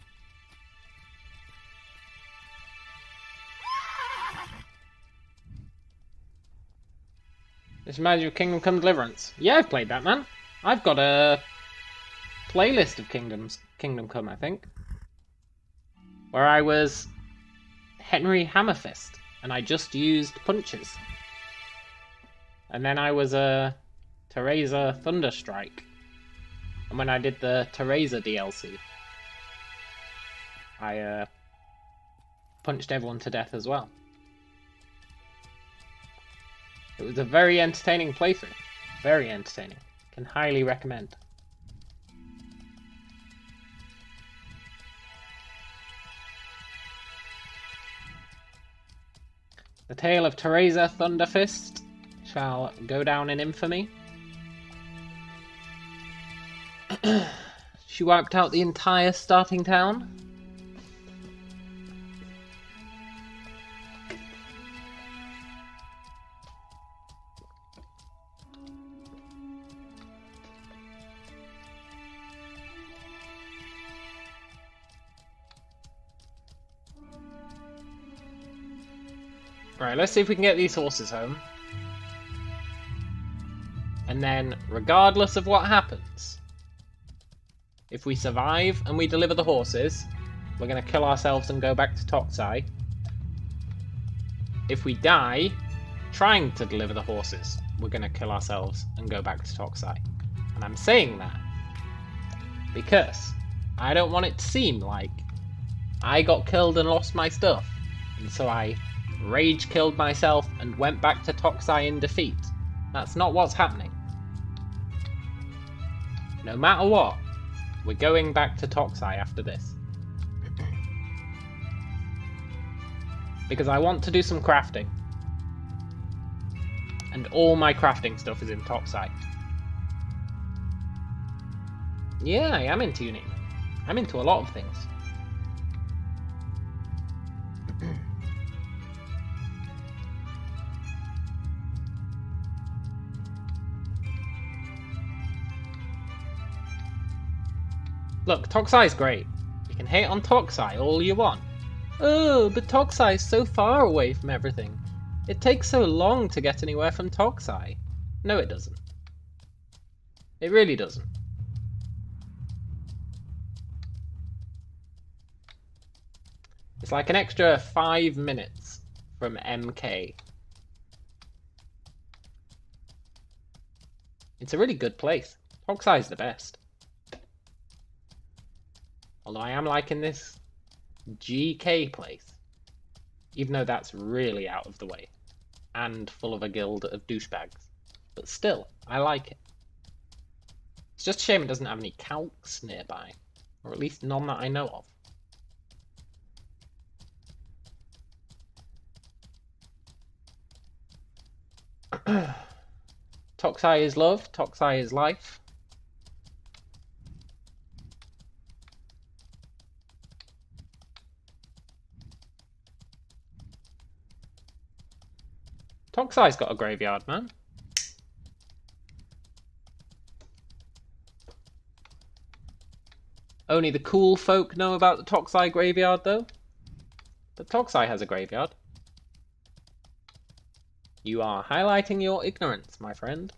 This reminds you of Kingdom Come Deliverance. Yeah, I've played that, man. I've got a playlist of Kingdom Come, I think, where I was Henry Hammerfist, and I just used punches. And then I was Teresa Thunderstrike. And when I did the Teresa DLC, I punched everyone to death as well. It was a very entertaining playthrough. Very entertaining. Can highly recommend. The tale of Teresa Thunderfist shall go down in infamy. She wiped out the entire starting town. Right, let's see if we can get these horses home. And then, regardless of what happens, if we survive and we deliver the horses, we're going to kill ourselves and go back to Toxai. If we die trying to deliver the horses, we're going to kill ourselves and go back to Toxai. And I'm saying that because I don't want it to seem like I got killed and lost my stuff, and so I rage killed myself and went back to Toxai in defeat. That's not what's happening. No matter what, we're going back to Toxai after this. Because I want to do some crafting. And all my crafting stuff is in Toxai. Yeah, I am into tuning. I'm into a lot of things. Look, Toxai's great. You can hate on Toxai all you want. Oh, but Toxai's so far away from everything. It takes so long to get anywhere from Toxai. No, it doesn't. It really doesn't. It's like an extra 5 minutes from MK. It's a really good place. Toxai's the best. Although I am liking this GK place. Even though that's really out of the way. And full of a guild of douchebags. But still, I like it. It's just a shame it doesn't have any calcs nearby. Or at least none that I know of. Toxai is love, Toxai is life. Toxai's got a graveyard, man. Only the cool folk know about the Toxai graveyard, though. But Toxai has a graveyard. You are highlighting your ignorance, my friend.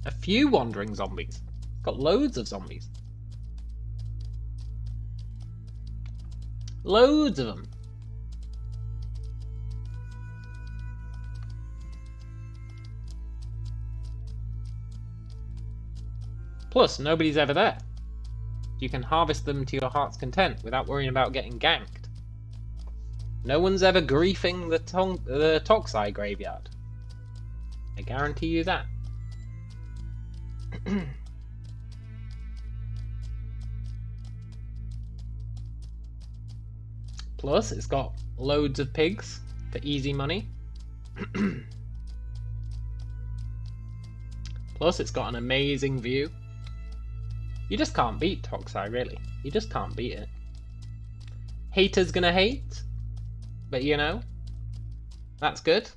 A few wandering zombies. Got loads of zombies. Loads of them. Plus, nobody's ever there. You can harvest them to your heart's content without worrying about getting ganked. No one's ever griefing the Toxai graveyard. I guarantee you that. Plus, it's got loads of pigs for easy money. Plus, it's got an amazing view. You just can't beat Toxai, really. You just can't beat it. Haters gonna hate, but you know, that's good.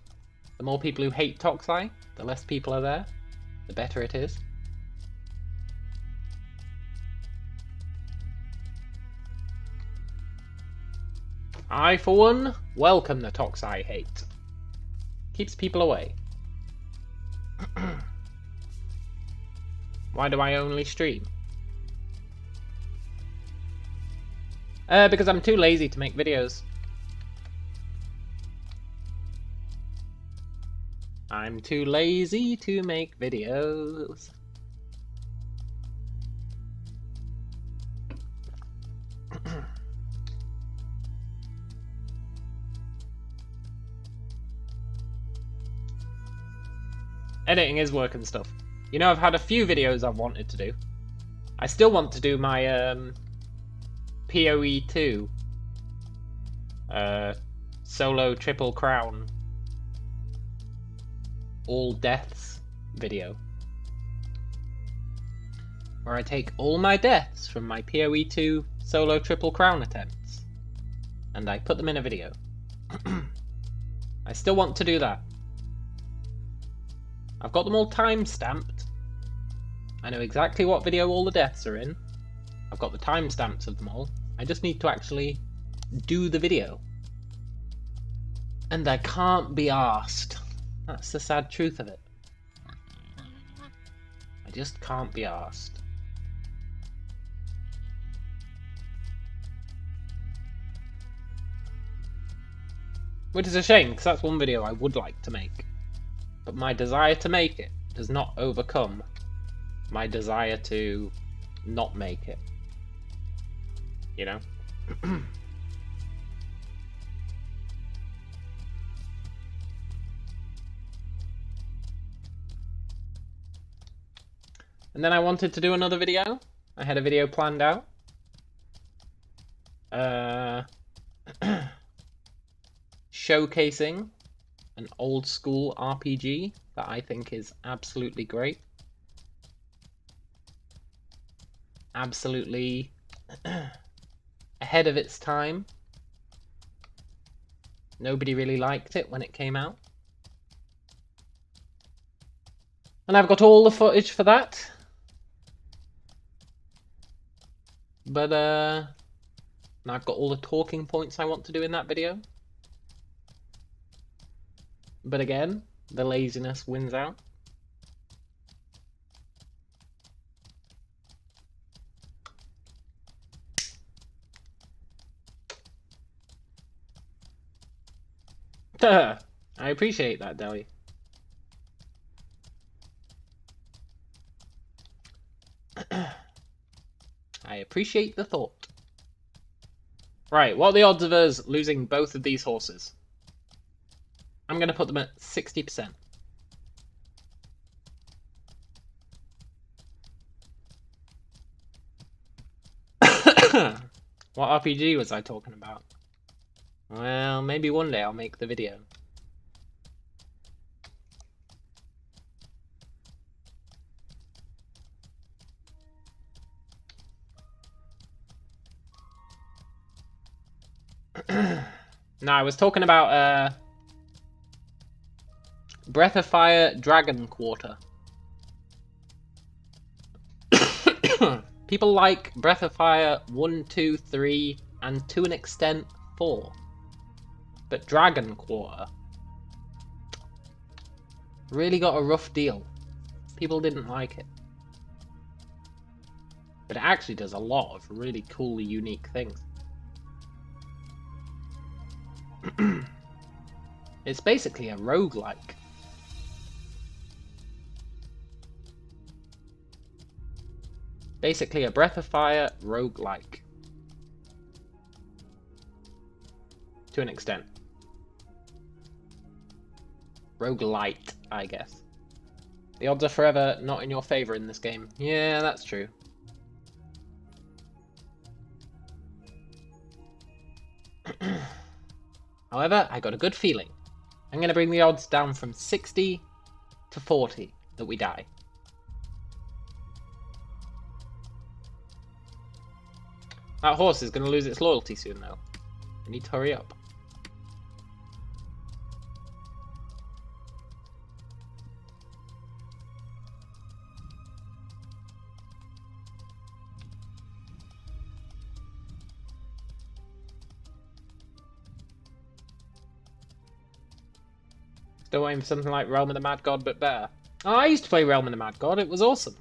The more people who hate Toxai, the less people are there, the better it is. I, for one, welcome the Toxai hate. Keeps people away. Why do I only stream? Because I'm too lazy to make videos. I'm too lazy to make videos. Editing is work and stuff. You know, I've had a few videos I've wanted to do. I still want to do my PoE 2 solo triple crown all deaths video, where I take all my deaths from my PoE 2 solo triple crown attempts and I put them in a video. I still want to do that. I've got them all time-stamped. I know exactly what video all the deaths are in. I've got the timestamps of them all. I just need to actually do the video. And I can't be arsed. That's the sad truth of it. I just can't be arsed. Which is a shame, because that's one video I would like to make. But my desire to make it does not overcome my desire to not make it. You know? And then I wanted to do another video. I had a video planned out. Showcasing an old school RPG that I think is absolutely great. absolutely ahead of its time. Nobody really liked it when it came out. And I've got all the footage for that. But, and I've got all the talking points I want to do in that video. But again, the laziness wins out. I appreciate that, Deli. I appreciate the thought. Right, what are the odds of us losing both of these horses? I'm going to put them at 60%. What RPG was I talking about? Well, maybe one day I'll make the video. No, I was talking about Breath of Fire Dragon Quarter. People like Breath of Fire 1, 2, 3, and to an extent 4. But Dragon Quarter really got a rough deal. People didn't like it. But it actually does a lot of really cool, unique things. It's basically a roguelike. Basically a Breath of Fire roguelike. To an extent. Roguelite, I guess. The odds are forever not in your favour in this game. Yeah, that's true. However, I got a good feeling. I'm going to bring the odds down from 60 to 40 that we die. That horse is going to lose its loyalty soon, though. We need to hurry up. Still waiting for something like Realm of the Mad God, but better. Oh, I used to play Realm of the Mad God. It was awesome.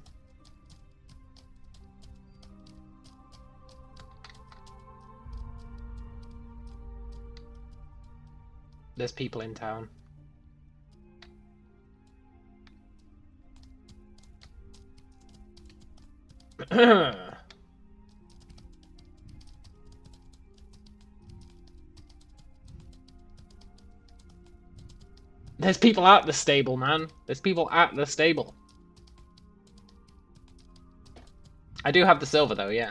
There's people in town. There's people at the stable, man. There's people at the stable. I do have the silver, though, yeah.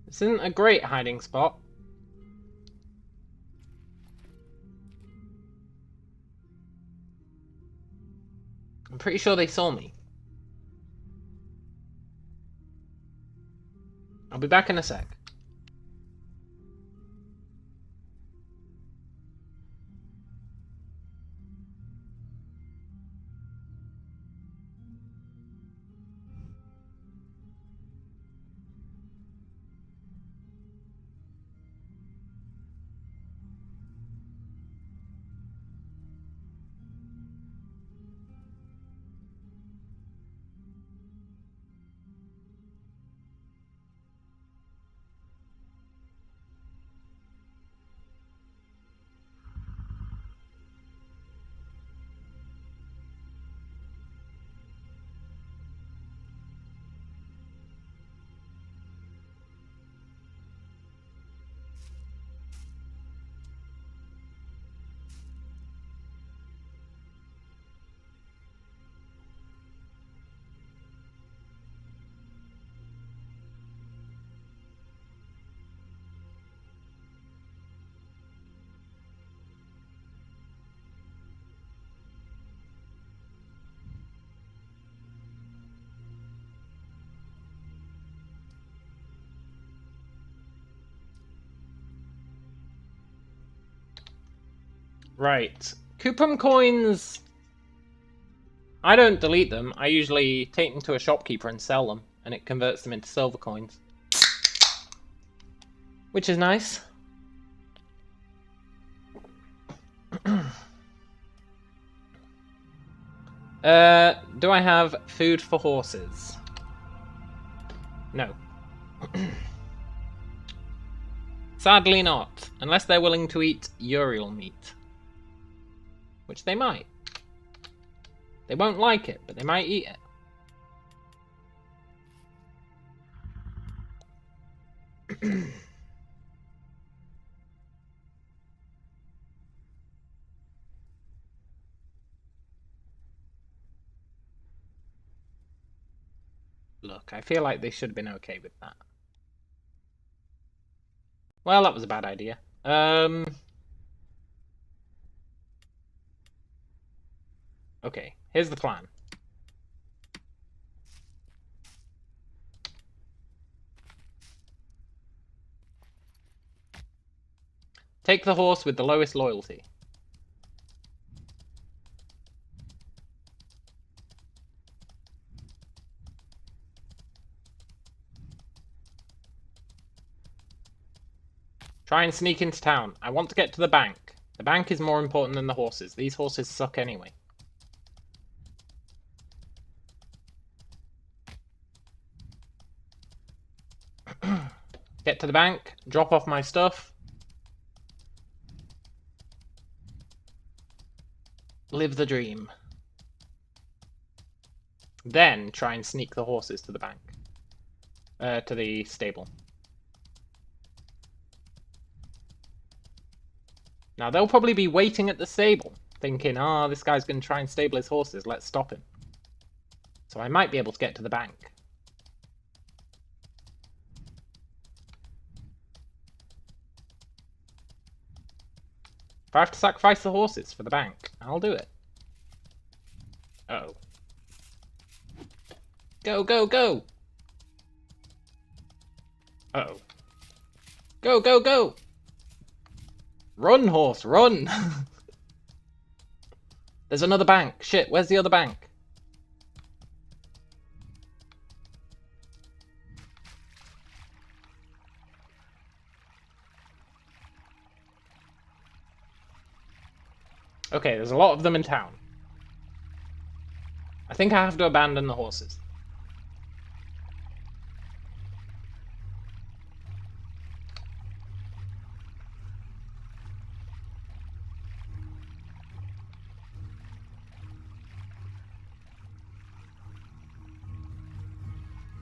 This isn't a great hiding spot. I'm pretty sure they saw me. I'll be back in a sec. Right. Coupon coins... I don't delete them. I usually take them to a shopkeeper and sell them, and it converts them into silver coins. Which is nice. Do I have food for horses? No. Sadly not, unless they're willing to eat Uriel meat. Which they might. They won't like it, but they might eat it. Look, I feel like they should have been okay with that. Well, that was a bad idea. Okay, here's the plan. Take the horse with the lowest loyalty. Try and sneak into town. I want to get to the bank. The bank is more important than the horses. These horses suck anyway. Get to the bank, drop off my stuff. Live the dream. Then try and sneak the horses to the bank. To the stable. Now they'll probably be waiting at the stable, thinking, oh, this guy's going to try and stable his horses, let's stop him. So I might be able to get to the bank. If I have to sacrifice the horses for the bank, I'll do it. Uh-oh. Go, go, go! Uh-oh. Go, go, go! Run, horse, run! There's another bank. Shit, where's the other bank? Okay, there's a lot of them in town. I think I have to abandon the horses.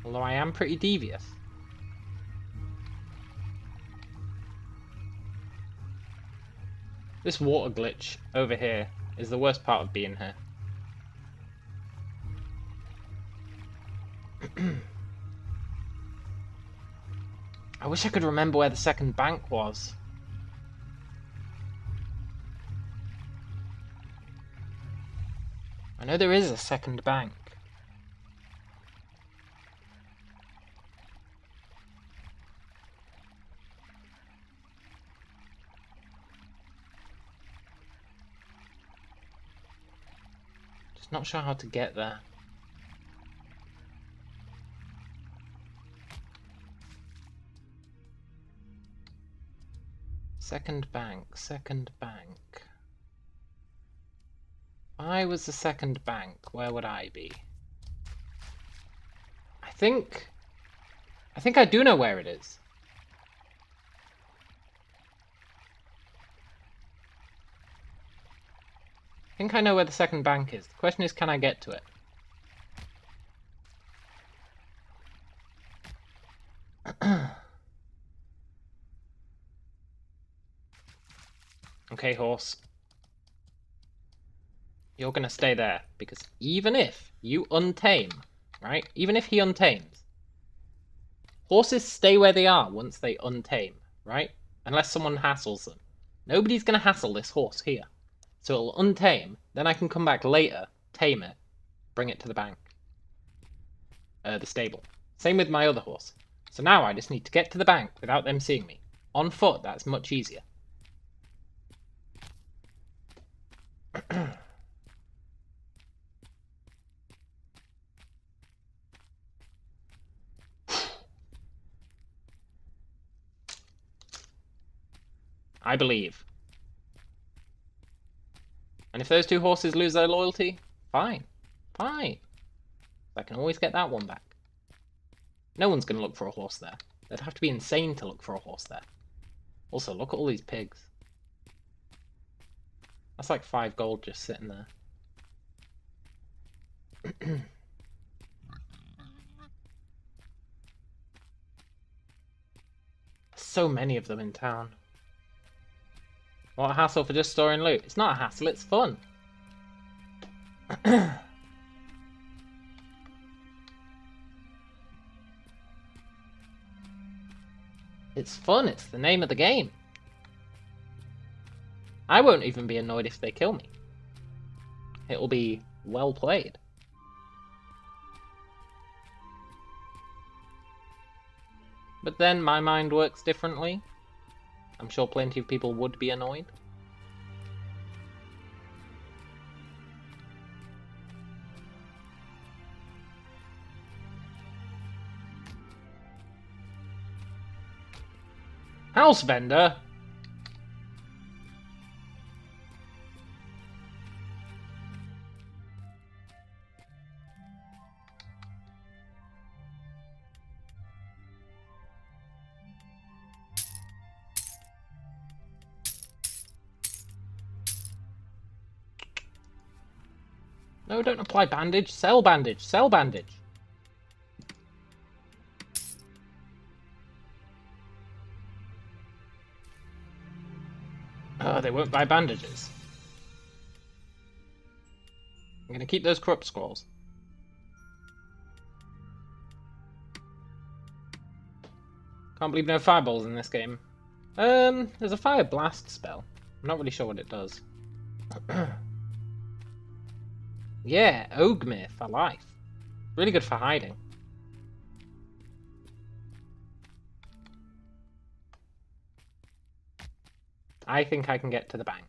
Although I am pretty devious. This water glitch over here is the worst part of being here. I wish I could remember where the second bank was. I know there is a second bank. Just not sure how to get there. Second bank, second bank. If I was the second bank, where would I be? I think I do know where it is. I think I know where the second bank is. The question is, can I get to it? Okay, horse. You're gonna stay there, because even if you untame, right? Even if he untames, horses stay where they are once they untame, right? Unless someone hassles them. Nobody's gonna hassle this horse here. So it'll untame, then I can come back later, tame it, bring it to the bank. The stable. Same with my other horse. So now I just need to get to the bank without them seeing me. On foot, that's much easier. I believe. And if those two horses lose their loyalty, fine. Fine. I can always get that one back. No one's going to look for a horse there. They'd have to be insane to look for a horse there. Also, look at all these pigs. That's like 5 gold just sitting there. So many of them in town. What a hassle for just storing loot. It's not a hassle, it's fun. It's fun, it's the name of the game. I won't even be annoyed if they kill me. It'll be well played. But then my mind works differently. I'm sure plenty of people would be annoyed. House vendor? No, don't apply bandage. Sell bandage. Sell bandage. Oh, they won't buy bandages. I'm gonna keep those corrupt scrolls. Can't believe no fireballs in this game. There's a fire blast spell. I'm not really sure what it does. Yeah, Ogmir for life. Really good for hiding. I think I can get to the bank.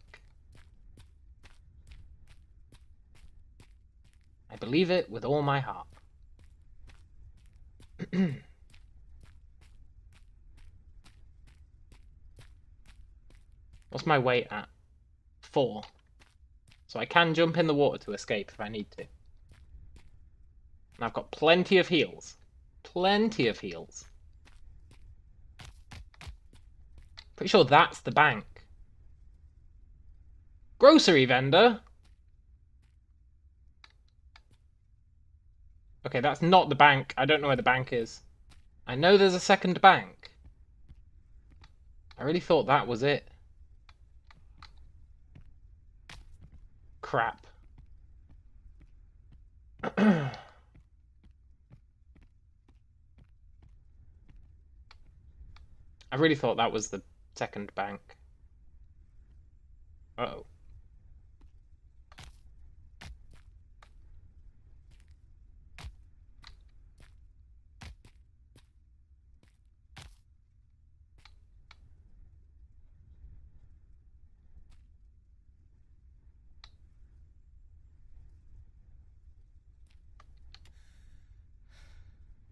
I believe it with all my heart. What's my weight at? 4. So I can jump in the water to escape if I need to. And I've got plenty of heals. Plenty of heals. Pretty sure that's the bank. Grocery vendor? Okay, that's not the bank. I don't know where the bank is. I know there's a second bank. I really thought that was it. Crap. I really thought that was the second bank. Uh-oh.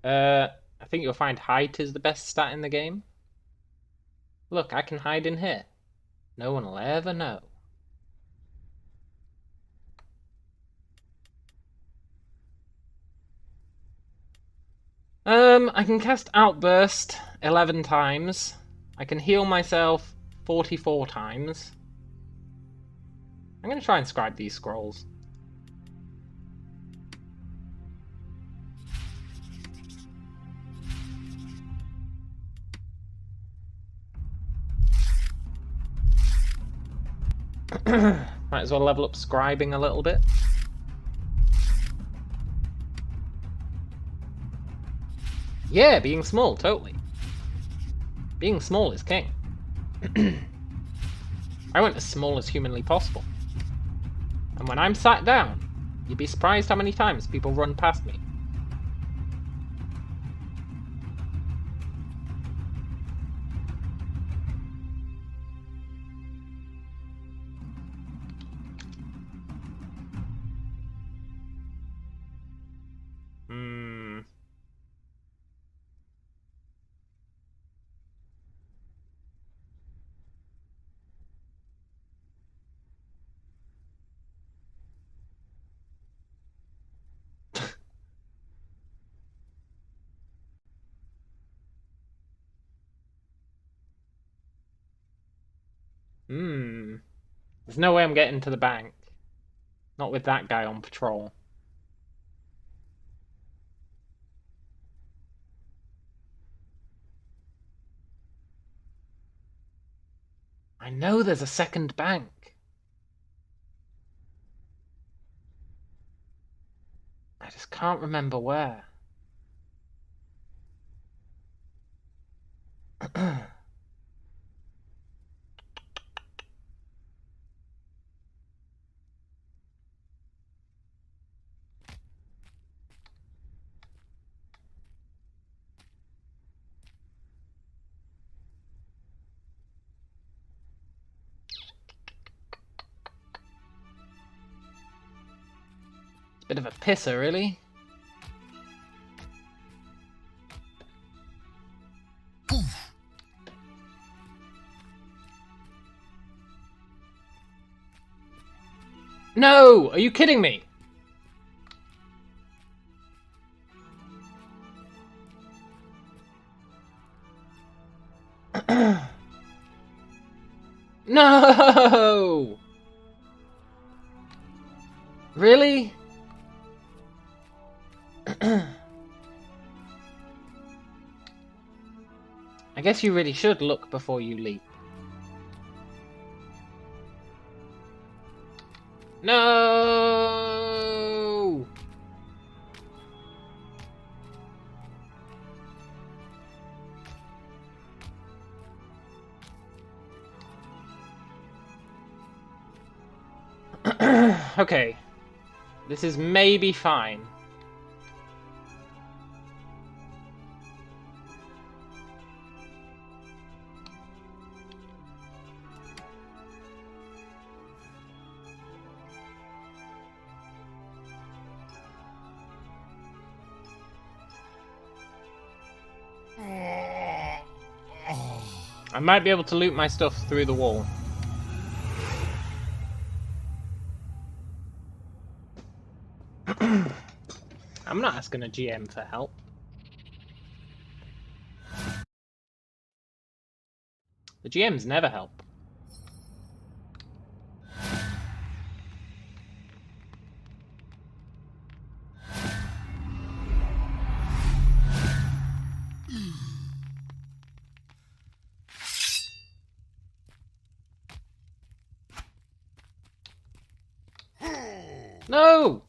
I think you'll find height is the best stat in the game. Look, I can hide in here. No one will ever know. I can cast Outburst 11 times. I can heal myself 44 times. I'm going to try and scribe these scrolls. Might as well level up scribing a little bit. Yeah, being small, totally. Being small is king. I went as small as humanly possible. And when I'm sat down, you'd be surprised how many times people run past me. Hmm. There's no way I'm getting to the bank. Not with that guy on patrol. I know there's a second bank. I just can't remember where. Bit of a pisser, really. No! Are you kidding me? No! Really? I guess you really should look before you leap. No! Okay. This is maybe fine. I might be able to loot my stuff through the wall. I'm not asking a GM for help. The GMs never help. No!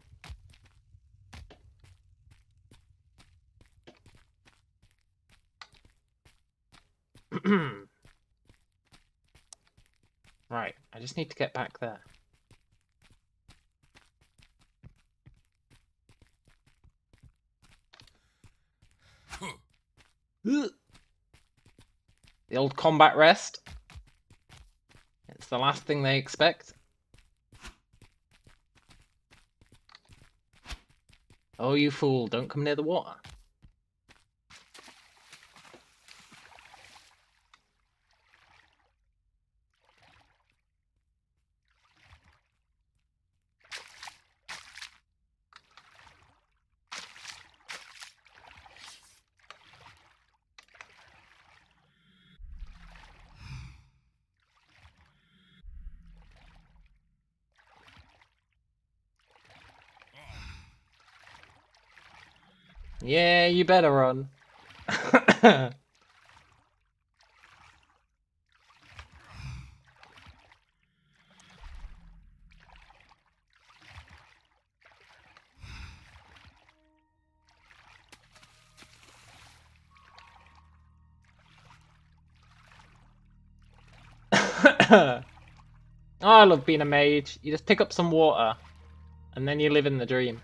Right, I just need to get back there. The old combat rest. It's the last thing they expect. Oh, you fool, don't come near the water. Yeah, you better run. Oh, I love being a mage. You just pick up some water, and then you live in the dream.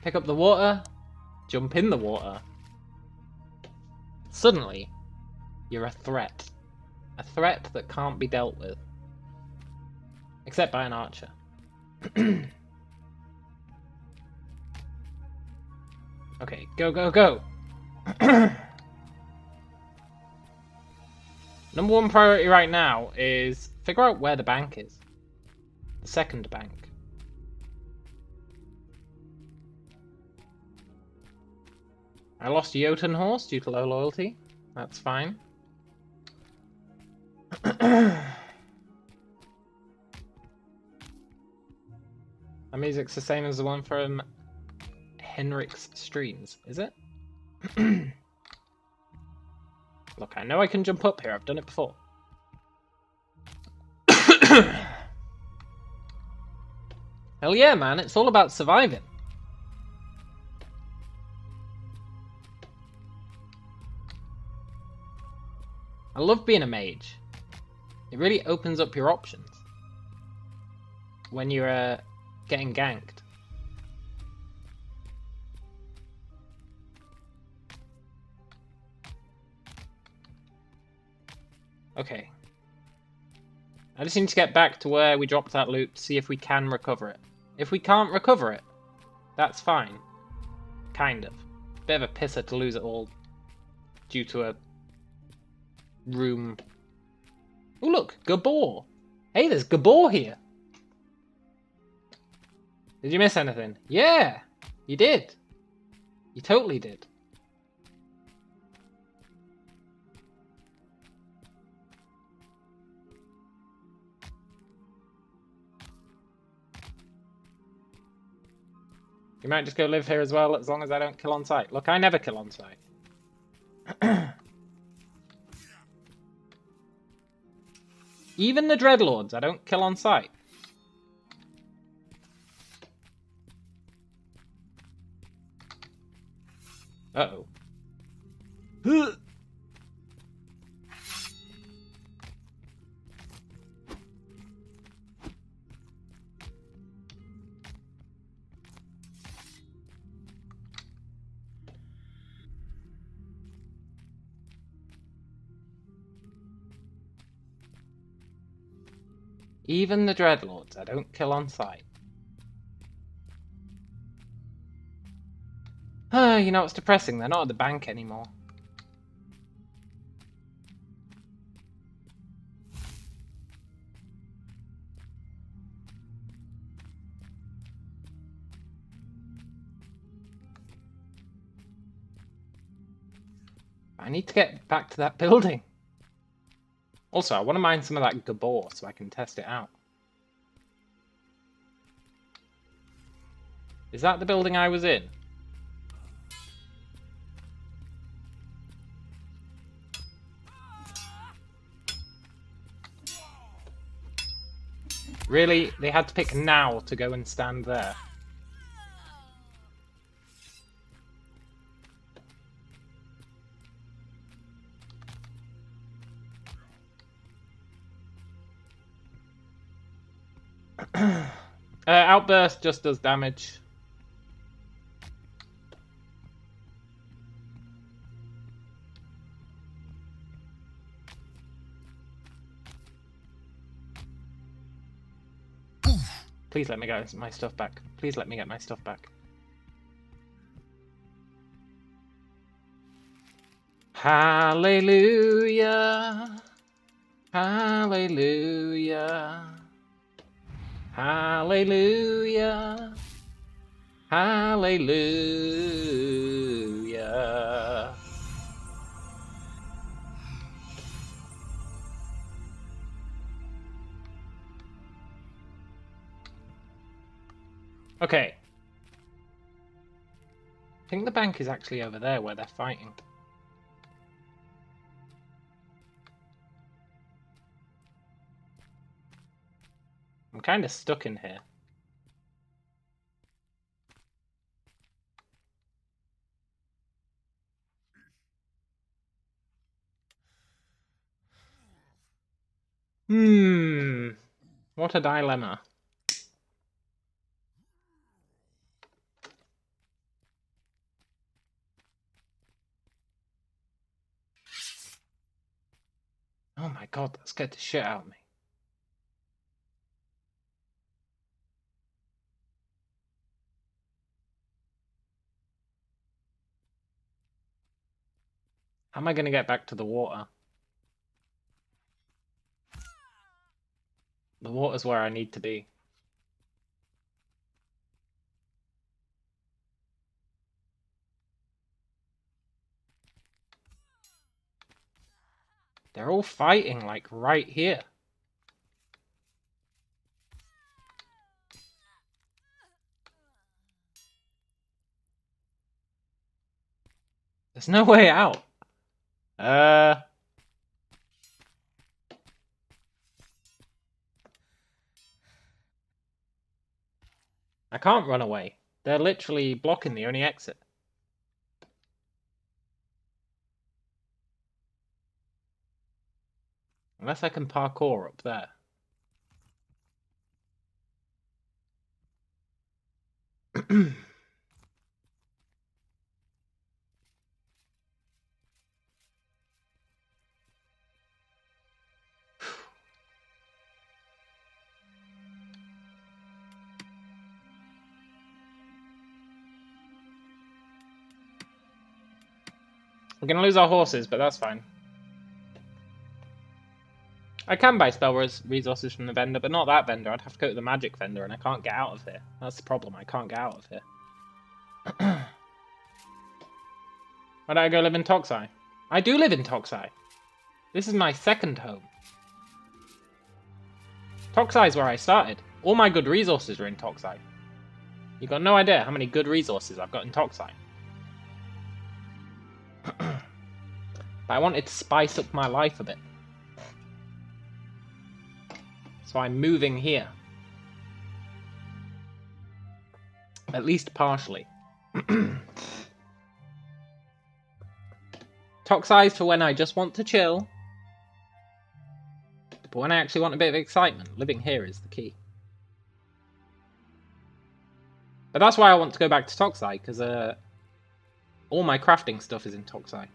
Pick up the water, jump in the water. Suddenly, you're a threat. A threat that can't be dealt with. Except by an archer. Okay, go, go, go! Number one priority right now is figure out where the bank is. The second bank. I lost a Jotun horse due to low loyalty. That's fine. That music's the same as the one from Henrik's streams, is it? Look, I know I can jump up here. I've done it before. Hell yeah, man. It's all about surviving. I love being a mage. It really opens up your options when you're getting ganked. Okay. I just need to get back to where we dropped that loot to see if we can recover it. If we can't recover it, that's fine. Kind of. Bit of a pisser to lose it all due to a room. Oh look, Gabor. Hey, there's Gabor here. Did you miss anything? Yeah, you did. You totally did. You might just go live here as well, as long as I don't kill on sight. Look, I never kill on sight. Even the Dreadlords, I don't kill on sight. Uh-oh. Even the Dreadlords, I don't kill on sight. You know, it's depressing. They're not at the bank anymore. I need to get back to that building. Also, I want to mine some of that Gabor so I can test it out. Is that the building I was in? Really? They had to pick now to go and stand there. Outburst just does damage. Please let me get my stuff back. Please let me get my stuff back. Hallelujah. Hallelujah. Hallelujah. Hallelujah. Okay. I think the bank is actually over there where they're fighting. I'm kind of stuck in here. What a dilemma. Oh my god, that scared the shit out of me. How am I going to get back to the water? The water's where I need to be. They're all fighting, like, right here. There's no way out. I can't run away. They're literally blocking the only exit. Unless I can parkour up there. We're gonna lose our horses, but that's fine. I can buy spell resources from the vendor, but not that vendor. I'd have to go to the magic vendor, and I can't get out of here. That's the problem. I can't get out of here. Why don't I go live in Toxai? I do live in Toxai. This is my second home. Toxai is where I started. All my good resources are in Toxai. You got no idea how many good resources I've got in Toxai. But I wanted to spice up my life a bit. So I'm moving here. At least partially. Toxai's for when I just want to chill. But when I actually want a bit of excitement, living here is the key. But that's why I want to go back to Toxai, because all my crafting stuff is in Toxai.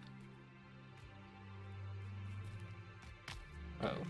Uh-oh.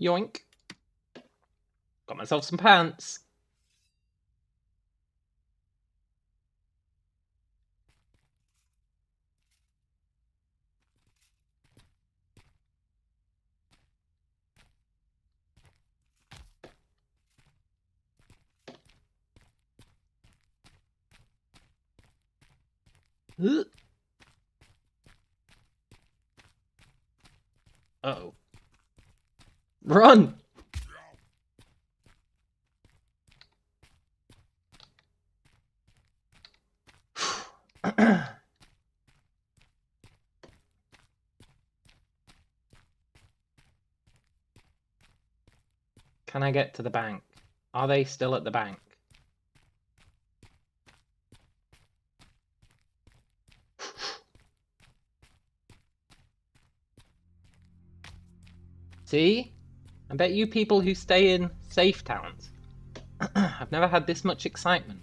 Yoink. Got myself some pants. Uh-oh. Run! Can I get to the bank? Are they still at the bank? See? I bet you people who stay in safe towns have never had this much excitement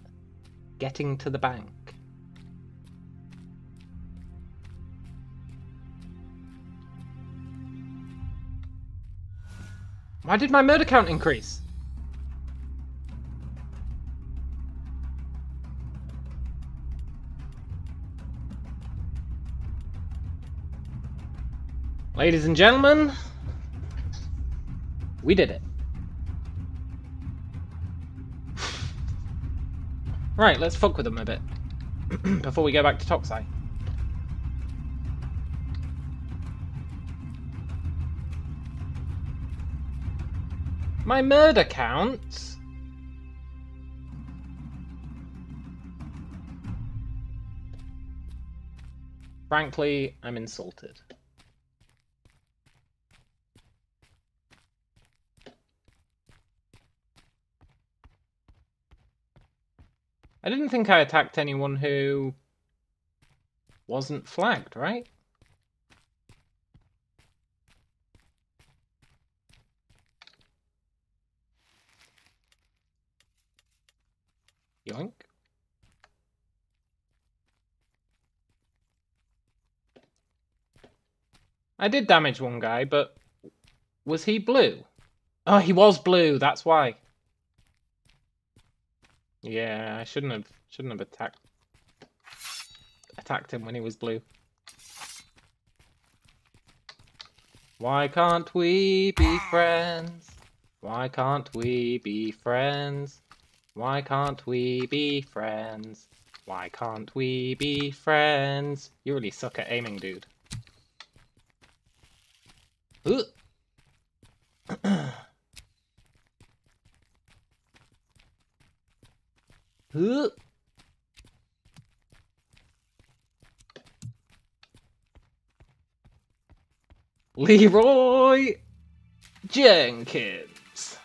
getting to the bank. Why did my murder count increase? Ladies and gentlemen, we did it. Right, let's fuck with them a bit before we go back to Toxai. My murder count? Frankly, I'm insulted. I didn't think I attacked anyone who wasn't flagged, right? Yoink. I did damage one guy, but was he blue? Oh, he was blue. That's why. Yeah, I shouldn't have attacked him when he was blue. Why can't we be friends? Why can't we be friends? Why can't we be friends? Why can't we be friends? You really suck at aiming, dude. Leroy Jenkins.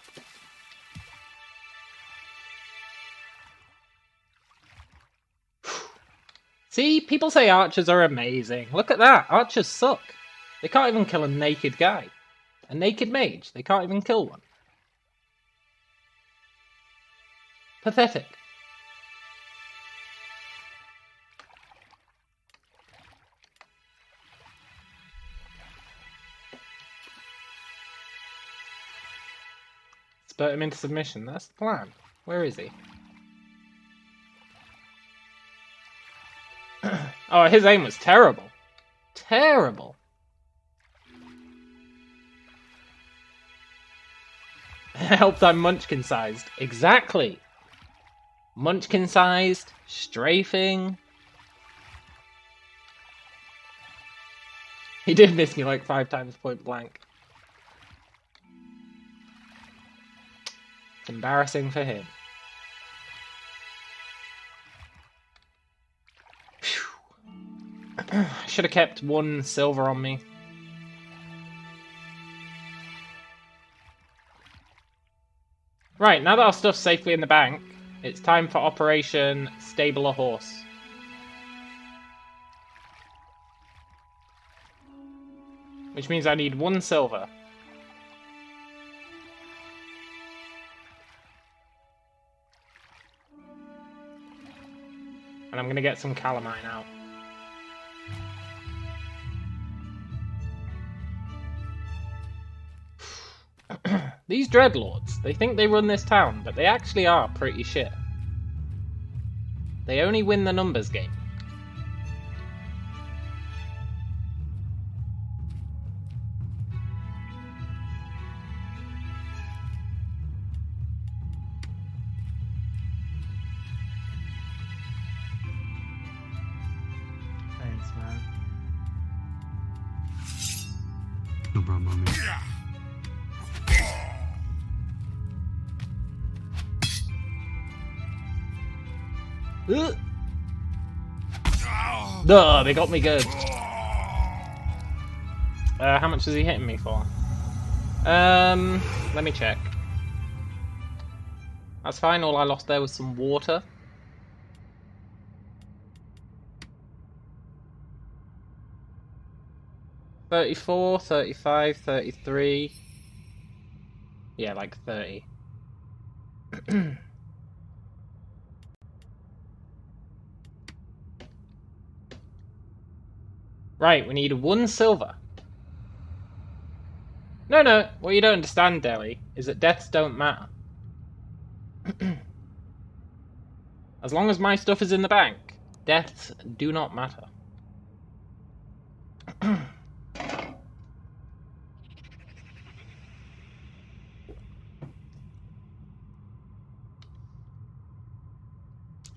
See, people say archers are amazing. Look at that. Archers suck. They can't even kill a naked guy. A naked mage. They can't even kill one. Pathetic. Spurt him into submission. That's the plan. Where is he? Oh, his aim was terrible. Terrible. Helped I'm Munchkin-sized. Exactly. Munchkin-sized, strafing. He did miss me like 5 times point blank. It's embarrassing for him. I should have kept 1 silver on me. Right, now that our stuff's safely in the bank, it's time for Operation Stable a Horse. Which means I need 1 silver. And I'm gonna get some calamine out. These dreadlords, they think they run this town, but they actually are pretty shit. They only win the numbers game. Thanks, man. No problem, mommy. Duh, they got me good. How much is he hitting me for? Let me check. That's fine, all I lost there was some water. $34, $35, $33. Yeah, like 30. Right, we need 1 silver. No, what you don't understand, Deli, is that deaths don't matter. As long as my stuff is in the bank, deaths do not matter.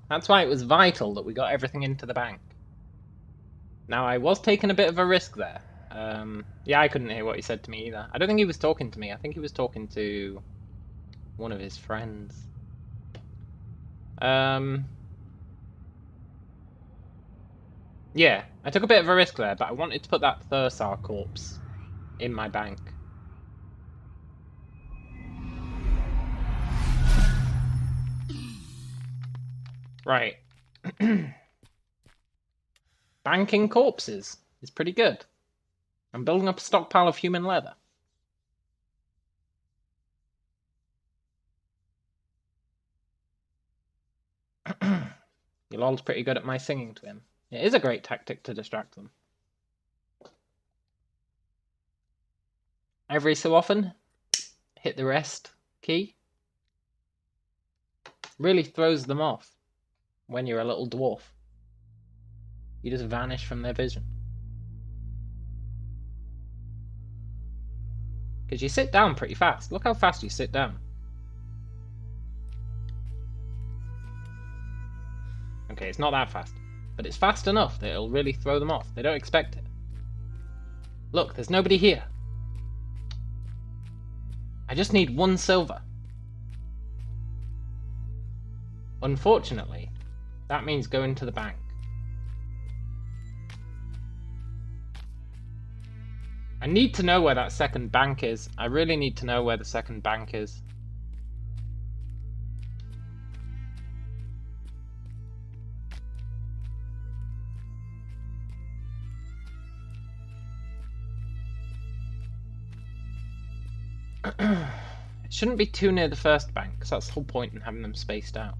That's why it was vital that we got everything into the bank. Now, I was taking a bit of a risk there. Yeah, I couldn't hear what he said to me either. I don't think he was talking to me. I think he was talking to one of his friends. Yeah, I took a bit of a risk there, but I wanted to put that Thursar corpse in my bank. Right. Banking corpses is pretty good. I'm building up a stockpile of human leather. Yolol's pretty good at my singing to him. It is a great tactic to distract them. every so often, hit the rest key. Really throws them off when you're a little dwarf. You just vanish from their vision. Because you sit down pretty fast. Look how fast you sit down. Okay, it's not that fast. But it's fast enough that it'll really throw them off. They don't expect it. Look, there's nobody here. I just need 1 silver. Unfortunately, that means going to the bank. I need to know where that second bank is. I really need to know where the second bank is. It shouldn't be too near the first bank, because that's the whole point in having them spaced out.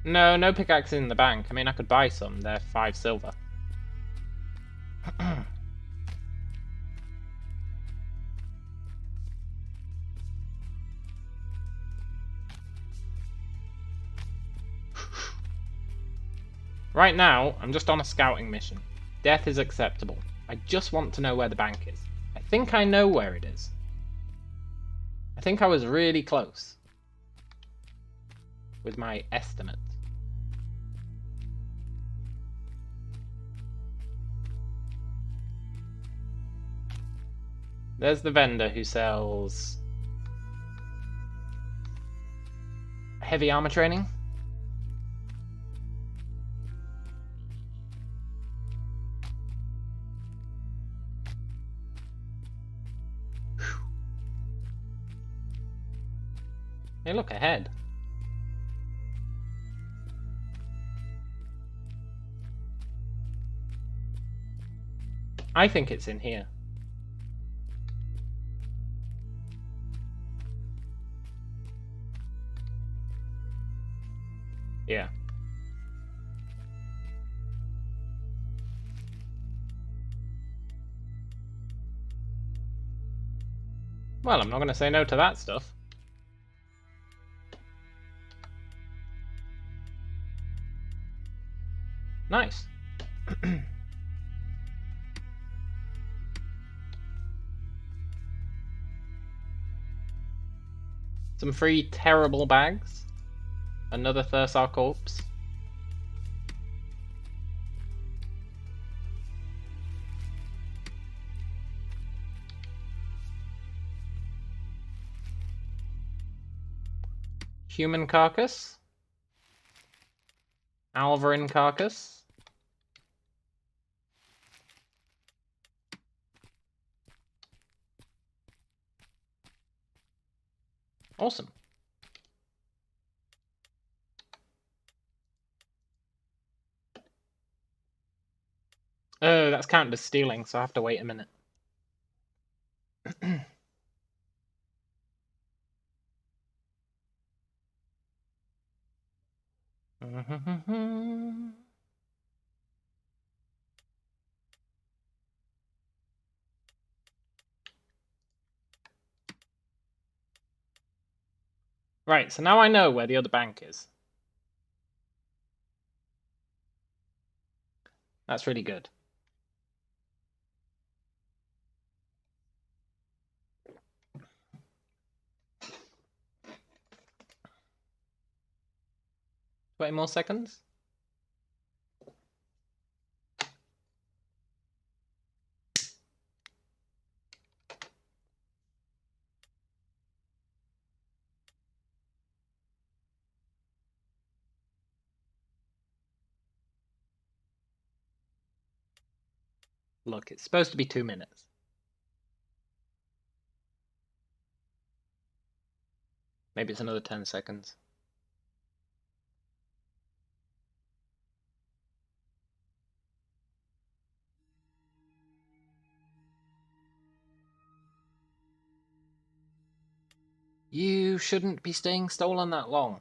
No, no pickaxes in the bank. I mean, I could buy some. They're 5 silver. Right now, I'm just on a scouting mission. Death is acceptable. I just want to know where the bank is. I think I know where it is. I think I was really close with my estimate. There's the vendor who sells heavy armor training. Hey, look ahead. I think it's in here. Yeah. Well, I'm not going to say no to that stuff. Nice. Some free terrible bags. Another Thursar corpse. Human carcass. Alvarin carcass. Awesome. Oh, that's counted as stealing, so I have to wait a minute. Right, so now I know where the other bank is. That's really good. Wait more seconds. Look, it's supposed to be 2 minutes. Maybe it's another 10 seconds. You shouldn't be staying stolen that long.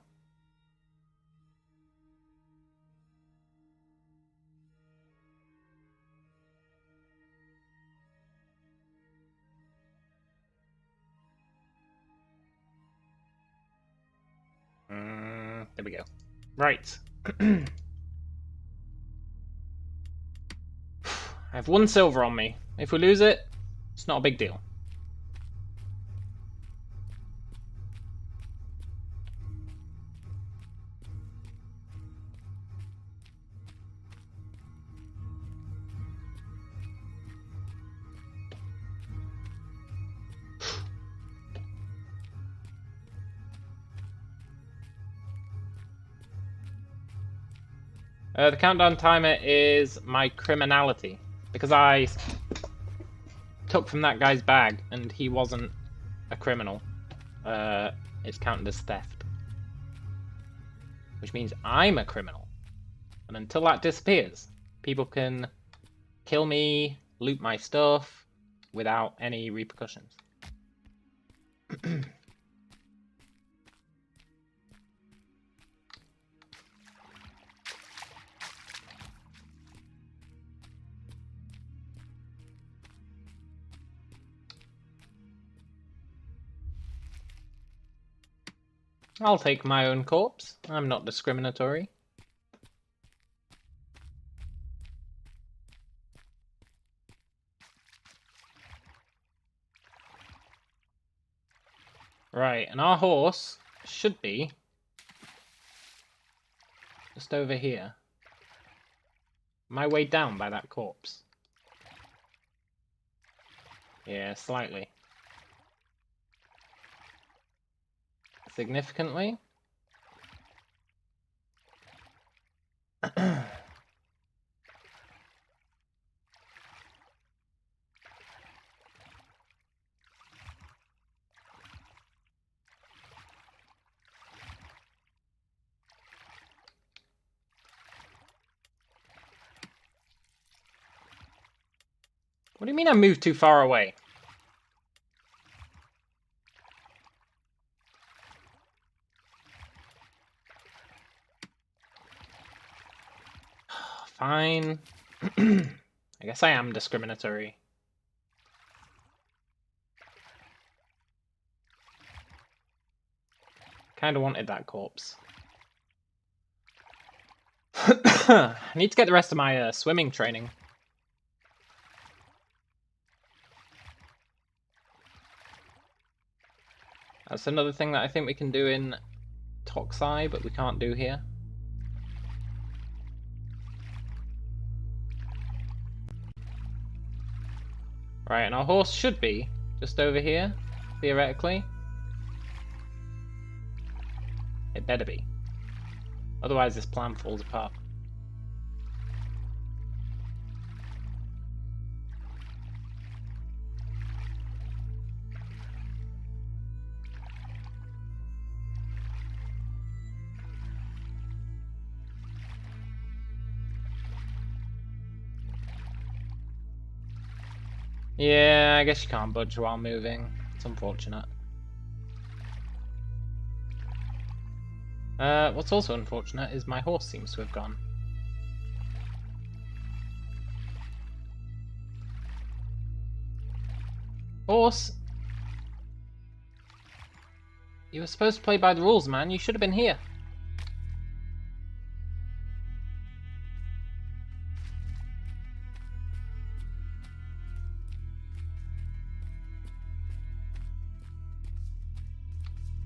there we go. Right. I have 1 silver on me. If we lose it, it's not a big deal. The countdown timer is my criminality, because I took from that guy's bag and he wasn't a criminal. It's counted as theft, which means I'm a criminal. And until that disappears, people can kill me, loot my stuff without any repercussions. I'll take my own corpse. I'm not discriminatory. Right, and our horse should be just over here. Am I weighed down by that corpse? Yeah, slightly. Significantly. What do you mean I moved too far away? Fine. I guess I am discriminatory. Kinda wanted that corpse. I need to get the rest of my swimming training. That's another thing that I think we can do in Toxai, but we can't do here. Right, and our horse should be just over here, theoretically. It better be. Otherwise this plan falls apart. Yeah, I guess you can't budge while moving. It's unfortunate. What's also unfortunate is my horse seems to have gone. Horse! You were supposed to play by the rules, man. You should have been here.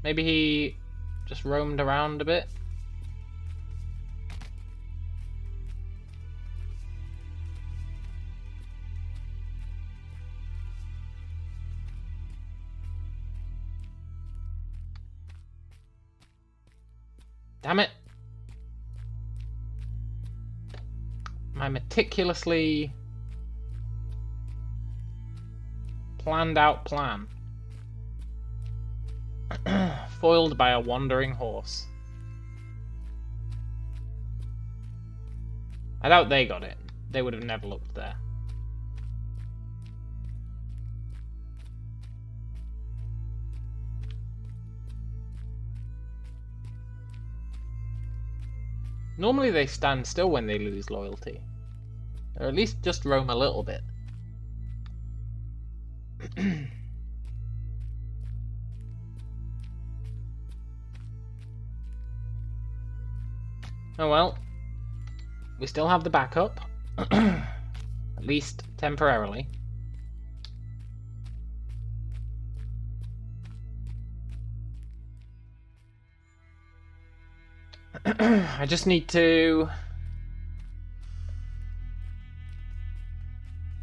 Maybe he just roamed around a bit. Damn it. My meticulously planned out plan. Foiled by a wandering horse. I doubt they got it. They would have never looked there. Normally they stand still when they lose loyalty. Or at least just roam a little bit. Oh well. We still have the backup. At least temporarily. I just need to...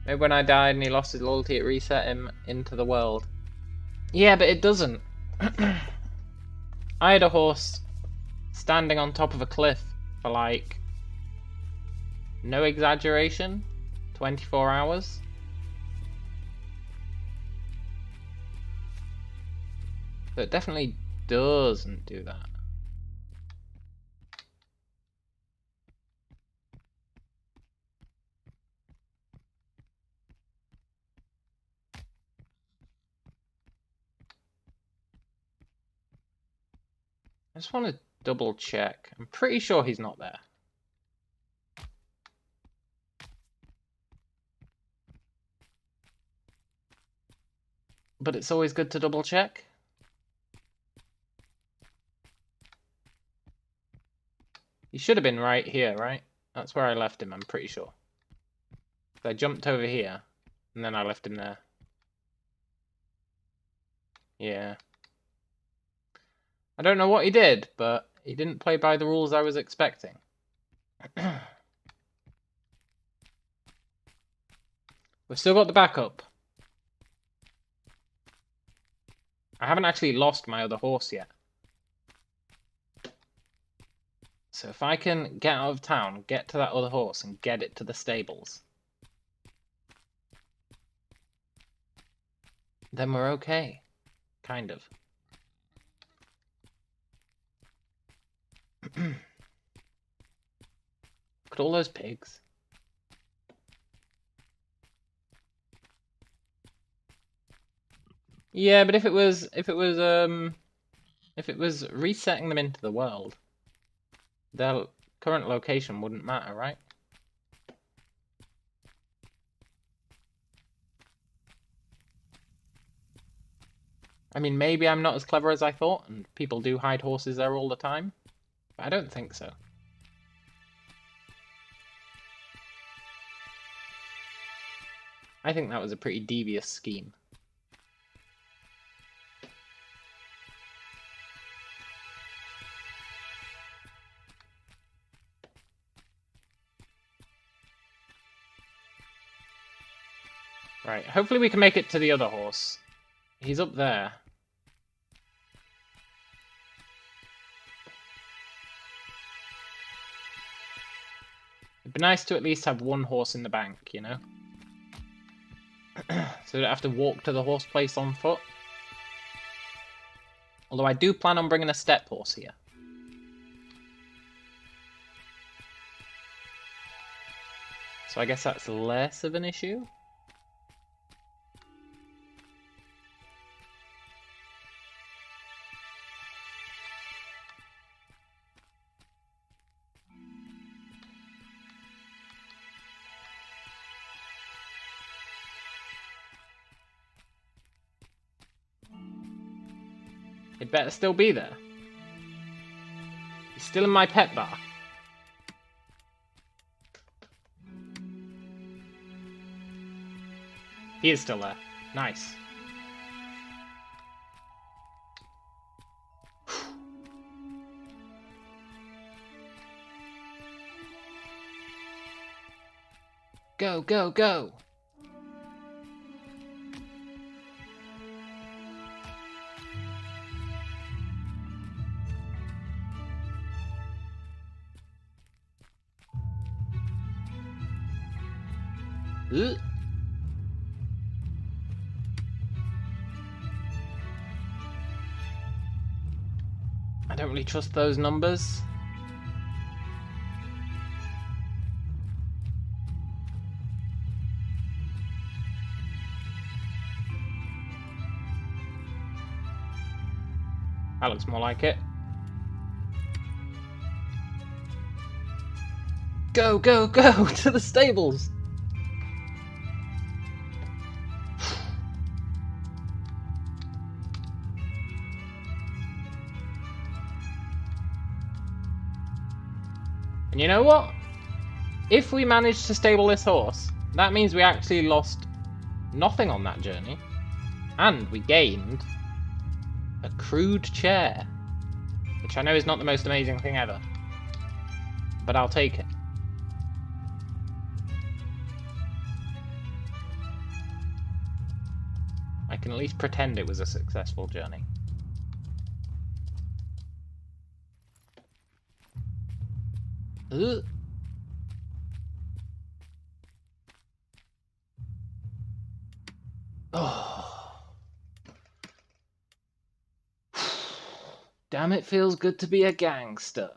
Maybe when I died and he lost his loyalty, it reset him into the world. Yeah, but it doesn't. I had a horse standing on top of a cliff for like, no exaggeration, 24 hours. So it definitely doesn't do that. I just want to double check. I'm pretty sure he's not there. But it's always good to double check. He should have been right here, right? That's where I left him, I'm pretty sure. I jumped over here, and then I left him there. Yeah. I don't know what he did, but he didn't play by the rules I was expecting. We've still got the backup. I haven't actually lost my other horse yet. So if I can get out of town, get to that other horse, and get it to the stables, then we're okay. Kind of. Look at all those pigs. Yeah, but if it was resetting them into the world, their current location wouldn't matter, right? I mean, maybe I'm not as clever as I thought, and people do hide horses there all the time, but I don't think so. I think that was a pretty devious scheme. Right, hopefully we can make it to the other horse. He's up there. It'd be nice to at least have one horse in the bank, you know? So we don't have to walk to the horse place on foot. Although I do plan on bringing a step horse here. So I guess that's less of an issue. It better still be there. He's still in my pet bar. He is still there. Nice. Go, go, go! Ugh. I don't really trust those numbers. That looks more like it. Go, go, go to the stables! And you know what? If we manage to stable this horse, that means we actually lost nothing on that journey. And we gained a crude chair. Which I know is not the most amazing thing ever. But I'll take it. I can at least pretend it was a successful journey. Ugh. Oh. Damn, it feels good to be a gangster.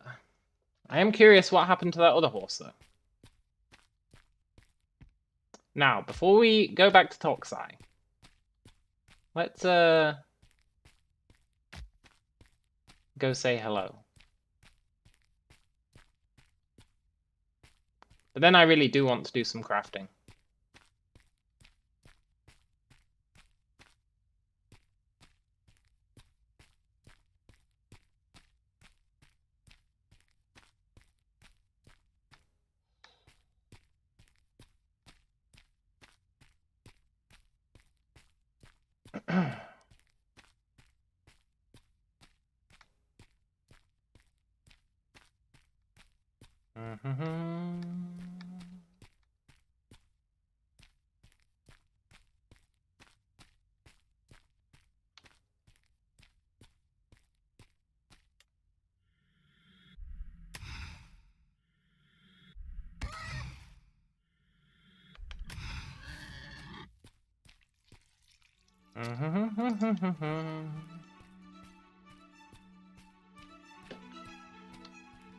I am curious what happened to that other horse, though. Now, before we go back to Toxai, let's go say hello. But then I really do want to do some crafting.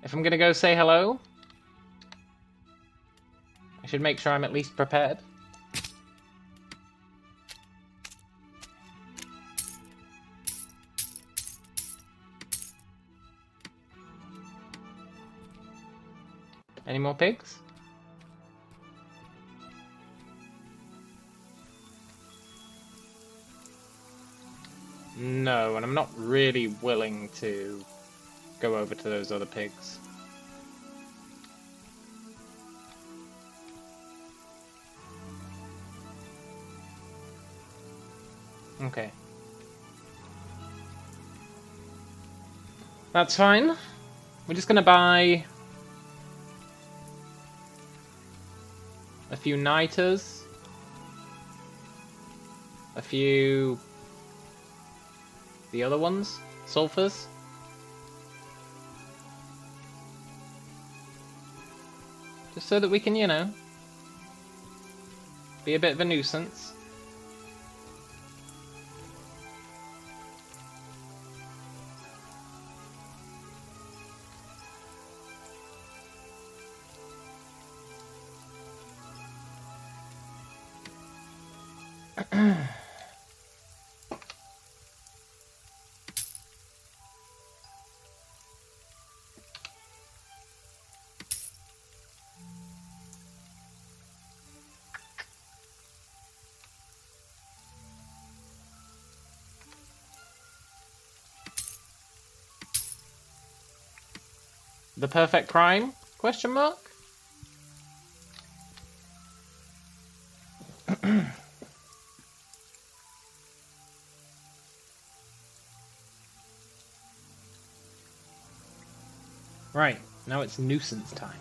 If I'm gonna go say hello, I should make sure I'm at least prepared. Any more pigs? No, and I'm not really willing to go over to those other pigs. Okay. That's fine. We're just gonna buy a few niters, a few the other ones, sulfurs. Just so that we can, you know, be a bit of a nuisance. The perfect crime? Question mark? Right, now it's nuisance time.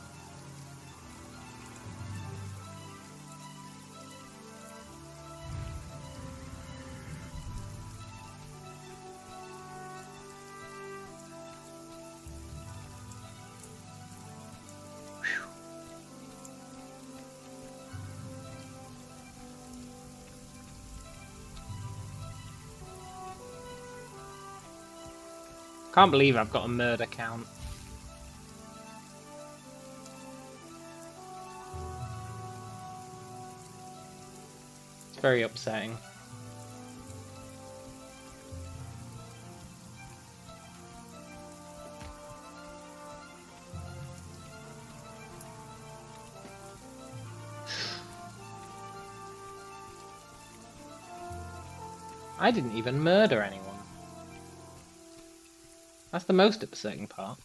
Can't believe I've got a murder count. It's very upsetting. I didn't even murder anyone. That's the most upsetting part.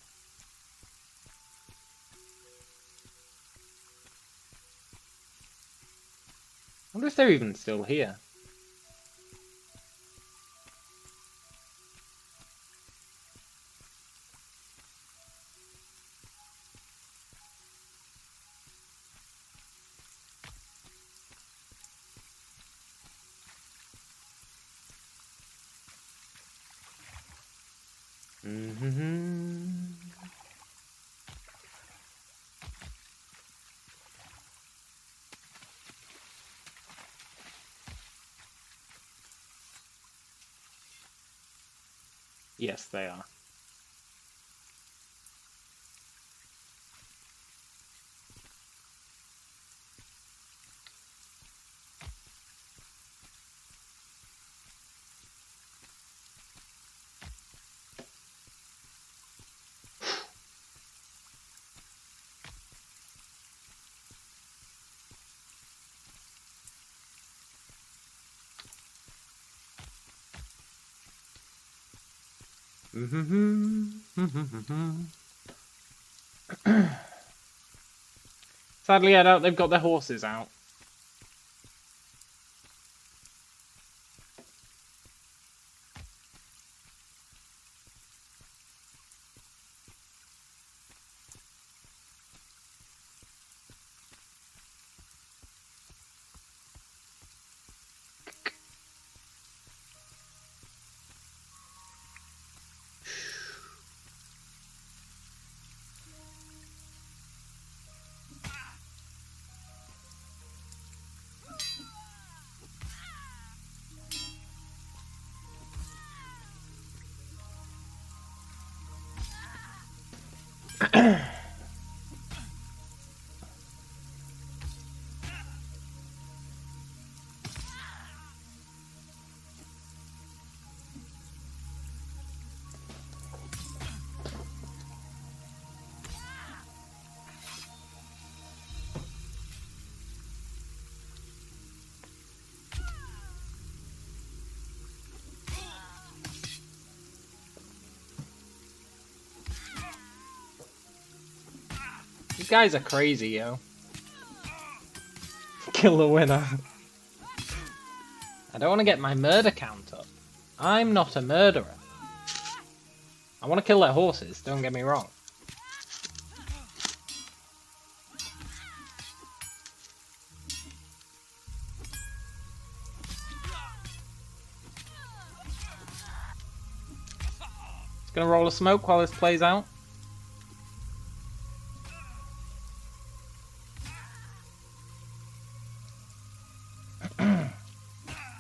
wonder if they're even still here. Yes, they are. Sadly, I doubt they've got their horses out. These guys are crazy, yo. Kill the winner. I don't want to get my murder count up. I'm not a murderer. I want to kill their horses, don't get me wrong. Just gonna roll a smoke while this plays out.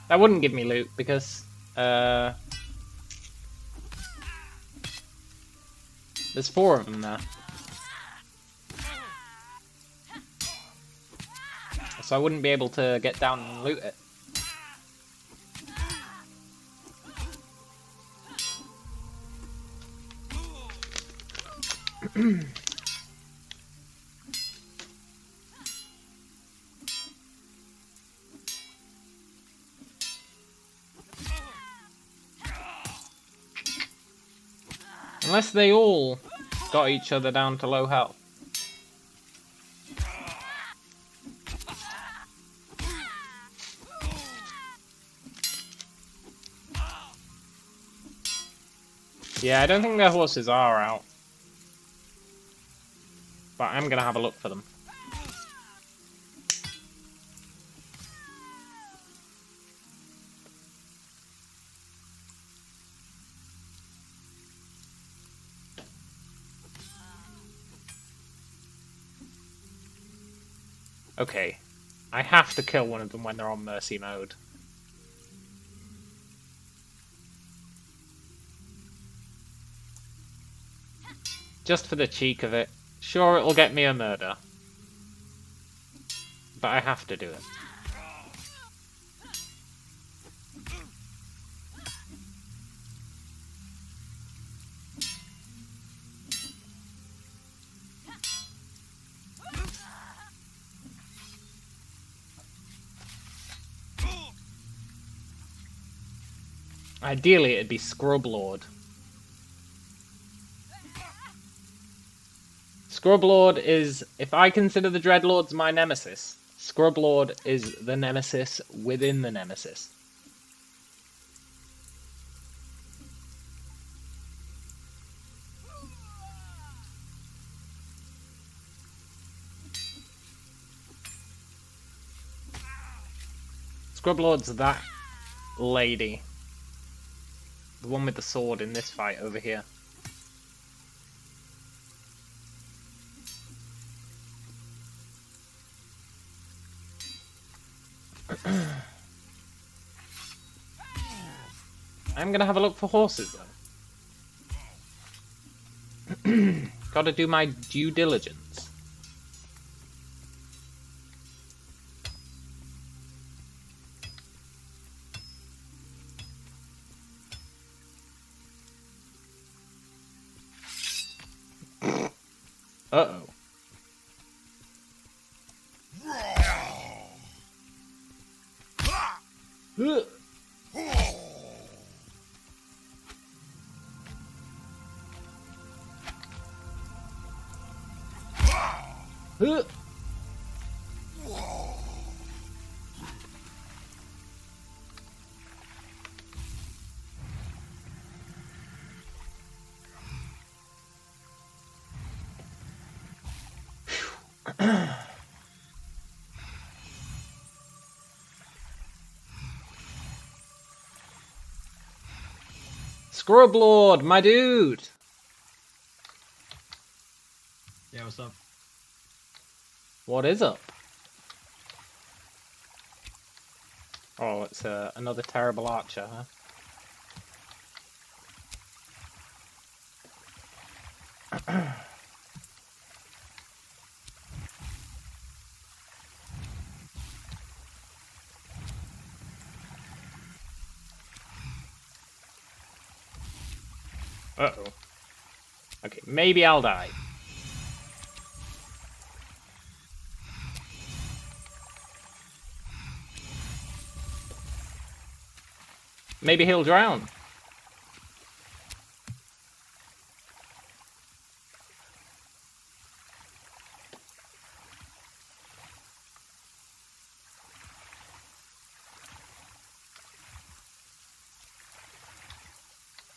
That wouldn't give me loot because there's 4 of them there. So I wouldn't be able to get down and loot it. Unless they all got each other down to low health. Yeah, I don't think their horses are out. But I'm gonna have a look for them. Okay, I have to kill one of them when they're on mercy mode. Just for the cheek of it. Sure, it'll get me a murder. But I have to do it. Ideally, it'd be Scrub Lord. Scrub Lord is, if I consider the Dreadlords my nemesis, Scrublord is the nemesis within the nemesis. Scrublord's that lady. The one with the sword in this fight over here. I'm gonna have a look for horses though. Gotta do my due diligence. Uh-oh. Scrublord, my dude! Yeah, what's up? What is up? Oh, it's another terrible archer, huh? Uh-oh. Okay, maybe I'll die. Maybe he'll drown.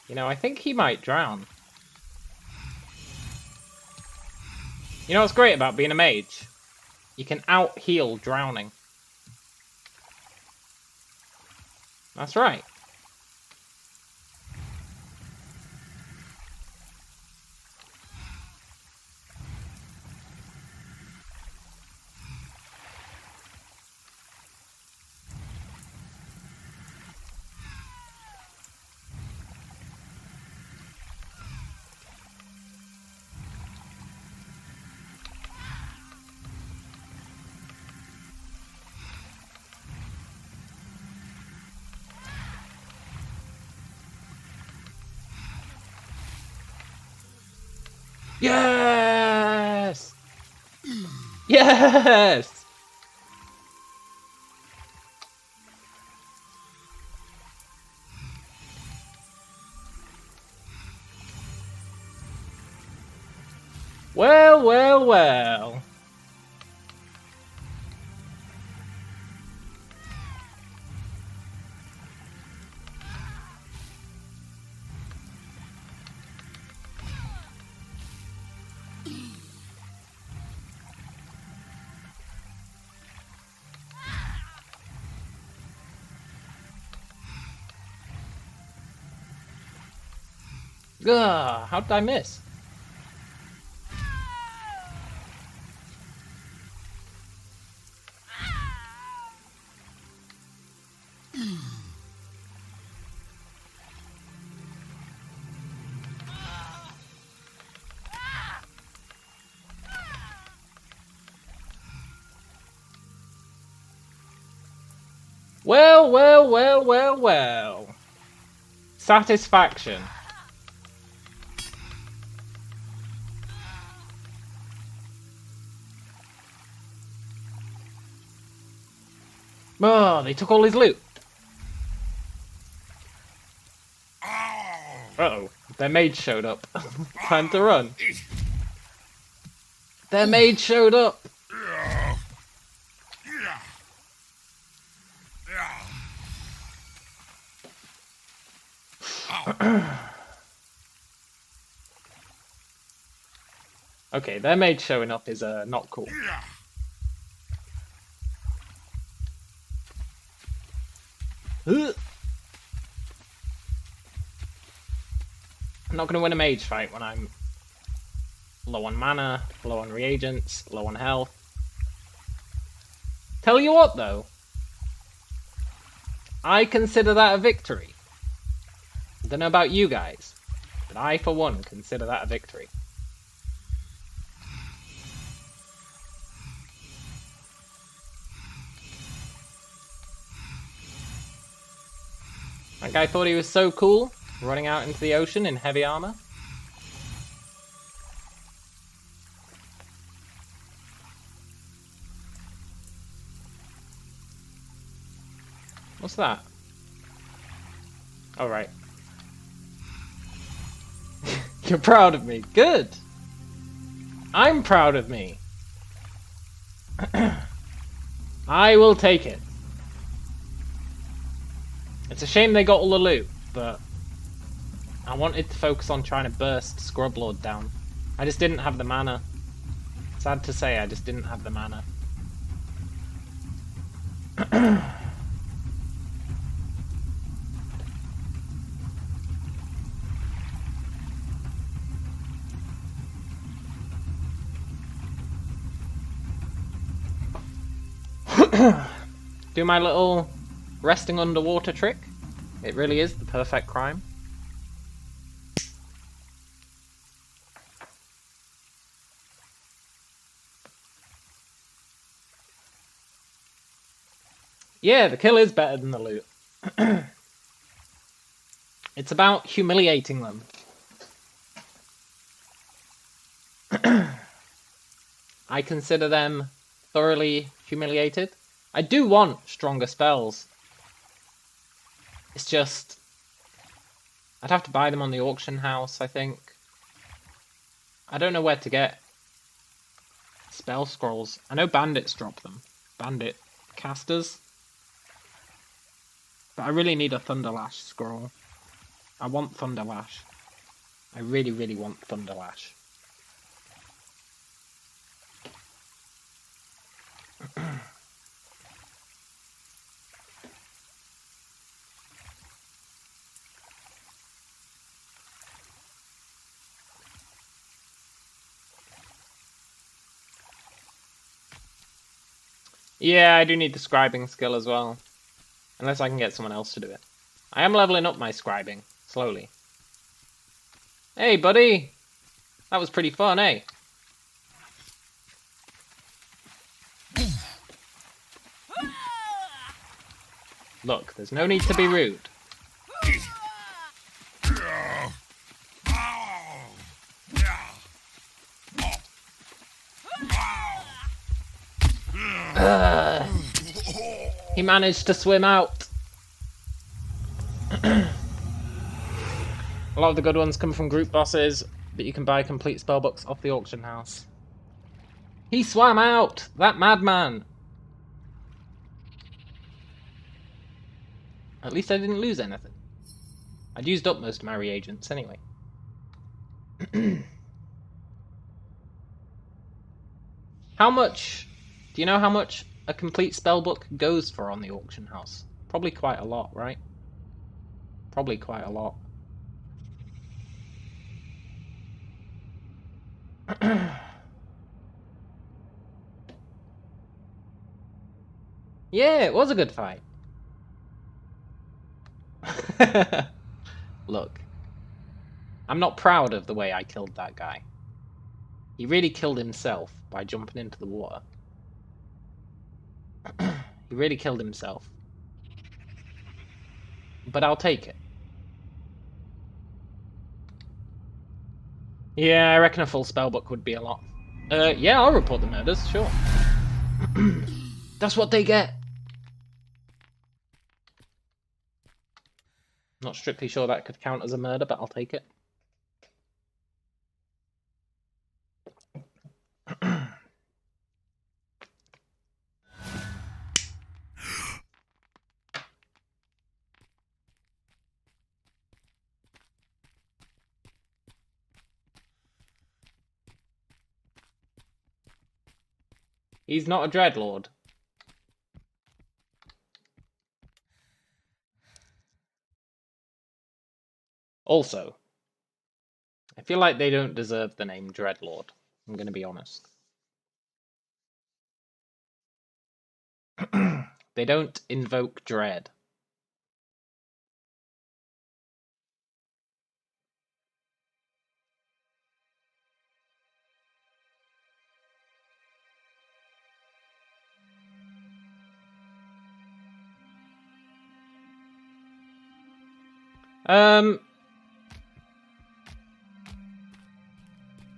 You know, I think he might drown. You know what's great about being a mage? You can out-heal drowning. That's right. Yes! Yes! Well, well, well. Ugh, how did I miss? Well, well, well, well, well. Satisfaction. Oh, they took all his loot. Uh-oh, their mage showed up. Time to run. Their mage showed up. Okay, their mage showing up is not cool. I'm not going to win a mage fight when I'm low on mana, low on reagents, low on health. Tell you what, though. I consider that a victory. I don't know about you guys, but I, for one, consider that a victory. That guy thought he was so cool, running out into the ocean in heavy armor. What's that? Oh, right. You're proud of me. Good. I'm proud of me. I will take it. It's a shame they got all the loot, but I wanted to focus on trying to burst Scrublord down. I just didn't have the mana. Sad to say, I just didn't have the mana. Do my little resting underwater trick. It really is the perfect crime. Yeah, the kill is better than the loot. It's about humiliating them. I consider them thoroughly humiliated. I do want stronger spells. It's just... I'd have to buy them on the auction house, I think. I don't know where to get spell scrolls. I know bandits drop them. Bandit casters. But I really need a Thunderlash scroll. I want Thunderlash. I really, really want Thunderlash. Yeah, I do need the scribing skill as well. Unless I can get someone else to do it. I am leveling up my scribing, slowly. Hey, buddy! That was pretty fun, eh? Look, there's no need to be rude. He managed to swim out. A lot of the good ones come from group bosses, but you can buy complete spellbooks off the auction house. He swam out! That madman! At least I didn't lose anything. I'd used up most of my reagents anyway. How much... Do you know how much a complete spellbook goes for on the auction house? Probably quite a lot, right? Probably quite a lot. Yeah, it was a good fight. Look. I'm not proud of the way I killed that guy. He really killed himself by jumping into the water. He really killed himself. But I'll take it. Yeah, I reckon a full spellbook would be a lot. Yeah, I'll report the murders, sure. That's what they get. Not strictly sure that could count as a murder, but I'll take it. He's not a dreadlord. Also, I feel like they don't deserve the name Dreadlord. I'm going to be honest. They don't invoke dread.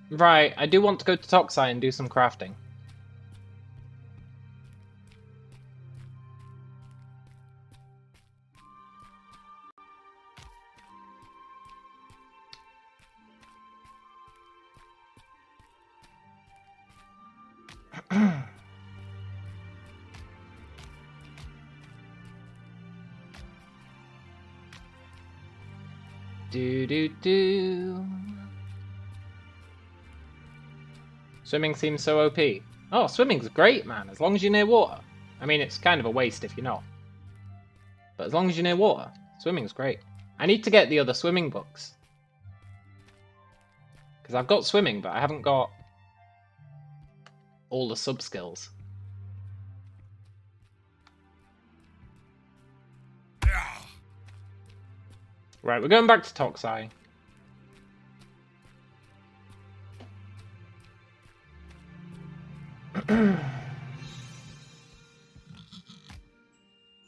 Right, I do want to go to Toxai and do some crafting. Do. Swimming seems so OP. Oh, swimming's great, man, as long as you're near water. I mean, it's kind of a waste if you're not. But as long as you're near water, swimming's great. I need to get the other swimming books. Because I've got swimming, but I haven't got all the sub-skills. Right, we're going back to Toxai. I'm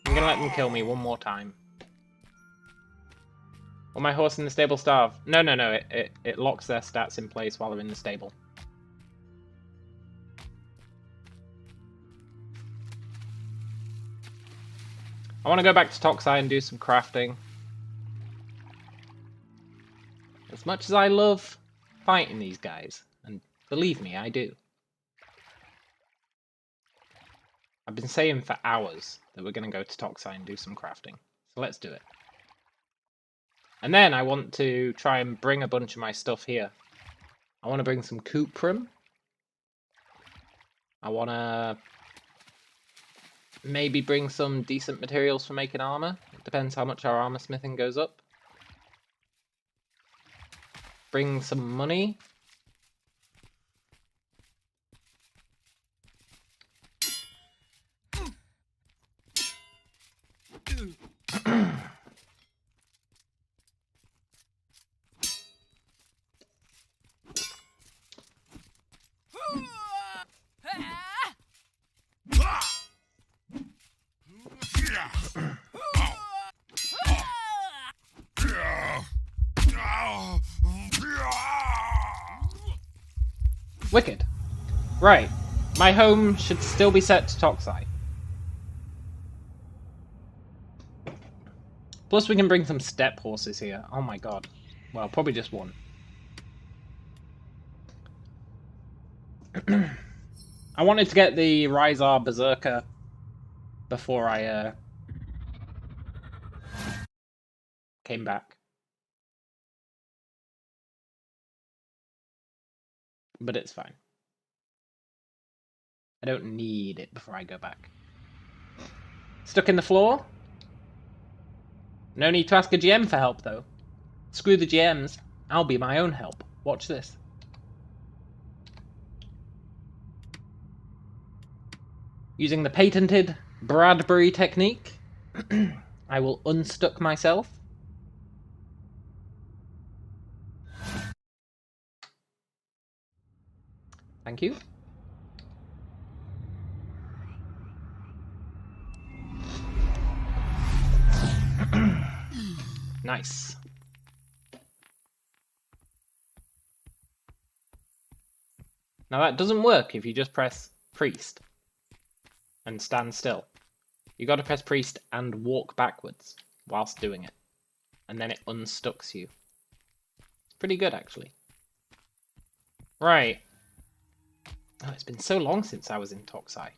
gonna let them kill me one more time. Will my horse in the stable starve? No, it locks their stats in place while they're in the stable. I want to go back to Toxai and do some crafting. As much as I love fighting these guys, and believe me, I do. I've been saying for hours that we're going to go to Toxai and do some crafting. So let's do it. And then I want to try and bring a bunch of my stuff here. I want to bring some cuprum. I want to maybe bring some decent materials for making armor. It depends how much our armor smithing goes up. Bring some money. Wicked. Right. My home should still be set to Toxai. Plus we can bring some steppe horses here. Oh my god. Well, probably just one. I wanted to get the Rysar Berserker before I came back. But it's fine. I don't need it before I go back. Stuck in the floor? No need to ask a GM for help, though. Screw the GMs. I'll be my own help. Watch this. Using the patented Bradbury technique, I will unstuck myself. Thank you. Nice. Now that doesn't work if you just press priest and stand still. You got to press priest and walk backwards whilst doing it, and then it unstucks you. It's pretty good, actually. Right. Oh, it's been so long since I was in Toxai.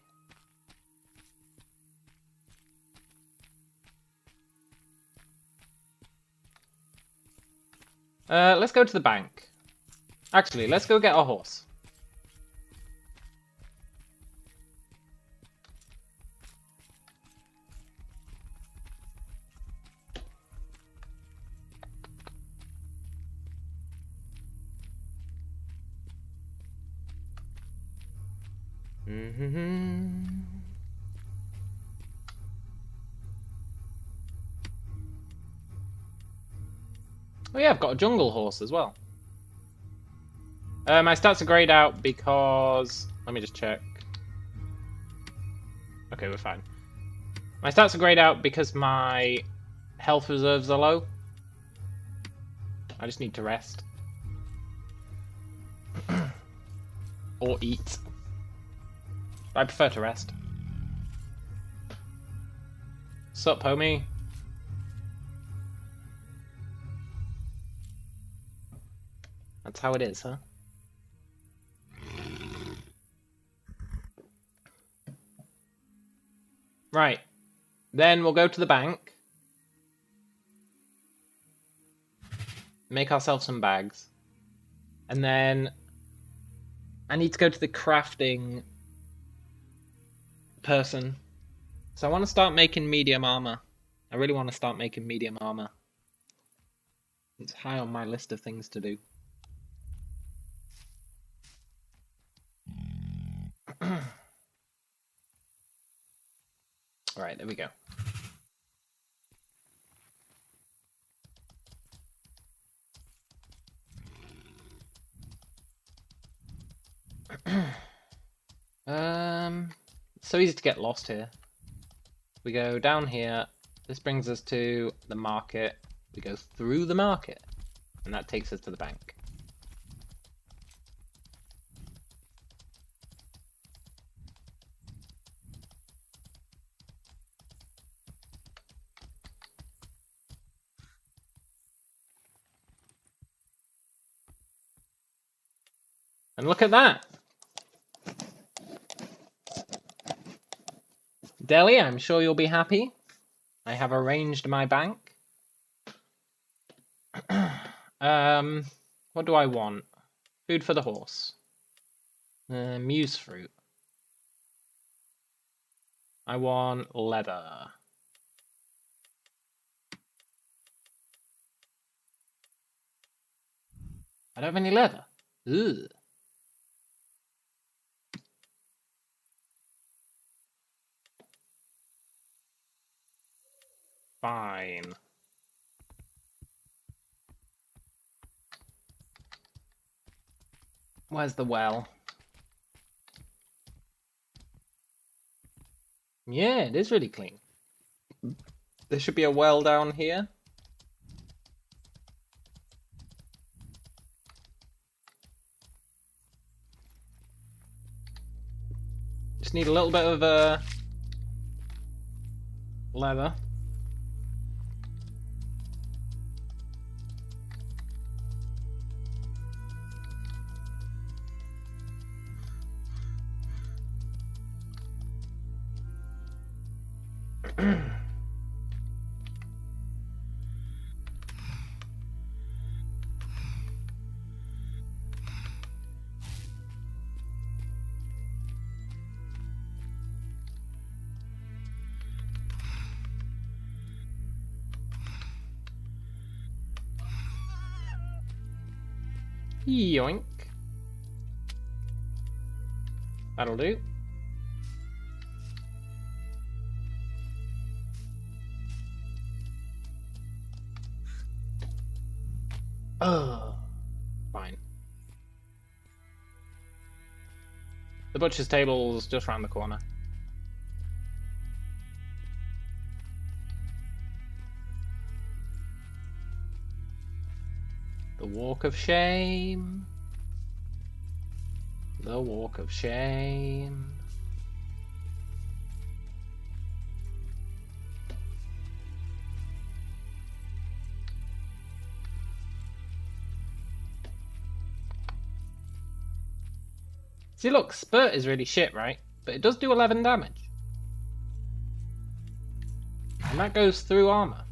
Let's go to the bank. Actually, let's go get our horse. Oh yeah, I've got a jungle horse as well. My stats are grayed out because... Let me just check. Okay, we're fine. My stats are grayed out because my health reserves are low. I just need to rest. Or eat. I prefer to rest. Sup, homie? That's how it is, huh? Right. Then we'll go to the bank. Make ourselves some bags. And then I need to go to the crafting person. So I want to start making medium armor. I really want to start making medium armor. It's high on my list of things to do. Alright, there we go. It's so easy to get lost here. We go down here. This brings us to the market. We go through the market. And that takes us to the bank. And look at that! Deli, I'm sure you'll be happy. I have arranged my bank. What do I want? Food for the horse. Muse fruit. I want leather. I don't have any leather. Ugh. Fine. Where's the well? Yeah, it is really clean. There should be a well down here. Just need a little bit of leather. Yoink. That'll do. Oh, fine. The butcher's table's just round the corner. The walk of shame. The walk of shame. See, look, Spurt is really shit, right? But it does do 11 damage. And that goes through armor.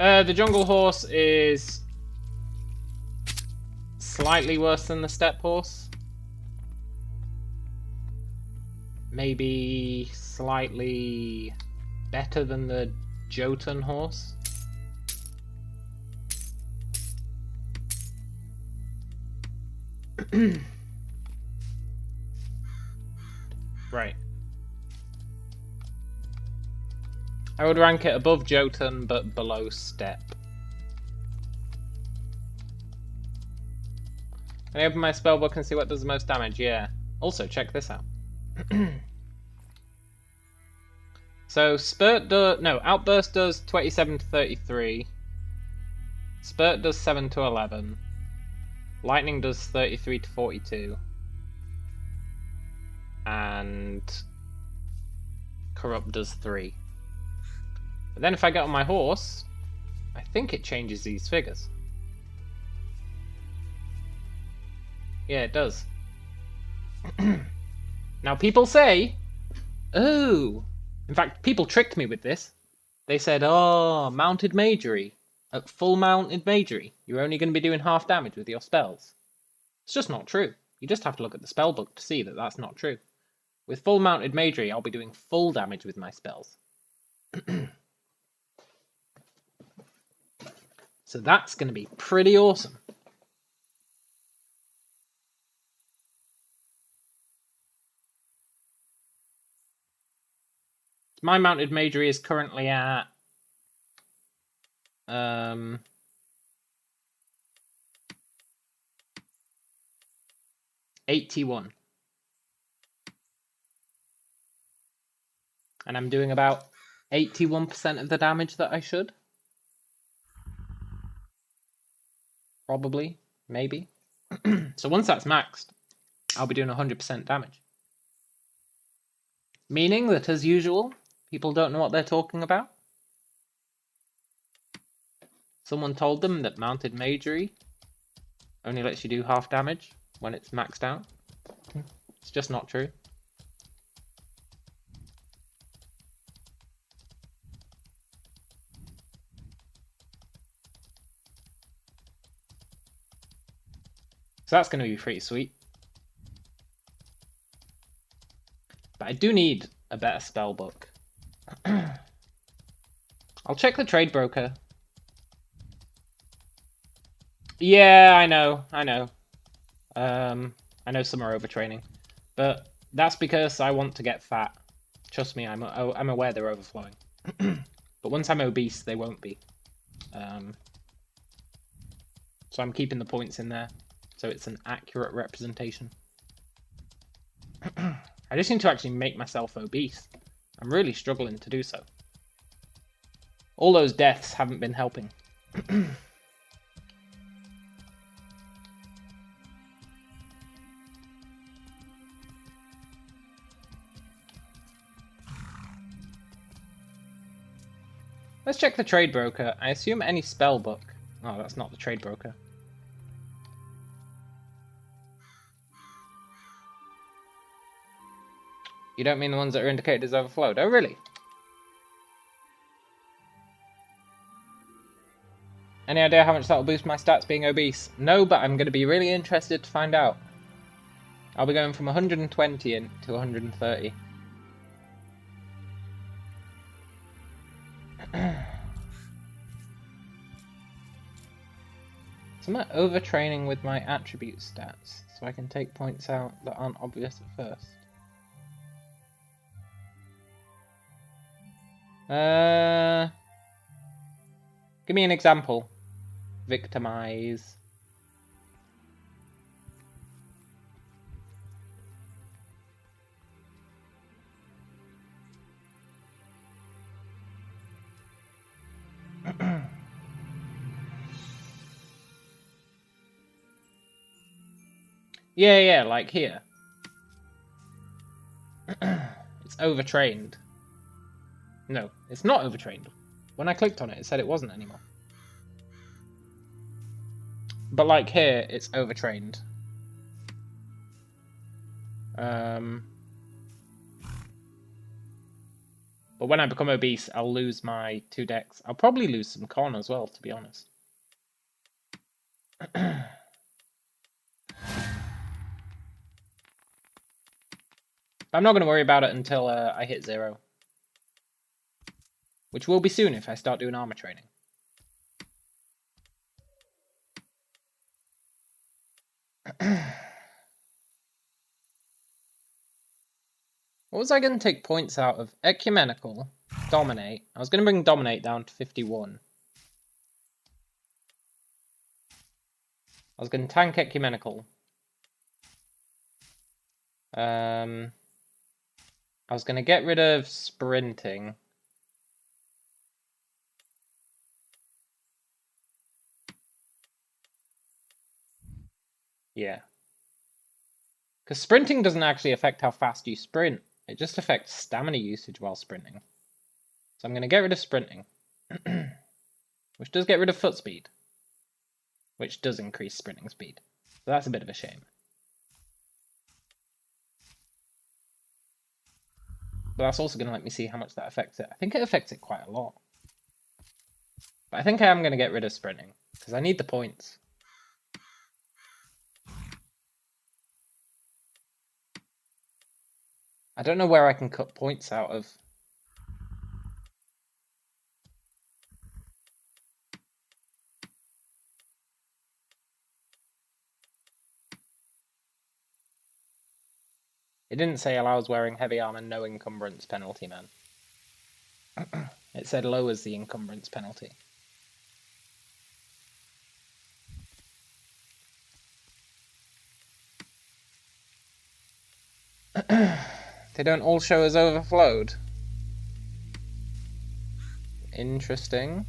The jungle horse is slightly worse than the steppe horse. maybe slightly better than the Jotun horse. Right. I would rank it above Jotun, but below Steppe. Can I open my spellbook and see what does the most damage? Yeah. Also, check this out. So, Outburst does 27 to 33. Spurt does 7 to 11. Lightning does 33 to 42. And Corrupt does 3. But then if I get on my horse, I think it changes these figures. Yeah, it does. Now people say, oh, in fact, people tricked me with this. They said, oh, mounted magery. At full mounted magery, you're only going to be doing half damage with your spells. It's just not true. You just have to look at the spellbook to see that that's not true. With full mounted magery, I'll be doing full damage with my spells. So that's going to be pretty awesome. My mounted magery is currently at 81. And I'm doing about 81% of the damage that I should. Probably, maybe. So once that's maxed, I'll be doing 100% damage. Meaning that, as usual, people don't know what they're talking about. Someone told them that mounted magery only lets you do half damage when it's maxed out. It's just not true. So that's going to be pretty sweet. But I do need a better spell book. I'll check the trade broker. Yeah, I know. I know some are overtraining. But that's because I want to get fat. Trust me, I'm aware they're overflowing. But once I'm obese, they won't be. So I'm keeping the points in there, so it's an accurate representation. I just need to actually make myself obese. I'm really struggling to do so. All those deaths haven't been helping. Let's check the trade broker. I assume any spell book. Oh, that's not the trade broker. You don't mean the ones that are indicated as overflowed? Oh, really? Any idea how much that will boost my stats being obese? No, but I'm going to be really interested to find out. I'll be going from 120 in to 130. So I'm overtraining with my attribute stats, so I can take points out that aren't obvious at first. Give me an example. Victimize. Yeah, like here. It's overtrained. No, it's not overtrained. When I clicked on it, it said it wasn't anymore. But like here, it's overtrained. But when I become obese, I'll lose my 2 decks. I'll probably lose some con as well, to be honest. But I'm not going to worry about it until I hit 0. Which will be soon if I start doing armor training. What was I going to take points out of? Ecumenical, Dominate. I was going to bring Dominate down to 51. I was going to tank Ecumenical. I was going to get rid of Sprinting. Yeah. Because Sprinting doesn't actually affect how fast you sprint. It just affects stamina usage while sprinting. So I'm going to get rid of Sprinting. Which does get rid of foot speed. Which does increase sprinting speed. So that's a bit of a shame. But that's also going to let me see how much that affects it. I think it affects it quite a lot. But I think I am going to get rid of sprinting. Because I need the points. I don't know where I can cut points out of. It didn't say allows wearing heavy armor, no encumbrance penalty, man. It said lowers the encumbrance penalty. They don't all show as overflowed. Interesting.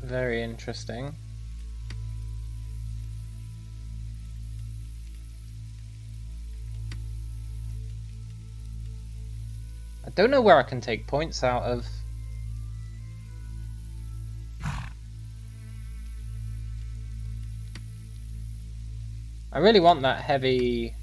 Very interesting. I don't know where I can take points out of. I really want that heavy.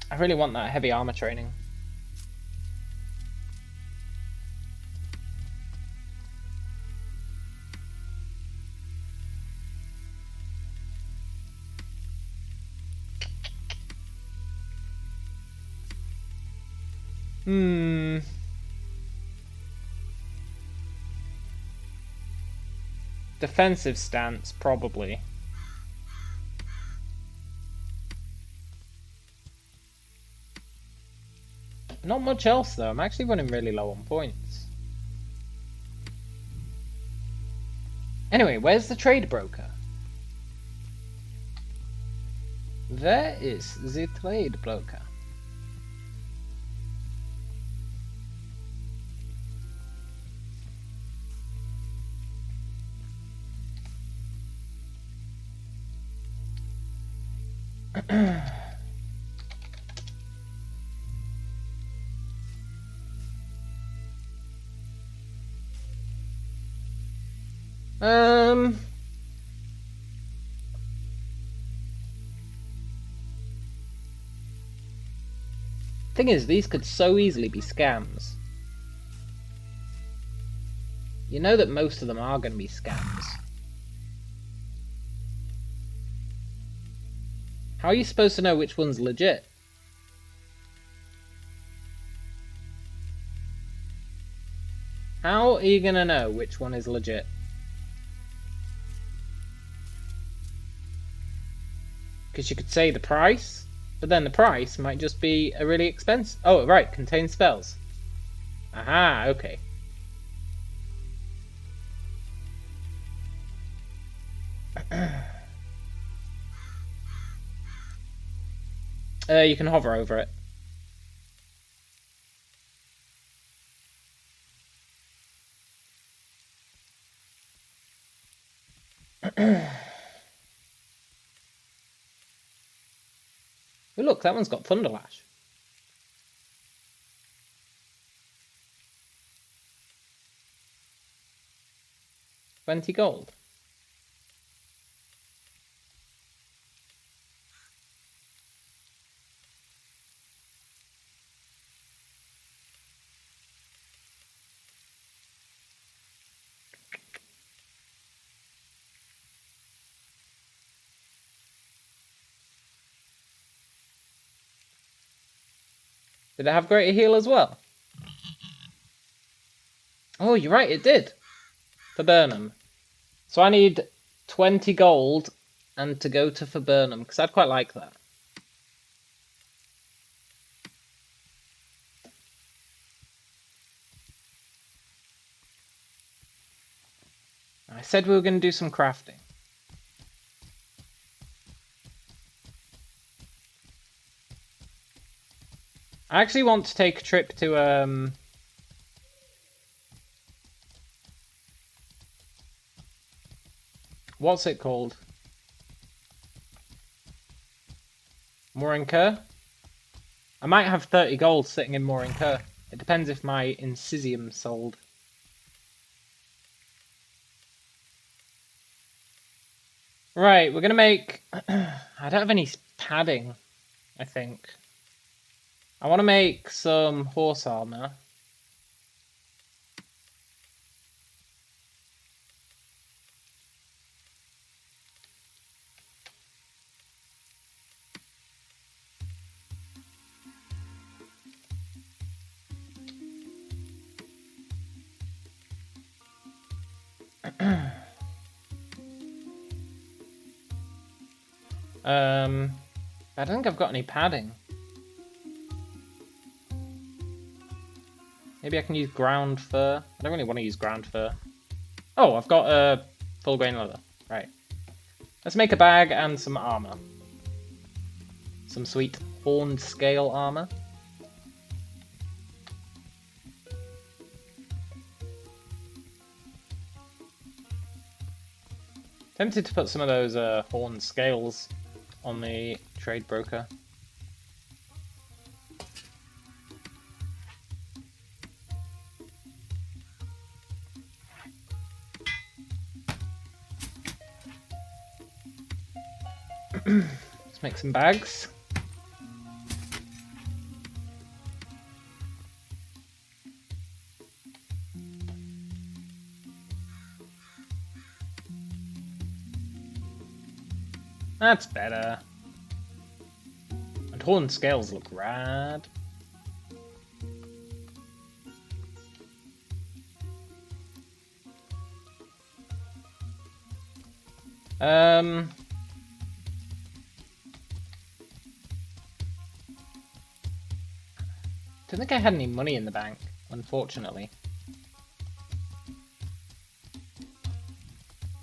I really want that heavy armor training. Defensive stance, probably. Not much else though, I'm actually running really low on points. Anyway, where's the trade broker? Where is the trade broker? Thing is, these could so easily be scams. You know that most of them are going to be scams. How are you supposed to know which one's legit? How are you going to know which one is legit? Because you could say the price, but then the price might just be a really expensive... Oh, right, contains spells. Aha, okay. You can hover over it. Oh, look, that one's got Thunderlash. $20 gold. Did it have greater heal as well? Oh, you're right, it did. Viburnum. So I need 20 gold and to go to Viburnum, because I'd quite like that. I said we were going to do some crafting. I actually want to take a trip to, what's it called? Morinker? I might have 30 gold sitting in Morinker. It depends if my Incisium's sold. Right, we're going to make... I don't have any padding, I think. I want to make some horse armor. I don't think I've got any padding. Maybe I can use ground fur. I don't really want to use ground fur. Oh, I've got full grain leather. Right. Let's make a bag and some armor. Some sweet horned scale armor. Tempted to put some of those horned scales on the trade broker. Let's make some bags. That's better. And horn scales look rad. Don't think I had any money in the bank, unfortunately.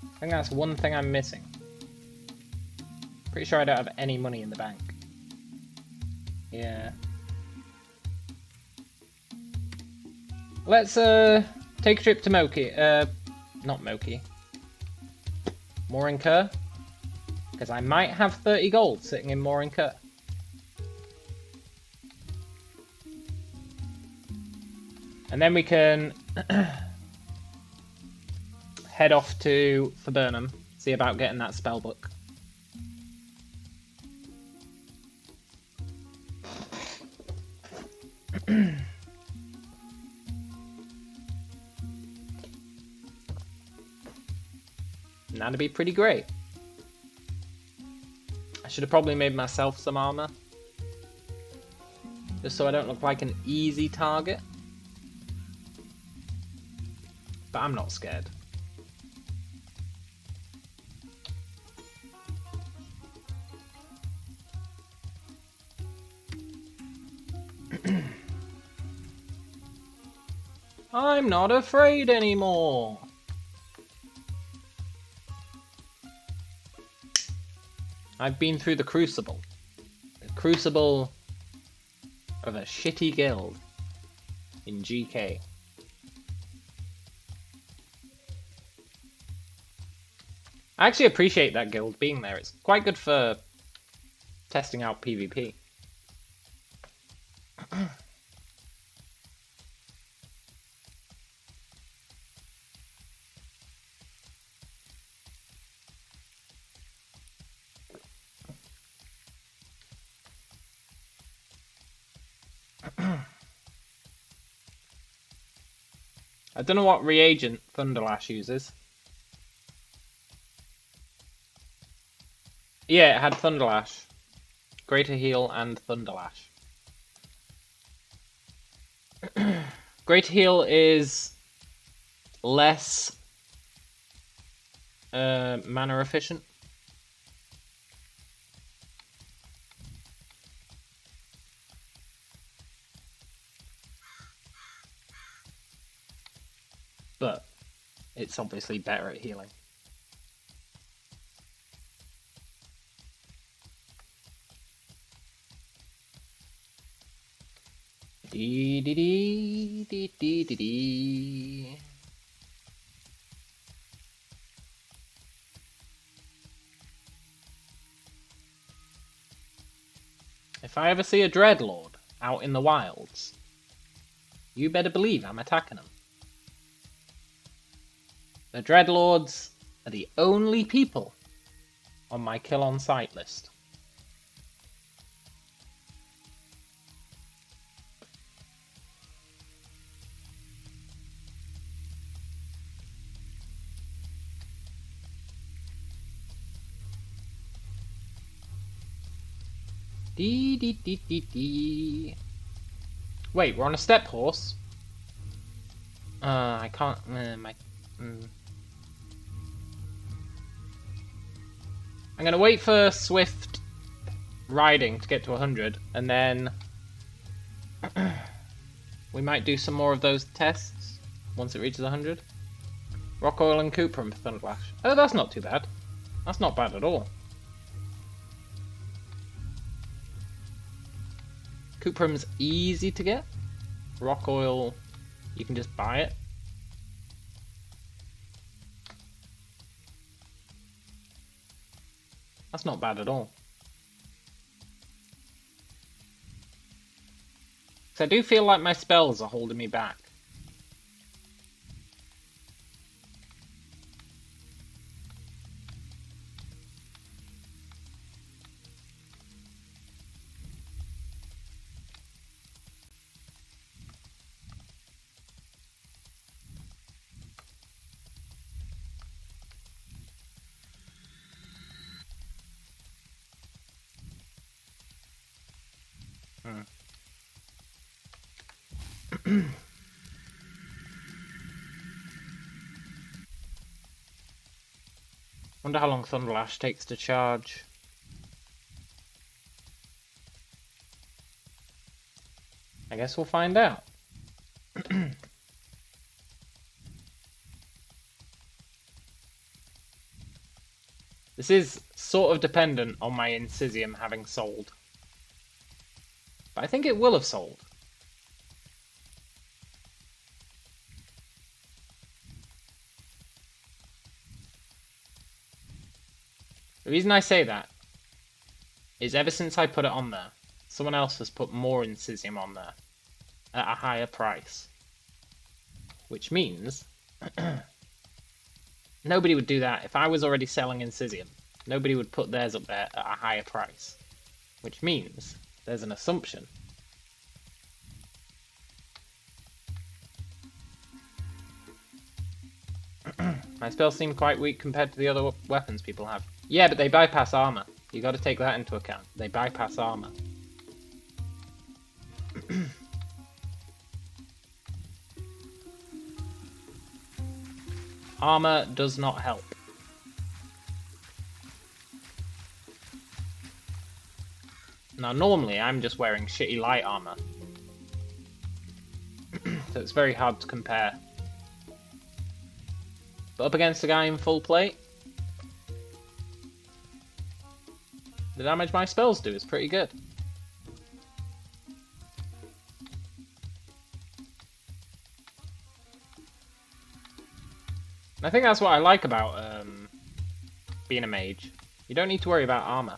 I think that's one thing I'm missing. Pretty sure I don't have any money in the bank. Yeah. Let's take a trip to Moki. Not Moki. Morinker. Because I might have 30 gold sitting in Morinker. And then we can head off to Viburnum, see about getting that spell book. And that'd be pretty great. I should have probably made myself some armor. Just so I don't look like an easy target. But I'm not scared. I'm not afraid anymore. I've been through the crucible. The crucible of a shitty guild in GK. I actually appreciate that guild being there. It's quite good for testing out PvP. I don't know what reagent Thunderlash uses. Yeah, it had Thunderlash. Greater Heal and Thunderlash. Greater Heal is less mana efficient. But it's obviously better at healing. Dee dee dee dee dee dee dee. If I ever see a Dreadlord out in the wilds, you better believe I'm attacking them. The Dreadlords are the only people on my kill on sight list. Dee dee dee dee dee. Wait, we're on a step horse? I can't... I'm gonna wait for swift riding to get to 100, and then we might do some more of those tests once it reaches 100. Rock Oil and Cuprum for Thunderlash. Oh, that's not too bad. That's not bad at all. Cuprum's easy to get. Rock Oil, you can just buy it. That's not bad at all. So I do feel like my spells are holding me back. Wonder how long Thunderlash takes to charge. I guess we'll find out. This is sort of dependent on my Incisium having sold. But I think it will have sold. The reason I say that is ever since I put it on there, someone else has put more Incisium on there at a higher price. Which means nobody would do that. If I was already selling Incisium, nobody would put theirs up there at a higher price. Which means there's an assumption. My spells seem quite weak compared to the other weapons people have. Yeah, but they bypass armor. You got to take that into account. They bypass armor. Armor does not help. Now, normally I'm just wearing shitty light armor. So it's very hard to compare. But up against a guy in full plate, the damage my spells do is pretty good. And I think that's what I like about being a mage. You don't need to worry about armor.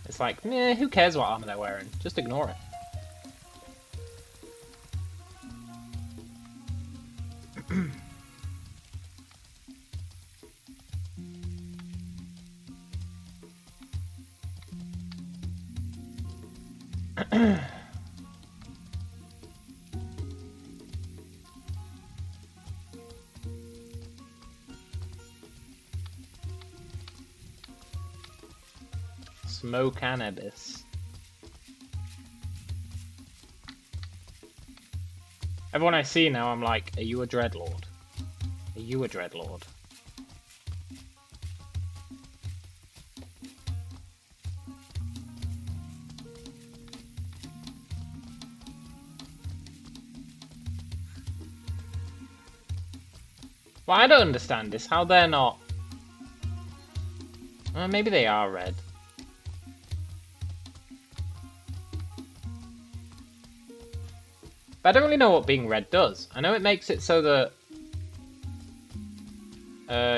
It's like, meh, who cares what armor they're wearing? Just ignore it. Smoke cannabis. Everyone I see now, I'm like, are you a dreadlord? Are you a dreadlord? What I don't understand is how they're not... maybe they are red. But I don't really know what being red does. I know it makes it so that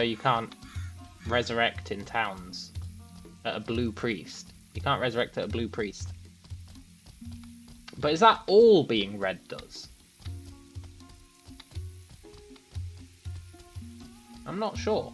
you can't resurrect in towns at a blue priest. You can't resurrect at a blue priest. But is that all being red does? I'm not sure.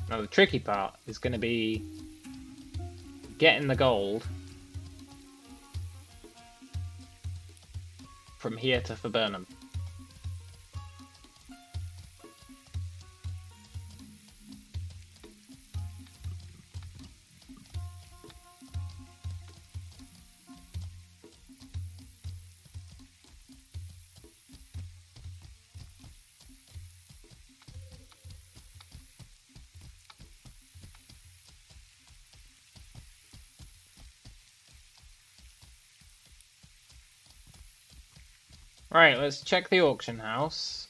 No, the tricky part is going to be getting the gold from here to Viburnum. Right, let's check the auction house.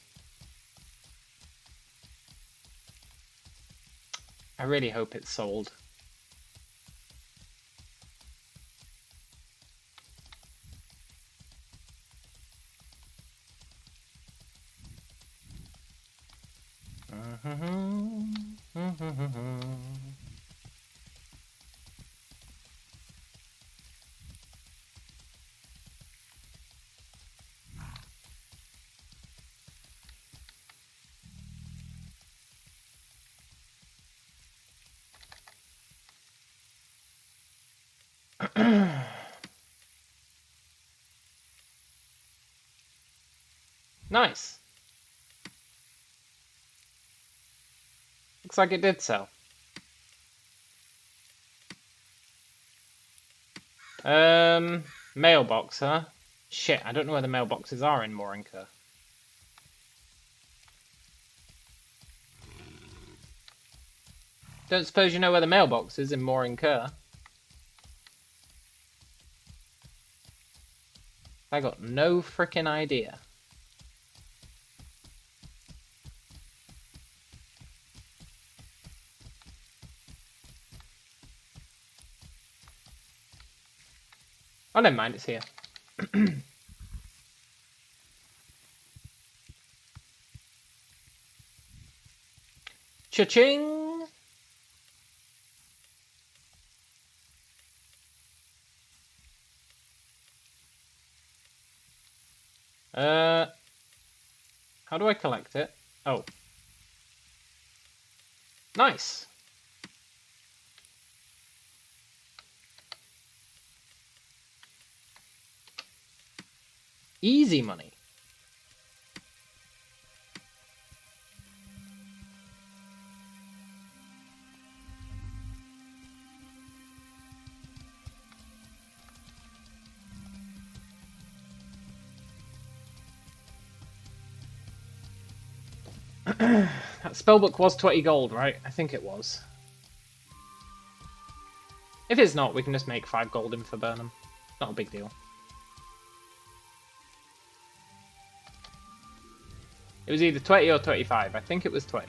I really hope it's sold. Nice. Looks like it did sell. Mailbox, huh? Shit, I don't know where the mailboxes are in Morinka. Don't suppose you know where the mailbox is in Morinka? I got no frickin' idea. Oh, never mind, it's here. Cha-ching! How do I collect it? Oh. Nice! Easy money. That spellbook was 20 gold, right? I think it was. If it's not, we can just make 5 gold in for Burnham. Not a big deal. It was either 20 or 25. I think it was 20.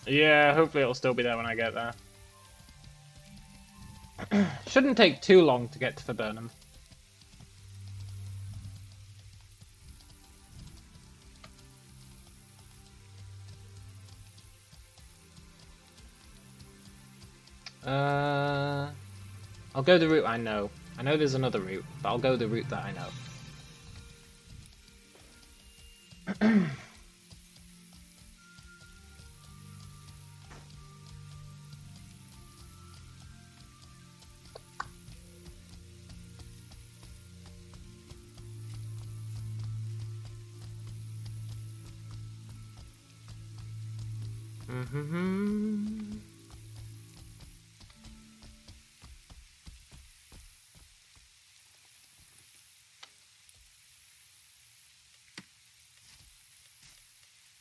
Yeah, hopefully it'll still be there when I get there. Shouldn't take too long to get to Viburnum. I'll go the route I know. I know there's another route, but I'll go the route that I know.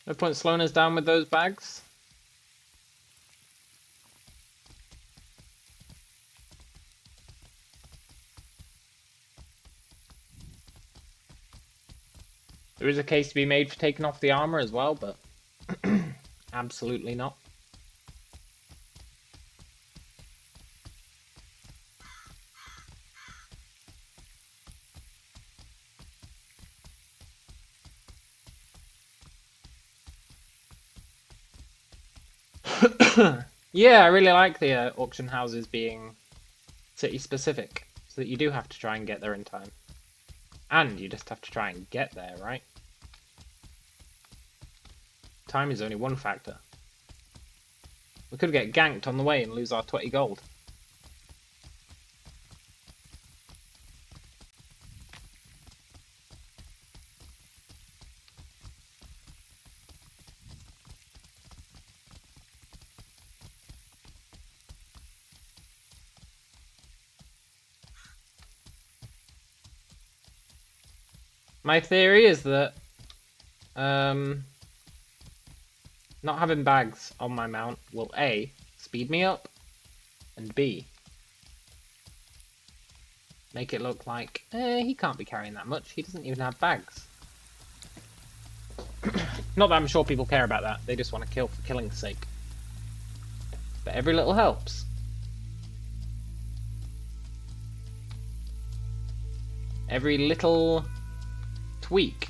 No point slowing us down with those bags. There is a case to be made for taking off the armor as well, but absolutely not. Yeah, I really like the auction houses being city specific, so that you do have to try and get there in time. And you just have to try and get there, right? Time is only one factor. We could get ganked on the way and lose our 20 gold. My theory is that not having bags on my mount will A, speed me up, and B, make it look like he can't be carrying that much, he doesn't even have bags. Not that I'm sure people care about that, they just want to kill for killing's sake. But every little helps. Every little tweak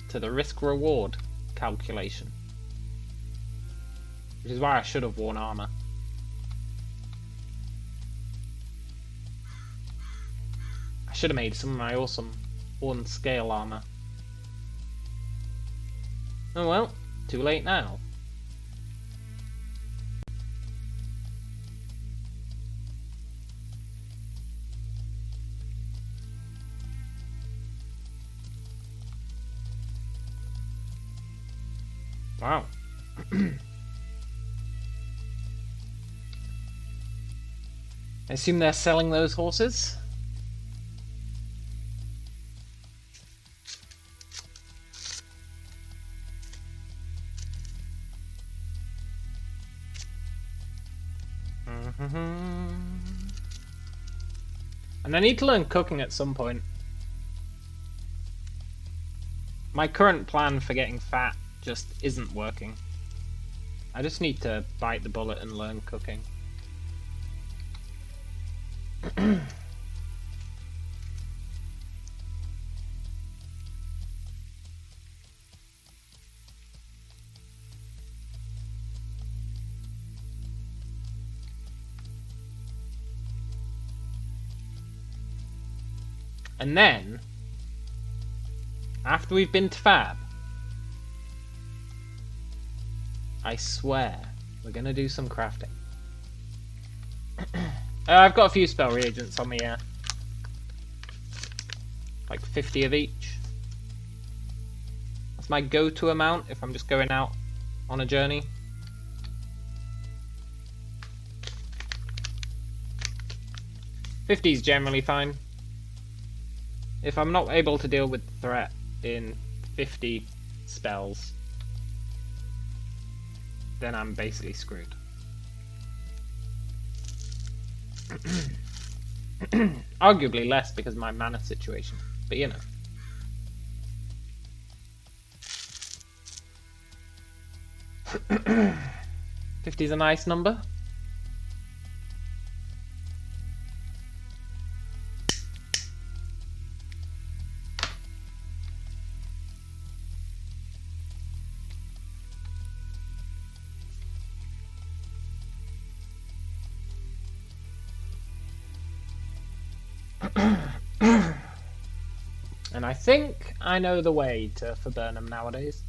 to the risk-reward calculation. Which is why I should have worn armor. I should have made some of my awesome horn scale armor. Oh well, too late now. Wow. I assume they're selling those horses? And I need to learn cooking at some point. My current plan for getting fat just isn't working. I just need to bite the bullet and learn cooking. And then, after we've been to Fab, I swear, we're gonna do some crafting. I've got a few spell reagents on me, yeah. Like 50 of each. That's my go-to amount if I'm just going out on a journey. $50's generally fine. If I'm not able to deal with the threat in 50 spells, then I'm basically screwed. Arguably less because of my mana situation, but you know. $50's a nice number. And I think I know the way to Faburnham nowadays.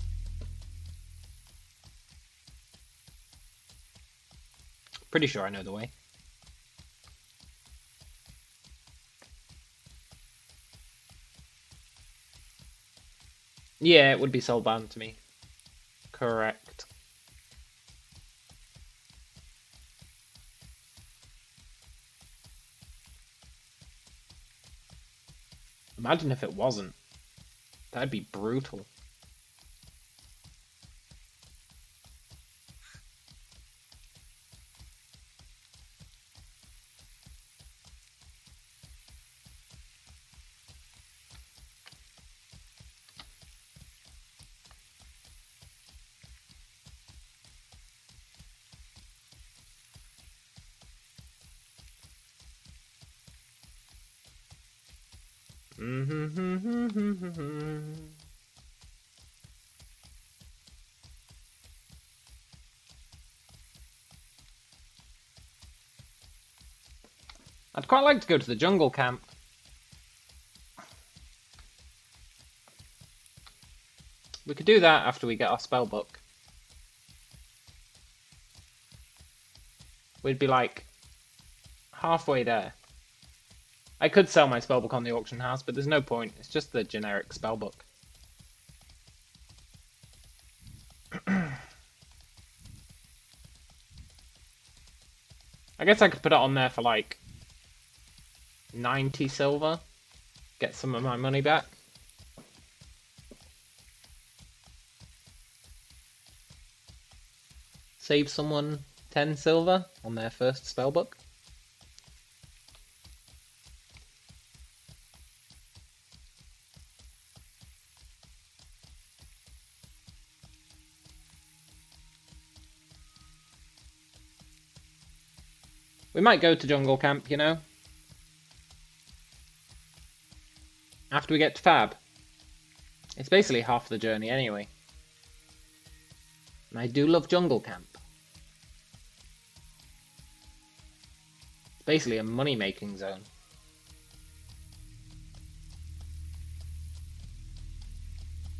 Pretty sure I know the way. Yeah, it would be soulbound to me. Correct. Imagine if it wasn't. That'd be brutal. I'd quite like to go to the jungle camp. We could do that after we get our spell book. We'd be like halfway there. I could sell my spellbook on the auction house, but there's no point. It's just the generic spellbook. I guess I could put it on there for like 90 silver. Get some of my money back. Save someone 10 silver on their first spellbook. We might go to jungle camp, you know? After we get to Fab. It's basically half the journey anyway. And I do love jungle camp. It's basically a money-making zone.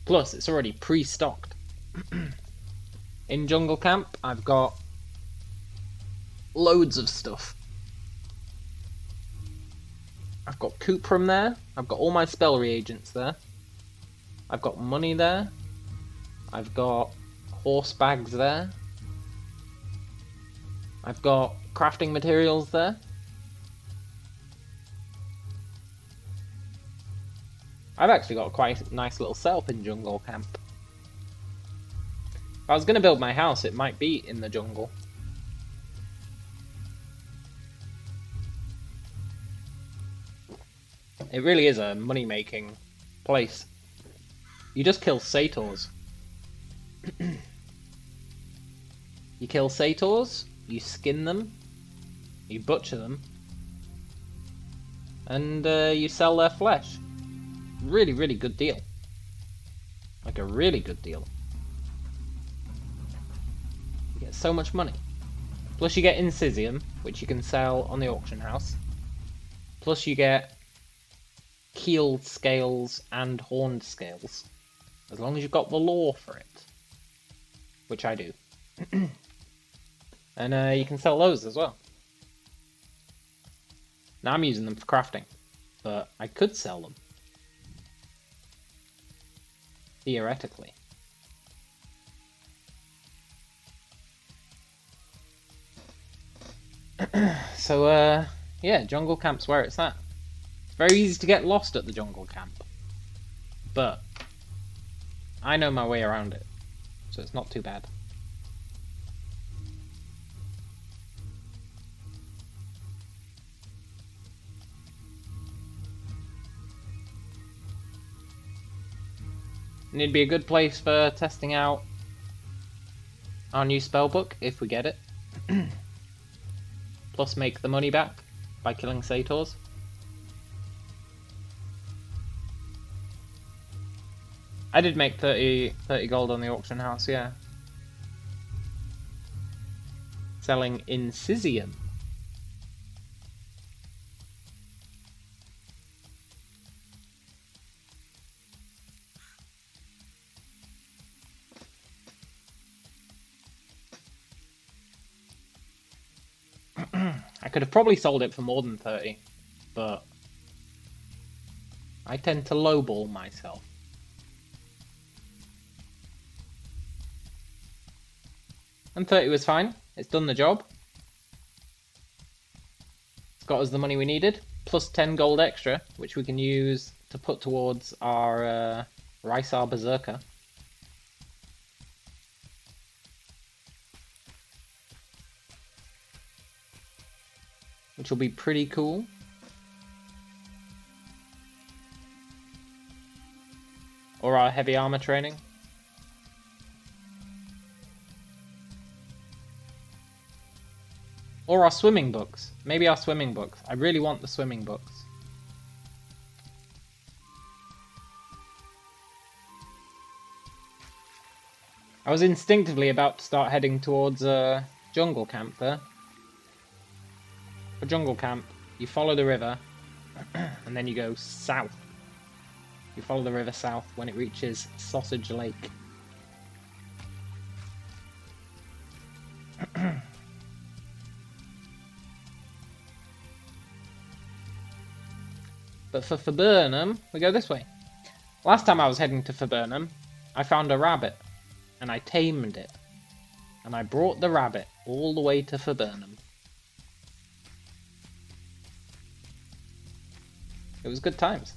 Plus, it's already pre-stocked. In jungle camp, I've got loads of stuff. I've got Cuprum there. I've got all my spell reagents there. I've got money there. I've got horse bags there. I've got crafting materials there. I've actually got quite a nice little setup in jungle camp. If I was going to build my house, it might be in the jungle. It really is a money-making place. You just kill satyrs. You kill satyrs, you skin them, you butcher them, and you sell their flesh. Really, really good deal. Like a really good deal. You get so much money. Plus you get Incisium, which you can sell on the auction house. Plus you get keeled scales and horned scales, as long as you've got the lore for it, which I do. And you can sell those as well. Now I'm using them for crafting, but I could sell them. Theoretically. So, yeah, jungle camp's where it's at. It's very easy to get lost at the jungle camp, but I know my way around it, so it's not too bad. And it'd be a good place for testing out our new spellbook, if we get it. Plus make the money back by killing satyrs. I did make 30 gold on the auction house, yeah. Selling Incisium. I could have probably sold it for more than 30, but I tend to lowball myself. And 30 was fine. It's done the job. It's got us the money we needed, plus 10 gold extra, which we can use to put towards our Rysar Berserker. Which will be pretty cool. Or our heavy armor training. Or our swimming books. Maybe our swimming books. I really want the swimming books. I was instinctively about to start heading towards jungle camp there. For jungle camp, you follow the river, and then you go south. You follow the river south when it reaches Sausage Lake. But for Viburnum, we go this way. Last time I was heading to Viburnum, I found a rabbit, and I tamed it. And I brought the rabbit all the way to Viburnum. It was good times.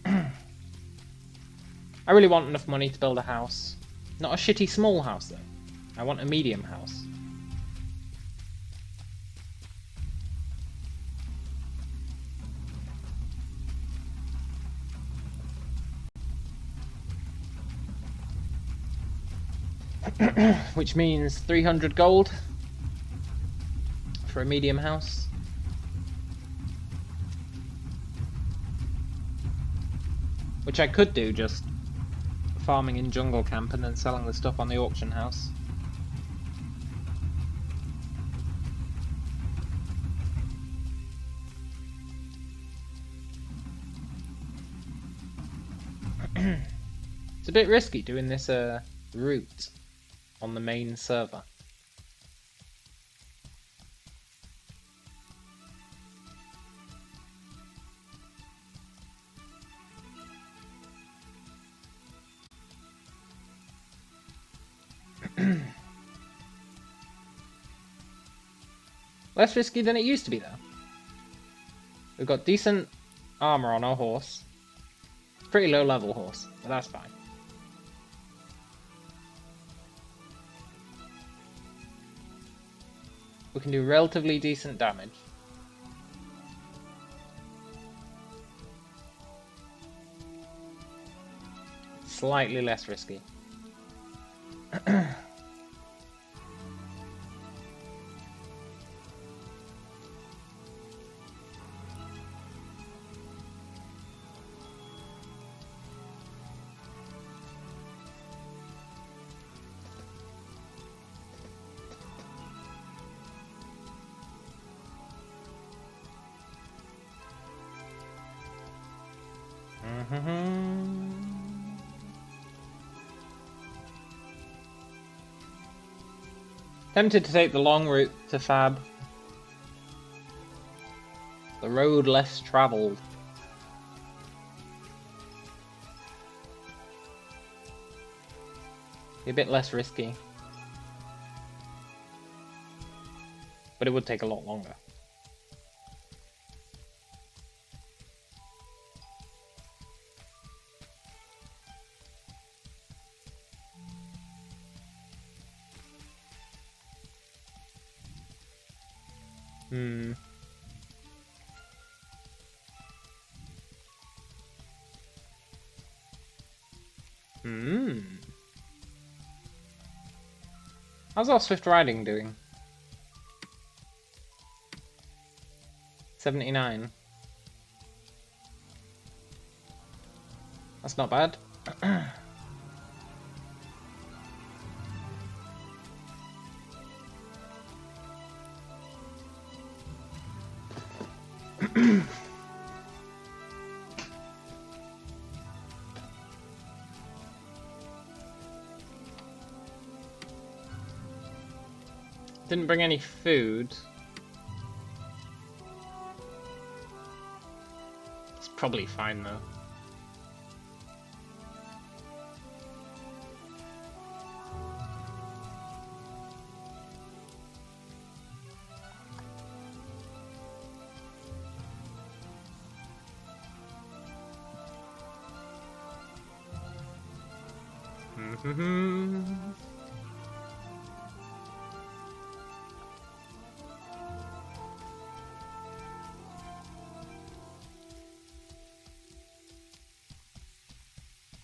I really want enough money to build a house. Not a shitty small house though. I want a medium house. Which means 300 gold for a medium house. Which I could do just farming in jungle camp and then selling the stuff on the auction house. It's a bit risky doing this route on the main server. Less risky than it used to be though. We've got decent armor on our horse. Pretty low level horse, but that's fine. We can do relatively decent damage. Slightly less risky. Tempted to take the long route to Fab. The road less travelled. Be a bit less risky. But it would take a lot longer. How's our swift riding doing? 79. That's not bad. Didn't bring any food. It's probably fine though.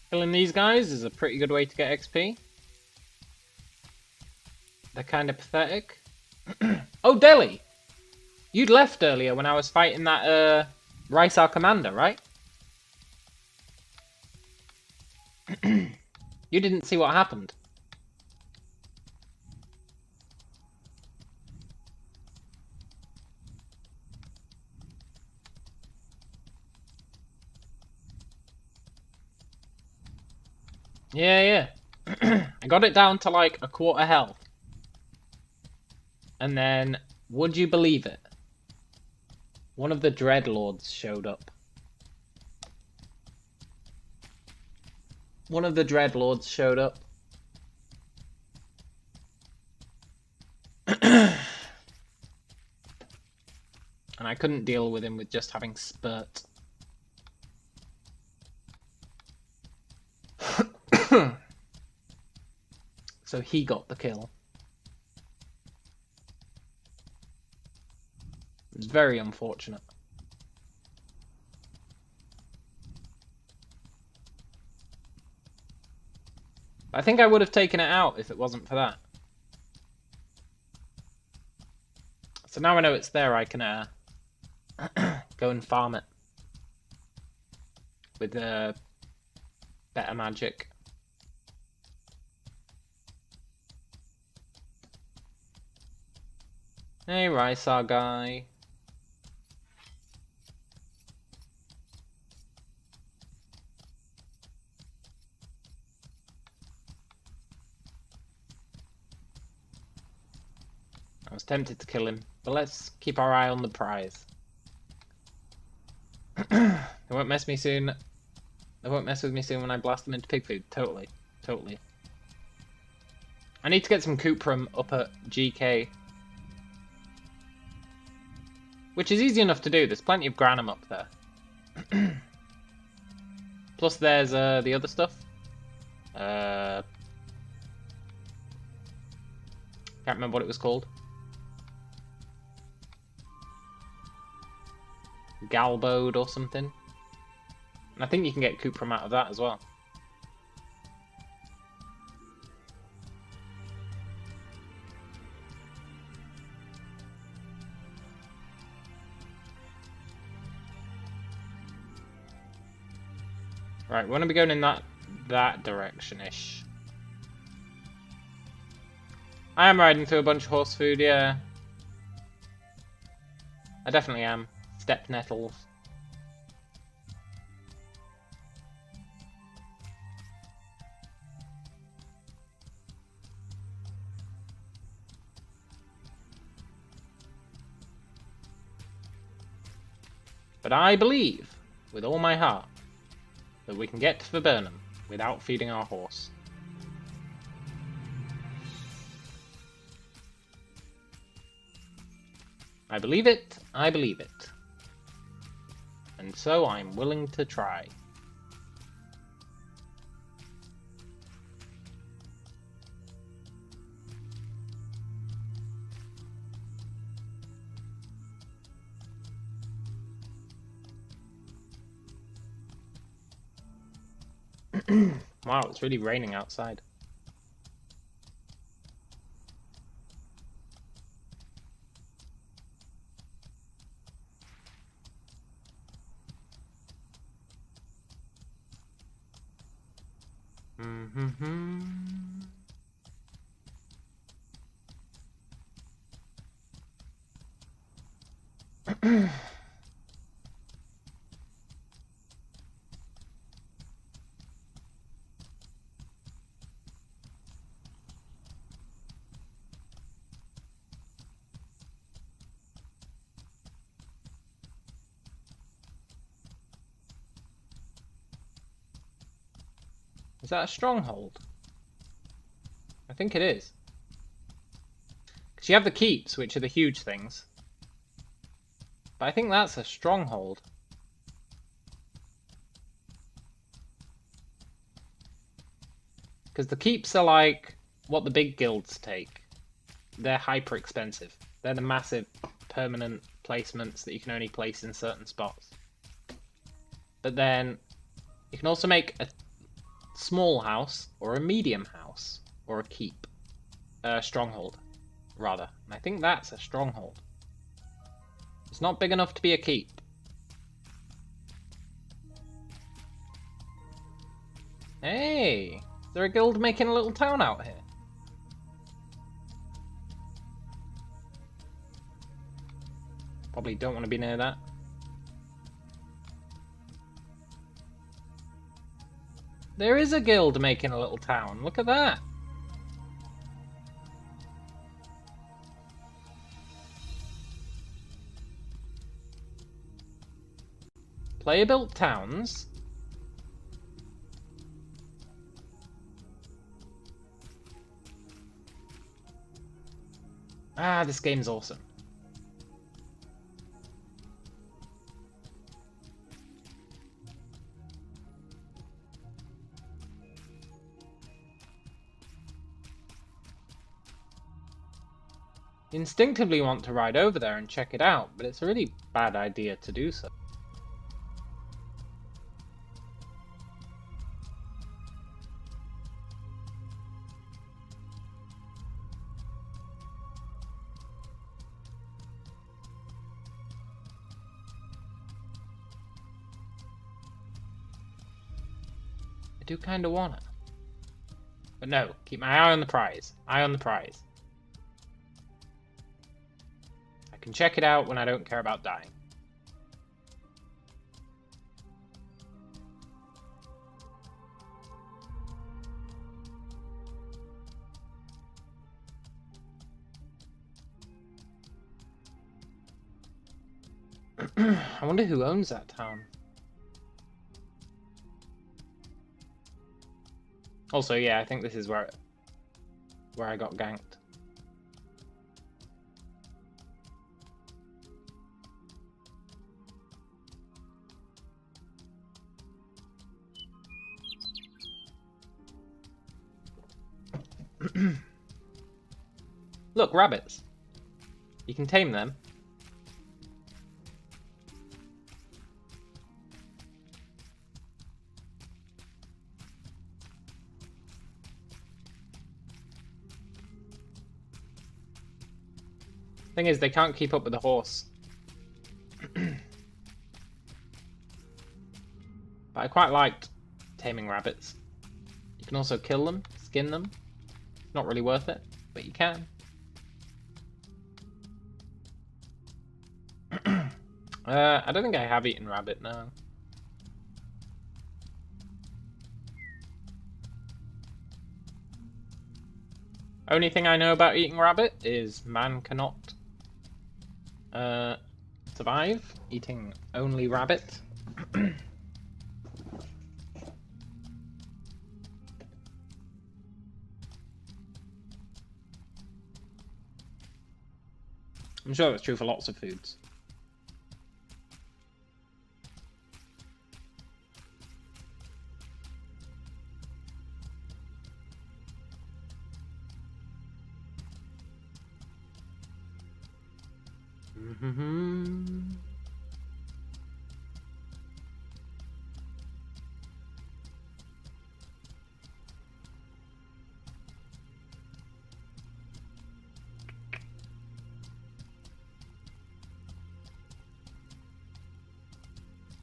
Killing these guys is a pretty good way to get XP. They're kind of pathetic. Oh, Deli! You'd left earlier when I was fighting that Rysar commander, right? You didn't see what happened. Yeah. I got it down to like a quarter health. And then, would you believe it? One of the Dreadlords showed up. One of the Dreadlords showed up. And I couldn't deal with him with just having Spurt. So he got the kill. It was very unfortunate. I think I would have taken it out if it wasn't for that. So now I know it's there, I can go and farm it with better magic. Hey, Rysar guy. I was tempted to kill him, but let's keep our eye on the prize. They won't mess me soon. They won't mess with me soon when I blast them into pig food. Totally. I need to get some cuprum up at GK. Which is easy enough to do. There's plenty of granum up there. Plus there's the other stuff. Can't remember what it was called. Galbode or something. And I think you can get cuprum out of that as well. Right, we want to be going in that direction-ish. I am riding through a bunch of horse food, yeah. I definitely am. Steppe nettles. But I believe, with all my heart, that we can get to Viburnum without feeding our horse. I believe it, I believe it. And so I'm willing to try. Wow, it's really raining outside. Is that a stronghold? I think it is. Because you have the keeps, which are the huge things. But I think that's a stronghold. Because the keeps are like what the big guilds take. They're hyper expensive. They're the massive permanent placements that you can only place in certain spots. But then you can also make a small house or a medium house or a keep. Stronghold, rather. And I think that's a stronghold. It's not big enough to be a keep. Hey! Is there a guild making a little town out here? Probably don't want to be near that. There is a guild making a little town. Look at that. Player-built towns. Ah, this game's awesome. You instinctively want to ride over there and check it out, but it's a really bad idea to do so. I do kind of want it. But no, keep my eye on the prize. Eye on the prize. I can check it out when I don't care about dying. I wonder who owns that town. Also, yeah, I think this is where I got ganked. Look, rabbits. You can tame them. Thing is, they can't keep up with the horse. But I quite liked taming rabbits. You can also kill them, skin them. Not really worth it, but you can. I don't think I have eaten rabbit now. Only thing I know about eating rabbit is man cannot survive eating only rabbit. I'm sure that's true for lots of foods.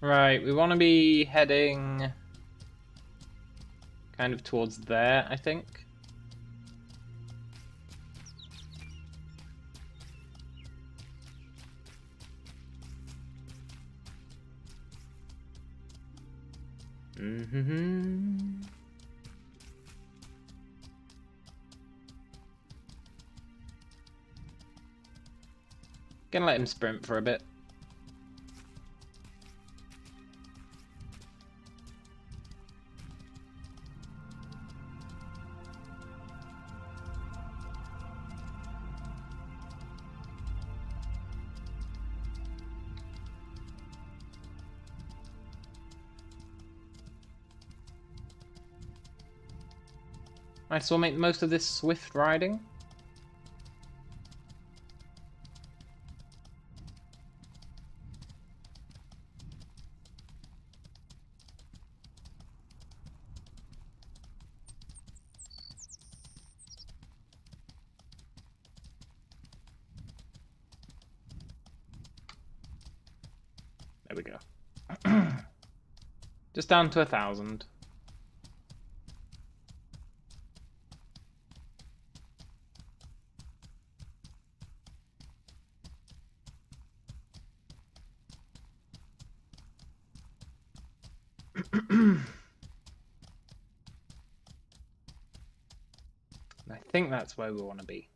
Right, we want to be heading kind of towards there, I think. Gonna let him sprint for a bit. Might as well make the most of this swift riding. There we go. Just down to 1,000. I think that's where we want to be.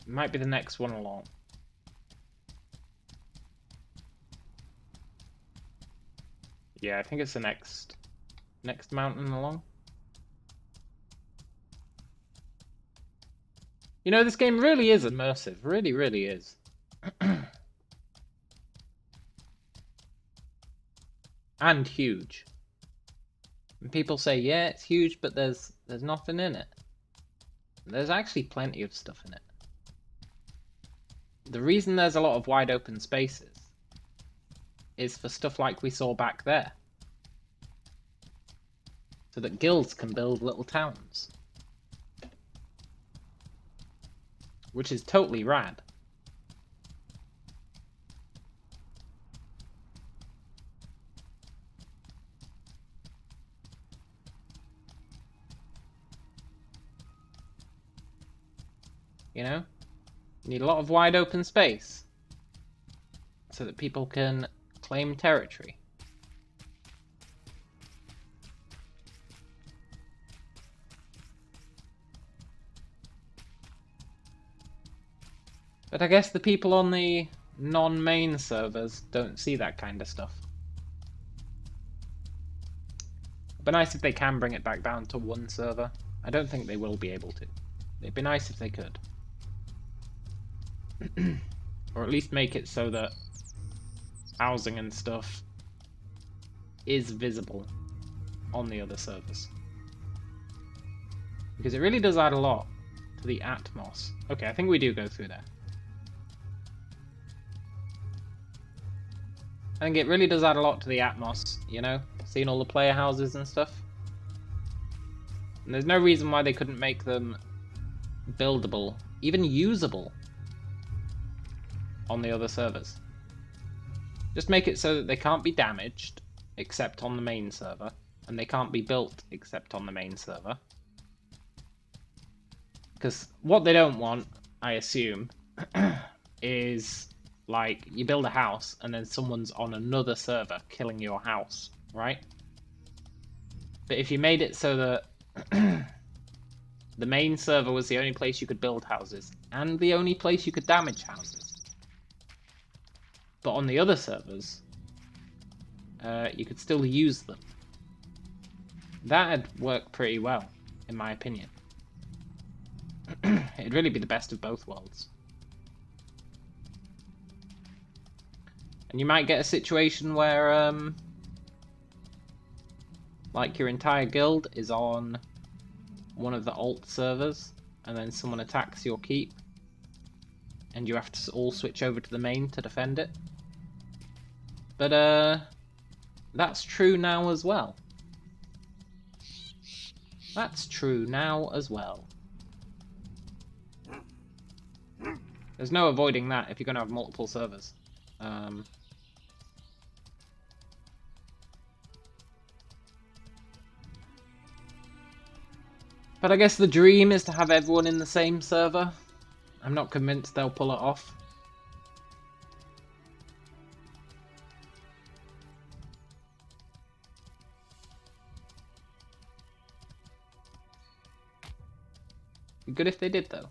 It might be the next one along. Yeah, I think it's the next mountain along. You know, this game really is immersive. Really, really is. And huge. And people say, yeah, it's huge, but there's nothing in it. There's actually plenty of stuff in it. The reason there's a lot of wide open spaces is for stuff like we saw back there. So that guilds can build little towns. Which is totally rad. You know? You need a lot of wide open space so that people can claim territory. But I guess the people on the non-main servers don't see that kind of stuff. It'd be nice if they can bring it back down to one server. I don't think they will be able to. It'd be nice if they could. Or at least make it so that housing and stuff is visible on the other servers. Because it really does add a lot to the Atmos. Okay, I think we do go through there. I think it really does add a lot to the Atmos, you know? Seeing all the player houses and stuff. And there's no reason why they couldn't make them buildable, even usable, on the other servers. Just make it so that they can't be damaged, except on the main server, and they can't be built except on the main server. Because what they don't want, I assume, is like you build a house and then someone's on another server killing your house, right? But if you made it so that the main server was the only place you could build houses and the only place you could damage houses, but on the other servers, you could still use them. That'd work pretty well, in my opinion. It'd really be the best of both worlds. And you might get a situation where, like your entire guild is on one of the alt servers, and then someone attacks your keep, and you have to all switch over to the main to defend it. But, that's true now as well. That's true now as well. There's no avoiding that if you're going to have multiple servers. But I guess the dream is to have everyone in the same server. I'm not convinced they'll pull it off. Be good if they did, though.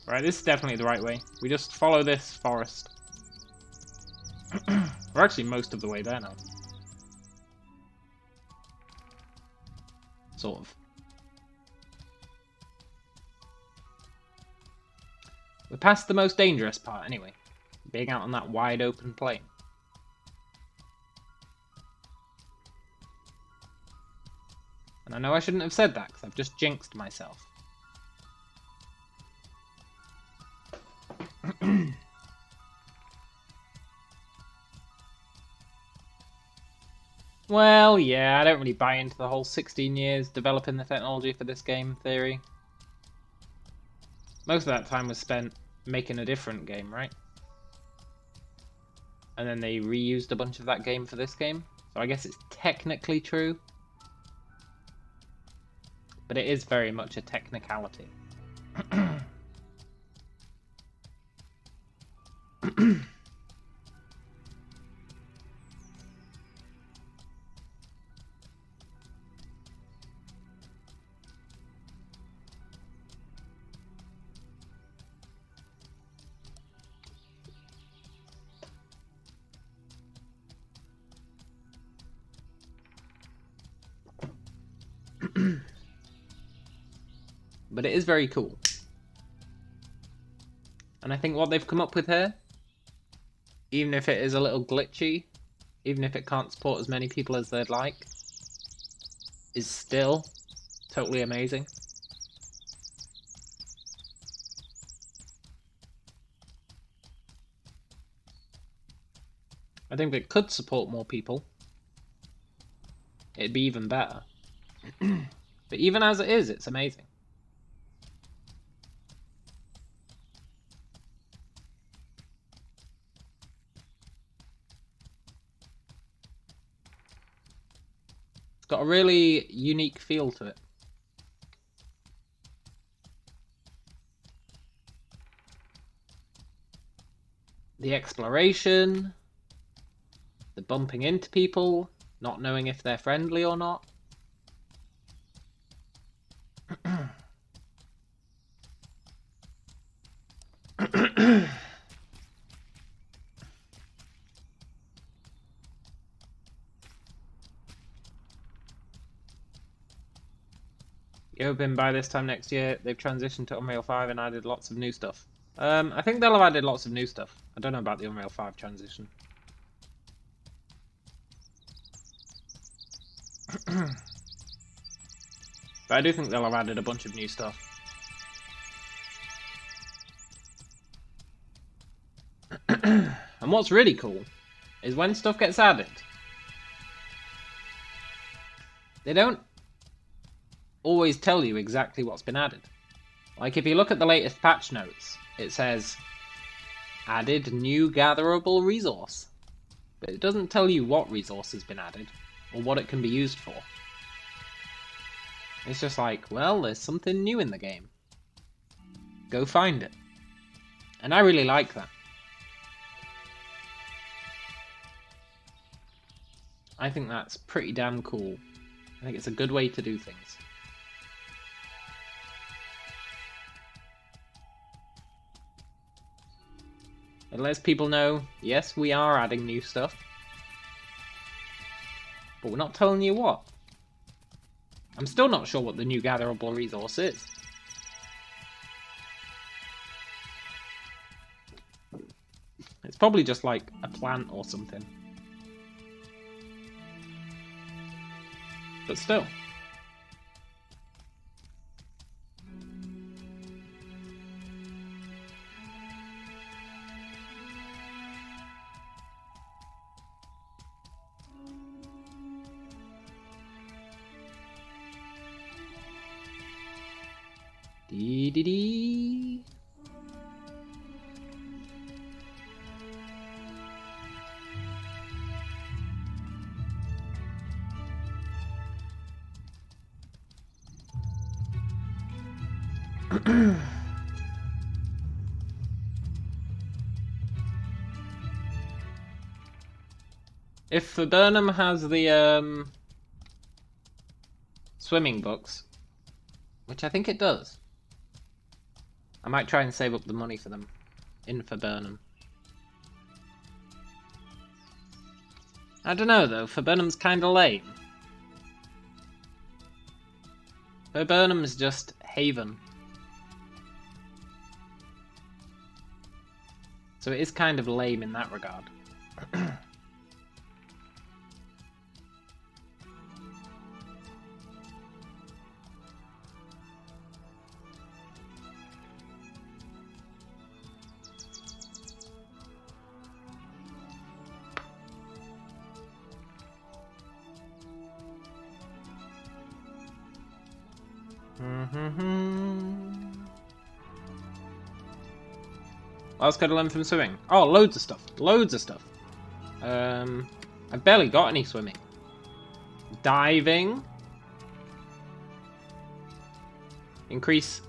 Right, this is definitely the right way. We just follow this forest. We're actually most of the way there now. Sort of. We're past the most dangerous part, anyway. being out on that wide open plain. And I know I shouldn't have said that because I've just jinxed myself. Well, yeah, I don't really buy into the whole 16 years developing the technology for this game theory. Most of that time was spent making a different game, right? And then they reused a bunch of that game for this game. So I guess it's technically true. But it is very much a technicality. But it is very cool. And I think what they've come up with here, even if it is a little glitchy, even if it can't support as many people as they'd like, is still totally amazing. I think if it could support more people, it'd be even better. But even as it is, it's amazing. It's got a really unique feel to it. The exploration, the bumping into people, not knowing if they're friendly or not. Hoping by this time next year they've transitioned to Unreal 5 and added lots of new stuff. I think they'll have added lots of new stuff. I don't know about the Unreal 5 transition. But I do think they'll have added a bunch of new stuff. And what's really cool is when stuff gets added, they don't always tell you exactly what's been added. Like if you look at the latest patch notes, it says added new gatherable resource. But it doesn't tell you what resource has been added or what it can be used for. It's just like, well, there's something new in the game. Go find it. And I really like that. I think that's pretty damn cool. I think it's a good way to do things. It lets people know, yes, we are adding new stuff. But we're not telling you what. I'm still not sure what the new gatherable resource is. It's probably just like a plant or something. But still. Dee-dee-dee. If Burnham has the swimming books, which I think it does, I might try and save up the money for them in Burnham. I don't know though, Burnham's kinda lame. Burnham's just Haven. So it is kind of lame in that regard. What else could I learn from swimming? Oh, loads of stuff. Loads of stuff. I've barely got any swimming. Diving. Increase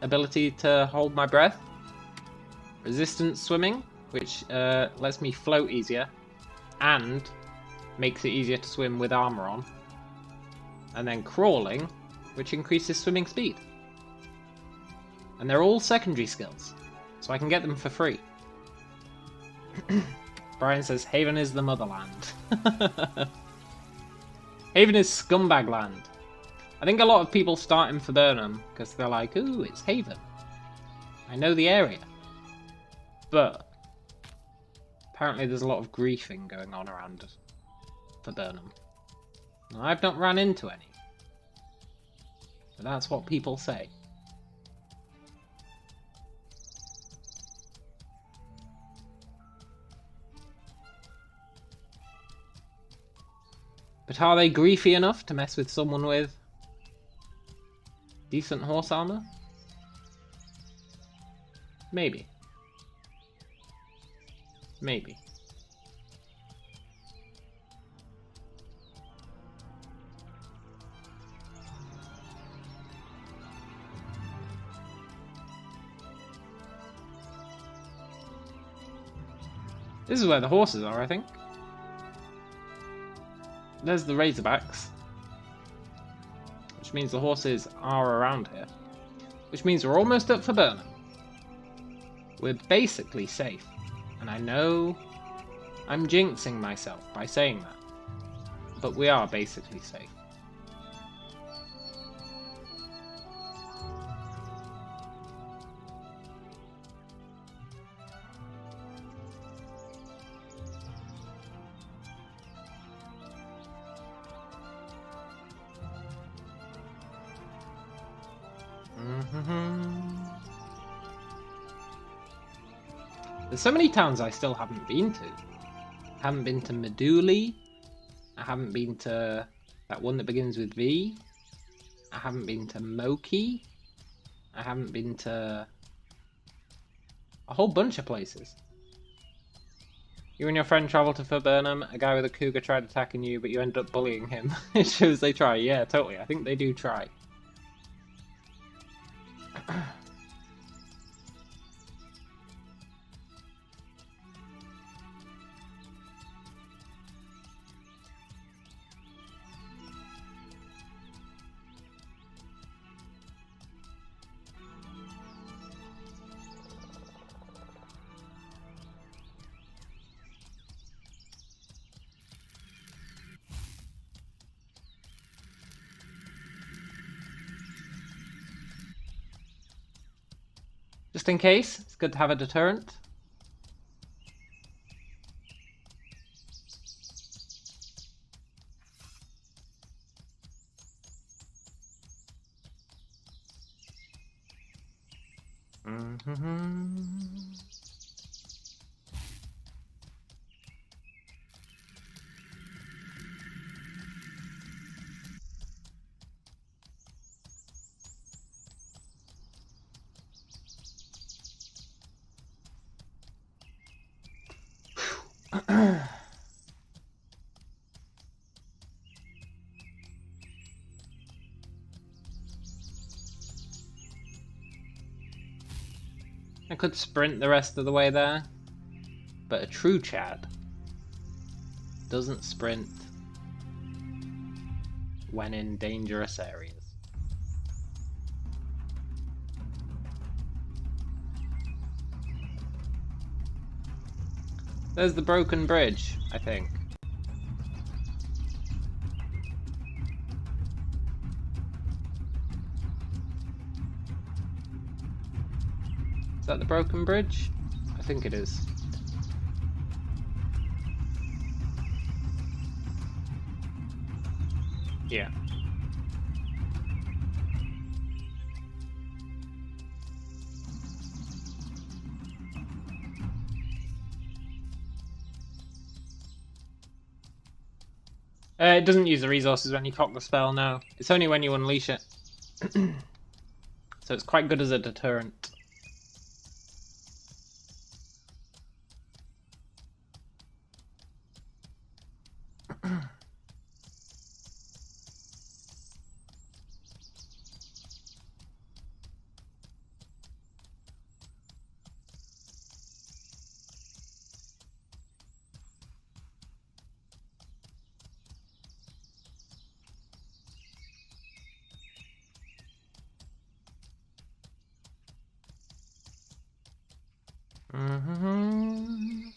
ability to hold my breath. Resistance swimming, which lets me float easier. And makes it easier to swim with armor on. And then crawling, which increases swimming speed. And they're all secondary skills. So I can get them for free. Brian says, Haven is the motherland. Haven is scumbag land. I think a lot of people start in Burnham because they're like, ooh, it's Haven. I know the area. But apparently there's a lot of griefing going on around Burnham. I've not ran into any. But that's what people say. But are they griefy enough to mess with someone with decent horse armor? Maybe. Maybe. This is where the horses are, I think. There's the Razorbacks. Which means the horses are around here. Which means we're almost up for Burnham. We're basically safe. And I know I'm jinxing myself by saying that. But we are basically safe. There's so many towns I still haven't been to. I haven't been to Meduli. I haven't been to that one that begins with V. I haven't been to Moki. I haven't been to a whole bunch of places. You and your friend travel to Burnham. A guy with a cougar tried attacking you, but you end up bullying him. It shows they try. Yeah, totally. I think they do try. Just in case, it's good to have a deterrent. I could sprint the rest of the way there, but a true Chad doesn't sprint when in dangerous areas. There's the broken bridge, I think. Is that the broken bridge? I think it is. Yeah. It doesn't use the resources when you cock the spell, no. It's only when you unleash it. So it's quite good as a deterrent. Mm-hmm.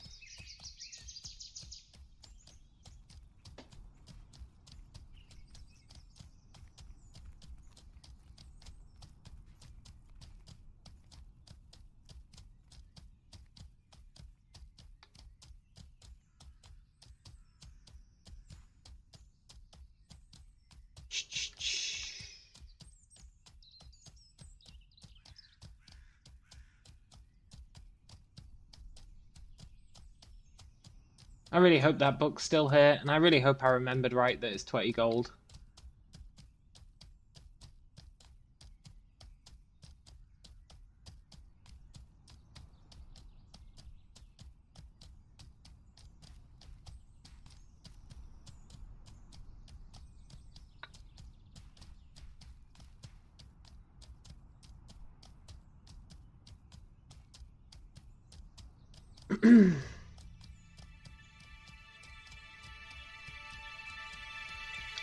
I really hope that book's still here, and I really hope I remembered right that it's 20 gold.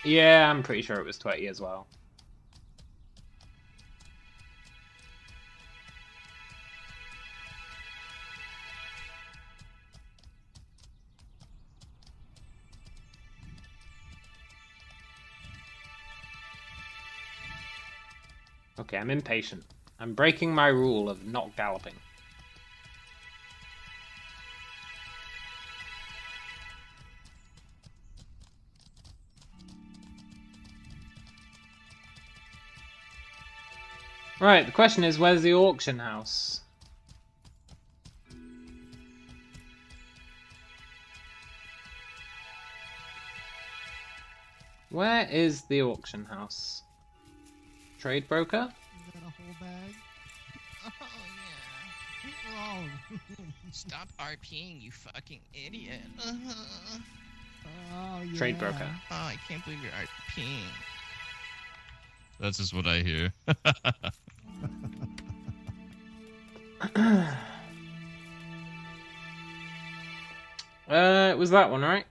Yeah, I'm pretty sure it was 20 as well. Okay, I'm impatient. I'm breaking my rule of not galloping. Right, the question is, where's the auction house? Where is the auction house? Trade broker? Is that a whole bag? Oh yeah. Wrong. Stop RPing, you fucking idiot. Oh yeah. Trade broker. Oh, I can't believe you're RPing. That's just what I hear. It was that one, right?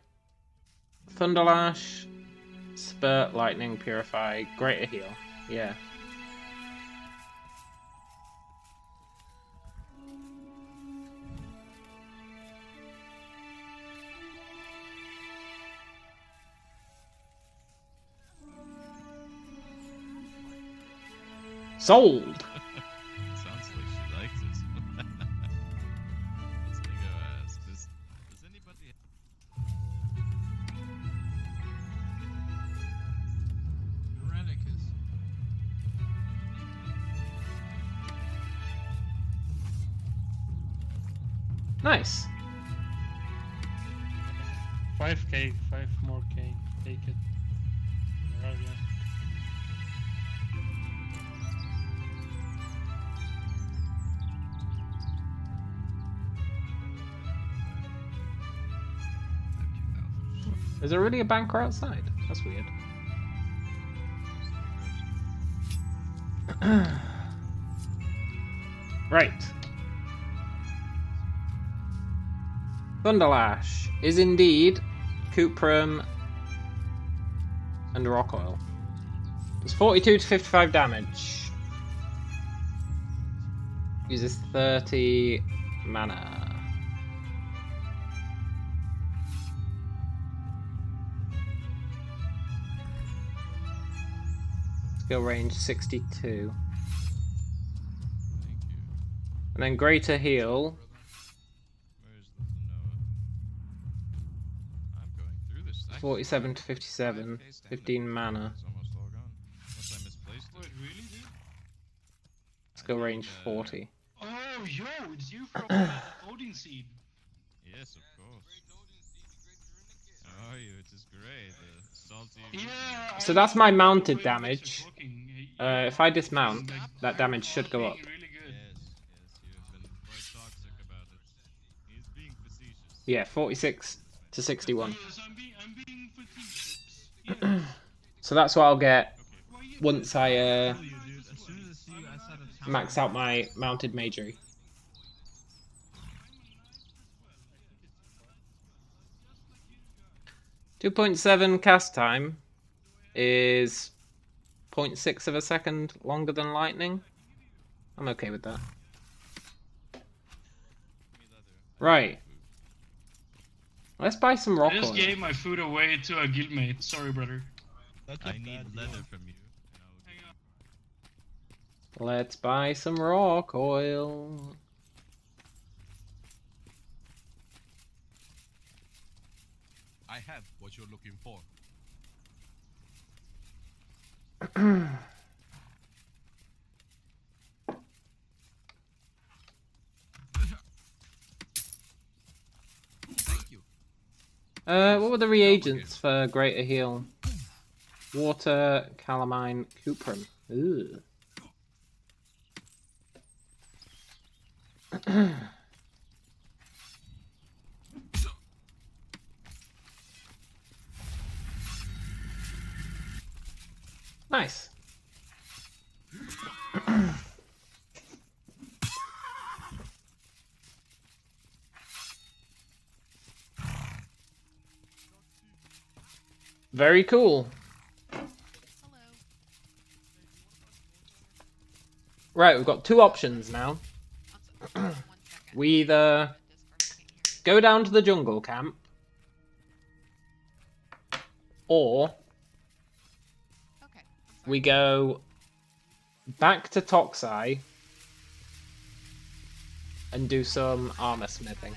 Thunderlash, Spurt, Lightning, Purify, Greater Heal. Yeah. Sold! Sounds like she likes it. Let's go ask. Does anybody... Urenicus. Nice. 5k, 5 more k. Take it. Where are you? Is there really a banker outside? That's weird. Right. Thunderlash is indeed Cuprum and Rock Oil. Does 42 to 55 damage. Uses 30 mana. Skill range 62. Thank you. And then Greater Heal. Where's the Thanoa? I'm going through this. Actually, 47 to wow, 57, 5K standard 15 mana. is almost all gone. Unless I misplaced Wait, it. really, dude? Skill I range think, 40. Oh, yo, it's you from Odin Seed. Yes, of course. How are you? It is great. Salty. Yeah. So I that's know my the mounted way you guys are damage. talking. If I You're dismount, talking, that damage should go up. talking really good. Yes, yes, you have been quite toxic about it. He's being facetious. Yeah, 46 to 61. Yes, I'm being facetious. Yes. So that's what I'll get Okay. Why you once I Kill you, dude. As soon as I see you outside of town. max out my mounted magery. I'm a nice as well. I think it's just like you guys. 2.7 cast time is 0.6 of a second longer than lightning. I'm okay with that. Give me leather. Right. Let's buy some rock I just oil. gave my food away to a guildmate. Sorry, brother. I need leather from you. And I will Hang give on. Let's buy some rock oil. I have what you're looking for. Thank you. What were the reagents for greater heal? Water, calamine, cuprum. Ooh. Nice. Very cool. Hello. Right, we've got two options now. One second. We either Discord can't hear. go down to the jungle camp, or Okay. I'm sorry. we go back to Toxai and do some armor smithing. I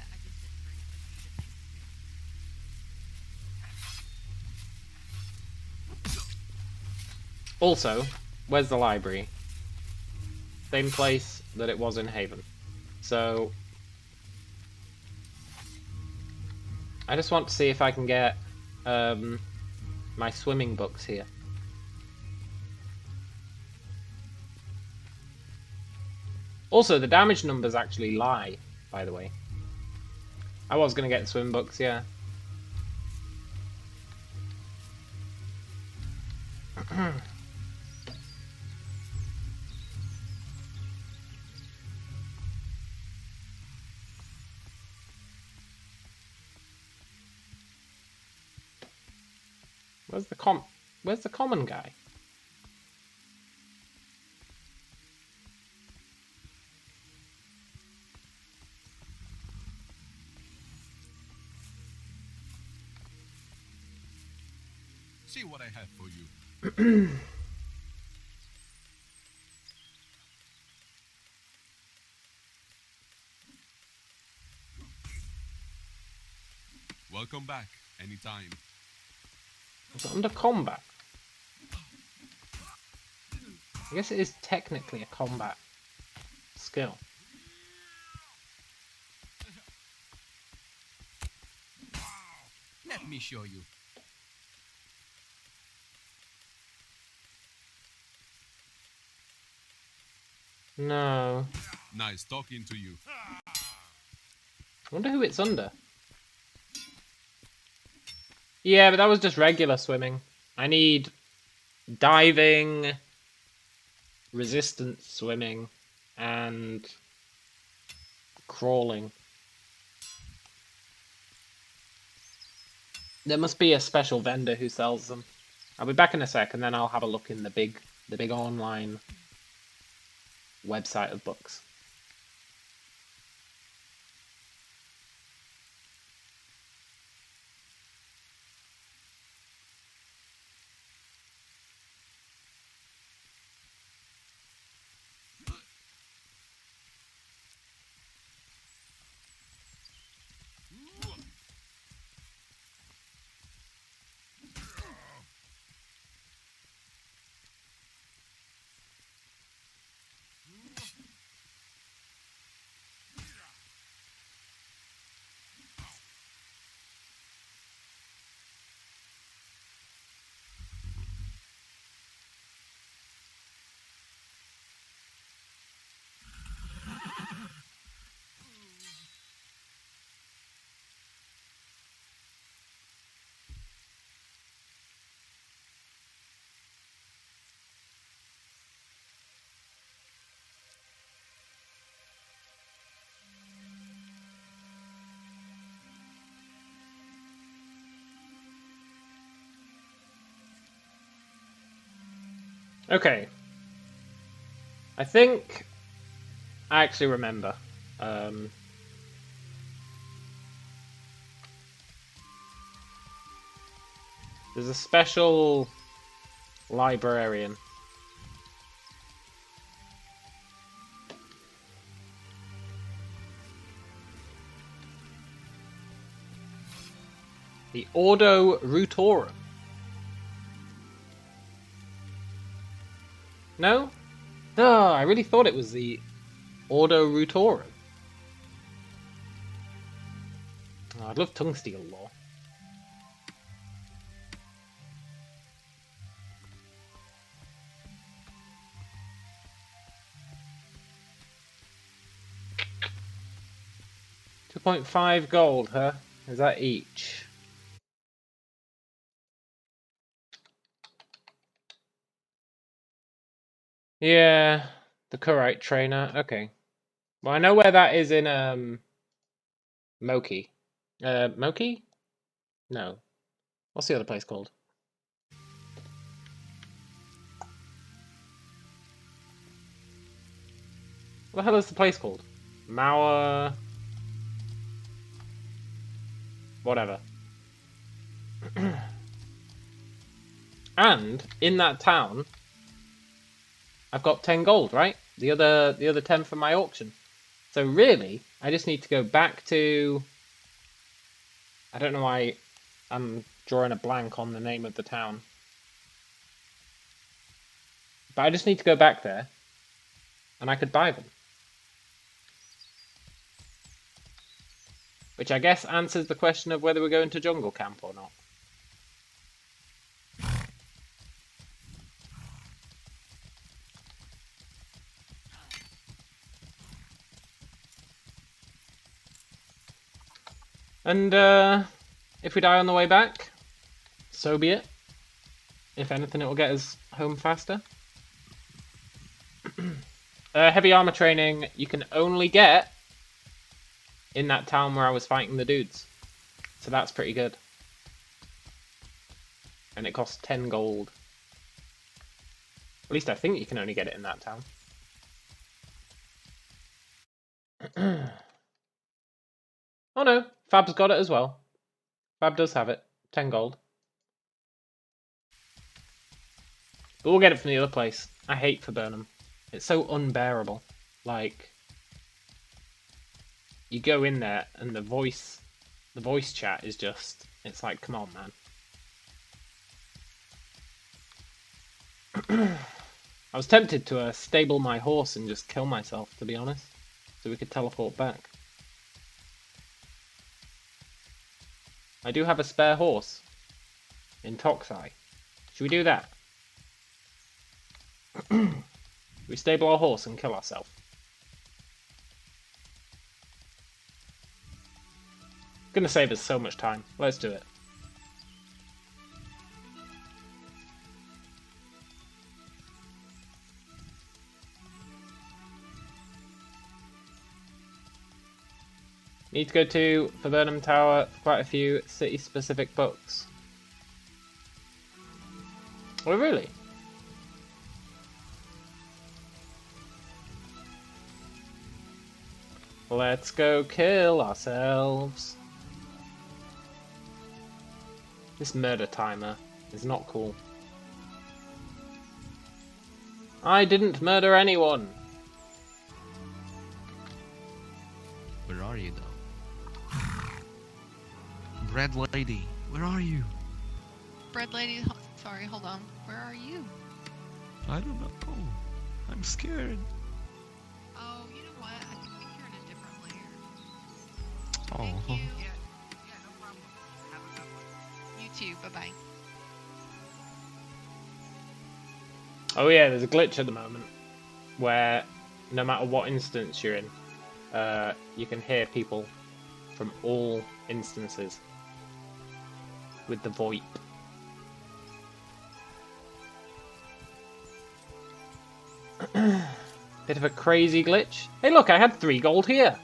just didn't drink the tea. Also, where's the library? Same place that it was in Haven. So, I just want to see if I can get my swimming books here. Also, the damage numbers actually lie, by the way. I was going to get swim books, yeah. Where's the common guy? See what I have for you. Welcome back. Anytime. Is it under combat? I guess it is technically a combat skill. Let me show you. No. Nice talking to you. I wonder who it's under. Yeah, but that was just regular swimming. I need diving, resistance swimming, and crawling. There must be a special vendor who sells them. I'll be back in a sec, and then I'll have a look in the big online website of books. Okay. I think I actually remember. There's a special librarian. The Ordo Rutorum. No? Oh, I really thought it was the Ordo Rutorum. Oh, I'd love tongue steel lore. $2.5 gold, huh? Is that each? Yeah, the Kurite trainer. Okay. Well, I know where that is in Moki. Moki? No. What's the other place called? What the hell is the place called? Mauer... Whatever. And in that town, I've got 10 gold, right? The other 10 from my auction. So really, I just need to go back to... I don't know why I'm drawing a blank on the name of the town. But I just need to go back there, and I could buy them. Which I guess answers the question of whether we're going to jungle camp or not. And if we die on the way back, so be it. If anything, it will get us home faster. Heavy armor training you can only get in that town where I was fighting the dudes. So that's pretty good. And it costs 10 gold. At least I think you can only get it in that town. Oh no, Fab's got it as well. Fab does have it. 10 gold. But we'll get it from the other place. I hate Viburnum. It's so unbearable. Like, you go in there and the voice chat is just, it's like, come on, man. I was tempted to stable my horse and just kill myself, to be honest, so we could teleport back. I do have a spare horse in Toxai. Should we do that? We stable our horse and kill ourselves. Gonna save us so much time. Let's do it. Need to go to Viburnum Tower for quite a few city-specific books. Oh, really? Let's go kill ourselves. This murder timer is not cool. I didn't murder anyone. Where are you, though? Bread lady, where are you? Bread lady, sorry, hold on. Where are you? I don't know. I'm scared. Oh, you know what? I think you're in a different layer. Oh. Thank you. Yeah, no problem. Have a good one. You too. Bye-bye. Oh yeah, there's a glitch at the moment where no matter what instance you're in, you can hear people from all instances with the VoIP. Bit of a crazy glitch. Hey look, I had 3 gold here.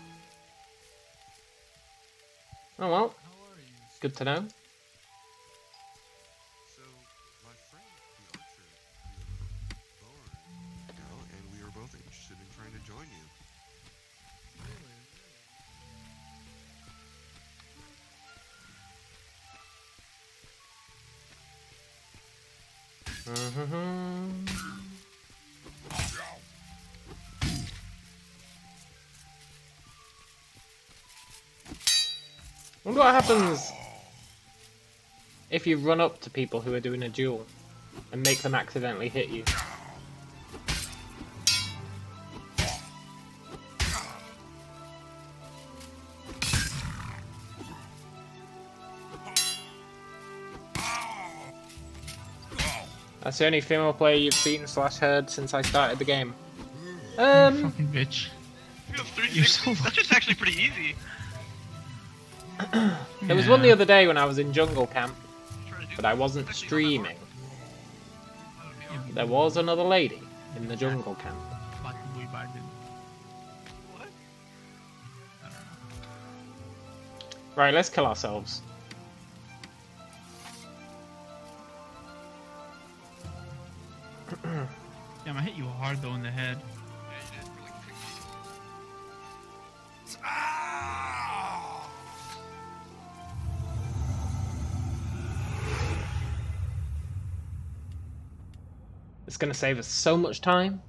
Oh well, How are you? good to know. So, my friend, the archer, Wonder what happens if you run up to people who are doing a duel and make them accidentally hit you. That's the only female player you've seen / heard since I started the game. Fucking bitch. You have 360. That's just actually pretty easy. There was one the other day when I was in jungle camp, Try to do but I wasn't streaming. There was another lady in the jungle camp. What? Right, let's kill ourselves. Damn, I hit you hard though in the head. Yeah, you did. You're like 50. It's gonna save us so much time.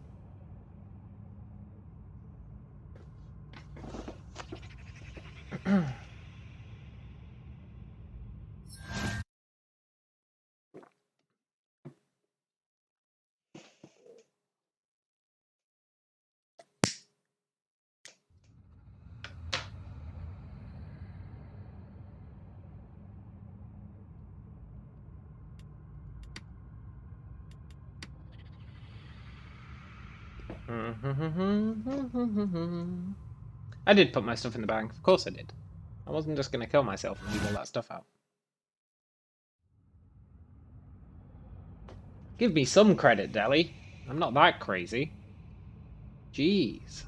I did put my stuff in the bank. Of course I did. I wasn't just gonna kill myself and leave all that stuff out. Give me some credit, Deli. I'm not that crazy. Jeez.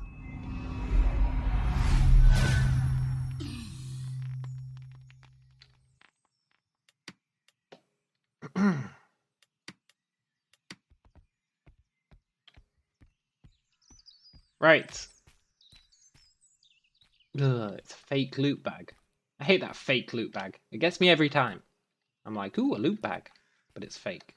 Right. Ugh, it's a fake loot bag. I hate that fake loot bag. It gets me every time. I'm like, ooh, a loot bag. But it's fake.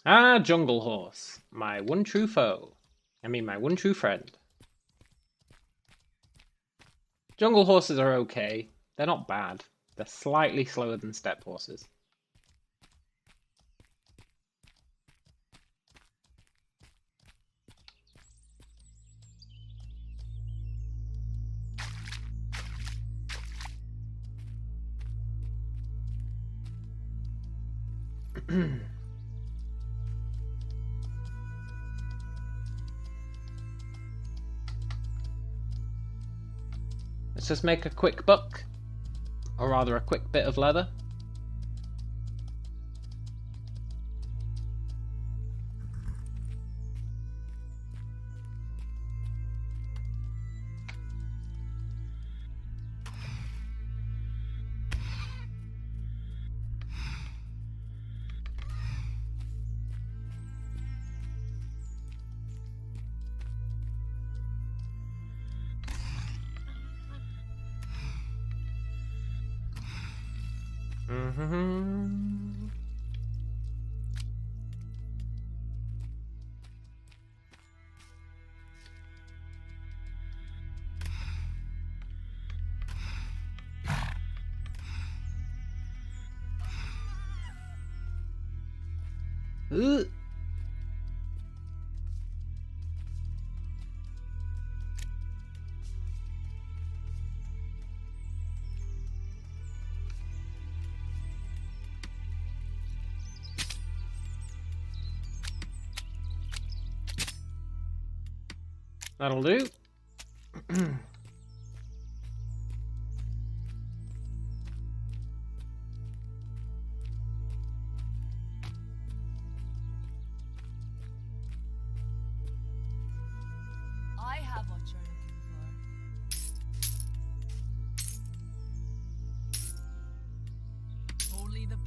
Ah, Jungle Horse. My one true foe. I mean, my one true friend. Jungle Horses are okay. They're not bad. They're slightly slower than Steppe Horses. Let's just make a quick buck. Or rather, a quick bit of leather. Ugh. That'll do.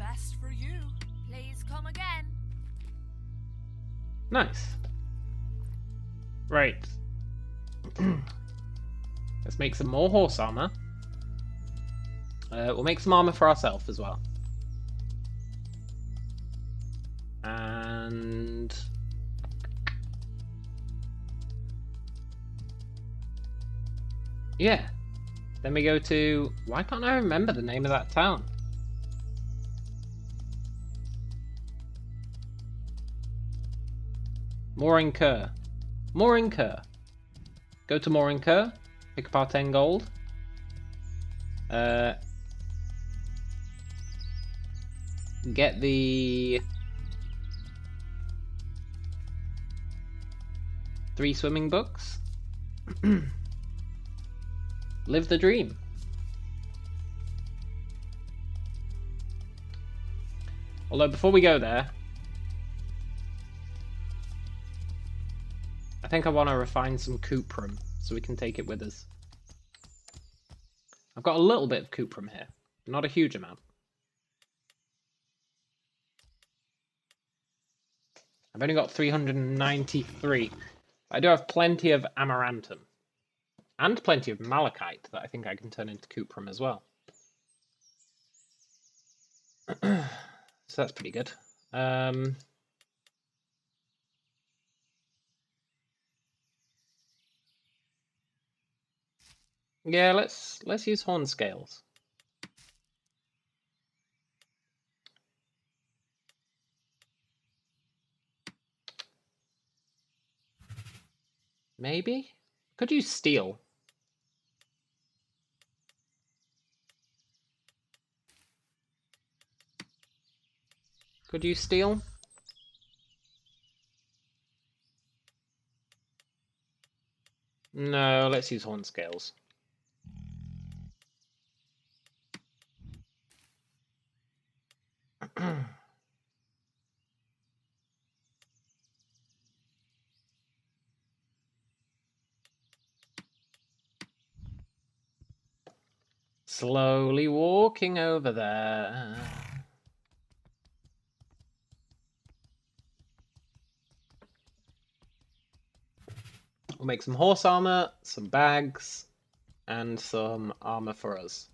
best for you. Please come again. Nice. Right. Let's make some more horse armor. We'll make some armor for ourselves as well. And... yeah. Then we go to... why can't I remember the name of that town? Mooring Cur. Mooring Cur. Go to Mooring Cur. Pick up our 10 gold. Get the 3 swimming books. Live the dream. Although before we go there, I think I want to refine some cuprum so we can take it with us. I've got a little bit of cuprum here, not a huge amount. I've only got 393. I do have plenty of amaranthum. And plenty of malachite that I think I can turn into cuprum as well. So that's pretty good. Yeah, let's use horn scales. Maybe? Could use steel. Could use steel? No, let's use horn scales. Slowly walking over there. We'll make some horse armor, some bags, and some armor for us.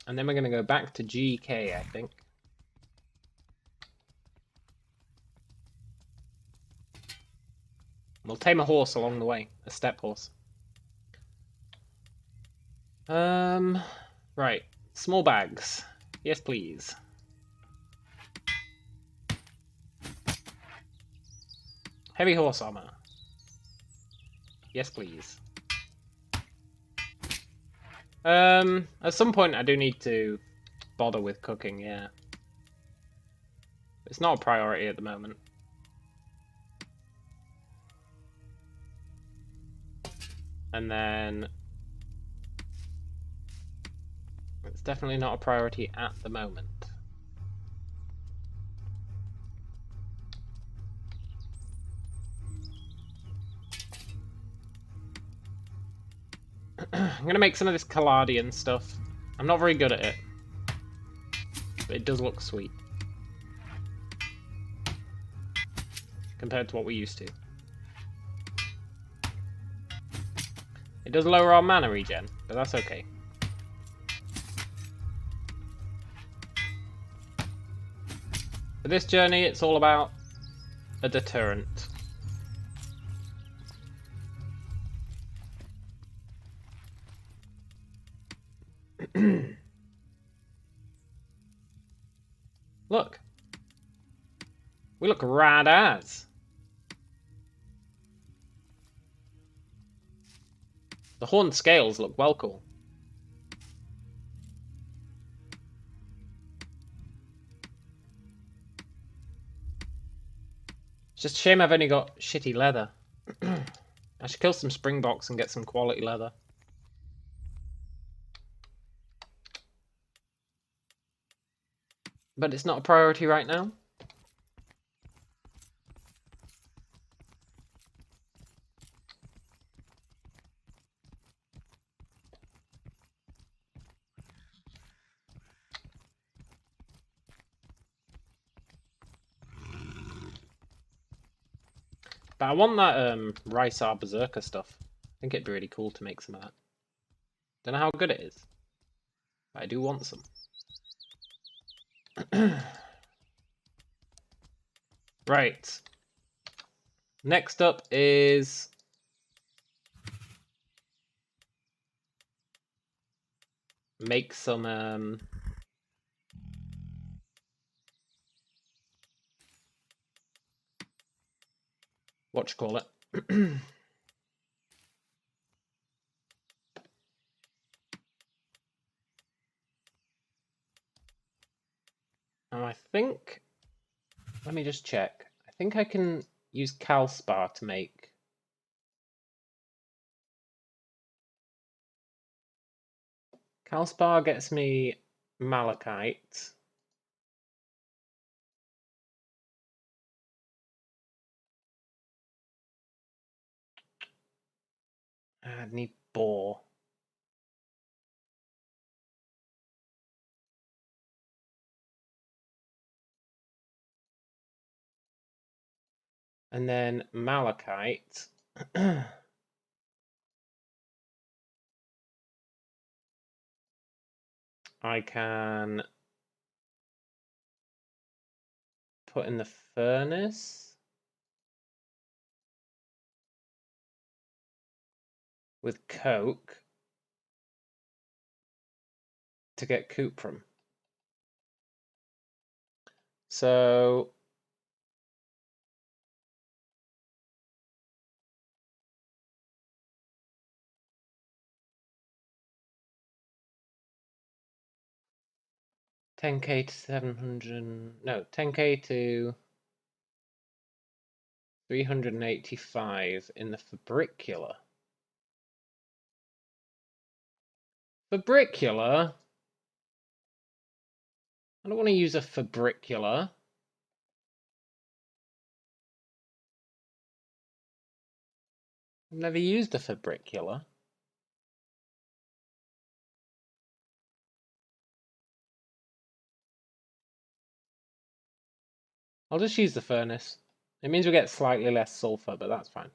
And then we're going to go back to GK, I think. We'll tame a horse along the way, a steppe horse. Right. Small bags. Yes, please. Heavy horse armor. Yes, please. At some point I do need to bother with cooking, yeah. It's not a priority at the moment. And then... it's definitely not a priority at the moment. I'm gonna make some of this Caladian stuff. I'm not very good at it, but it does look sweet compared to what we used to. It does lower our mana regen, but that's okay. For this journey, it's all about a deterrent. Look. We look rad as. The horn scales look well cool. It's just a shame I've only got shitty leather. I should kill some springboks and get some quality leather. But it's not a priority right now. But I want that Rysar Berserker stuff. I think it'd be really cool to make some of that. Don't know how good it is. But I do want some. Right. Next up is make some what you call it? And I think, let me just check. I think I can use Calspar to make. Calspar gets me malachite. I need boar. And then malachite. I can put in the furnace with coke to get cuprum. So $10K to 700, no, 10K to 385 in the fabricular. Fabricular? I don't want to use a fabricular. I've never used a fabricular. I'll just use the furnace. It means we get slightly less sulfur, but that's fine.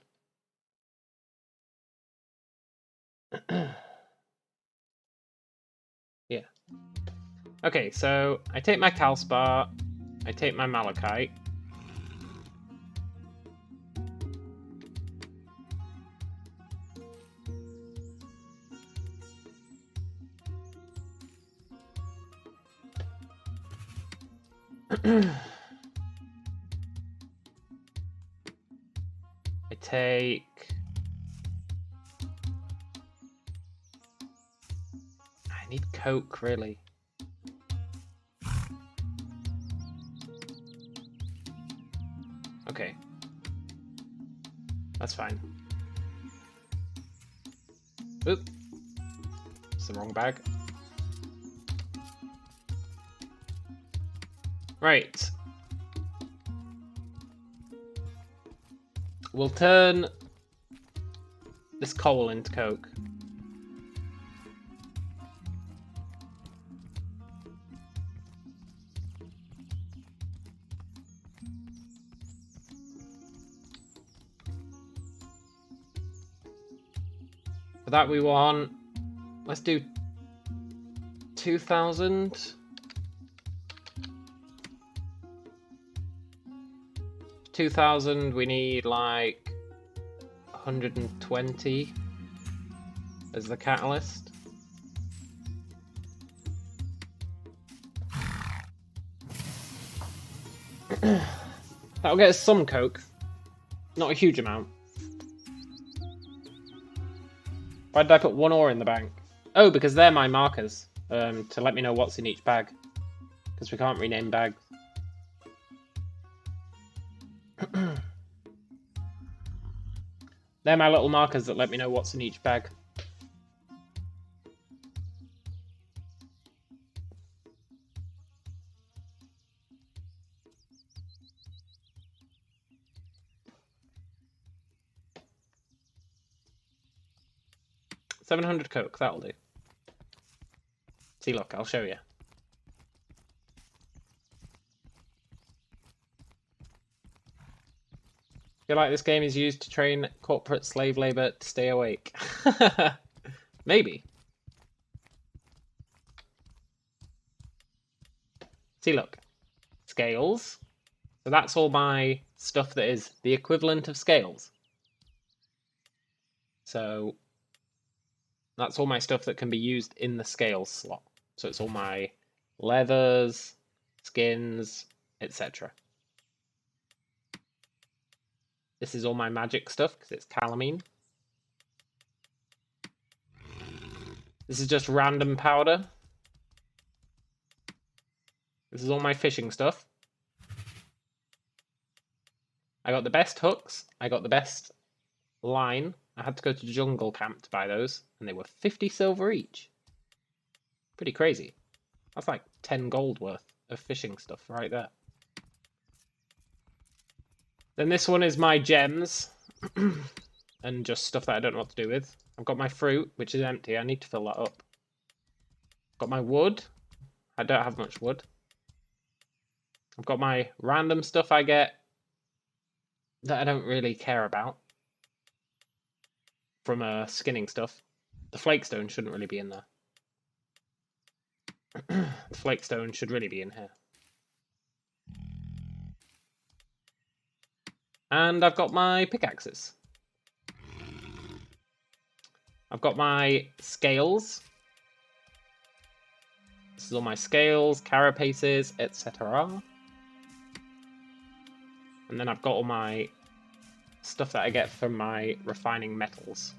Yeah. Okay, so I take my Calspar, I take my malachite. I take I need coke, really. Okay. That's fine. Oop. It's the wrong bag. Right. We'll turn this coal into coke. For that we want, let's do 2,000. 2,000, we need like 120 as the catalyst. That'll get us some coke, not a huge amount. Why did I put one ore in the bank? Oh, because they're my markers, to let me know what's in each bag. Because we can't rename bags. They're my little markers that let me know what's in each bag. $700 coke, that'll do. See, look, I'll show you. feel like this game is used to train corporate slave labor to stay awake. Maybe. See, look. Scales. So that's all my stuff that is the equivalent of scales. So that's all my stuff that can be used in the scales slot. So it's all my leathers, skins, etc. This is all my magic stuff because it's calamine. This is just random powder. This is all my fishing stuff. I got the best hooks. I got the best line. I had to go to jungle camp to buy those, and they were 50 silver each. Pretty crazy. That's like 10 gold worth of fishing stuff right there. Then this one is my gems and just stuff that I don't know what to do with. I've got my fruit, which is empty. I need to fill that up. Got my wood. I don't have much wood. I've got my random stuff I get that I don't really care about from skinning stuff. The flakestone shouldn't really be in there. The flakestone should really be in here. And I've got my pickaxes. I've got my scales. This is all my scales, carapaces, etc. And then I've got all my stuff that I get from my refining metals.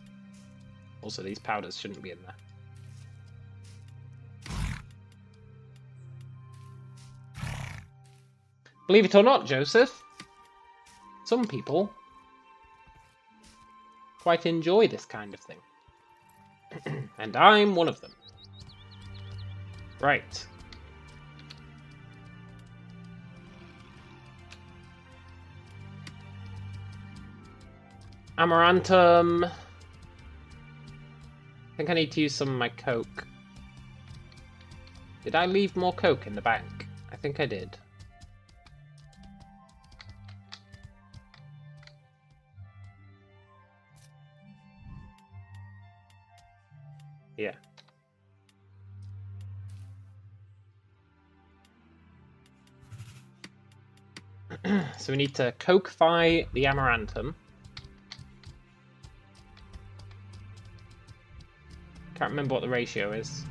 Also, these powders shouldn't be in there. Believe it or not, Joseph, some people quite enjoy this kind of thing. And I'm one of them. Right. Amaranthum. I think I need to use some of my coke. Did I leave more coke in the bank? I think I did. Yeah. So we need to coke-fy the amaranthum. Can't remember what the ratio is.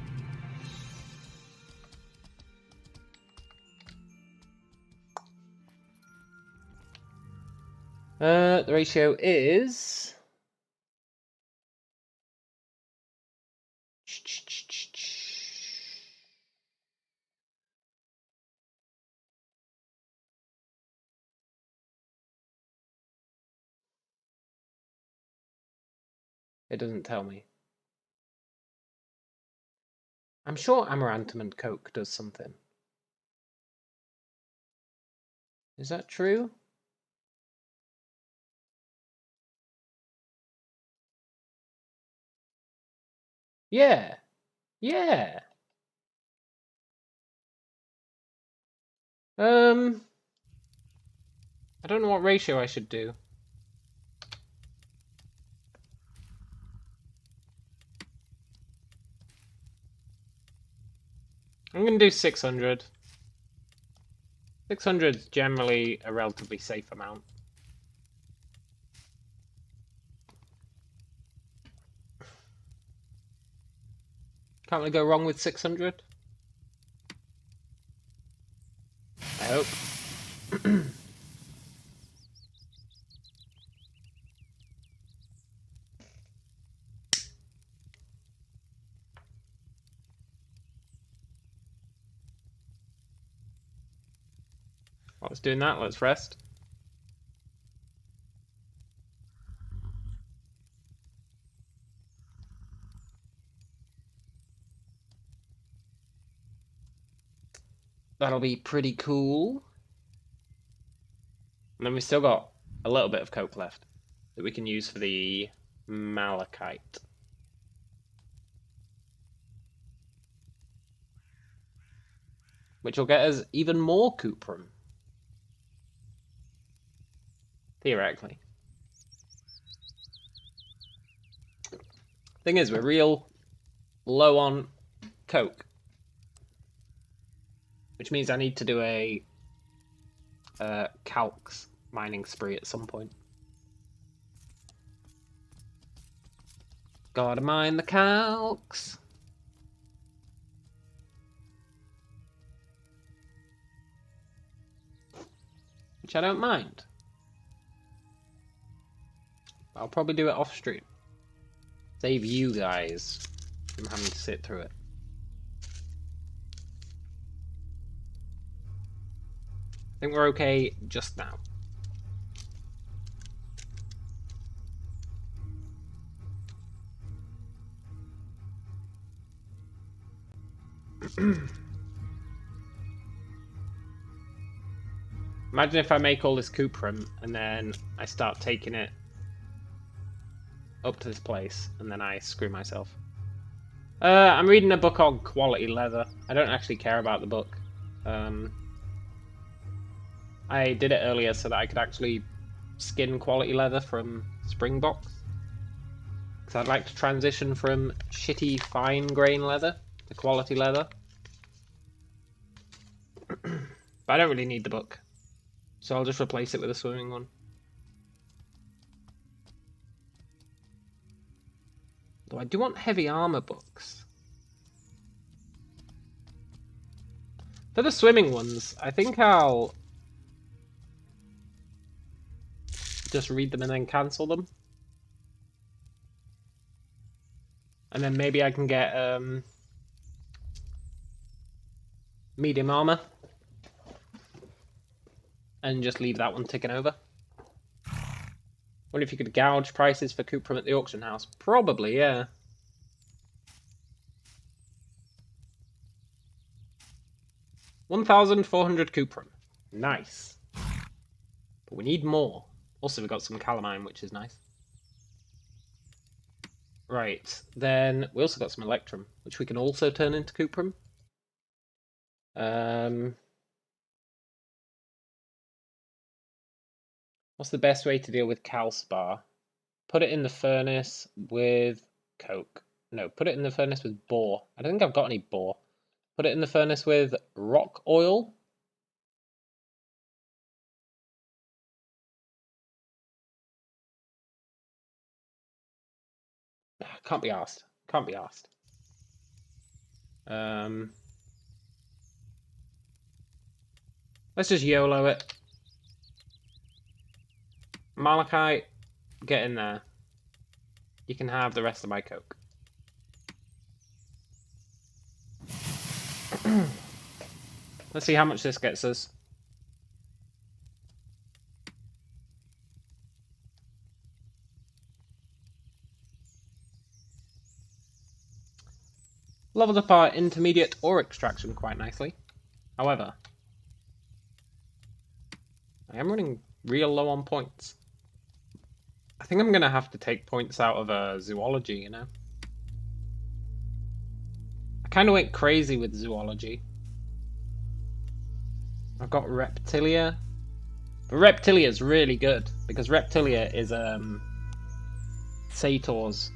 The ratio is... It doesn't tell me. I'm sure amaranthum and coke does something. Is that true? Yeah. Yeah. I don't know what ratio I should do. I'm going to do 600. 600 is generally a relatively safe amount. Can't really go wrong with 600. I hope. While it's doing that, let's rest. That'll be pretty cool. And then we still got a little bit of coke left that we can use for the malachite. Which will get us even more cuprum. Theoretically. Thing is, we're real low on coke. Which means I need to do a calx mining spree at some point. Gotta mine the calx. Which I don't mind. I'll probably do it off stream. Save you guys from having to sit through it. I think we're okay just now. Imagine if I make all this cuprum and then I start taking it up to this place and then I screw myself. I'm reading a book on quality leather. I don't actually care about the book. I did it earlier so that I could actually skin quality leather from Springboks. Because I'd like to transition from shitty fine grain leather to quality leather. But I don't really need the book. So I'll just replace it with a swimming one. Though I do want heavy armor books. For the swimming ones, I think I'll just read them and then cancel them. And then maybe I can get medium armor. And just leave that one ticking over. Wonder if you could gouge prices for cuprum at the auction house. Probably, yeah. $1,400 cuprum. Nice. But we need more. Also, we've got some calamine, which is nice. Right, then we also got some electrum, which we can also turn into cuprum. What's the best way to deal with calspar? Put it in the furnace with coke. No, put it in the furnace with bore. I don't think I've got any bore. Put it in the furnace with rock oil. Can't be asked. Can't be asked. Let's just YOLO it. Malachite, get in there. You can have the rest of my coke. Let's see how much this gets us. Levels up our intermediate ore extraction quite nicely. However, I am running real low on points. I think I'm going to have to take points out of zoology, you know? I kind of went crazy with zoology. I've got Reptilia. But Reptilia is really good, because Reptilia is Sator's.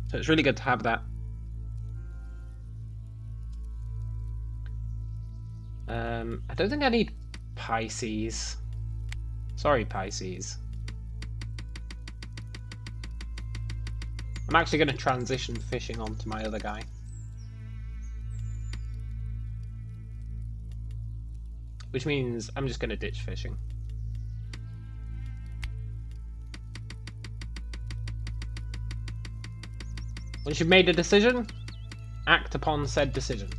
So it's really good to have that. I don't think I need Pisces. Sorry, Pisces. I'm actually going to transition fishing onto my other guy. Which means I'm just going to ditch fishing. Once you've made a decision, act upon said decision.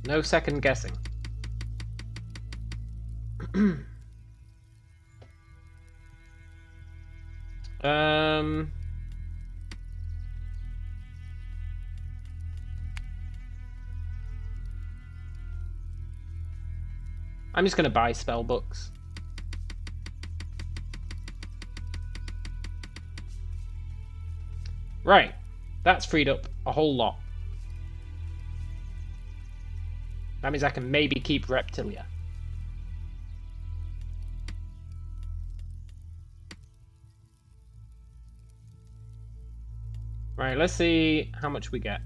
No second guessing. I'm just going to buy spell books. Right, that's freed up a whole lot. That means I can maybe keep Reptilia. Right, let's see how much we get.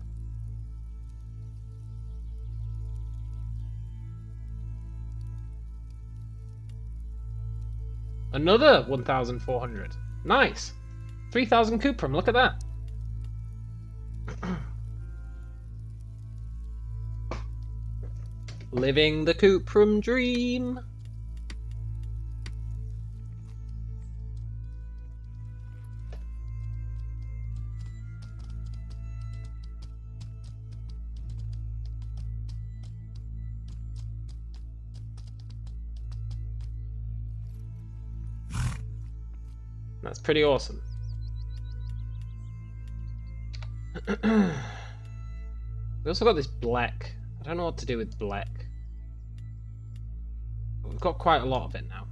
Another 1,400. Nice. 3,000 cuprum, look at that. Living the cuprum dream. That's pretty awesome. We also got this black. I don't know what to do with black. We've got quite a lot of it now.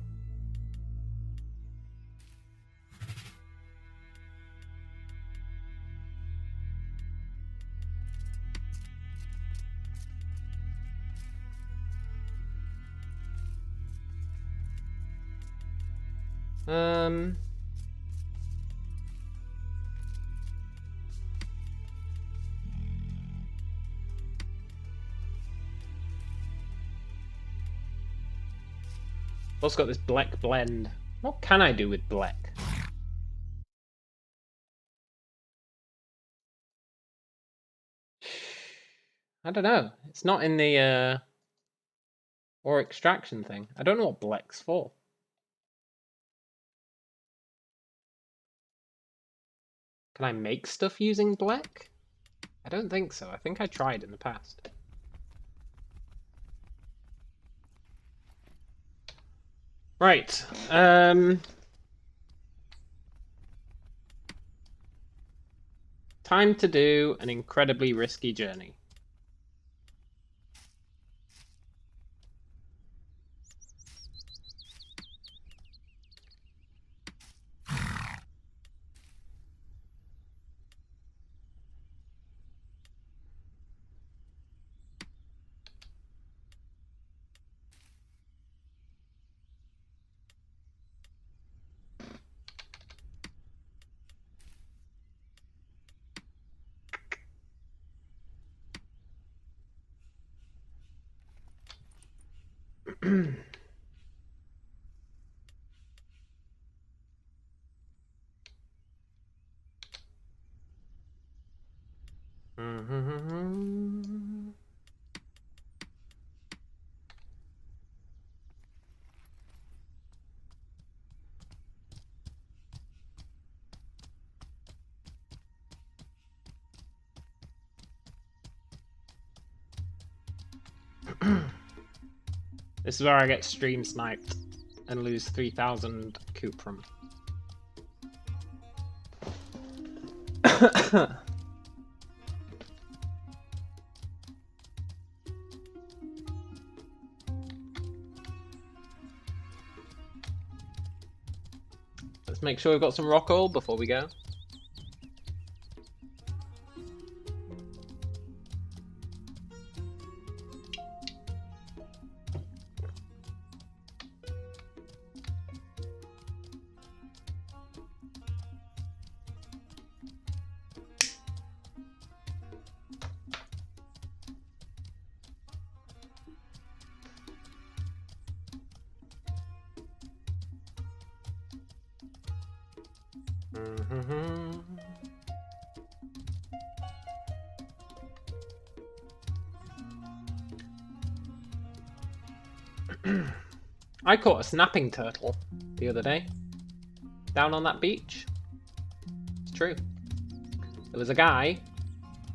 Also got this black blend. What can I do with black? I don't know. It's not in the ore extraction thing. I don't know what black's for. Can I make stuff using black? I don't think so. I think I tried in the past. Right. Time to do an incredibly risky journey. This is where I get stream sniped and lose 3,000 cuprum. Let's make sure we've got some rock oil before we go. I caught a snapping turtle the other day down on that beach. It's true. There was a guy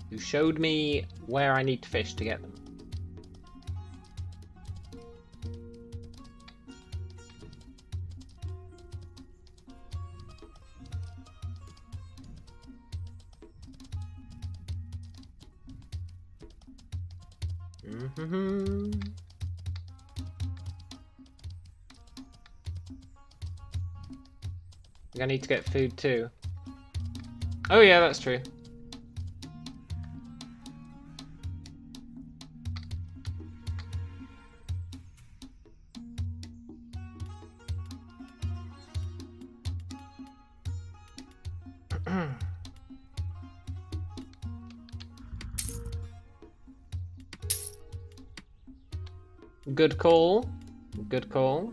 who showed me where I need to fish to get them. I need to get food too. Oh yeah, that's true. Good call. Good call.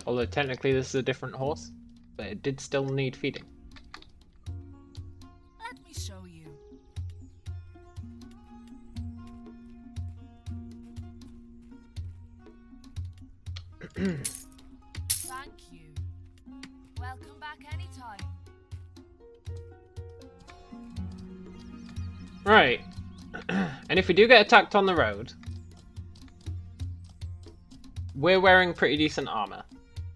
Although technically this is a different horse, but it did still need feeding. Let me show you. Thank you. Welcome back anytime. Right. And if we do get attacked on the road, we're wearing pretty decent armor.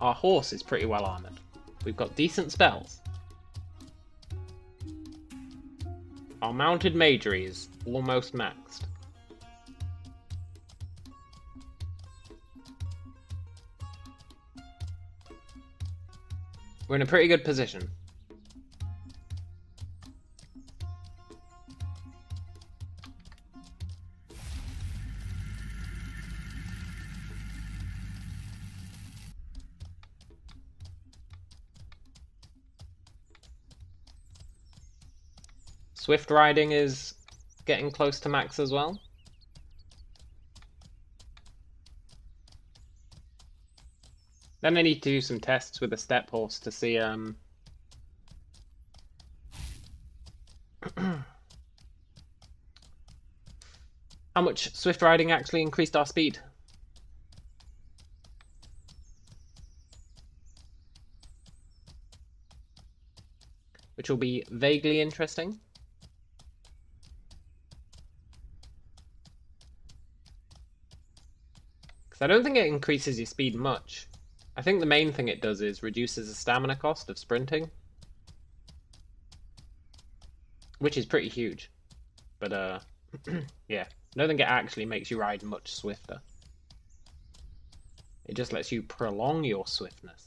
Our horse is pretty well armored. We've got decent spells. Our mounted magery is almost maxed. We're in a pretty good position. Swift riding is getting close to max as well. Then I need to do some tests with a step horse to see how much swift riding actually increased our speed. Which will be vaguely interesting. Because I don't think it increases your speed much. I think the main thing it does is reduces the stamina cost of sprinting. Which is pretty huge. But, yeah. I don't think it actually makes you ride much swifter. It just lets you prolong your swiftness.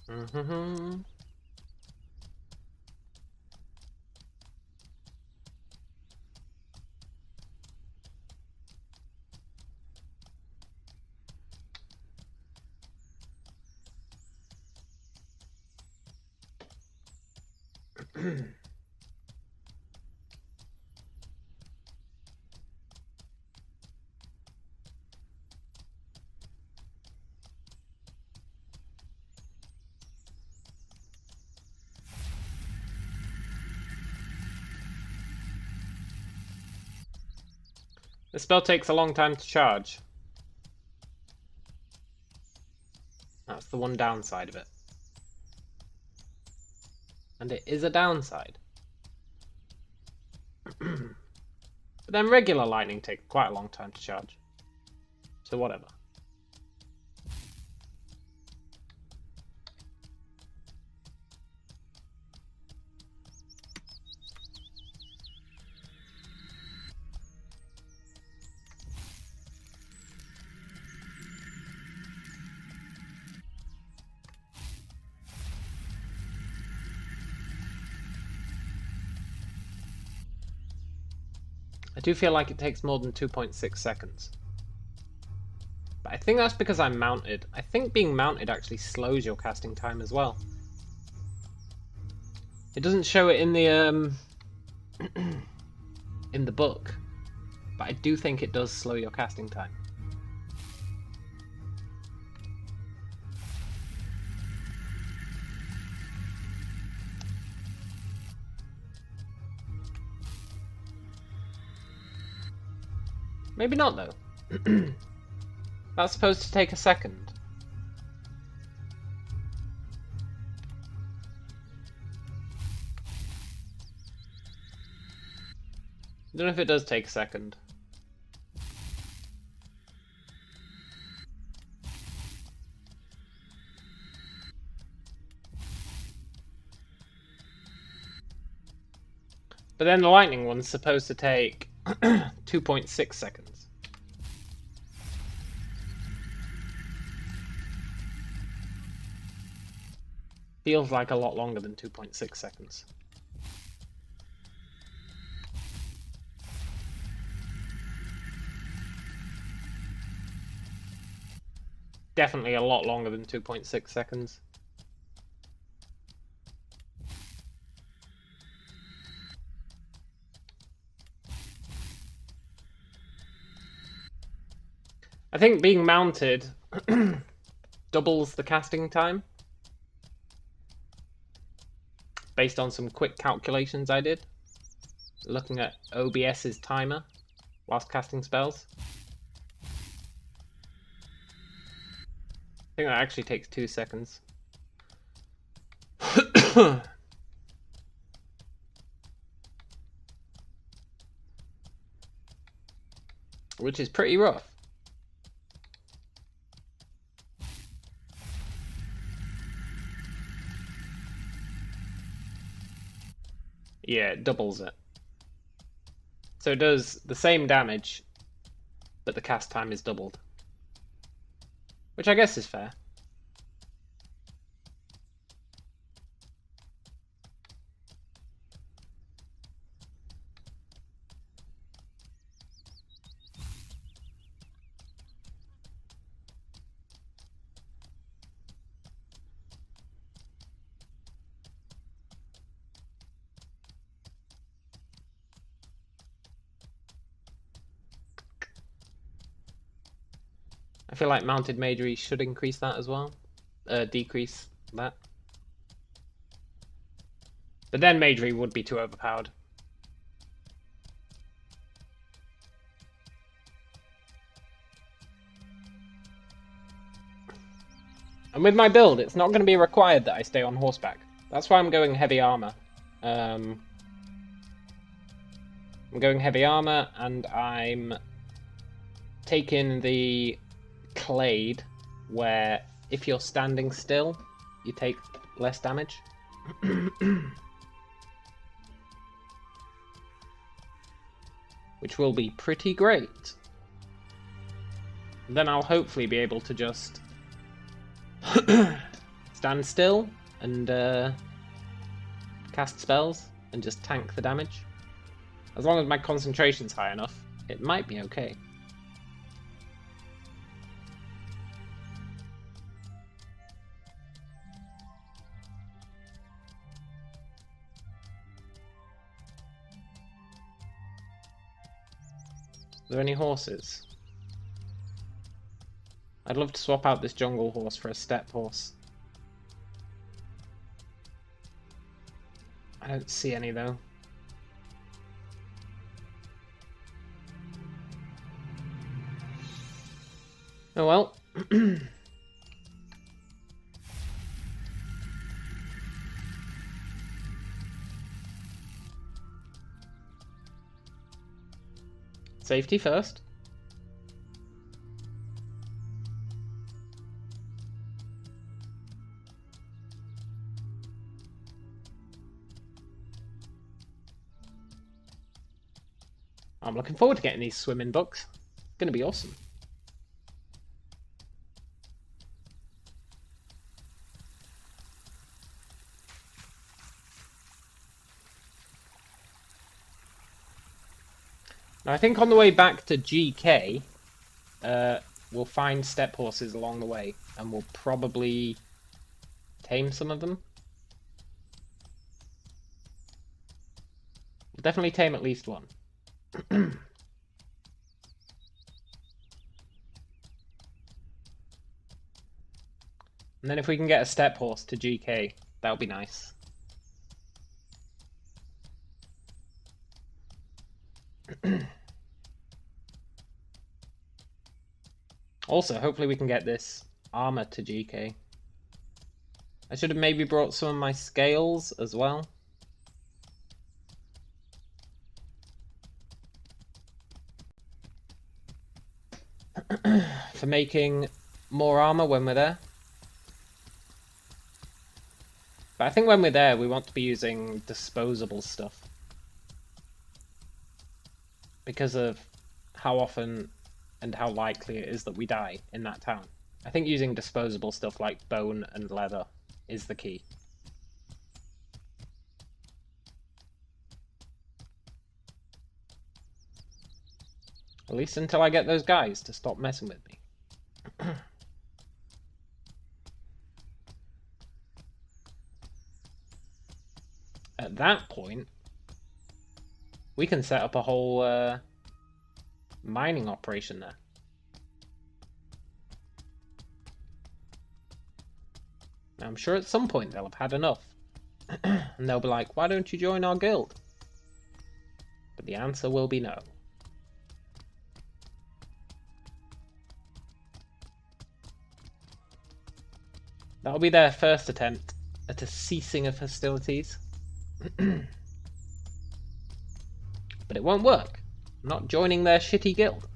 Mm-hmm. The spell takes a long time to charge. That's the one downside of it. And it is a downside. But then regular lightning takes quite a long time to charge. So whatever. I do feel like it takes more than 2.6 seconds. But I think that's because I'm mounted. I think being mounted actually slows your casting time as well. It doesn't show it in the in the book, but I do think it does slow your casting time. Maybe not, though. That's supposed to take a second. I don't know if it does take a second. But then the lightning one's supposed to take 2.6 seconds. Feels like a lot longer than 2.6 seconds. definitely a lot longer than 2.6 seconds. I think being mounted doubles the casting time, based on some quick calculations I did, looking at OBS's timer whilst casting spells. I think that actually takes 2 seconds. Which is pretty rough. Yeah, it doubles it. So it does the same damage, but the cast time is doubled. Which I guess is fair. I feel like mounted magery should increase that as well. Decrease that. But then magery would be too overpowered. And with my build, it's not going to be required that I stay on horseback. That's why I'm going heavy armor. I'm going heavy armor, and I'm taking the Clade, where if you're standing still, you take less damage. Which will be pretty great. And then I'll hopefully be able to just stand still and cast spells and just tank the damage. As long as my concentration's high enough, it might be okay. Are there any horses? I'd love to swap out this jungle horse for a steppe horse. I don't see any though. Oh well. Safety first. I'm looking forward to getting these swimming books. It's going to be awesome. Now, I think on the way back to GK, we'll find steppe horses along the way, and we'll probably tame some of them. We'll definitely tame at least one. And then if we can get a steppe horse to GK, that would be nice. Also, hopefully we can get this armor to GK. I should have maybe brought some of my scales as well. For making more armor when we're there. But I think when we're there, we want to be using disposable stuff. Because of how often and how likely it is that we die in that town. I think using disposable stuff like bone and leather is the key. At least until I get those guys to stop messing with me. at that point, we can set up a whole mining operation there. Now, I'm sure at some point they'll have had enough. And they'll be like, why don't you join our guild? But the answer will be no. That'll be their first attempt at a ceasing of hostilities. But it won't work. I'm not joining their shitty guild.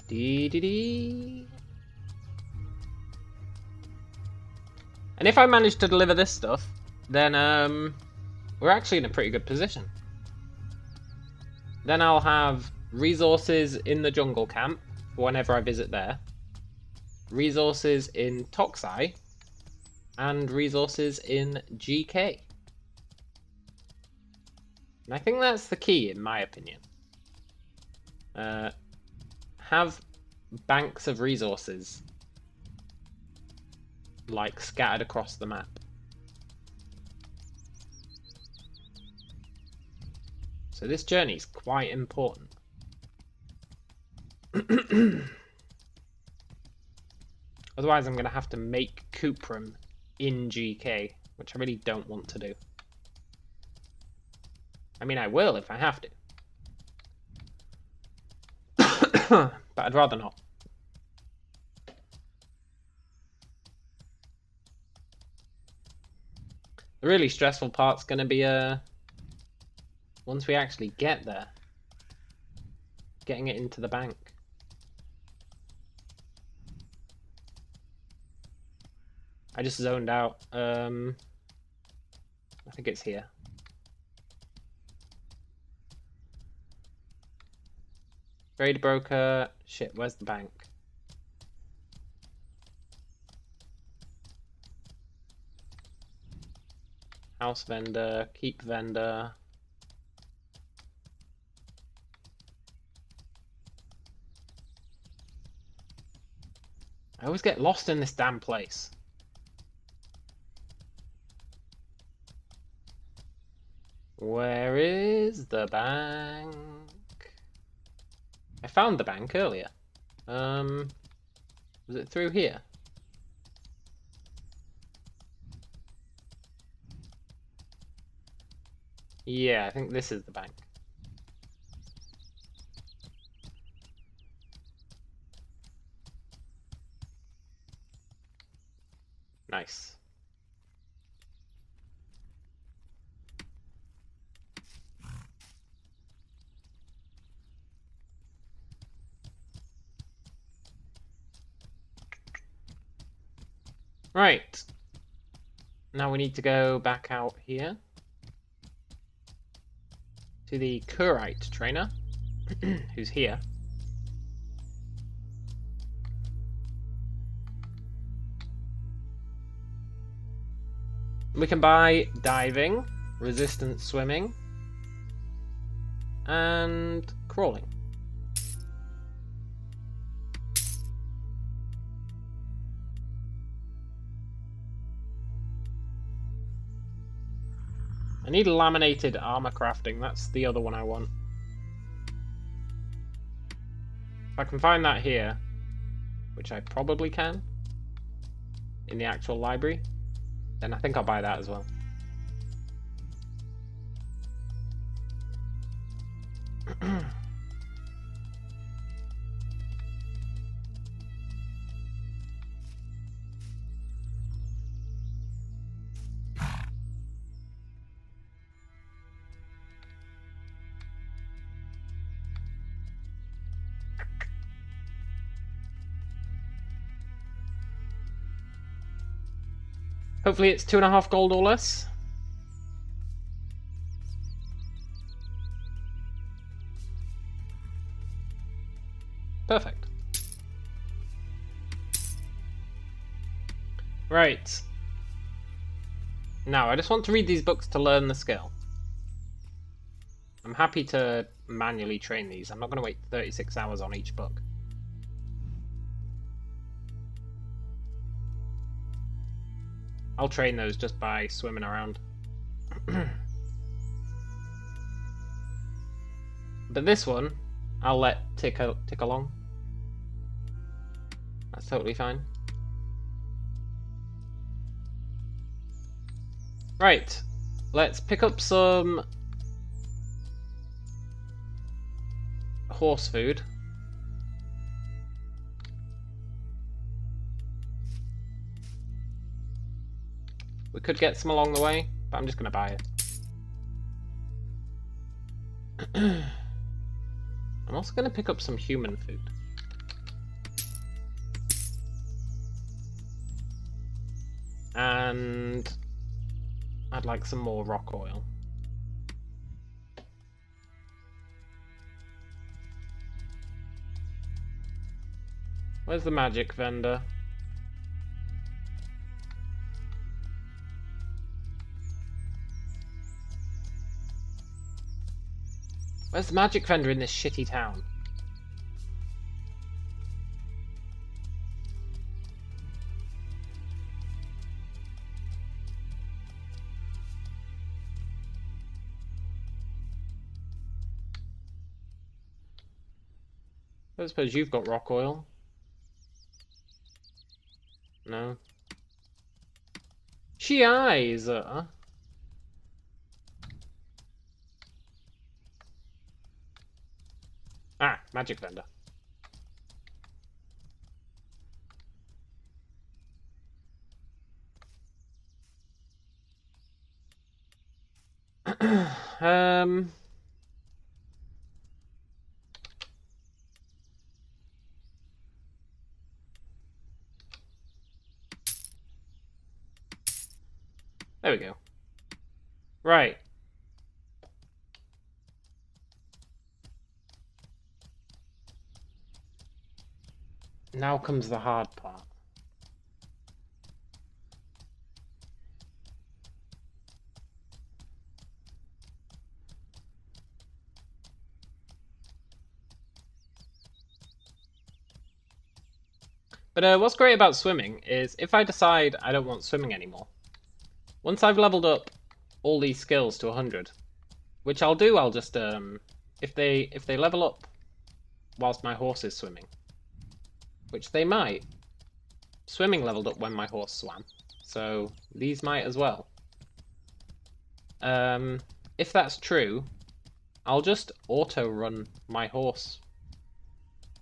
Dee. And if I manage to deliver this stuff, then we're actually in a pretty good position. Then I'll have resources in the jungle camp whenever I visit there, resources in Toxai, and resources in GK. And I think that's the key, in my opinion. Have banks of resources like scattered across the map. So this journey is quite important. Otherwise I'm going to have to make Cuprum in GK, which I really don't want to do. I mean, I will if I have to. But I'd rather not. The really stressful part's going to be once we actually get there, getting it into the bank. I just zoned out. I think it's here. Trade broker. Shit, where's the bank? House vendor, keep vendor. I always get lost in this damn place. Where is the bank? I found the bank earlier. Was it through here? Yeah, I think this is the bank. Nice. Right. Now we need to go back out here to the Kurite trainer, who's here. We can buy diving, resistant swimming, and crawling. I need laminated armor crafting, that's the other one I want. If I can find that here, which I probably can, in the actual library, then I think I'll buy that as well. Hopefully it's 2.5 gold or less. Perfect. Right. Now, I just want to read these books to learn the skill. I'm happy to manually train these. I'm not going to wait 36 hours on each book. I'll train those just by swimming around. But this one, I'll let tick along. That's totally fine. Right, let's pick up some horse food. We could get some along the way, but I'm just going to buy it. I'm also going to pick up some human food. And I'd like some more rock oil. Where's the magic vendor? Where's the magic vendor in this shitty town? I suppose you've got rock oil. No. She eyes. Ah, magic vendor. There we go. Right. Now comes the hard part. But what's great about swimming is if I decide I don't want swimming anymore, once I've leveled up all these skills to 100, which I'll do, I'll just if they level up whilst my horse is swimming, which they might. Swimming leveled up when my horse swam, so these might as well. If that's true, I'll just auto-run my horse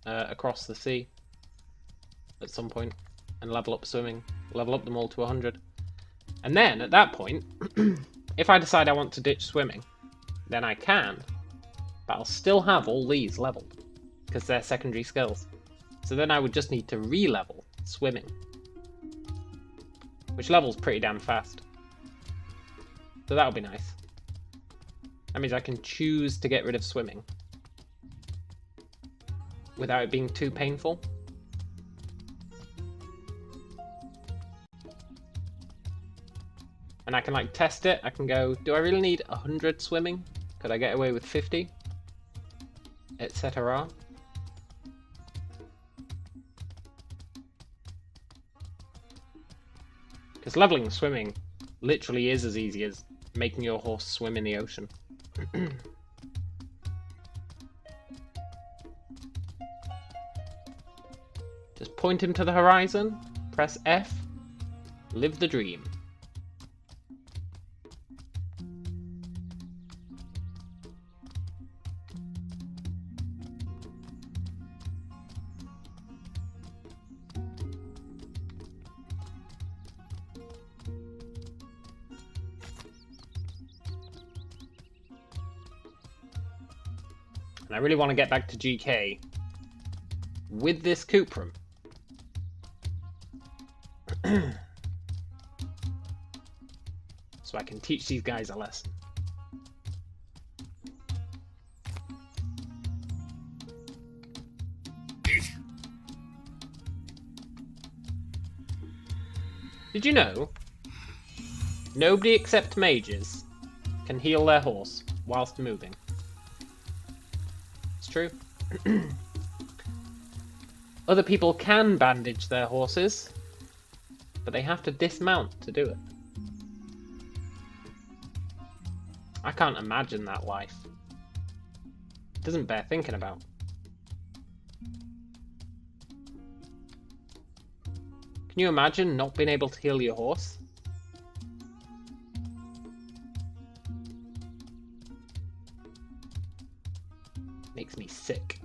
across the sea at some point and level up swimming, level up them all to 100. And then, at that point, if I decide I want to ditch swimming, then I can, but I'll still have all these leveled, because they're secondary skills. So then I would just need to re-level swimming, which levels pretty damn fast. So that would be nice. That means I can choose to get rid of swimming without it being too painful. And I can like test it. I can go, do I really need 100 swimming? Could I get away with 50? Etc. Because leveling swimming literally is as easy as making your horse swim in the ocean. Just point him to the horizon, press F, live the dream. And I really want to get back to GK with this Cuprum. So I can teach these guys a lesson. Did you know nobody except mages can heal their horse whilst moving? It's true. Other people can bandage their horses, but they have to dismount to do it. I can't imagine that life. It doesn't bear thinking about. Can you imagine not being able to heal your horse? Makes me sick.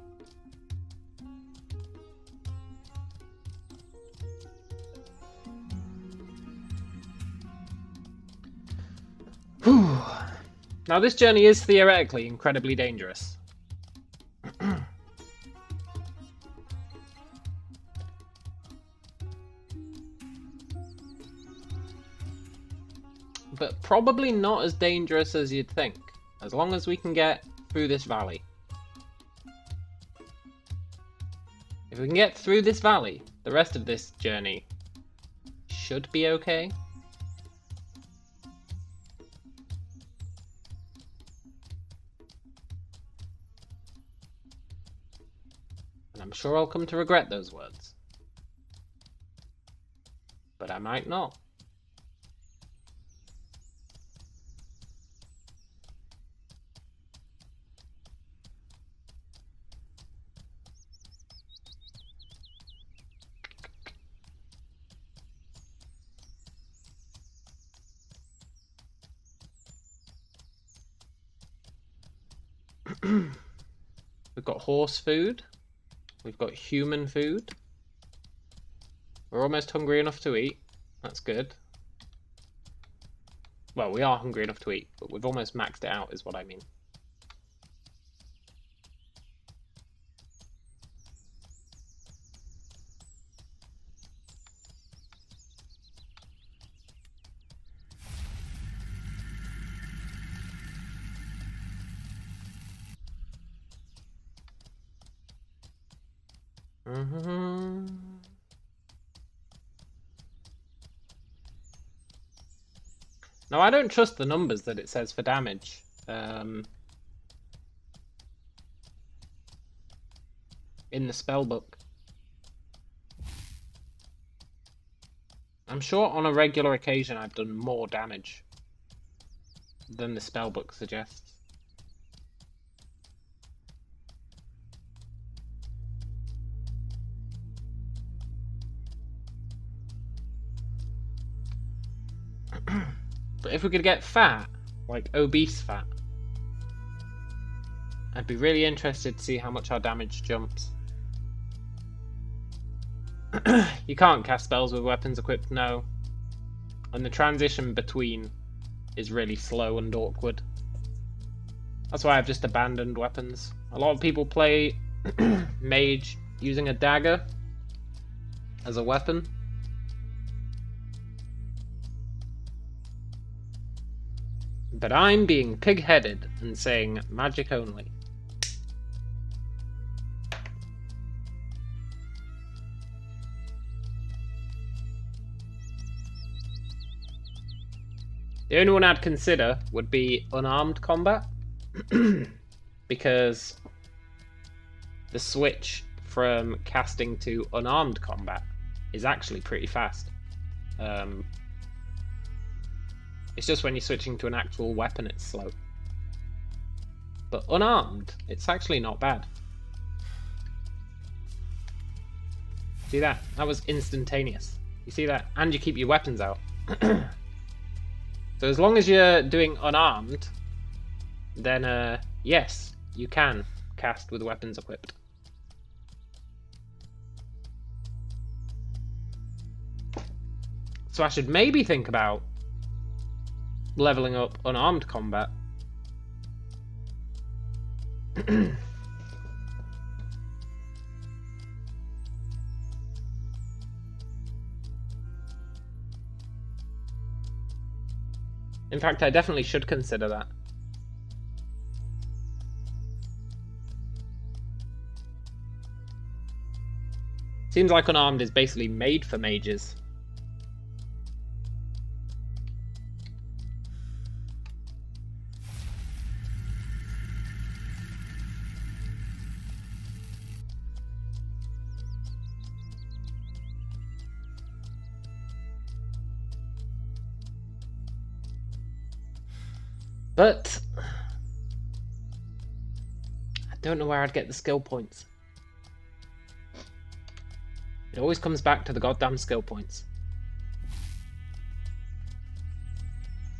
Whew. Now this journey is theoretically incredibly dangerous. But probably not as dangerous as you'd think, as long as we can get through this valley. If we can get through this valley, the rest of this journey should be okay. And I'm sure I'll come to regret those words. But I might not. We've got horse food. We've got human food. We're almost hungry enough to eat. That's good. Well, we are hungry enough to eat, but we've almost maxed it out, is what I mean. Now, I don't trust the numbers that it says for damage. In the spellbook. I'm sure on a regular occasion I've done more damage than the spellbook suggests. But if we could get fat, like obese fat, I'd be really interested to see how much our damage jumps. You can't cast spells with weapons equipped, no. And the transition between is really slow and awkward. That's why I've just abandoned weapons. A lot of people play mage using a dagger as a weapon. But I'm being pig-headed and saying magic only. The only one I'd consider would be unarmed combat. Because the switch from casting to unarmed combat is actually pretty fast. It's just when you're switching to an actual weapon it's slow. But unarmed, it's actually not bad. See that? That was instantaneous. You see that? And you keep your weapons out. So as long as you're doing unarmed, then yes, you can cast with weapons equipped. So I should maybe think about leveling up unarmed combat. In fact, I definitely should consider that. Seems like unarmed is basically made for mages. But I don't know where I'd get the skill points. It always comes back to the goddamn skill points.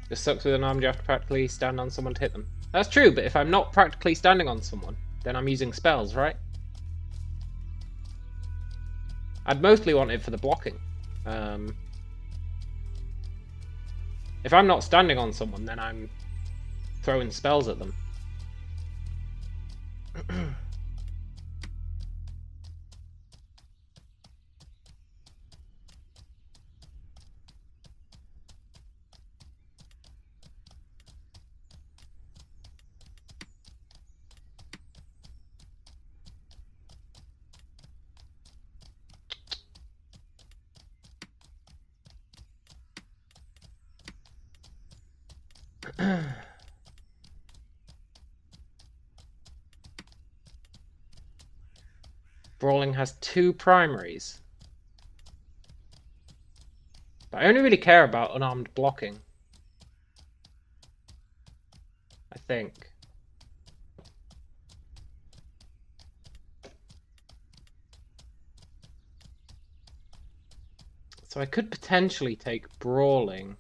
Just sucks with an arm, you have to practically stand on someone to hit them. That's true, but if I'm not practically standing on someone, then I'm using spells, right? I'd mostly want it for the blocking. If I'm not standing on someone, then I'm throwing spells at them. Brawling has 2 primaries. But I only really care about unarmed blocking. I think. So I could potentially take brawling.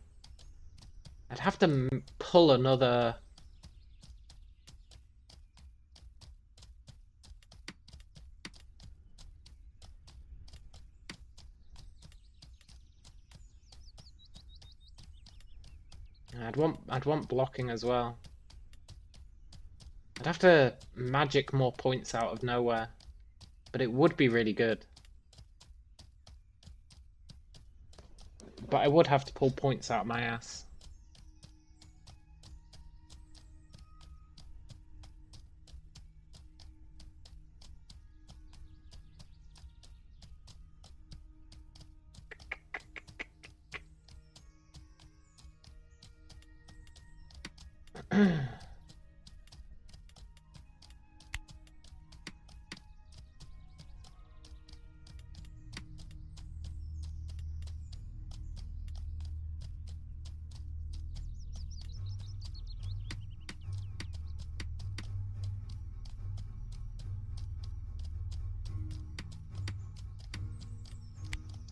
I'd have to pull another... I'd want blocking as well. I'd have to magic more points out of nowhere, but it would be really good. But I would have to pull points out of my ass.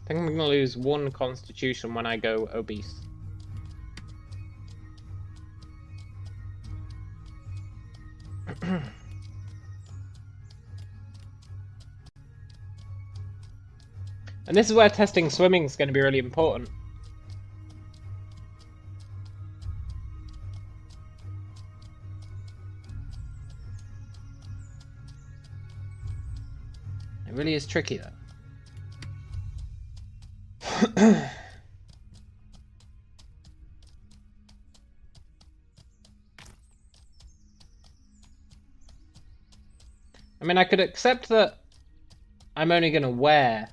I think I'm going to lose 1 constitution when I go obese. And this is where testing swimming is going to be really important. It really is tricky though. I mean, I could accept that I'm only going to wear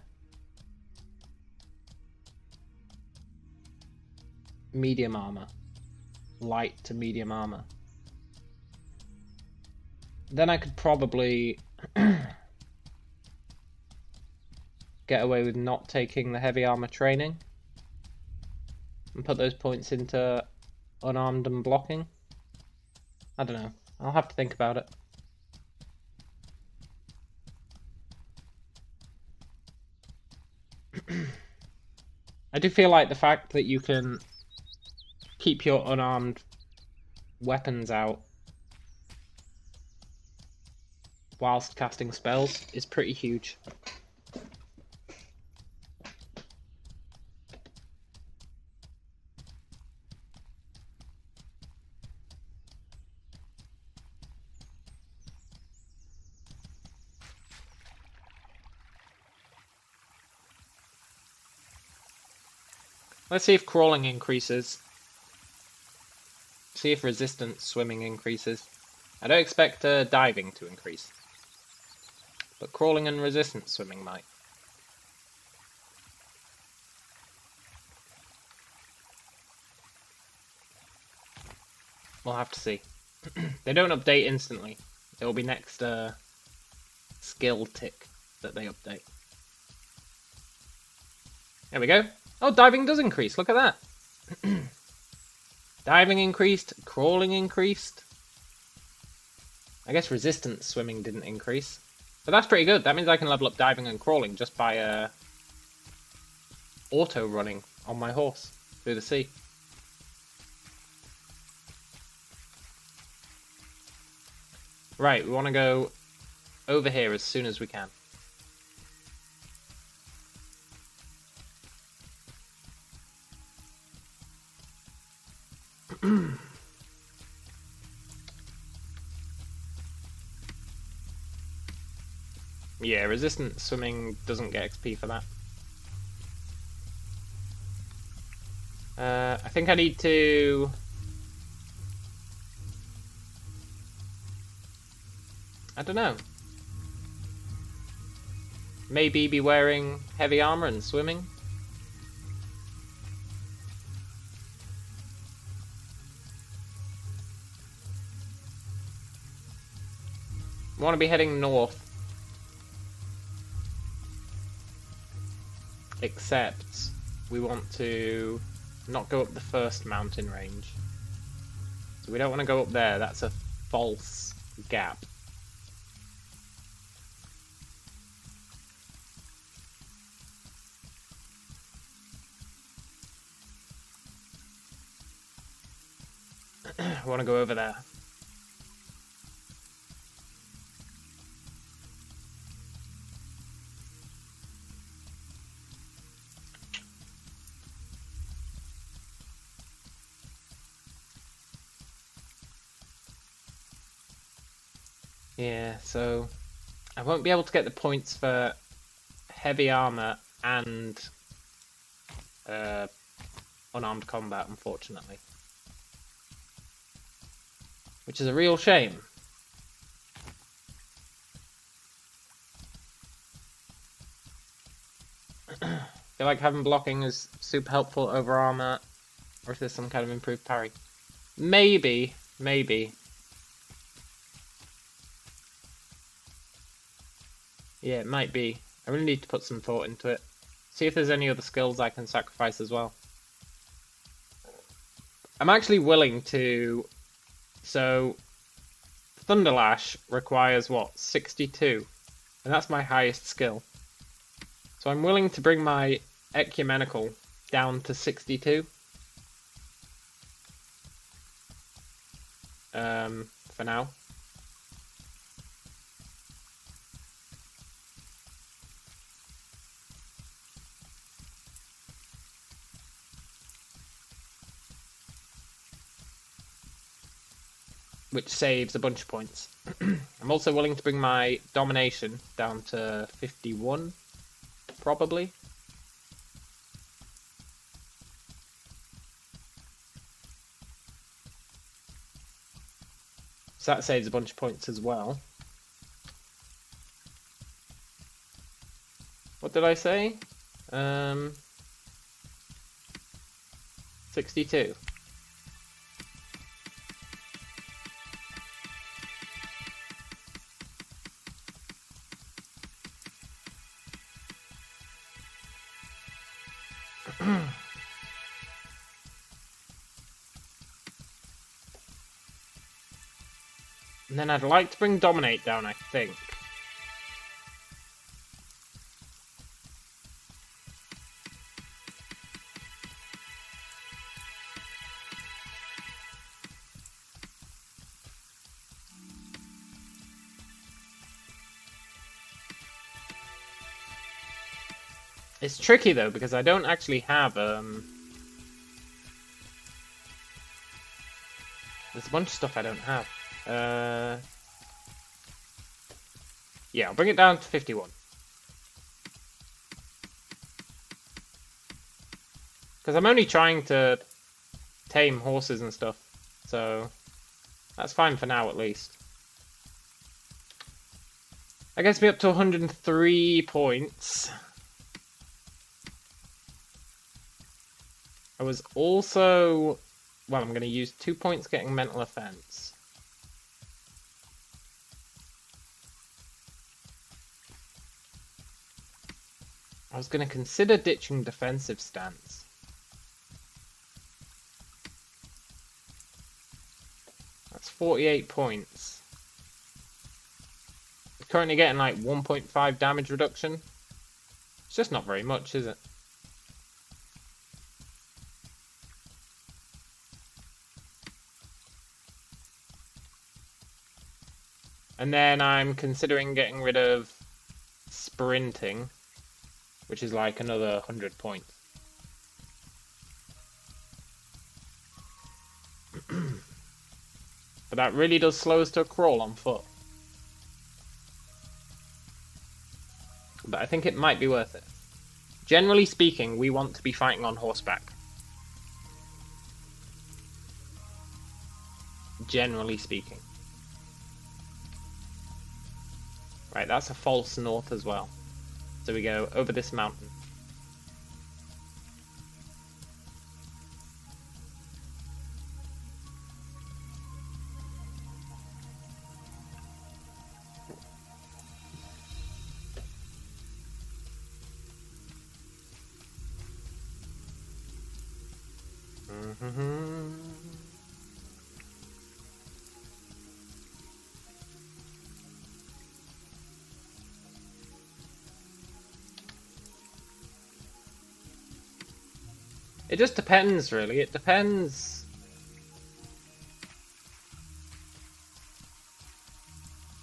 medium armor, light to medium armor. Then I could probably get away with not taking the heavy armor training and put those points into unarmed and blocking. I don't know. I'll have to think about it. I do feel like the fact that you can keep your unarmed weapons out whilst casting spells is pretty huge. Let's see if crawling increases. See if resistance swimming increases. I don't expect diving to increase, but crawling and resistance swimming might. We'll have to see. They don't update instantly. It will be next skill tick that they update. There we go. Oh, diving does increase. Look at that. Diving increased, crawling increased. I guess resistance swimming didn't increase. But that's pretty good. That means I can level up diving and crawling just by auto running on my horse through the sea. Right, we want to go over here as soon as we can. Yeah, resistant swimming doesn't get XP for that. I think I need to... I don't know. Maybe be wearing heavy armor and swimming? I want to be heading north. Except we want to not go up the first mountain range. So we don't want to go up there, that's a false gap. I want to go over there. Yeah, so I won't be able to get the points for heavy armor and unarmed combat, unfortunately. Which is a real shame. I feel like having blocking is super helpful over armor, or if there's some kind of improved parry. Maybe. Yeah, it might be. I really need to put some thought into it. See if there's any other skills I can sacrifice as well. I'm actually willing to... So, Thunderlash requires, what, 62? And that's my highest skill. So I'm willing to bring my Ecumenical down to 62. For now. Which saves a bunch of points. I'm also willing to bring my domination down to 51, probably. So that saves a bunch of points as well. What did I say? 62. And then I'd like to bring Dominate down, I think. It's tricky though, because I don't actually have, there's a bunch of stuff I don't have. Yeah, I'll bring it down to 51. Because I'm only trying to tame horses and stuff, so that's fine for now at least. That gets me up to 103 points. I was also... Well, I'm going to use 2 points getting mental offense. I was going to consider ditching defensive stance. That's 48 points. Currently getting like 1.5 damage reduction. It's just not very much, is it? And then I'm considering getting rid of sprinting, which is like another 100 points. But that really does slow us to a crawl on foot. But I think it might be worth it. Generally speaking, we want to be fighting on horseback. Generally speaking. Right, that's a false north as well. So we go over this mountain. It just depends, really. It depends.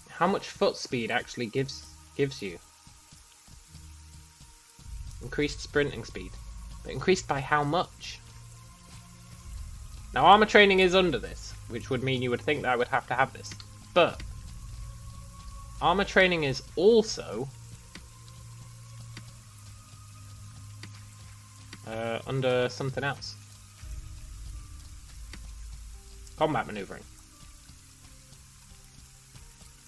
How much foot speed actually gives you. Increased sprinting speed. But increased by how much? Now, armor training is under this, which would mean you would think that I would have to have this. But armor training is also under something else. Combat maneuvering.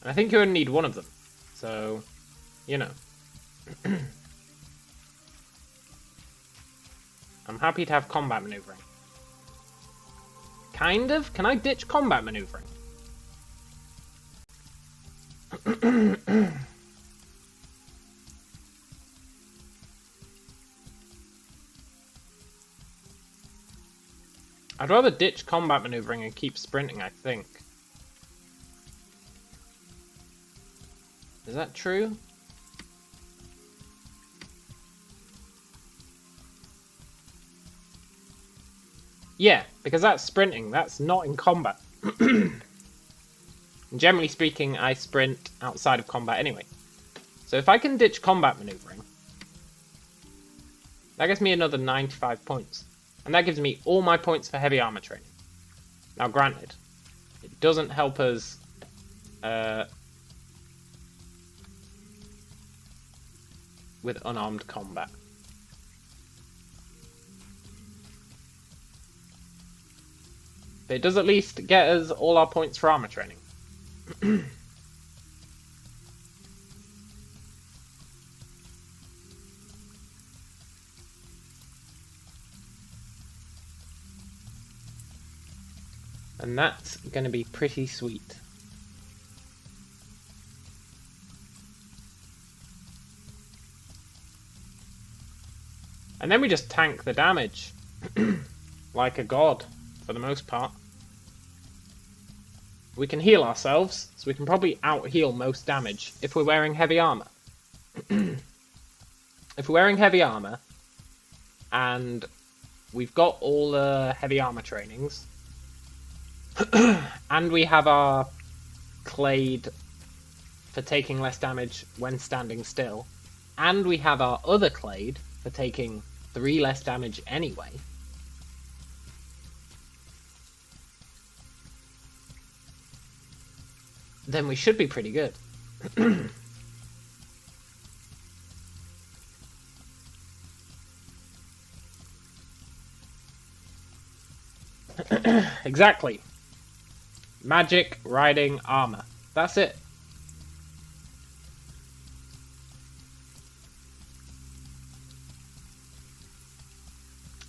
And I think you only need one of them. So, you know. I'm happy to have combat maneuvering. Kind of? Can I ditch combat maneuvering? I'd rather ditch combat maneuvering and keep sprinting, I think. Is that true? Yeah, because that's sprinting, that's not in combat. Generally speaking, I sprint outside of combat anyway. So if I can ditch combat maneuvering, that gives me another 95 points. And that gives me all my points for heavy armor training. Now granted, it doesn't help us with unarmed combat. But it does at least get us all our points for armor training. And that's going to be pretty sweet. And then we just tank the damage. Like a god, for the most part. We can heal ourselves, so we can probably out-heal most damage if we're wearing heavy armor. If we're wearing heavy armor, and we've got all the heavy armor trainings, and we have our clade for taking less damage when standing still, and we have our other clade for taking 3 less damage anyway, then we should be pretty good. Exactly. Magic, riding, armor. That's it.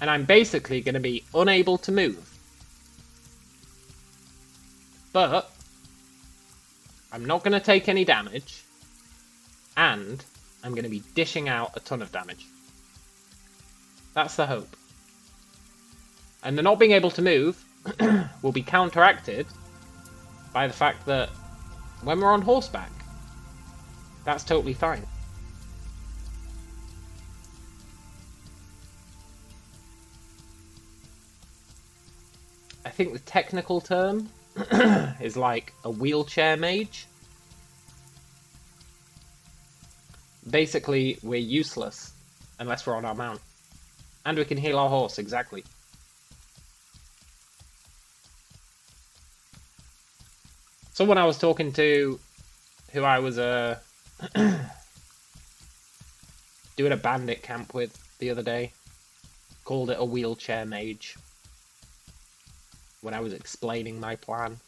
And I'm basically going to be unable to move. But I'm not going to take any damage. And I'm going to be dishing out a ton of damage. That's the hope. And the not being able to move will be counteracted by the fact that when we're on horseback, that's totally fine. I think the technical term is like a wheelchair mage. Basically, we're useless unless we're on our mount. And we can heal our horse, exactly. Someone I was talking to, who I was doing a bandit camp with the other day, called it a wheelchair mage when I was explaining my plan.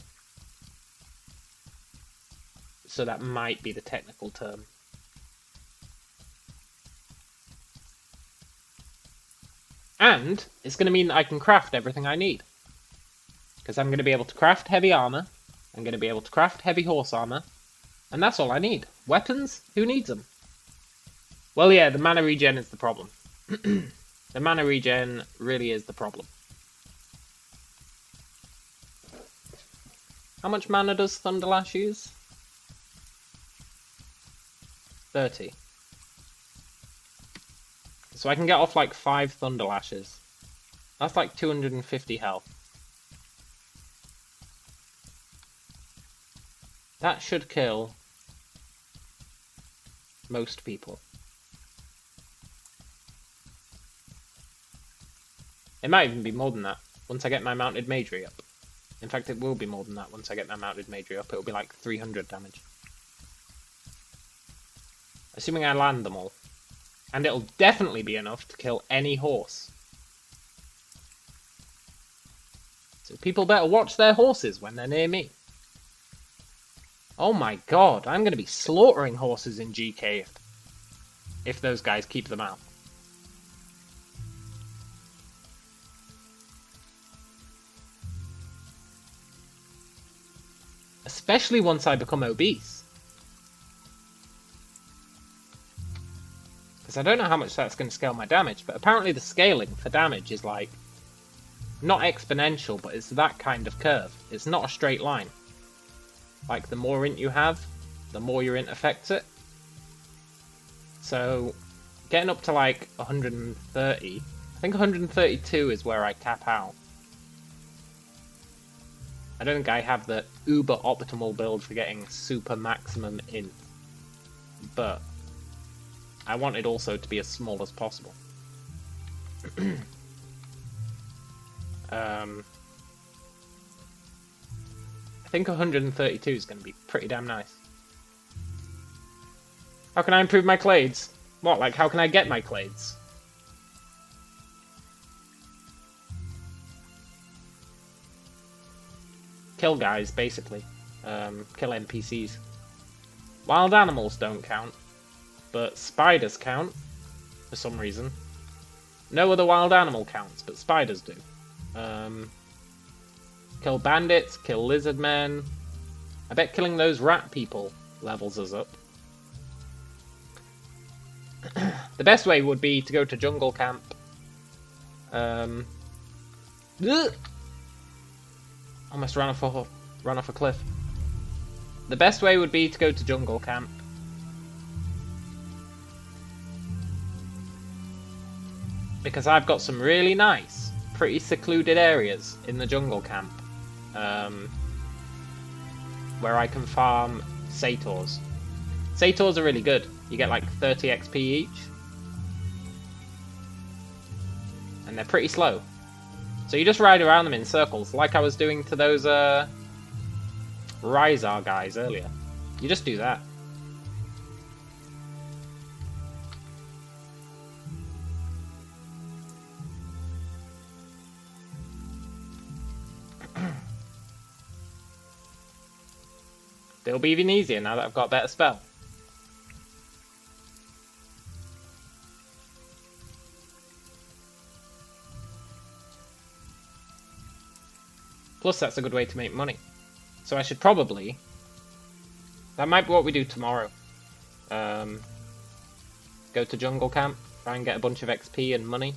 So that might be the technical term. And it's going to mean that I can craft everything I need. Because I'm going to be able to craft heavy armor, I'm going to be able to craft heavy horse armor, and that's all I need. Weapons? Who needs them? Well, yeah, the mana regen is the problem. The mana regen really is the problem. How much mana does Thunderlash use? 30. So I can get off like 5 Thunderlashes. That's like 250 health. That should kill most people. It might even be more than that once I get my mounted magery up. In fact, it will be more than that once I get my mounted magery up. It'll be like 300 damage. Assuming I land them all. And it'll definitely be enough to kill any horse. So people better watch their horses when they're near me. Oh my god, I'm going to be slaughtering horses in GK if those guys keep them out. Especially once I become obese. Because I don't know how much that's going to scale my damage, but apparently the scaling for damage is like, not exponential, but it's that kind of curve. It's not a straight line. Like, the more int you have, the more your int affects it. So, getting up to like 130, I think 132 is where I tap out. I don't think I have the uber optimal build for getting super maximum int, but I want it also to be as small as possible. I think 132 is going to be pretty damn nice. How can I improve my clades? What, like, how can I get my clades? Kill guys, basically. Kill NPCs. Wild animals don't count, but spiders count, for some reason. No other wild animal counts, but spiders do. Kill bandits, kill lizard men. I bet killing those rat people levels us up. The best way would be to go to jungle camp. Almost ran off a cliff. The best way would be to go to jungle camp. Because I've got some really nice, pretty secluded areas in the jungle camp. Where I can farm satyrs. Satyrs are really good. You get like 30 XP each. And they're pretty slow. So you just ride around them in circles, like I was doing to those Rysar guys earlier. You just do that. It'll be even easier now that I've got a better spell. Plus, that's a good way to make money. So I should probably... That might be what we do tomorrow. Go to jungle camp, try and get a bunch of XP and money.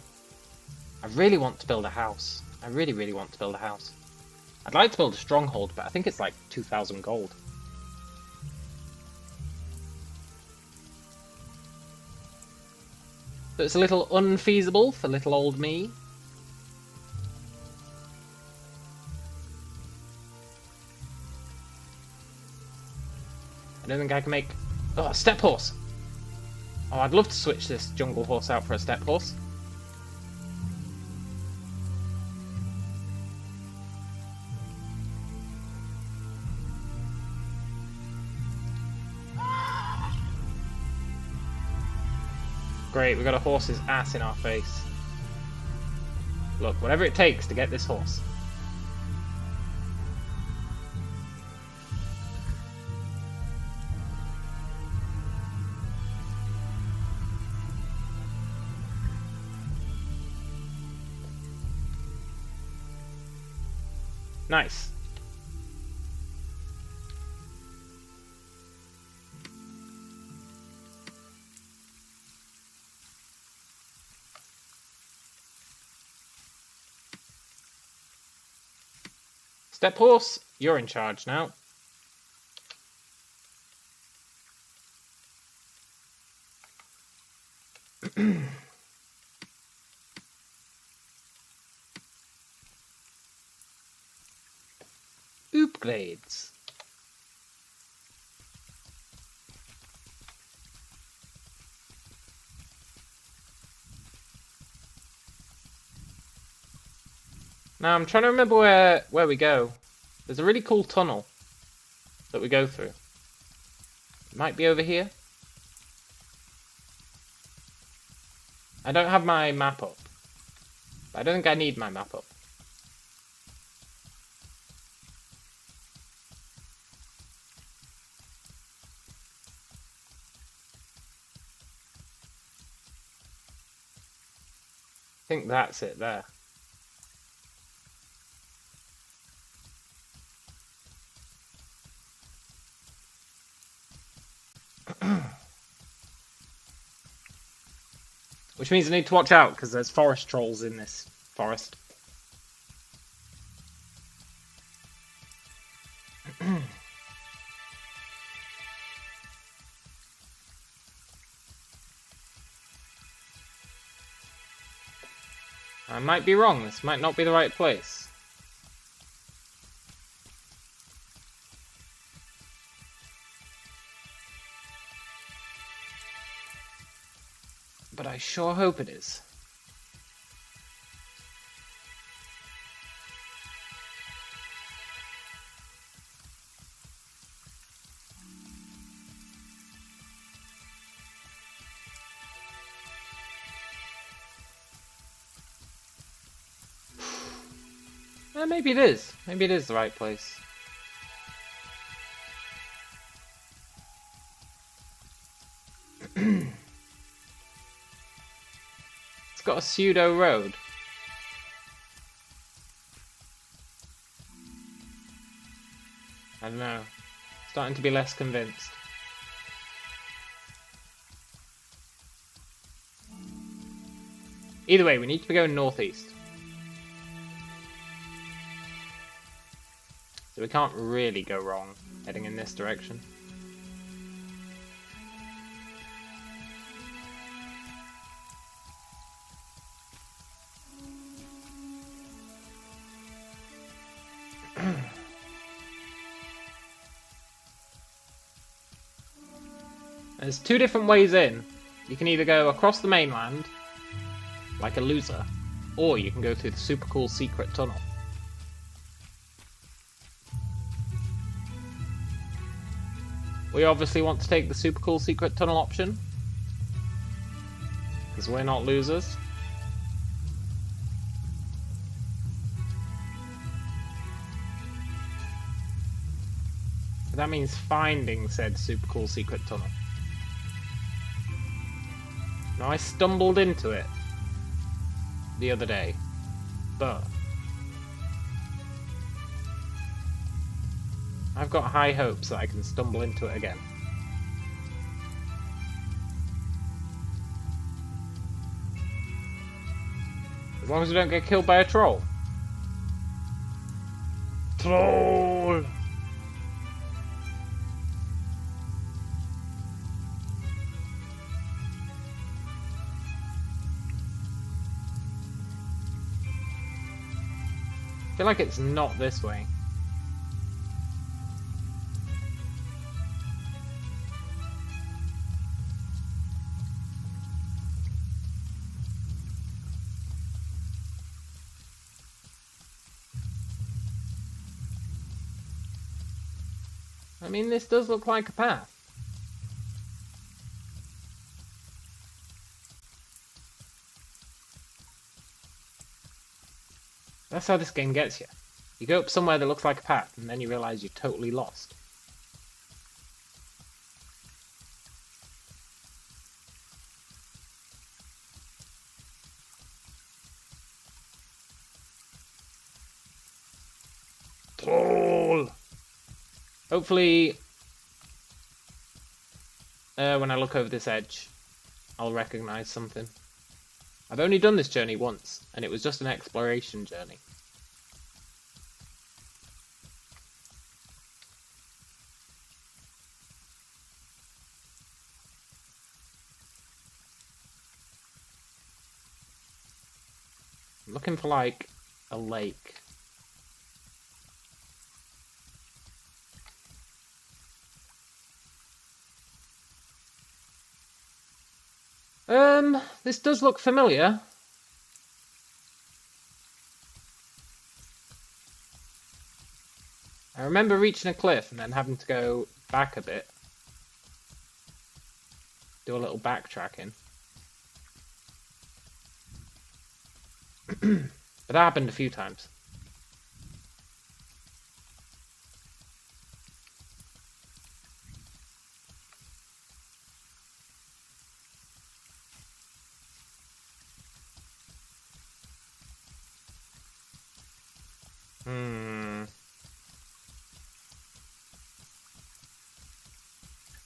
I really want to build a house. I really, really want to build a house. I'd like to build a stronghold, but I think it's like 2,000 gold. So it's a little unfeasible for little old me. I don't think I can make... Oh, a step horse! Oh, I'd love to switch this jungle horse out for a step horse. Great, we got a horse's ass in our face. Look, whatever it takes to get this horse. Nice. Step horse, you're in charge now. Upgrades. Now I'm trying to remember where we go. There's a really cool tunnel that we go through. It might be over here. I don't have my map up. But I don't think I need my map up. I think that's it there. Which means I need to watch out, because there's forest trolls in this forest. I might be wrong, this might not be the right place. But I sure hope it is. Maybe it is. Maybe it is the right place. It's got a pseudo road. I don't know. Starting to be less convinced. Either way, we need to be going northeast. So we can't really go wrong heading in this direction. There's two different ways in. You can either go across the mainland, like a loser, or you can go through the super cool secret tunnel. We obviously want to take the super cool secret tunnel option, because we're not losers. But that means finding said super cool secret tunnel. Now I stumbled into it the other day, but I've got high hopes that I can stumble into it again. As long as we don't get killed by a troll. Troll! I feel like it's not this way. I mean, this does look like a path. That's how this game gets you. You go up somewhere that looks like a path, and then you realise you're totally lost. Troll! Hopefully, when I look over this edge, I'll recognise something. I've only done this journey once, and it was just an exploration journey. I'm looking for, like, a lake. This does look familiar. I remember reaching a cliff and then having to go back a bit. Do a little backtracking. But that happened a few times.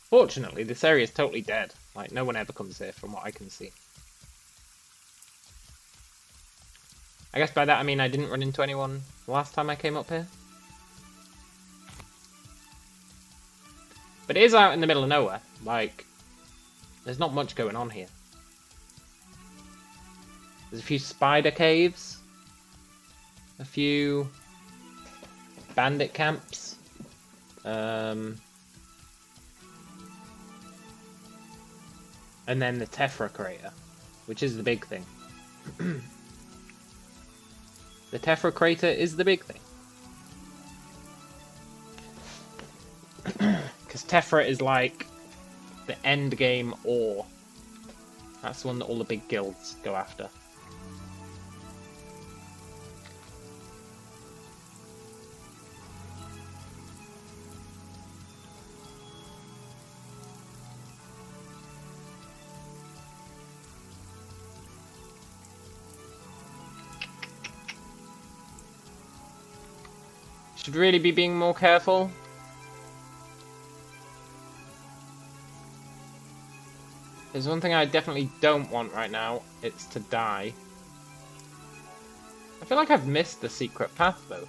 Fortunately, this area is totally dead. Like, no one ever comes here from what I can see. I guess by that I mean I didn't run into anyone the last time I came up here. But it is out in the middle of nowhere. Like, there's not much going on here. There's a few spider caves. A few bandit camps. And then the Tephra crater, which is the big thing. The Tephra crater is the big thing. Because Tephra is like the end game ore. That's the one that all the big guilds go after. Should really be being more careful. There's one thing I definitely don't want right now. It's to die. I feel like I've missed the secret path though.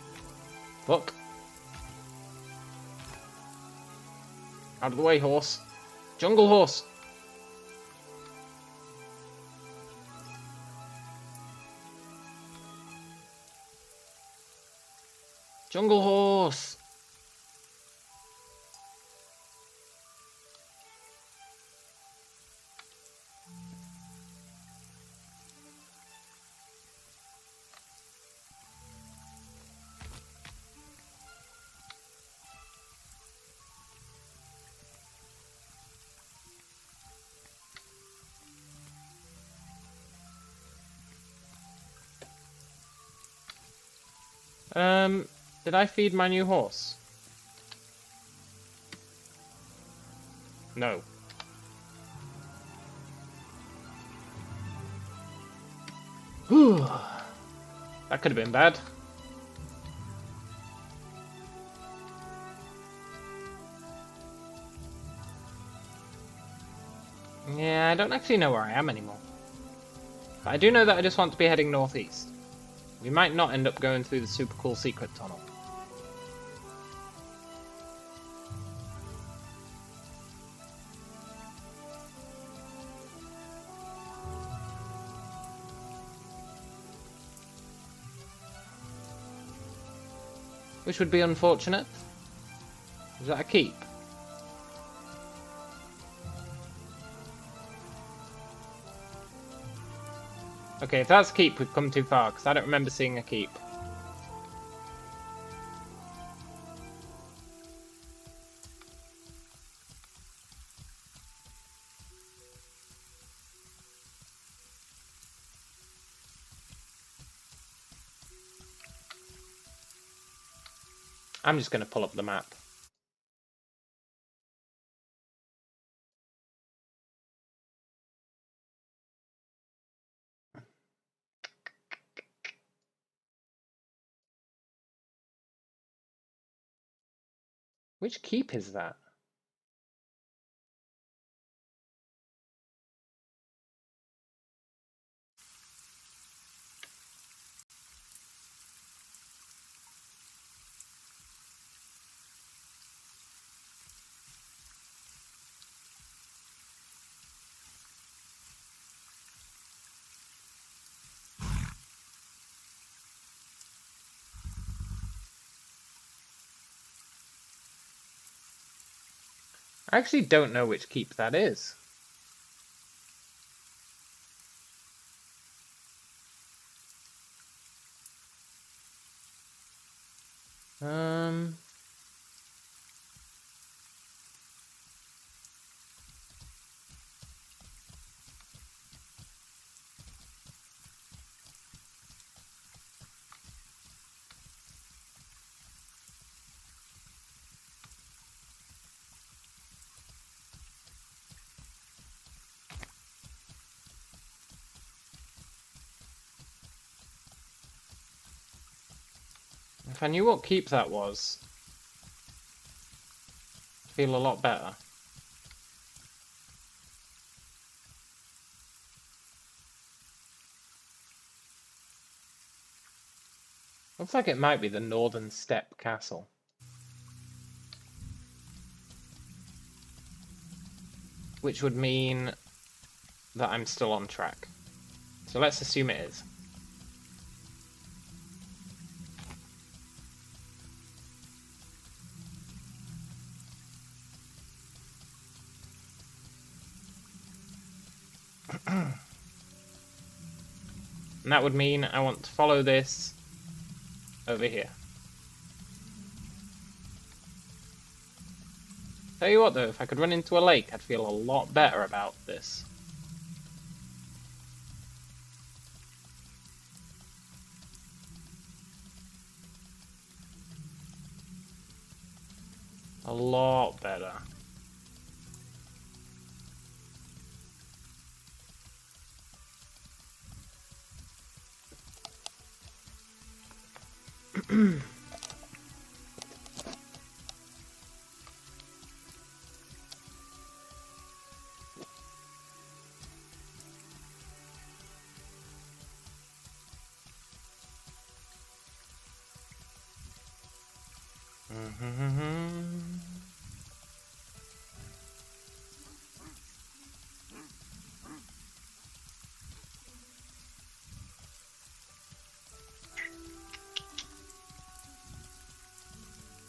Fuck. Out of the way, horse. Jungle horse. Jungle horse! Did I feed my new horse? No. Whew. That could have been bad. Yeah, I don't actually know where I am anymore. But I do know that I just want to be heading northeast. We might not end up going through the super cool secret tunnel. Which would be unfortunate. Is that a keep? Okay, if that's a keep, we've come too far, because I don't remember seeing a keep. I'm just going to pull up the map. Which keep is that? I actually don't know which keep that is. If I knew what keep that was, I'd feel a lot better. Looks like it might be the Northern Steppe Castle. Which would mean that I'm still on track. So let's assume it is. And that would mean I want to follow this over here. Tell you what though, if I could run into a lake, I'd feel a lot better about this. A lot better.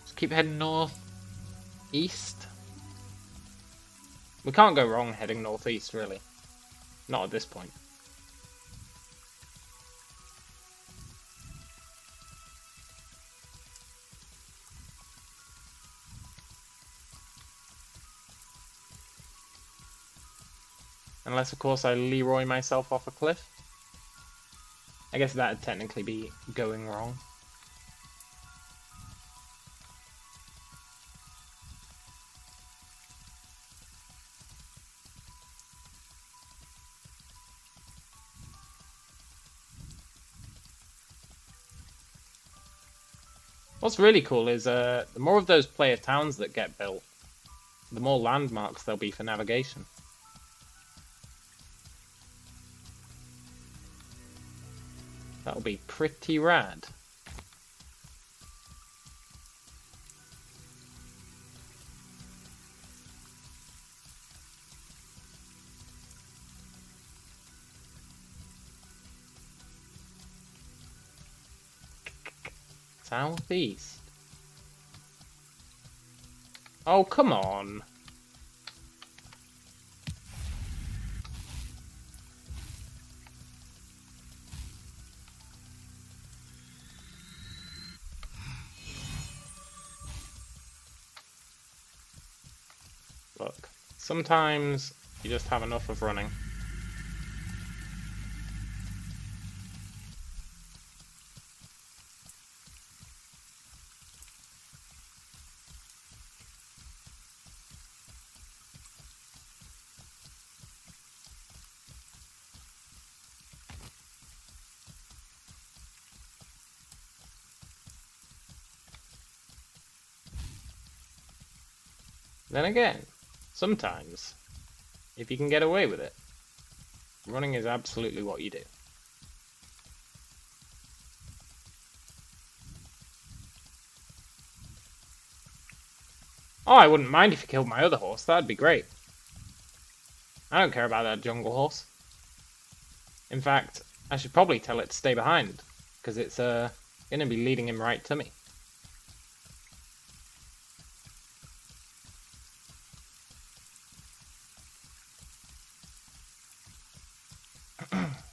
Just keep heading north, east. We can't go wrong heading northeast, really. Not at this point. Unless, of course, I Leroy myself off a cliff. I guess that'd technically be going wrong. What's really cool is the more of those player towns that get built, the more landmarks there'll be for navigation. That'll be pretty rad. Southeast. Oh, come on. Look, sometimes you just have enough of running. Then again, sometimes, if you can get away with it, running is absolutely what you do. Oh, I wouldn't mind if you killed my other horse, that'd be great. I don't care about that jungle horse. In fact, I should probably tell it to stay behind, because it's gonna be leading him right to me.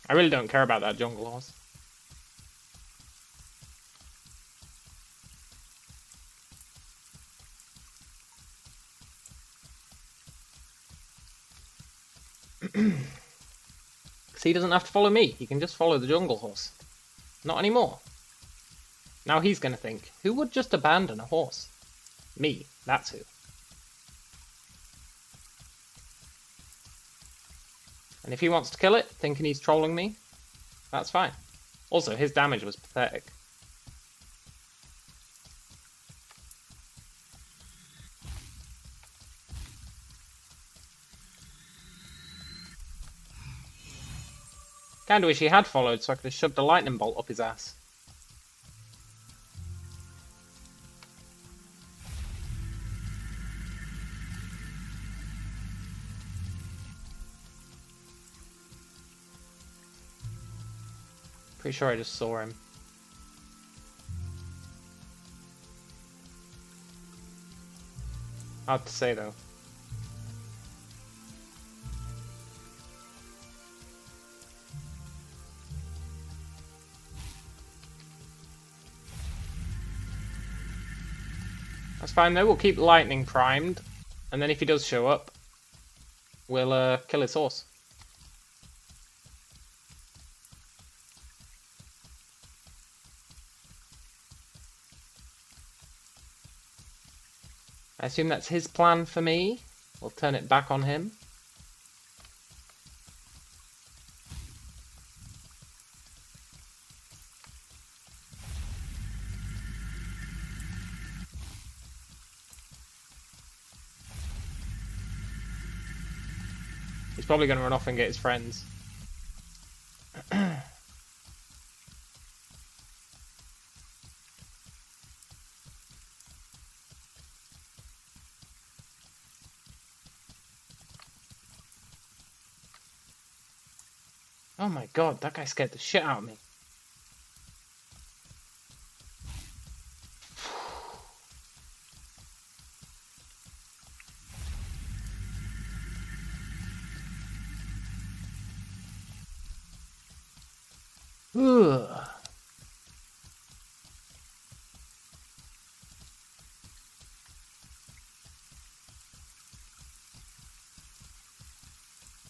I really don't care about that jungle horse. Because he doesn't have to follow me, he can just follow the jungle horse. Not anymore. Now he's gonna think, who would just abandon a horse? Me, that's who. And if he wants to kill it, thinking he's trolling me, that's fine. Also, his damage was pathetic. Kinda wish he had followed so I could have shoved a lightning bolt up his ass. Pretty sure I just saw him. Hard to say though. That's fine though, we'll keep lightning primed, and then if he does show up, we'll kill his horse. I assume that's his plan for me. We'll turn it back on him. He's probably going to run off and get his friends. Oh my god, that guy scared the shit out of me. Ugh.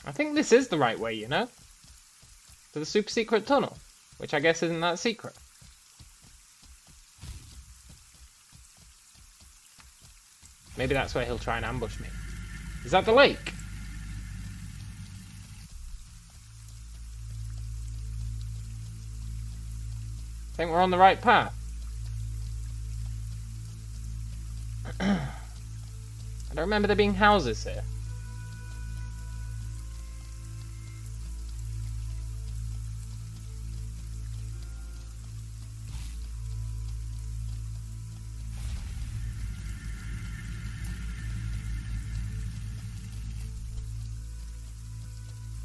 I think this is the right way, you know? To the super secret tunnel, which I guess isn't that secret. Maybe that's where he'll try and ambush me. Is that the lake? I think we're on the right path. I don't remember there being houses here.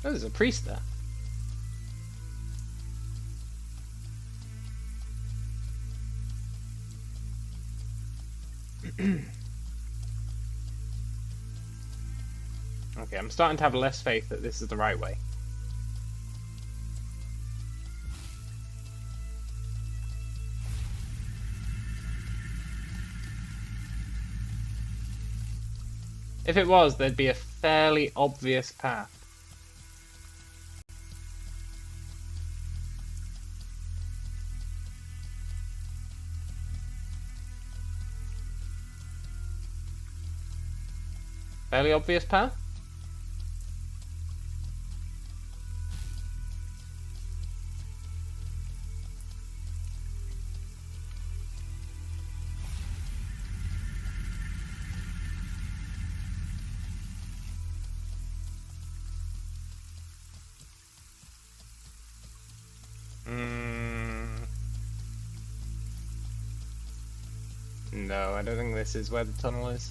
Oh, there's a priest there. Okay, I'm starting to have less faith that this is the right way. If it was, there'd be a fairly obvious path. Fairly obvious path? No, I don't think this is where the tunnel is.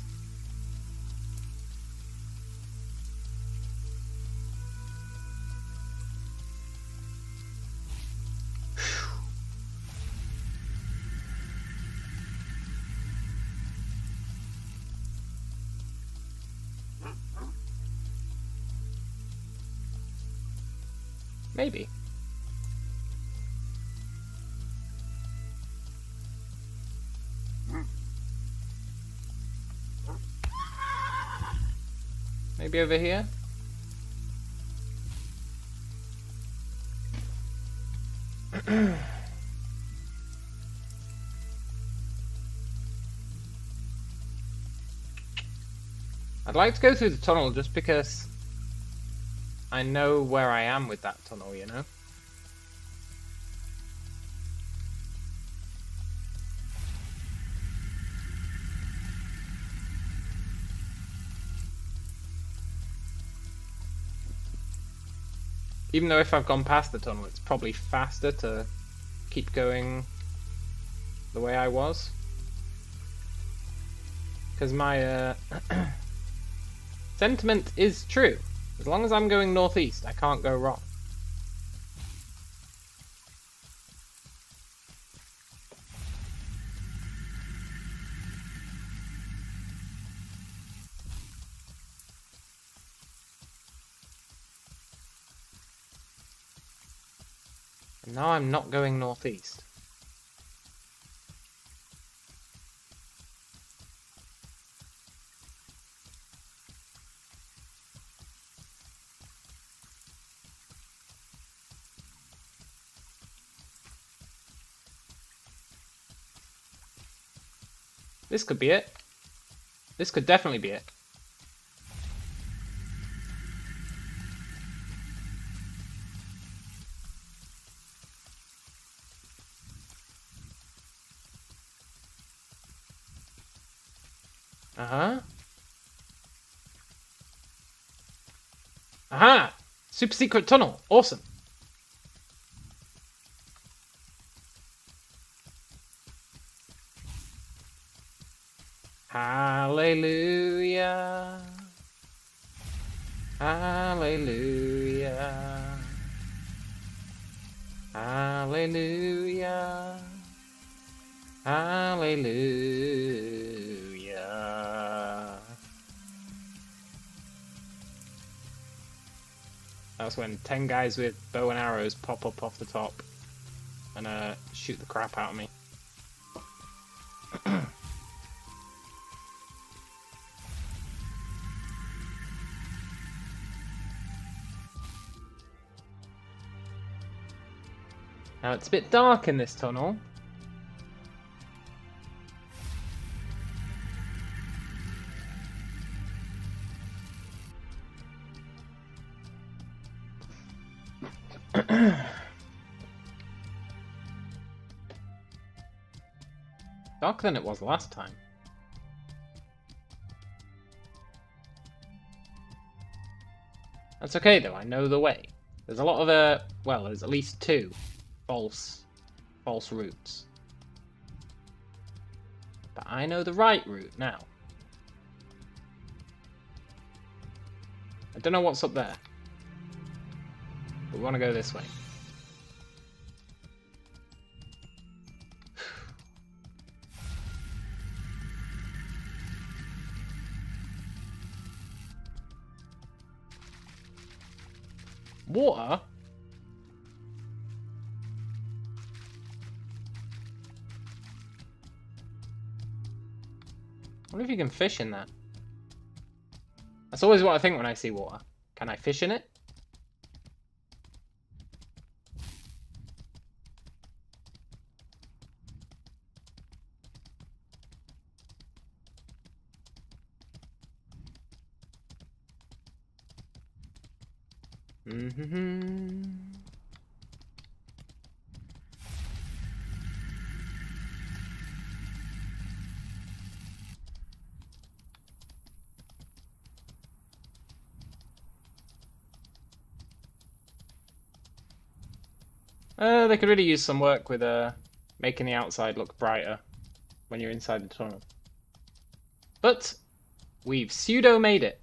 Maybe. Maybe over here? I'd like to go through the tunnel just because I know where I am with that tunnel, you know? Even though if I've gone past the tunnel, it's probably faster to keep going the way I was. Because my sentiment is true. As long as I'm going northeast, I can't go wrong. And now I'm not going northeast. This could be it. This could definitely be it. Uh-huh. Aha! Super secret tunnel. Awesome. Hallelujah. Hallelujah. Hallelujah. Hallelujah. That's when 10 guys with bow and arrows pop up off the top and shoot the crap out of me. Now it's a bit dark in this tunnel. Darker than it was last time. That's okay though, I know the way. There's a lot of well, there's at least 2 false routes. But I know the right route now. I don't know what's up there. But we want to go this way. Water? I wonder if you can fish in that. That's always what I think when I see water. Can I fish in it? They could really use some work with making the outside look brighter when you're inside the tunnel. But we've pseudo made it.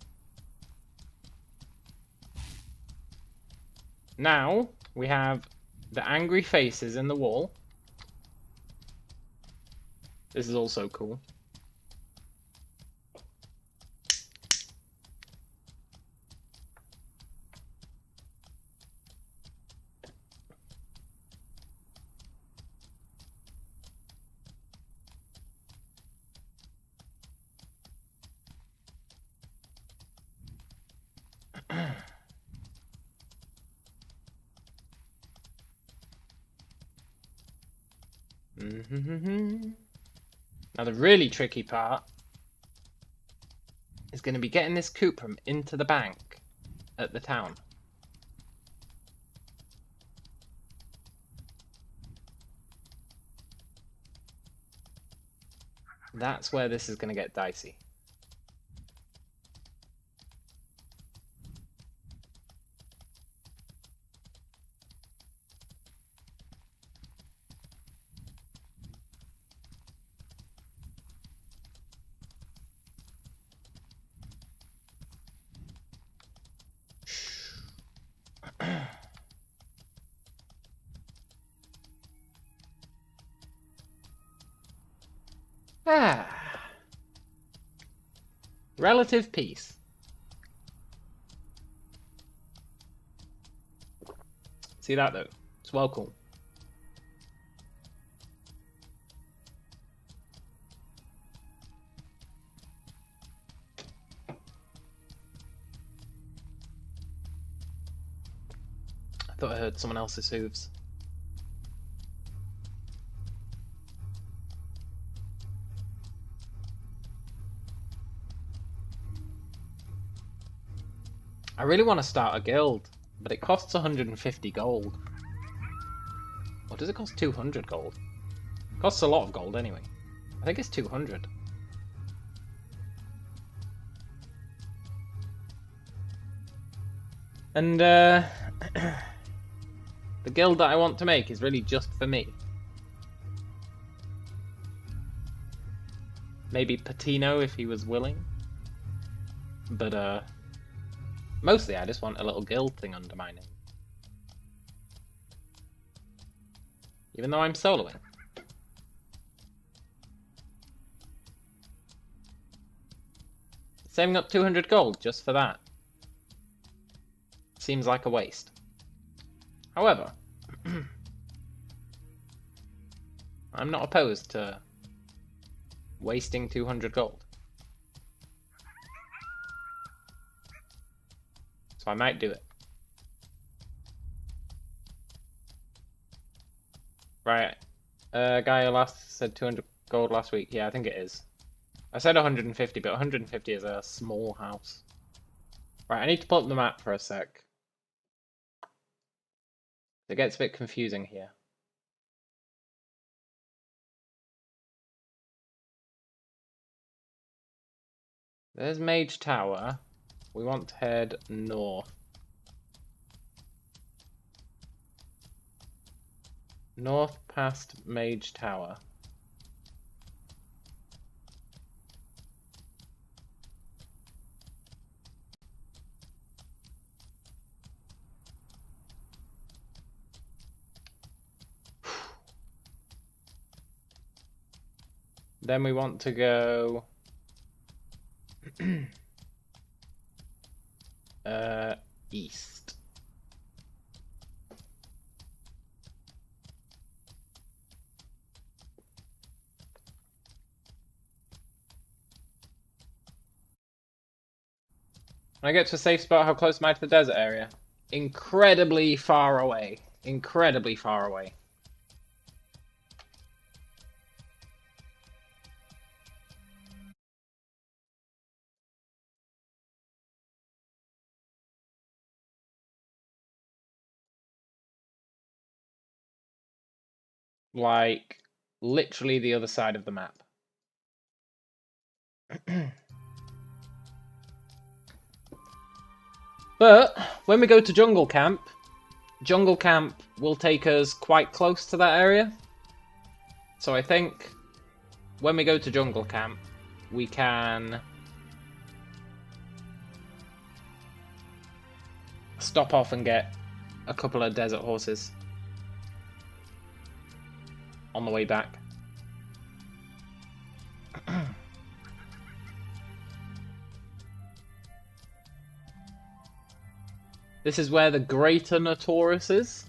Now we have the angry faces in the wall. This is also cool. Now the really tricky part is going to be getting this cuprum into the bank at the town. That's where this is going to get dicey. Relative peace. See that though? It's well cool. I thought I heard someone else's hooves. I really want to start a guild, but it costs 150 gold. Or does it cost 200 gold? It costs a lot of gold anyway. I think it's 200. And the guild that I want to make is really just for me. Maybe Patino if he was willing. But mostly I just want a little guild thing under my name. Even though I'm soloing. Saving up 200 gold just for that seems like a waste. However, I'm not opposed to wasting 200 gold. So I might do it. Right. Guy who last said 200 gold last week. Yeah, I think it is. I said 150, but 150 is a small house. Right, I need to pull up the map for a sec. It gets a bit confusing here. There's Mage Tower. We want to head north. North past Mage Tower. Then we want to go east. When I get to a safe spot, how close am I to the desert area? Incredibly far away. Incredibly far away. Like, literally the other side of the map. But, when we go to Jungle Camp will take us quite close to that area. So I think, when we go to Jungle Camp, we can stop off and get a couple of desert horses on the way back. This is where the Greater Notorious is,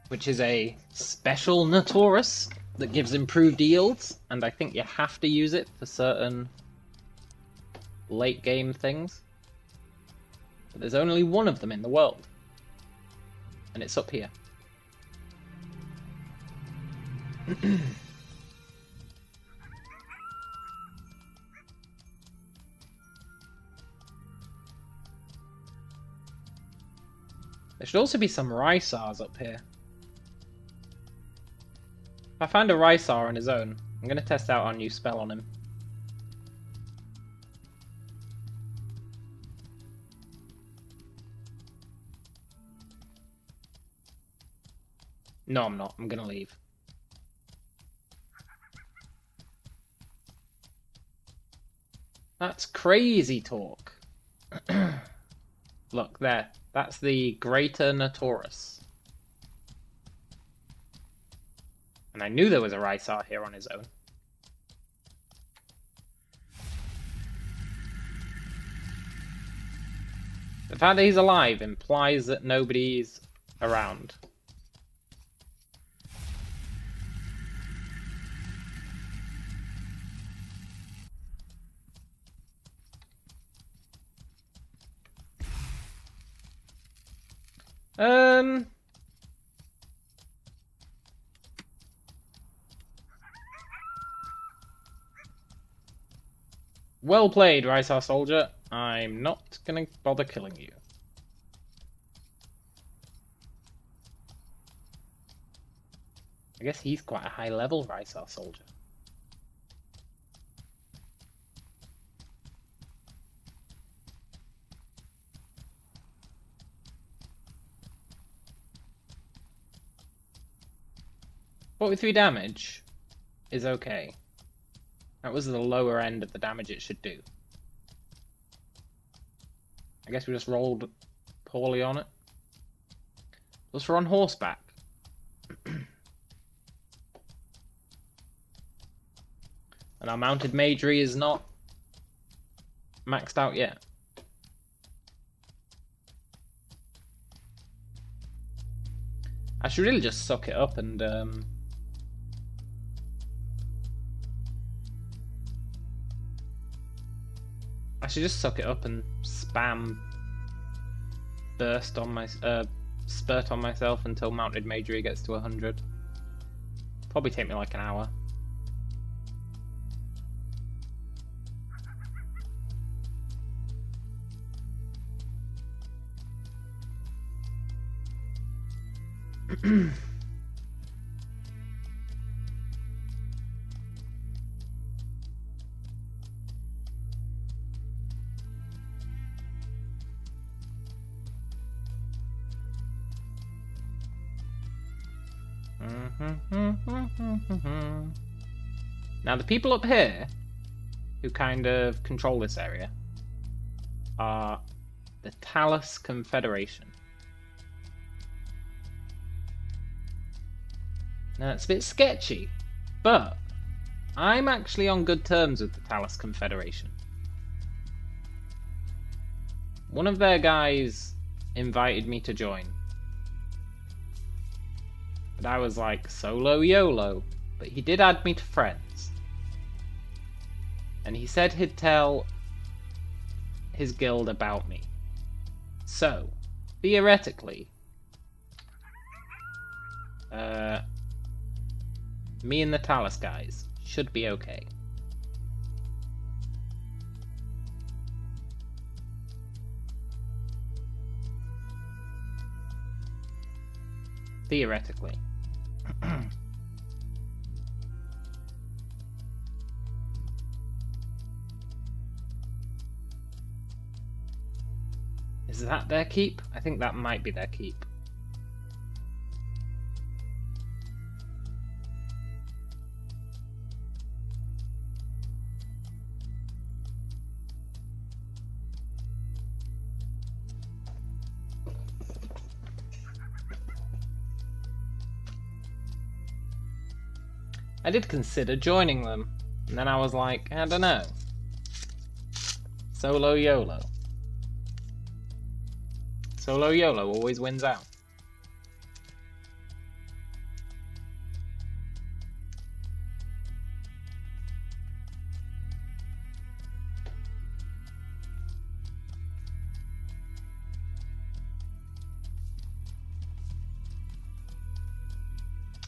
which is a special Notorious that gives improved yields, and I think you have to use it for certain late game things. But there's only one of them in the world, and it's up here. There should also be some Rysars up here. If I find a Rysar on his own, I'm going to test out our new spell on him. No, I'm not. I'm going to leave. That's crazy talk. Look, there. That's the Greater Notorious. And I knew there was a Rysar here on his own. The fact that he's alive implies that nobody's around. Well played, Rysar Soldier. I'm not gonna bother killing you. I guess he's quite a high level Rysar Soldier. But with 3 damage is okay. That was the lower end of the damage it should do. I guess we just rolled poorly on it. Plus we're on horseback. And our mounted magery is not maxed out yet. I should really just suck it up and I should just suck it up and spam burst on my spurt on myself until mounted magery gets to 100. Probably take me like an hour. Now the people up here who kind of control this area are the Lawless Confederation. Now it's a bit sketchy, but I'm actually on good terms with the Lawless Confederation. One of their guys invited me to join. But I was like, solo YOLO. But he did add me to friends. And he said he'd tell his guild about me. So, theoretically, me and the Talus guys should be okay. Theoretically. Is that their keep? I think that might be their keep. I did consider joining them, and then I was like, I don't know. Solo YOLO. Solo YOLO always wins out.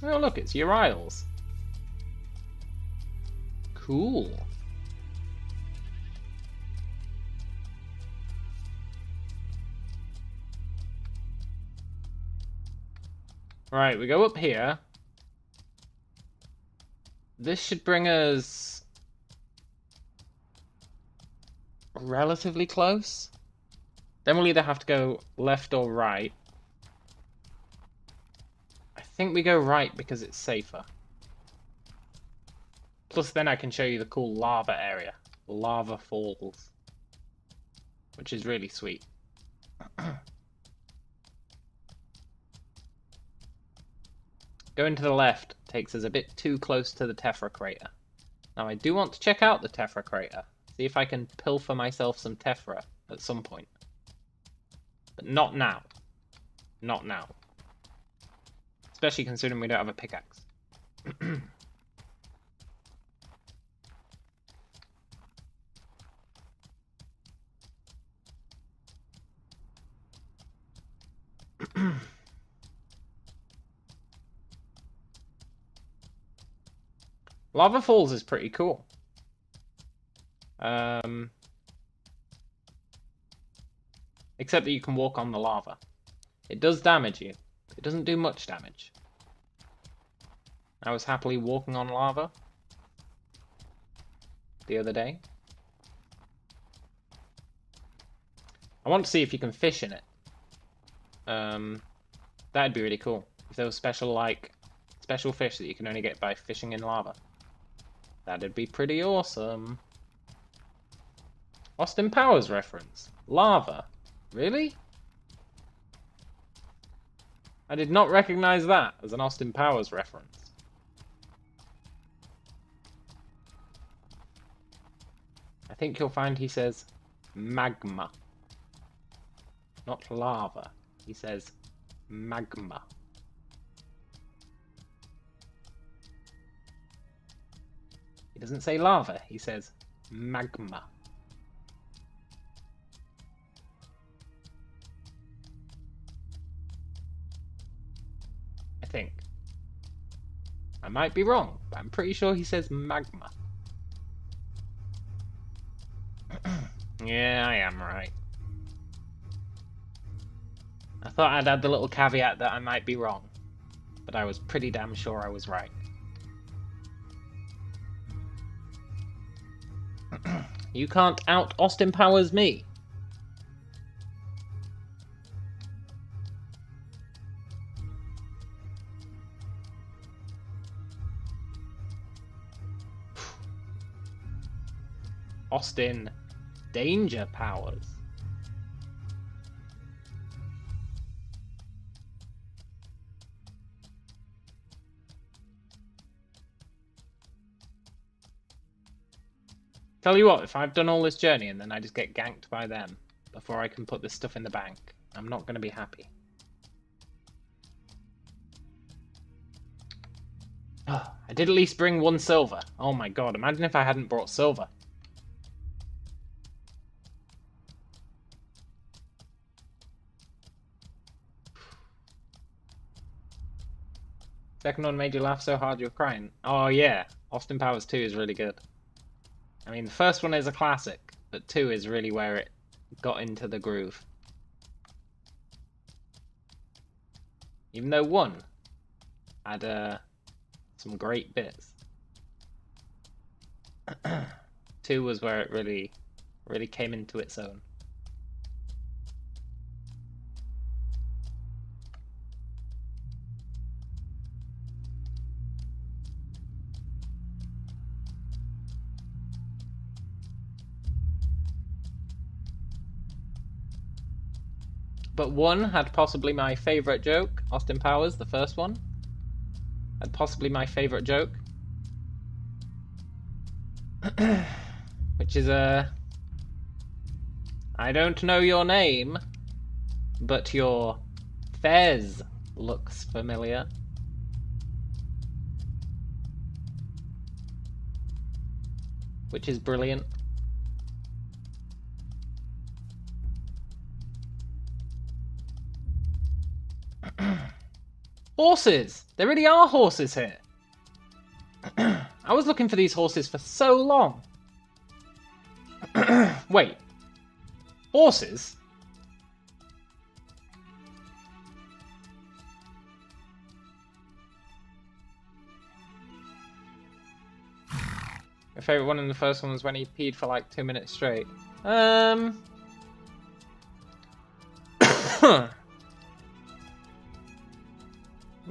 Oh look, it's Uriles. Cool. Right, we go up here. This should bring us relatively close. Then we'll either have to go left or right. I think we go right because it's safer. Plus then I can show you the cool lava area. Lava Falls. Which is really sweet. Going to the left takes us a bit too close to the Tephra crater. Now I do want to check out the Tephra crater. See if I can pilfer myself some Tephra at some point. But not now. Not now. Especially considering we don't have a pickaxe. Lava Falls is pretty cool. Except that you can walk on the lava. It does damage you. It doesn't do much damage. I was happily walking on lava the other day. I want to see if you can fish in it. That'd be really cool. If there was special fish that you can only get by fishing in lava. That'd be pretty awesome. Austin Powers reference. Lava. Really? I did not recognize that as an Austin Powers reference. I think you'll find he says magma. Not lava. He says magma. He doesn't say lava, he says magma. I think. I might be wrong, but I'm pretty sure he says magma. Yeah, I am right. I thought I'd add the little caveat that I might be wrong, but I was pretty damn sure I was right. You can't out Austin Powers me. Austin Danger Powers. Tell you what, if I've done all this journey and then I just get ganked by them before I can put this stuff in the bank, I'm not going to be happy. Oh, I did at least bring 1 silver. Oh my god, imagine if I hadn't brought silver. Second one made you laugh so hard you were crying. Oh yeah, Austin Powers 2 is really good. I mean, the first one is a classic, but 2 is really where it got into the groove. Even though 1 had some great bits. 2 was where it really came into its own. But 1 had possibly my favourite joke. Austin Powers, the first one, had possibly my favourite joke. Which is I don't know your name, but your fez looks familiar. Which is brilliant. Horses! There really are horses here. I was looking for these horses for so long. Wait. Horses? My favourite one in the first one was when he peed for like 2 minutes straight.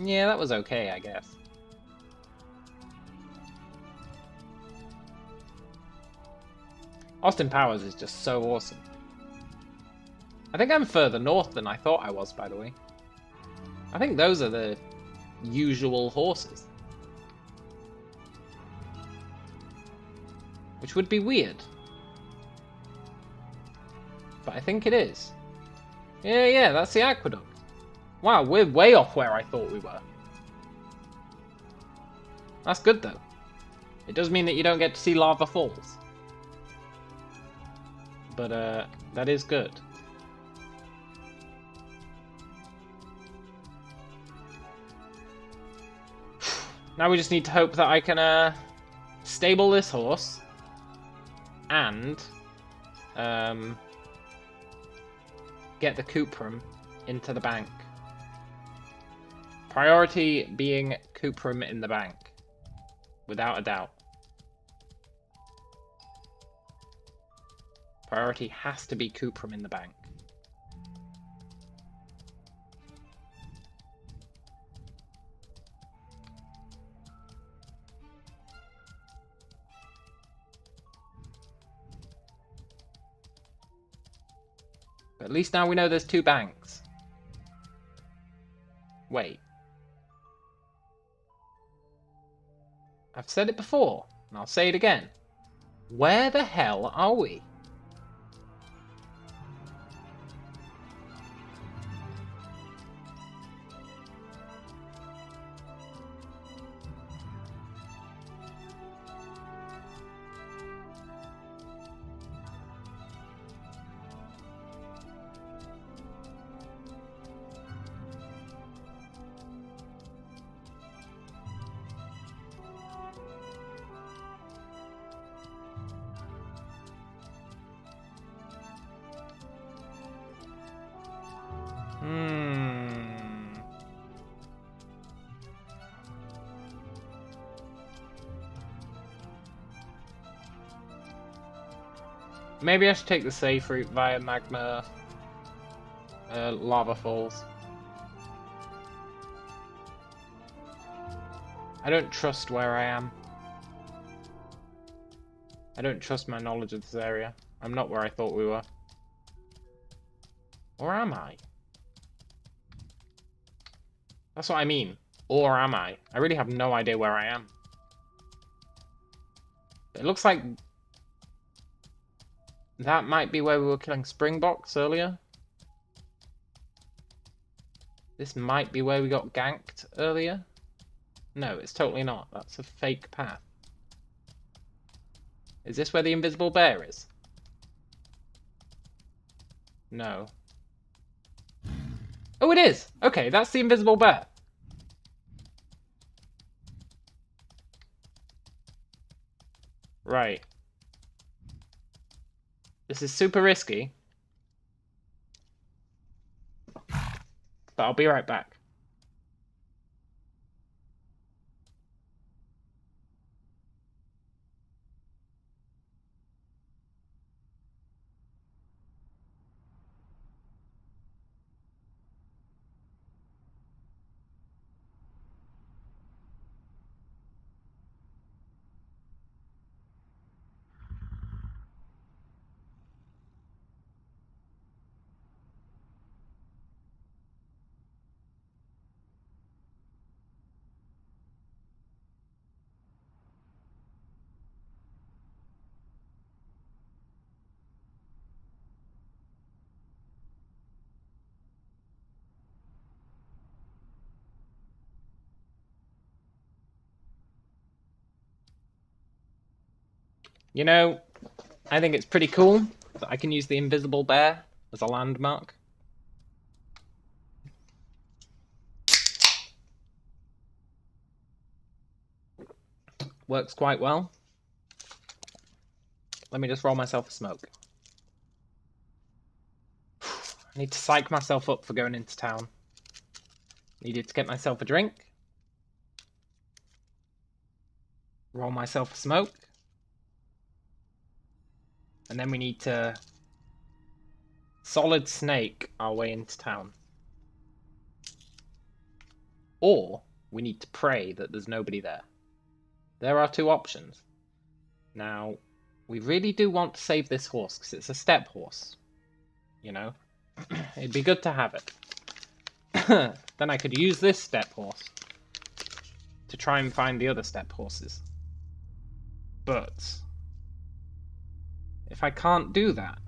Yeah, that was okay, I guess. Austin Powers is just so awesome. I think I'm further north than I thought I was, by the way. I think those are the usual horses. Which would be weird. But I think it is. Yeah, that's the aqueduct. Wow, we're way off where I thought we were. That's good, though. It does mean that you don't get to see lava falls. But, that is good. Now we just need to hope that I can, stable this horse. And, get the Cuprum into the bank. Priority being Cuprum in the bank. Without a doubt. Priority has to be Cuprum in the bank. But at least now we know there's 2 banks. Wait. I've said it before, and I'll say it again. Where the hell are we? Maybe I should take the safe route via magma lava falls. I don't trust where I am. I don't trust my knowledge of this area. I'm not where I thought we were. Or am I? That's what I mean. Or am I? I really have no idea where I am. It looks like that might be where we were killing Springboks earlier. This might be where we got ganked earlier. No, it's totally not. That's a fake path. Is this where the invisible bear is? No. Oh, it is! Okay, that's the invisible bear. Right. This is super risky. But I'll be right back. You know, I think it's pretty cool that I can use the invisible bear as a landmark. Works quite well. Let me just roll myself a smoke. I need to psych myself up for going into town. Needed to get myself a drink. Roll myself a smoke. And then we need to solid snake our way into town. Or we need to pray that there's nobody there. There are two options. Now, we really do want to save this horse because it's a step horse. You know? It'd be good to have it. Then I could use this step horse to try and find the other step horses. But if I can't do that,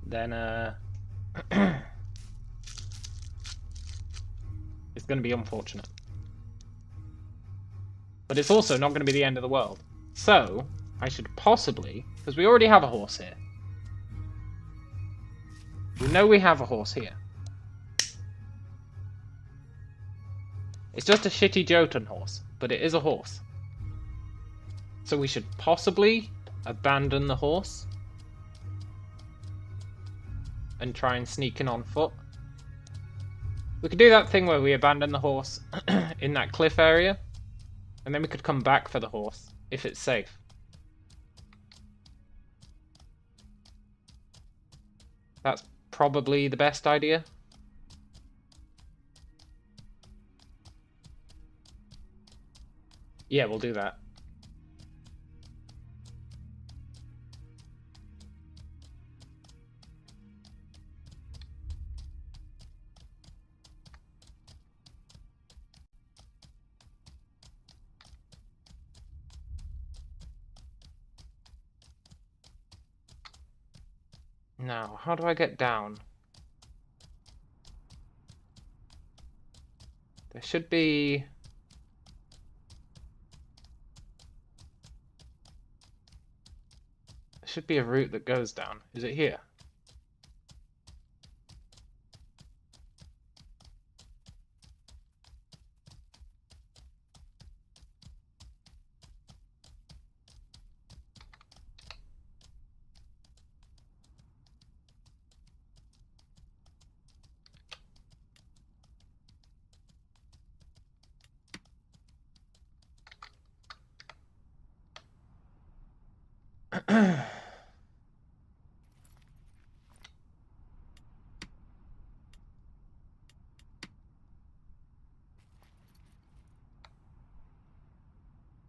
then it's going to be unfortunate. But it's also not going to be the end of the world. So I should possibly, because we already have a horse here. We know we have a horse here. It's just a shitty Jotun horse, but it is a horse. So we should possibly abandon the horse and try and sneak in on foot. We could do that thing where we abandon the horse in that cliff area, and then we could come back for the horse if it's safe. That's probably the best idea. Yeah, we'll do that. Now, how do I get down? There should be... There should be a route that goes down. Is it here?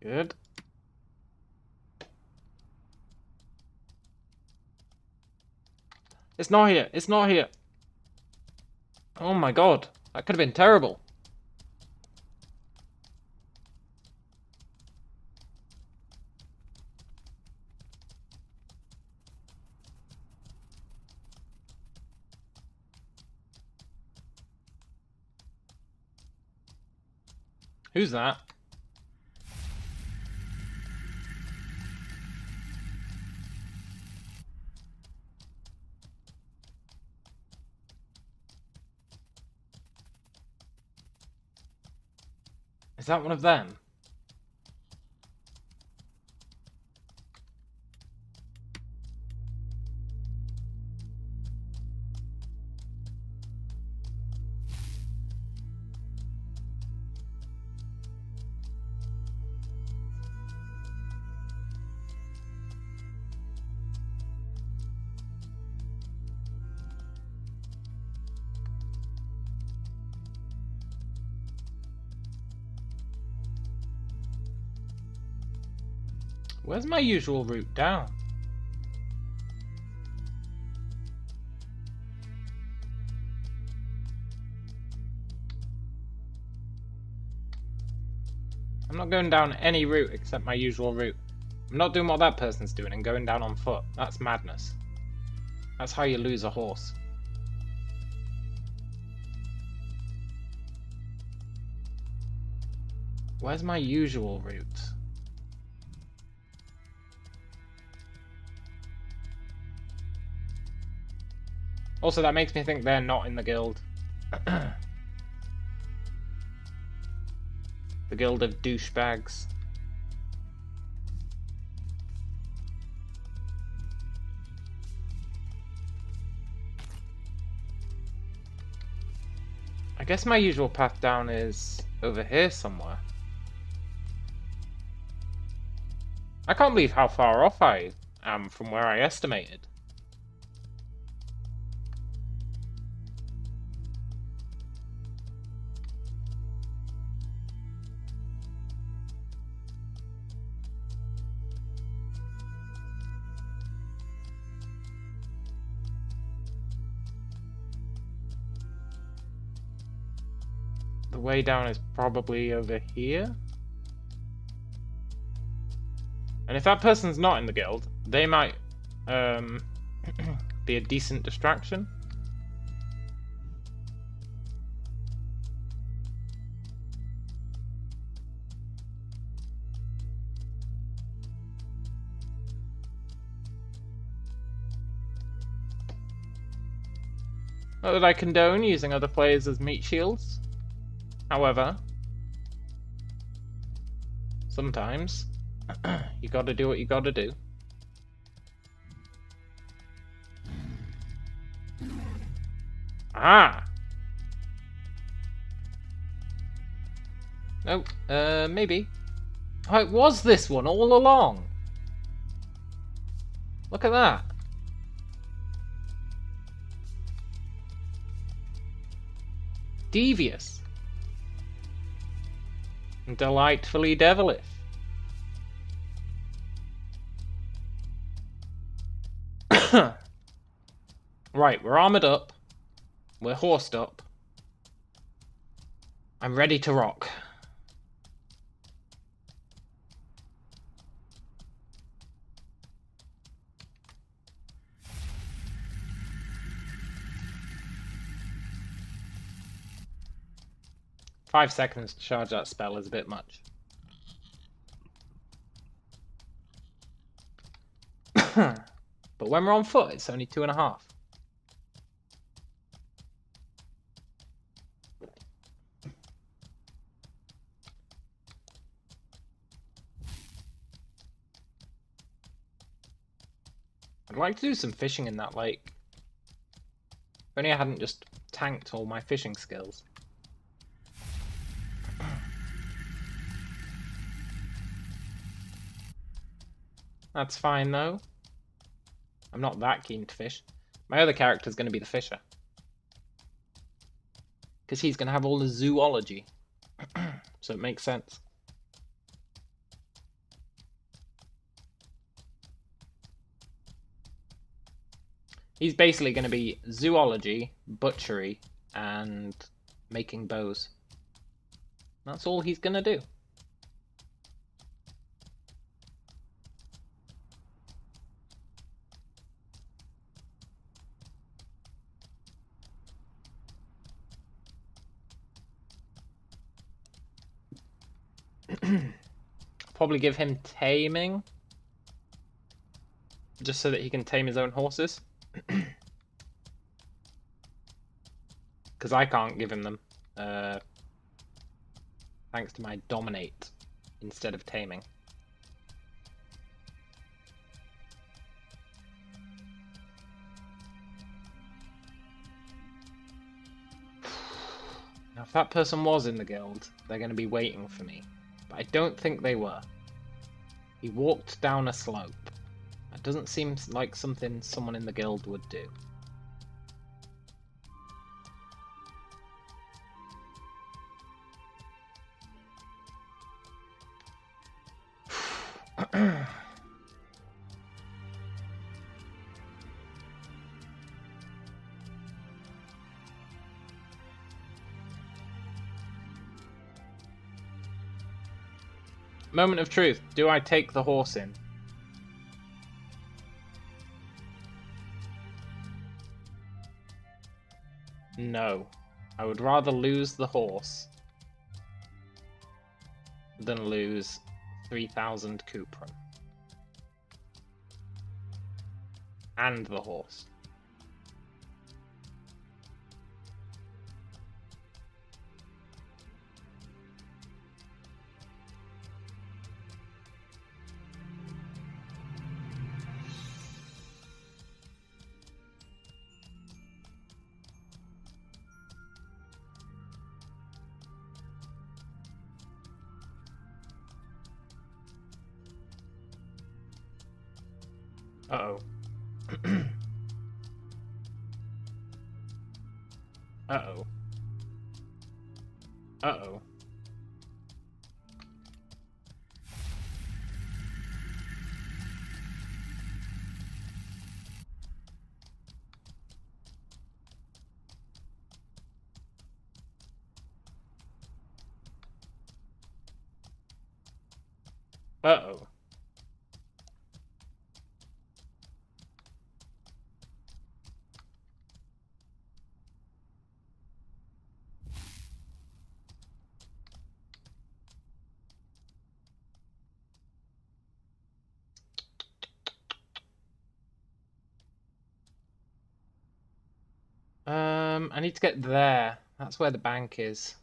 Good. It's not here. It's not here. Oh my god. That could have been terrible. Who's that? Is that one of them? Where's my usual route down? I'm not going down any route except my usual route. I'm not doing what that person's doing and going down on foot. That's madness. That's how you lose a horse. Where's my usual route? Also, that makes me think they're not in the guild. The guild of douchebags. I guess my usual path down is over here somewhere. I can't believe how far off I am from where I estimated. The way down is probably over here. And if that person's not in the guild, they might be a decent distraction. Not that I condone using other players as meat shields. However, sometimes you gotta do what you gotta do. Ah! No, maybe. Oh, it was this one all along. Look at that. Devious. And delightfully devilish. Right, we're armored up. We're horsed up. I'm ready to rock. Five seconds to charge that spell is a bit much. But when we're on foot, it's only 2.5. I'd like to do some fishing in that lake. If only I hadn't just tanked all my fishing skills. That's fine though. I'm not that keen to fish. My other character's going to be the fisher. Because he's going to have all the zoology. So it makes sense. He's basically going to be zoology, butchery, and making bows. That's all he's going to do. Probably give him taming. Just so that he can tame his own horses. Because I can't give him them. Thanks to my dominate instead of taming. Now if that person was in the guild, they're going to be waiting for me. But I don't think they were. He walked down a slope. That doesn't seem like something someone in the guild would do. Moment of truth. Do I take the horse in? No. I would rather lose the horse than lose 3,000 cuprum. And the horse. Uh-oh. Uh-oh. Uh-oh. Uh-oh. I need to get there. That's where the bank is.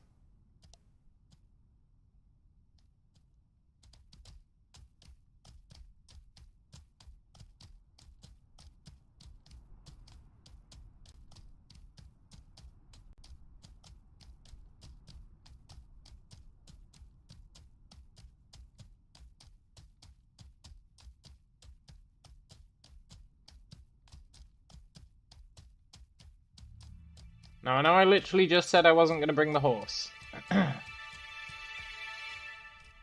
Now, I know I literally just said I wasn't going to bring the horse. But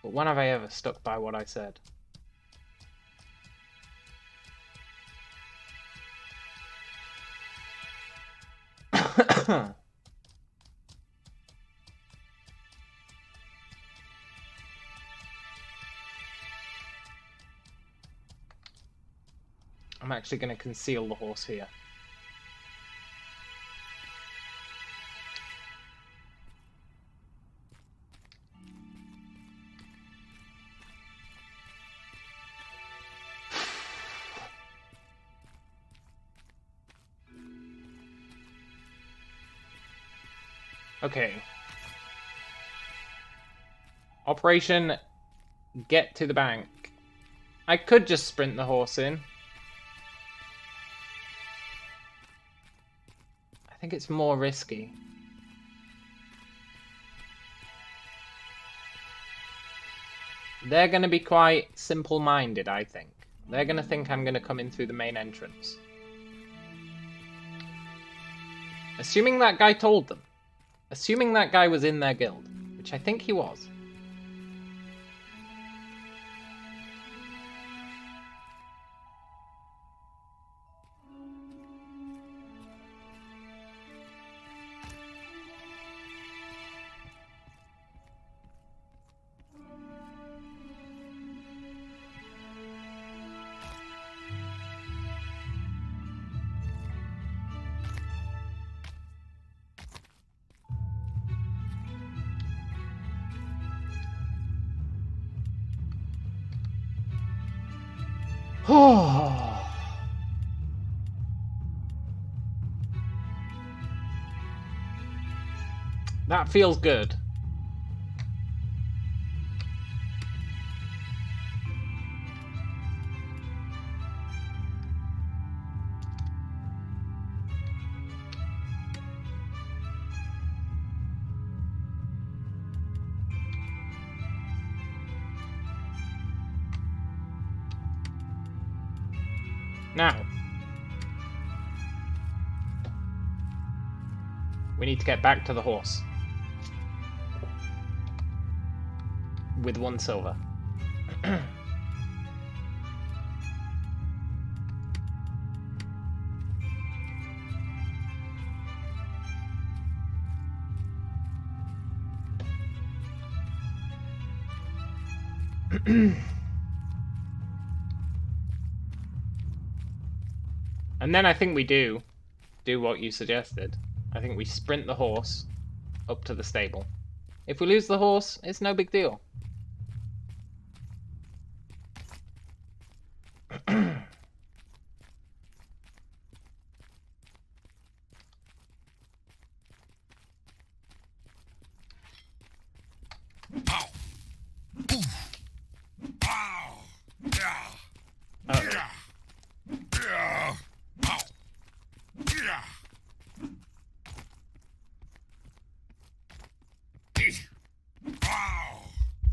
when have I ever stuck by what I said? I'm actually going to conceal the horse here. Okay. Operation Get to the Bank. I could just sprint the horse in. I think it's more risky. They're going to be quite simple-minded, I think. They're going to think I'm going to come in through the main entrance. Assuming that guy told them. Assuming that guy was in their guild, which I think he was. That feels good. Now, we need to get back to the horse. With 1 silver. And then I think we do what you suggested. I think we sprint the horse up to the stable. If we lose the horse, it's no big deal.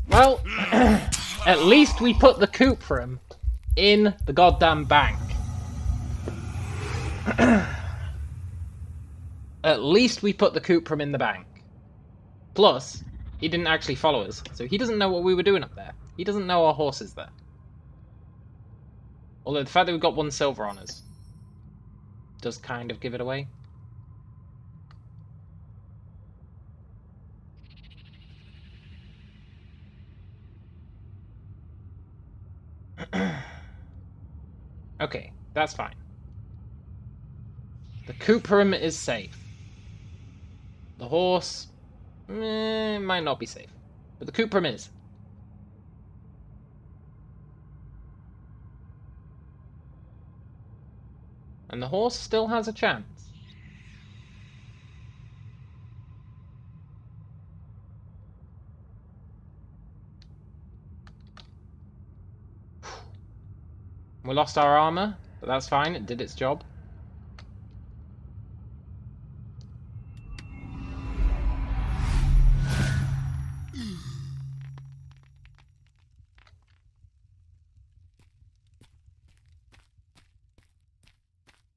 Well, at least we put the coop for him in the goddamn bank. At least we put the coop from in the bank. Plus, he didn't actually follow us, so he doesn't know what we were doing up there. He doesn't know our horse is there. Although the fact that we've got 1 silver on us does kind of give it away. Okay, that's fine. The coop room is safe. The horse might not be safe, but the coop room is. And the horse still has a chance. We lost our armor, but that's fine, it did its job.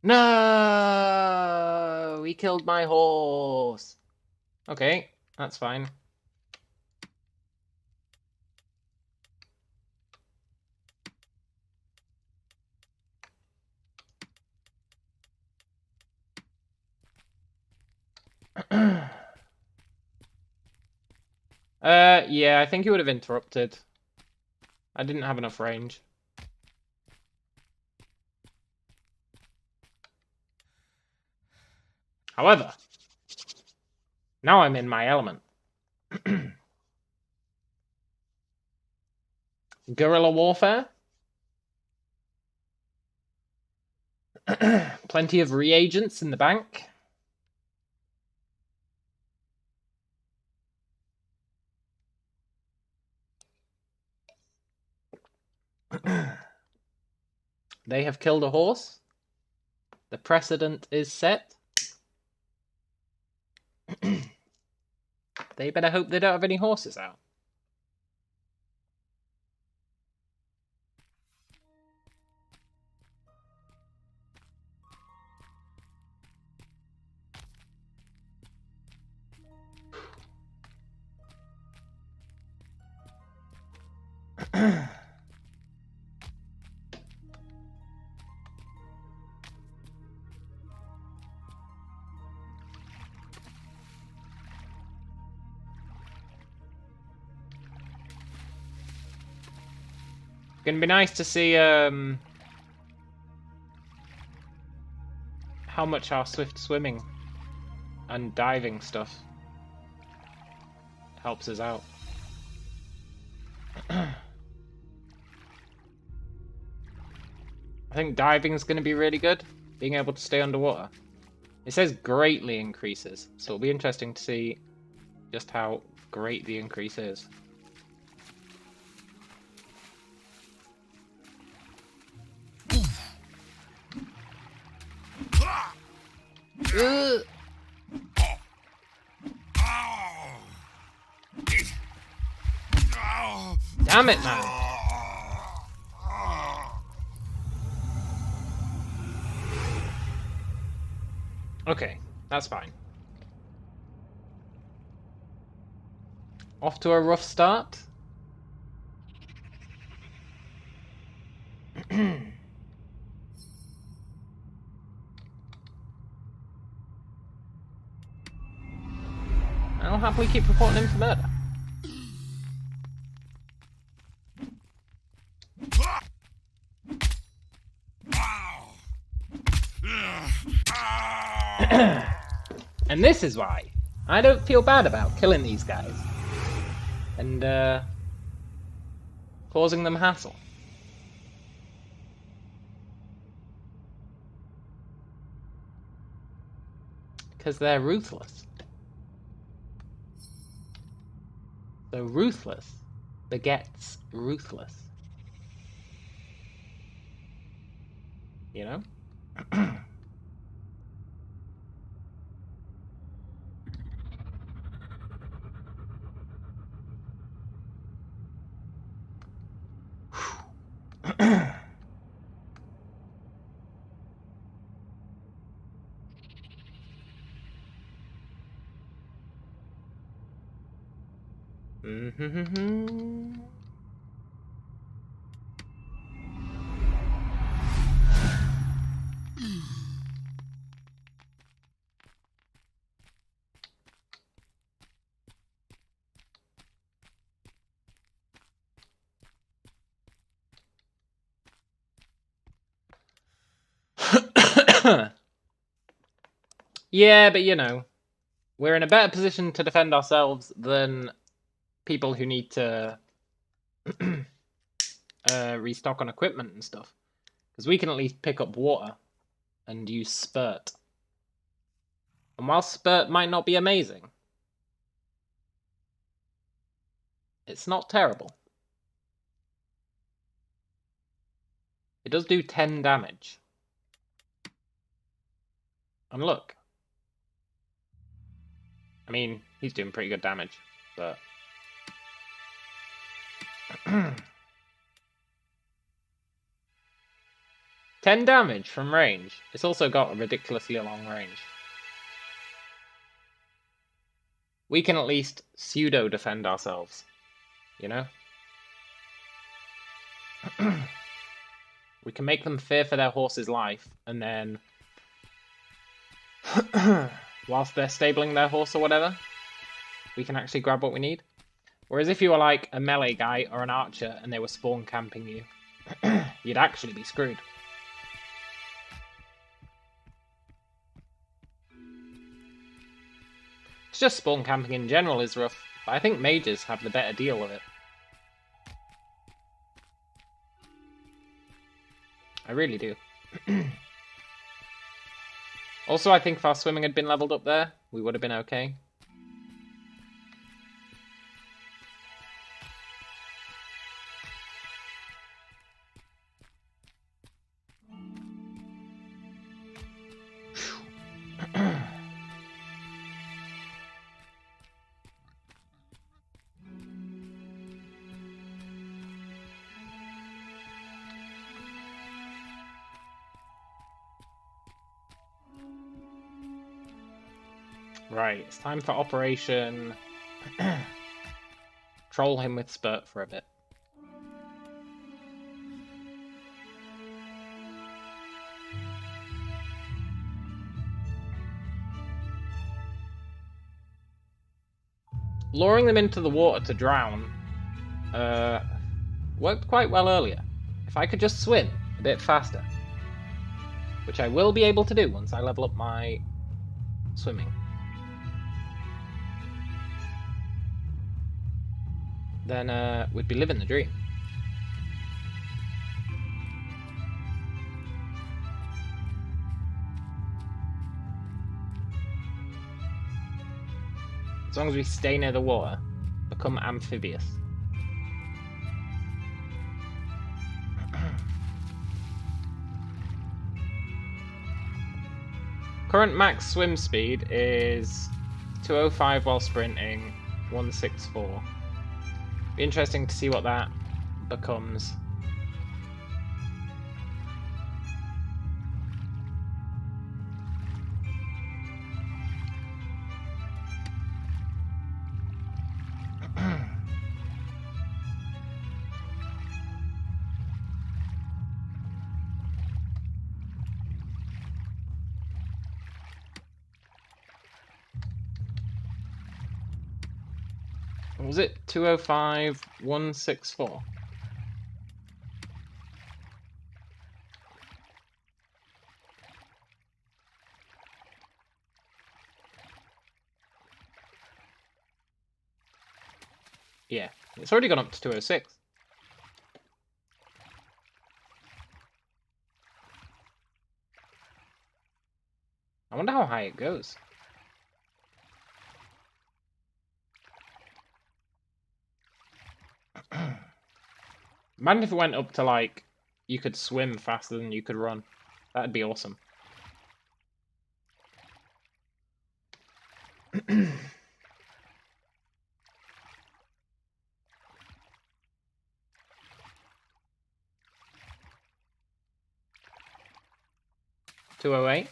No! He killed my horse! Okay, that's fine. Yeah, I think he would have interrupted. I didn't have enough range. However, now I'm in my element. Guerrilla warfare. Plenty of reagents in the bank. They have killed a horse. The precedent is set. They better hope they don't have any horses out. Gonna be nice to see how much our swift swimming and diving stuff helps us out. I think diving is going to be really good, being able to stay underwater. It says greatly increases, so it'll be interesting to see just how great the increase is. Damn it, man. Okay, that's fine. Off to a rough start. I'll happily keep reporting him for murder. And this is why I don't feel bad about killing these guys and causing them hassle. Because they're ruthless. So ruthless begets ruthless. You know? Yeah, but you know, we're in a better position to defend ourselves than people who need to restock on equipment and stuff. Because we can at least pick up water and use Spurt. And while Spurt might not be amazing, it's not terrible. It does do 10 damage. And look. I mean, he's doing pretty good damage, but... 10 damage from range. It's also got a ridiculously long range. We can at least pseudo-defend ourselves, you know? We can make them fear for their horse's life, and then... whilst they're stabling their horse or whatever, we can actually grab what we need. Whereas if you were like a melee guy or an archer and they were spawn camping you, you'd actually be screwed. It's just spawn camping in general is rough, but I think mages have the better deal with it. I really do. Also, I think if our swimming had been leveled up there, we would have been okay. Right, it's time for Operation Troll him with Spurt for a bit. Luring them into the water to drown worked quite well earlier. If I could just swim a bit faster, which I will be able to do once I level up my swimming, then we'd be living the dream. As long as we stay near the water, become amphibious. Current max swim speed is 205 while sprinting, 164. Be interesting to see what that becomes. What was it? 205, 164. Yeah, it's already gone up to 206. I wonder how high it goes. Imagine if it went up to, like, you could swim faster than you could run. That'd be awesome. 208.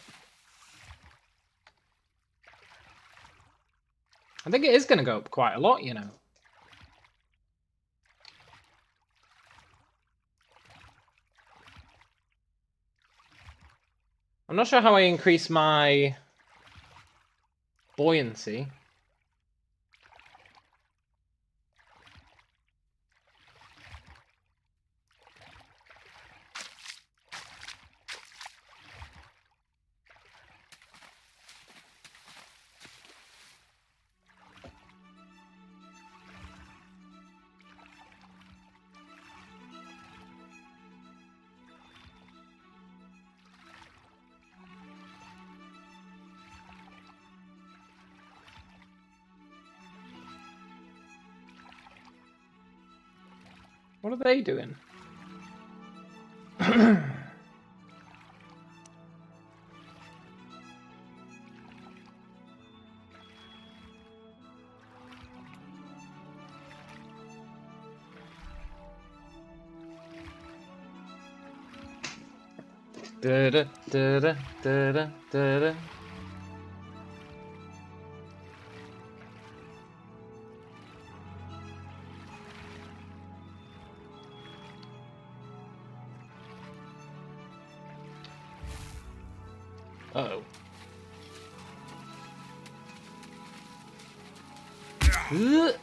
I think it is going to go up quite a lot, you know. I'm not sure how I increase my buoyancy. What are they doing? Da-da, da-da, da-da, da-da. Uh-oh. I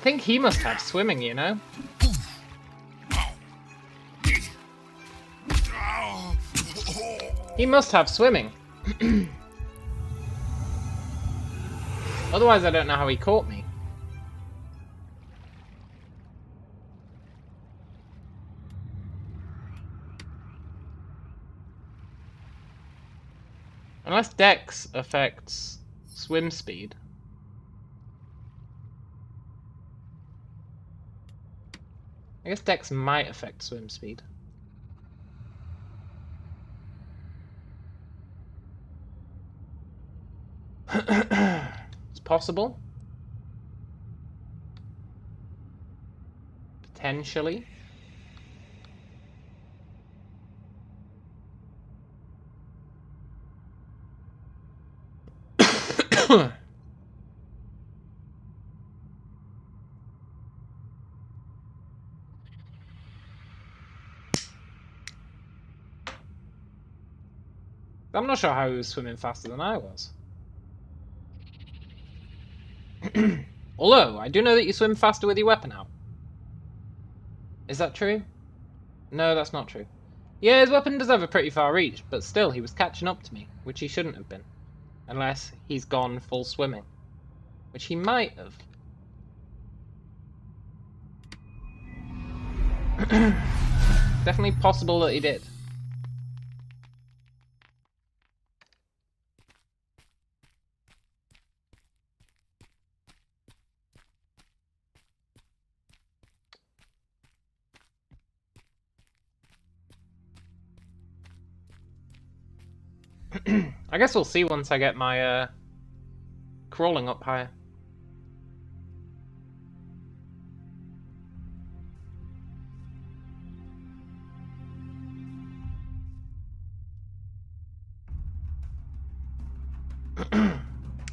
think he must have swimming, you know? He must have swimming. Otherwise, I don't know how he caught me. Unless Dex affects swim speed. I guess Dex might affect swim speed. It's possible. Potentially. I'm not sure how he was swimming faster than I was. Although, I do know that you swim faster with your weapon out. Is that true? No, that's not true. Yeah, his weapon does have a pretty far reach, but still, he was catching up to me, which he shouldn't have been. Unless he's gone full swimming. Which he might have. Definitely possible that he did. I guess we'll see once I get my crawling up higher.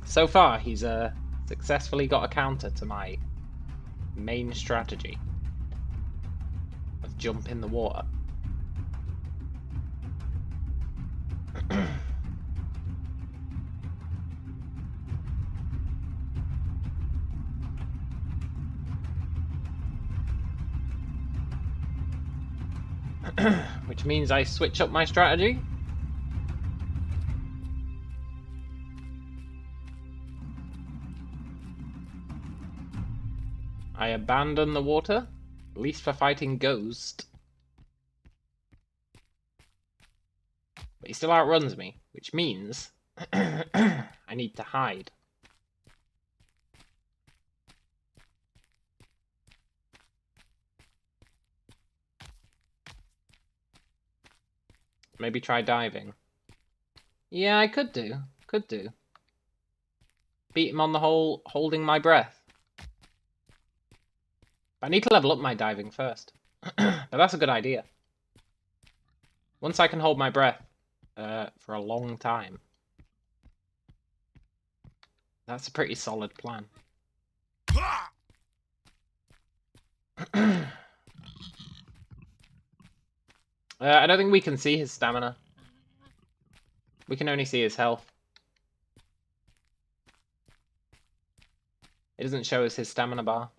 So far, he's successfully got a counter to my main strategy of jump in the water. Which means I switch up my strategy. abandon the water, at least for fighting Ghost. But he still outruns me, which means I need to hide. Maybe try diving. Yeah, I could do. Could do. Beat him on the hole, holding my breath. But I need to level up my diving first. But that's a good idea. Once I can hold my breath for a long time. That's a pretty solid plan. I don't think we can see his stamina. We can only see his health. It doesn't show us his stamina bar.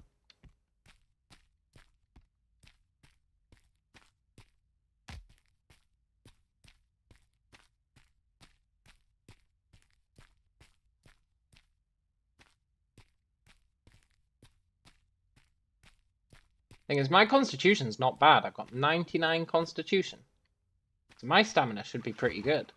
Thing is, my constitution's not bad. I've got 99 constitution. So my stamina should be pretty good.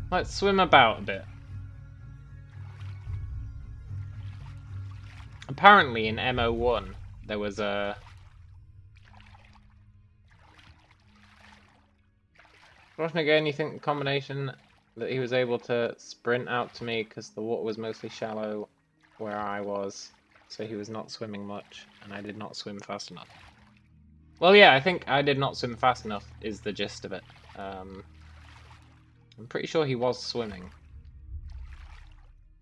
Let's swim about a bit. Apparently in MO1 there was a... Schwarzenegger, you think the combination that he was able to sprint out to me because the water was mostly shallow where I was, so he was not swimming much and I did not swim fast enough. Well, yeah, I think I did not swim fast enough is the gist of it. I'm pretty sure he was swimming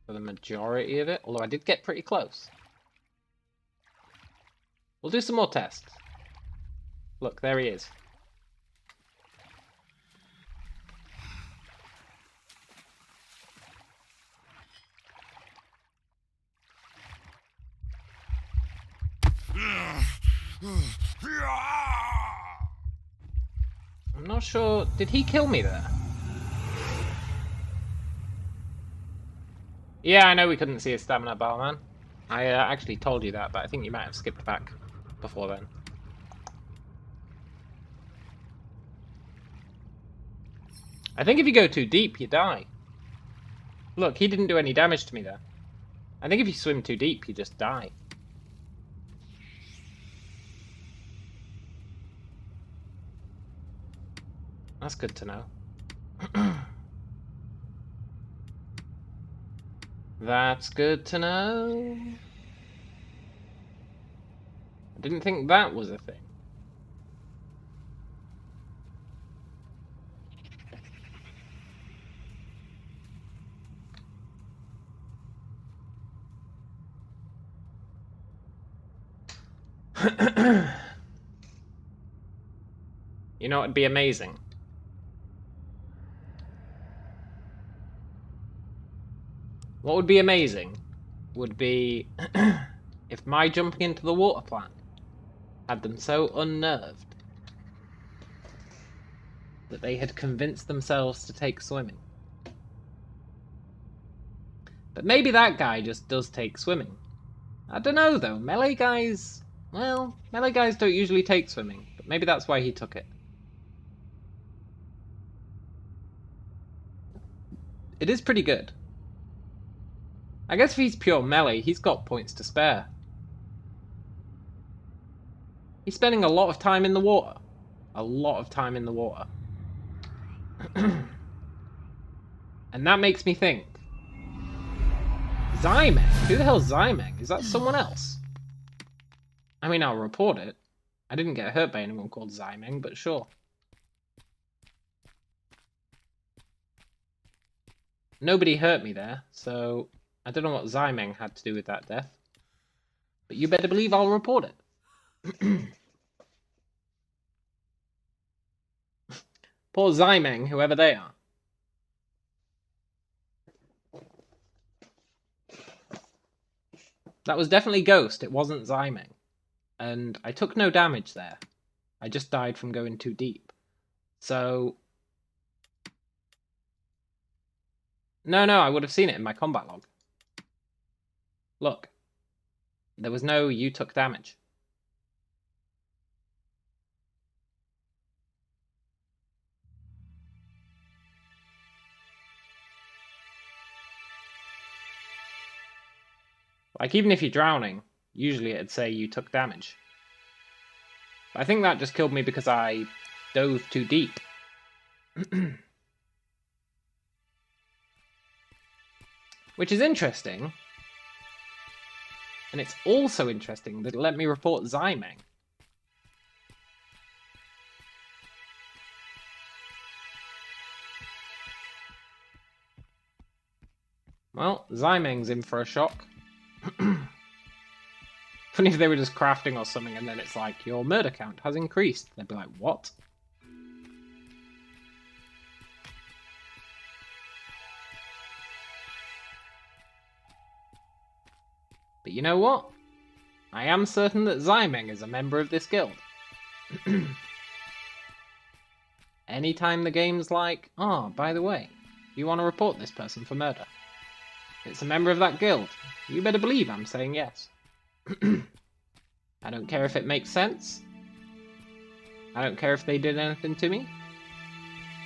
for the majority of it, although I did get pretty close. We'll do some more tests. Look, there he is. I'm not sure. Did he kill me there? Yeah, I know we couldn't see his stamina bar, man. I actually told you that, but I think you might have skipped back before then. I think if you go too deep, you die. Look, he didn't do any damage to me there. I think if you swim too deep, you just die. That's good to know. That's good to know. I didn't think that was a thing. You know, it'd be amazing. What would be amazing would be if my jumping into the water plant had them so unnerved that they had convinced themselves to take swimming. But maybe that guy just does take swimming. I don't know though, melee guys... Well, melee guys don't usually take swimming, but maybe that's why he took it. It is pretty good. I guess if he's pure melee, he's got points to spare. He's spending a lot of time in the water. A lot of time in the water. And that makes me think. Zymeng? Who the hell's Zymeng? Is that someone else? I mean, I'll report it. I didn't get hurt by anyone called Zymeng, but sure. Nobody hurt me there, so I don't know what Zymeng had to do with that death. But you better believe I'll report it. Poor Zymeng, whoever they are. That was definitely Ghost, it wasn't Zymeng. And I took no damage there. I just died from going too deep. So... No, I would have seen it in my combat log. Look. There was no you took damage. Like, even if you're drowning, usually it'd say you took damage. But I think that just killed me because I dove too deep. Which is interesting. And it's also interesting that it let me report Zymeng. Well, Zymeng's in for a shock. Funny if they were just crafting or something and then it's like, your murder count has increased. They'd be like, what? But you know what? I am certain that Zymeng is a member of this guild. Anytime the game's like, oh, by the way, you want to report this person for murder. It's a member of that guild. You better believe I'm saying yes. I don't care if it makes sense. I don't care if they did anything to me.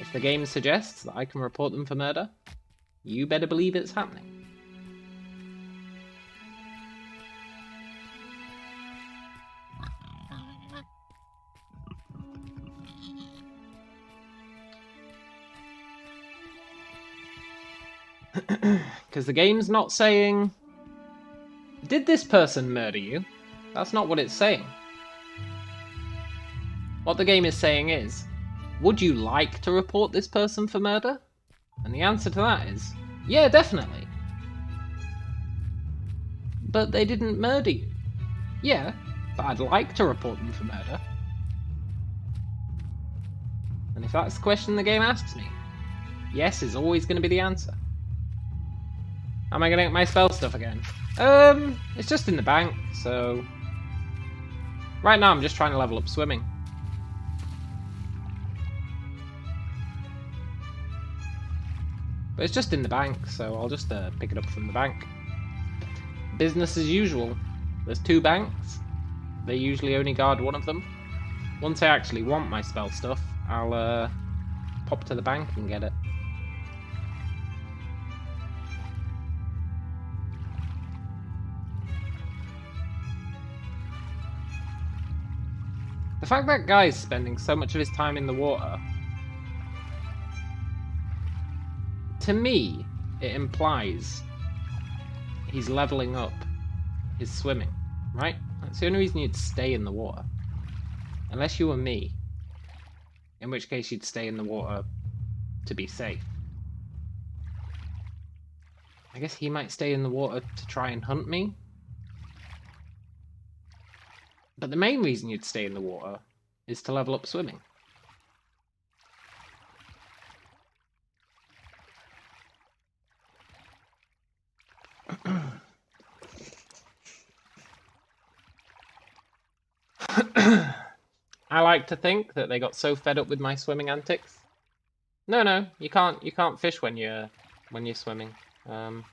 If the game suggests that I can report them for murder, you better believe it's happening. Because the game's not saying, did this person murder you? That's not what it's saying. What the game is saying is, would you like to report this person for murder? And the answer to that is, yeah, definitely. But they didn't murder you. Yeah, but I'd like to report them for murder. And if that's the question the game asks me, yes is always going to be the answer. How am I going to get my spell stuff again? It's just in the bank, so... Right now I'm just trying to level up swimming. But it's just in the bank, so I'll just pick it up from the bank. Business as usual. There's 2 banks. They usually only guard one of them. Once I actually want my spell stuff, I'll pop to the bank and get it. The fact that guy's spending so much of his time in the water, to me, it implies he's leveling up his swimming, right? That's the only reason you'd stay in the water. Unless you were me. In which case you'd stay in the water to be safe. I guess he might stay in the water to try and hunt me. But the main reason you'd stay in the water is to level up swimming. I like to think that they got so fed up with my swimming antics No, you can't fish when you're swimming. I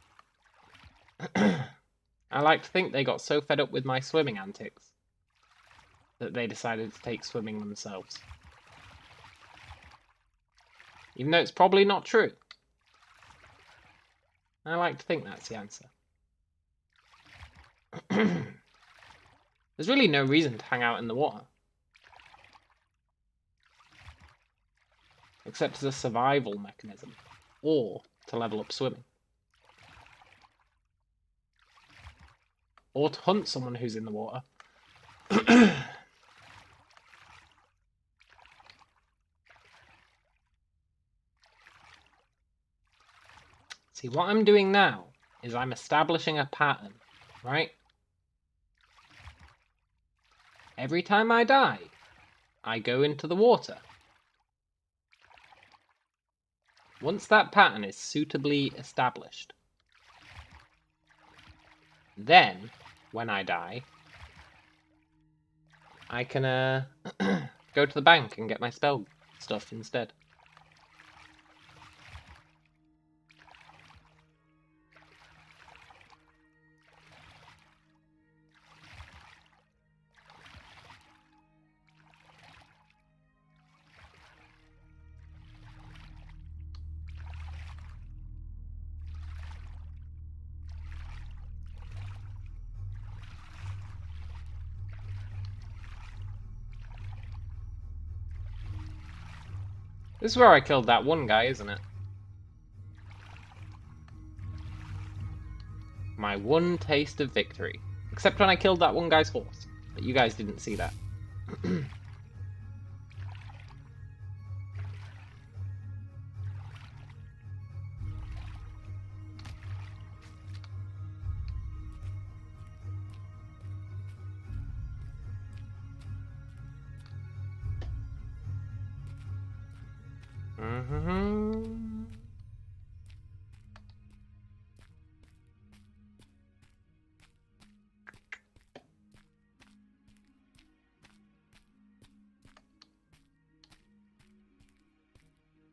like to think they got so fed up with my swimming antics that they decided to take swimming themselves. Even though it's probably not true. I like to think that's the answer. There's really no reason to hang out in the water. Except as a survival mechanism. Or to level up swimming. Or to hunt someone who's in the water. See, what I'm doing now is I'm establishing a pattern, right? Every time I die, I go into the water. Once that pattern is suitably established, then, when I die, I can go to the bank and get my spell stuff instead. This is where I killed that one guy, isn't it? My one taste of victory. Except when I killed that one guy's horse. But you guys didn't see that.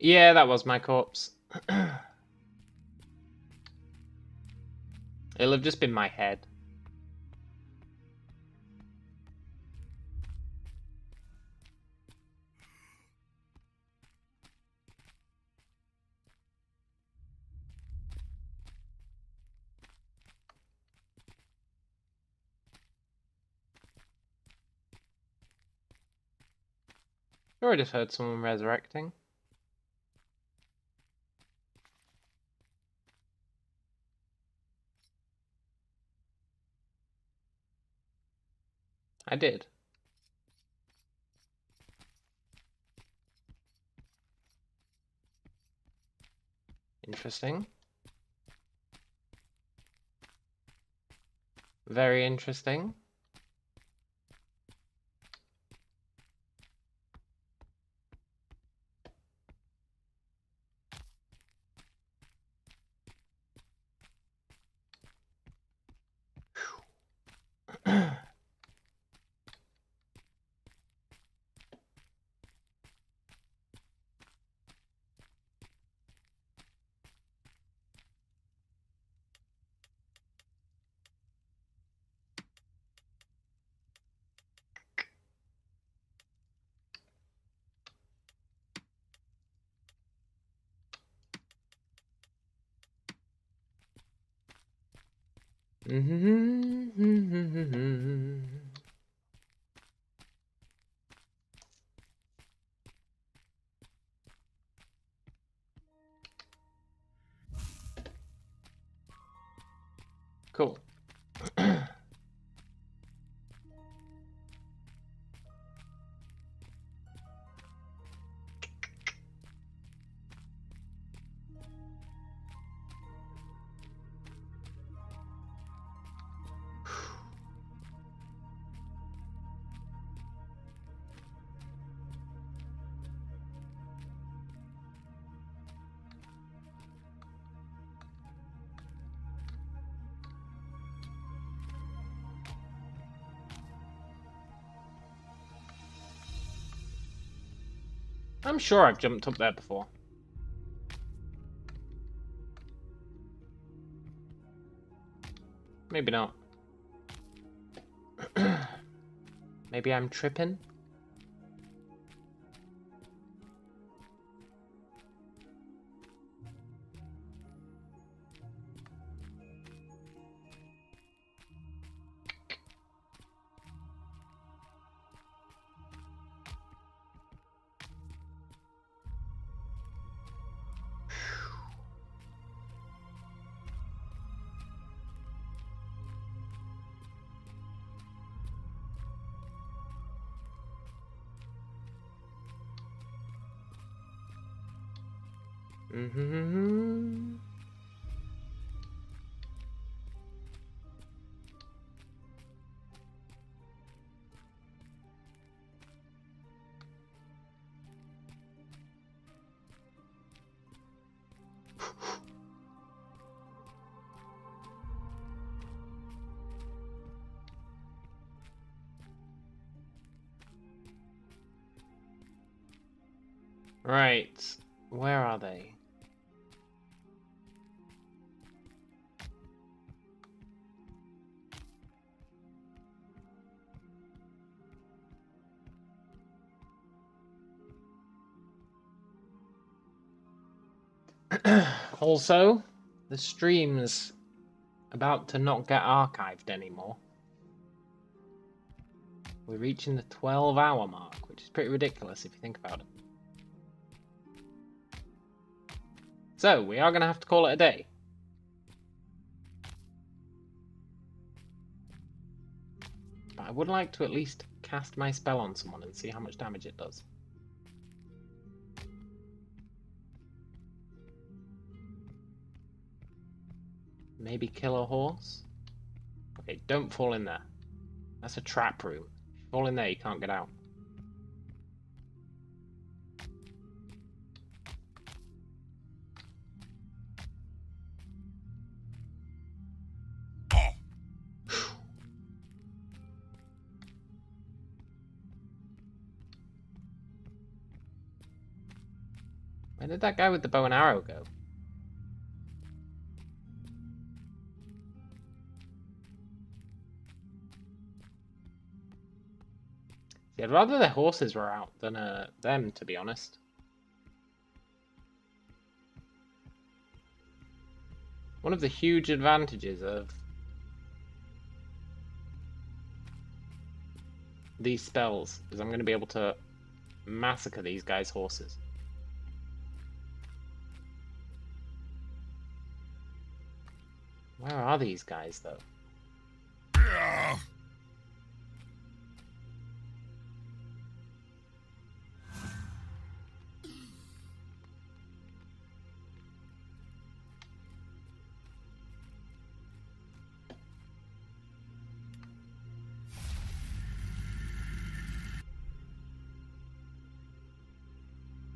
Yeah, that was my corpse. It'll have just been my head. Sure, I just heard someone resurrecting. I did. Interesting. Very interesting. Cool. I'm sure I've jumped up there before. Maybe not. Maybe I'm tripping? Mm-hmm. Right, where are they? Also, the stream's about to not get archived anymore. We're reaching the 12-hour mark, which is pretty ridiculous if you think about it. So, we are going to have to call it a day. But I would like to at least cast my spell on someone and see how much damage it does. Maybe kill a horse? Okay, don't fall in there. That's a trap room. If you fall in there, you can't get out. Where did that guy with the bow and arrow go? See, I'd rather the horses were out than them, to be honest. One of the huge advantages of these spells is I'm going to be able to massacre these guys' horses. Where are these guys, though?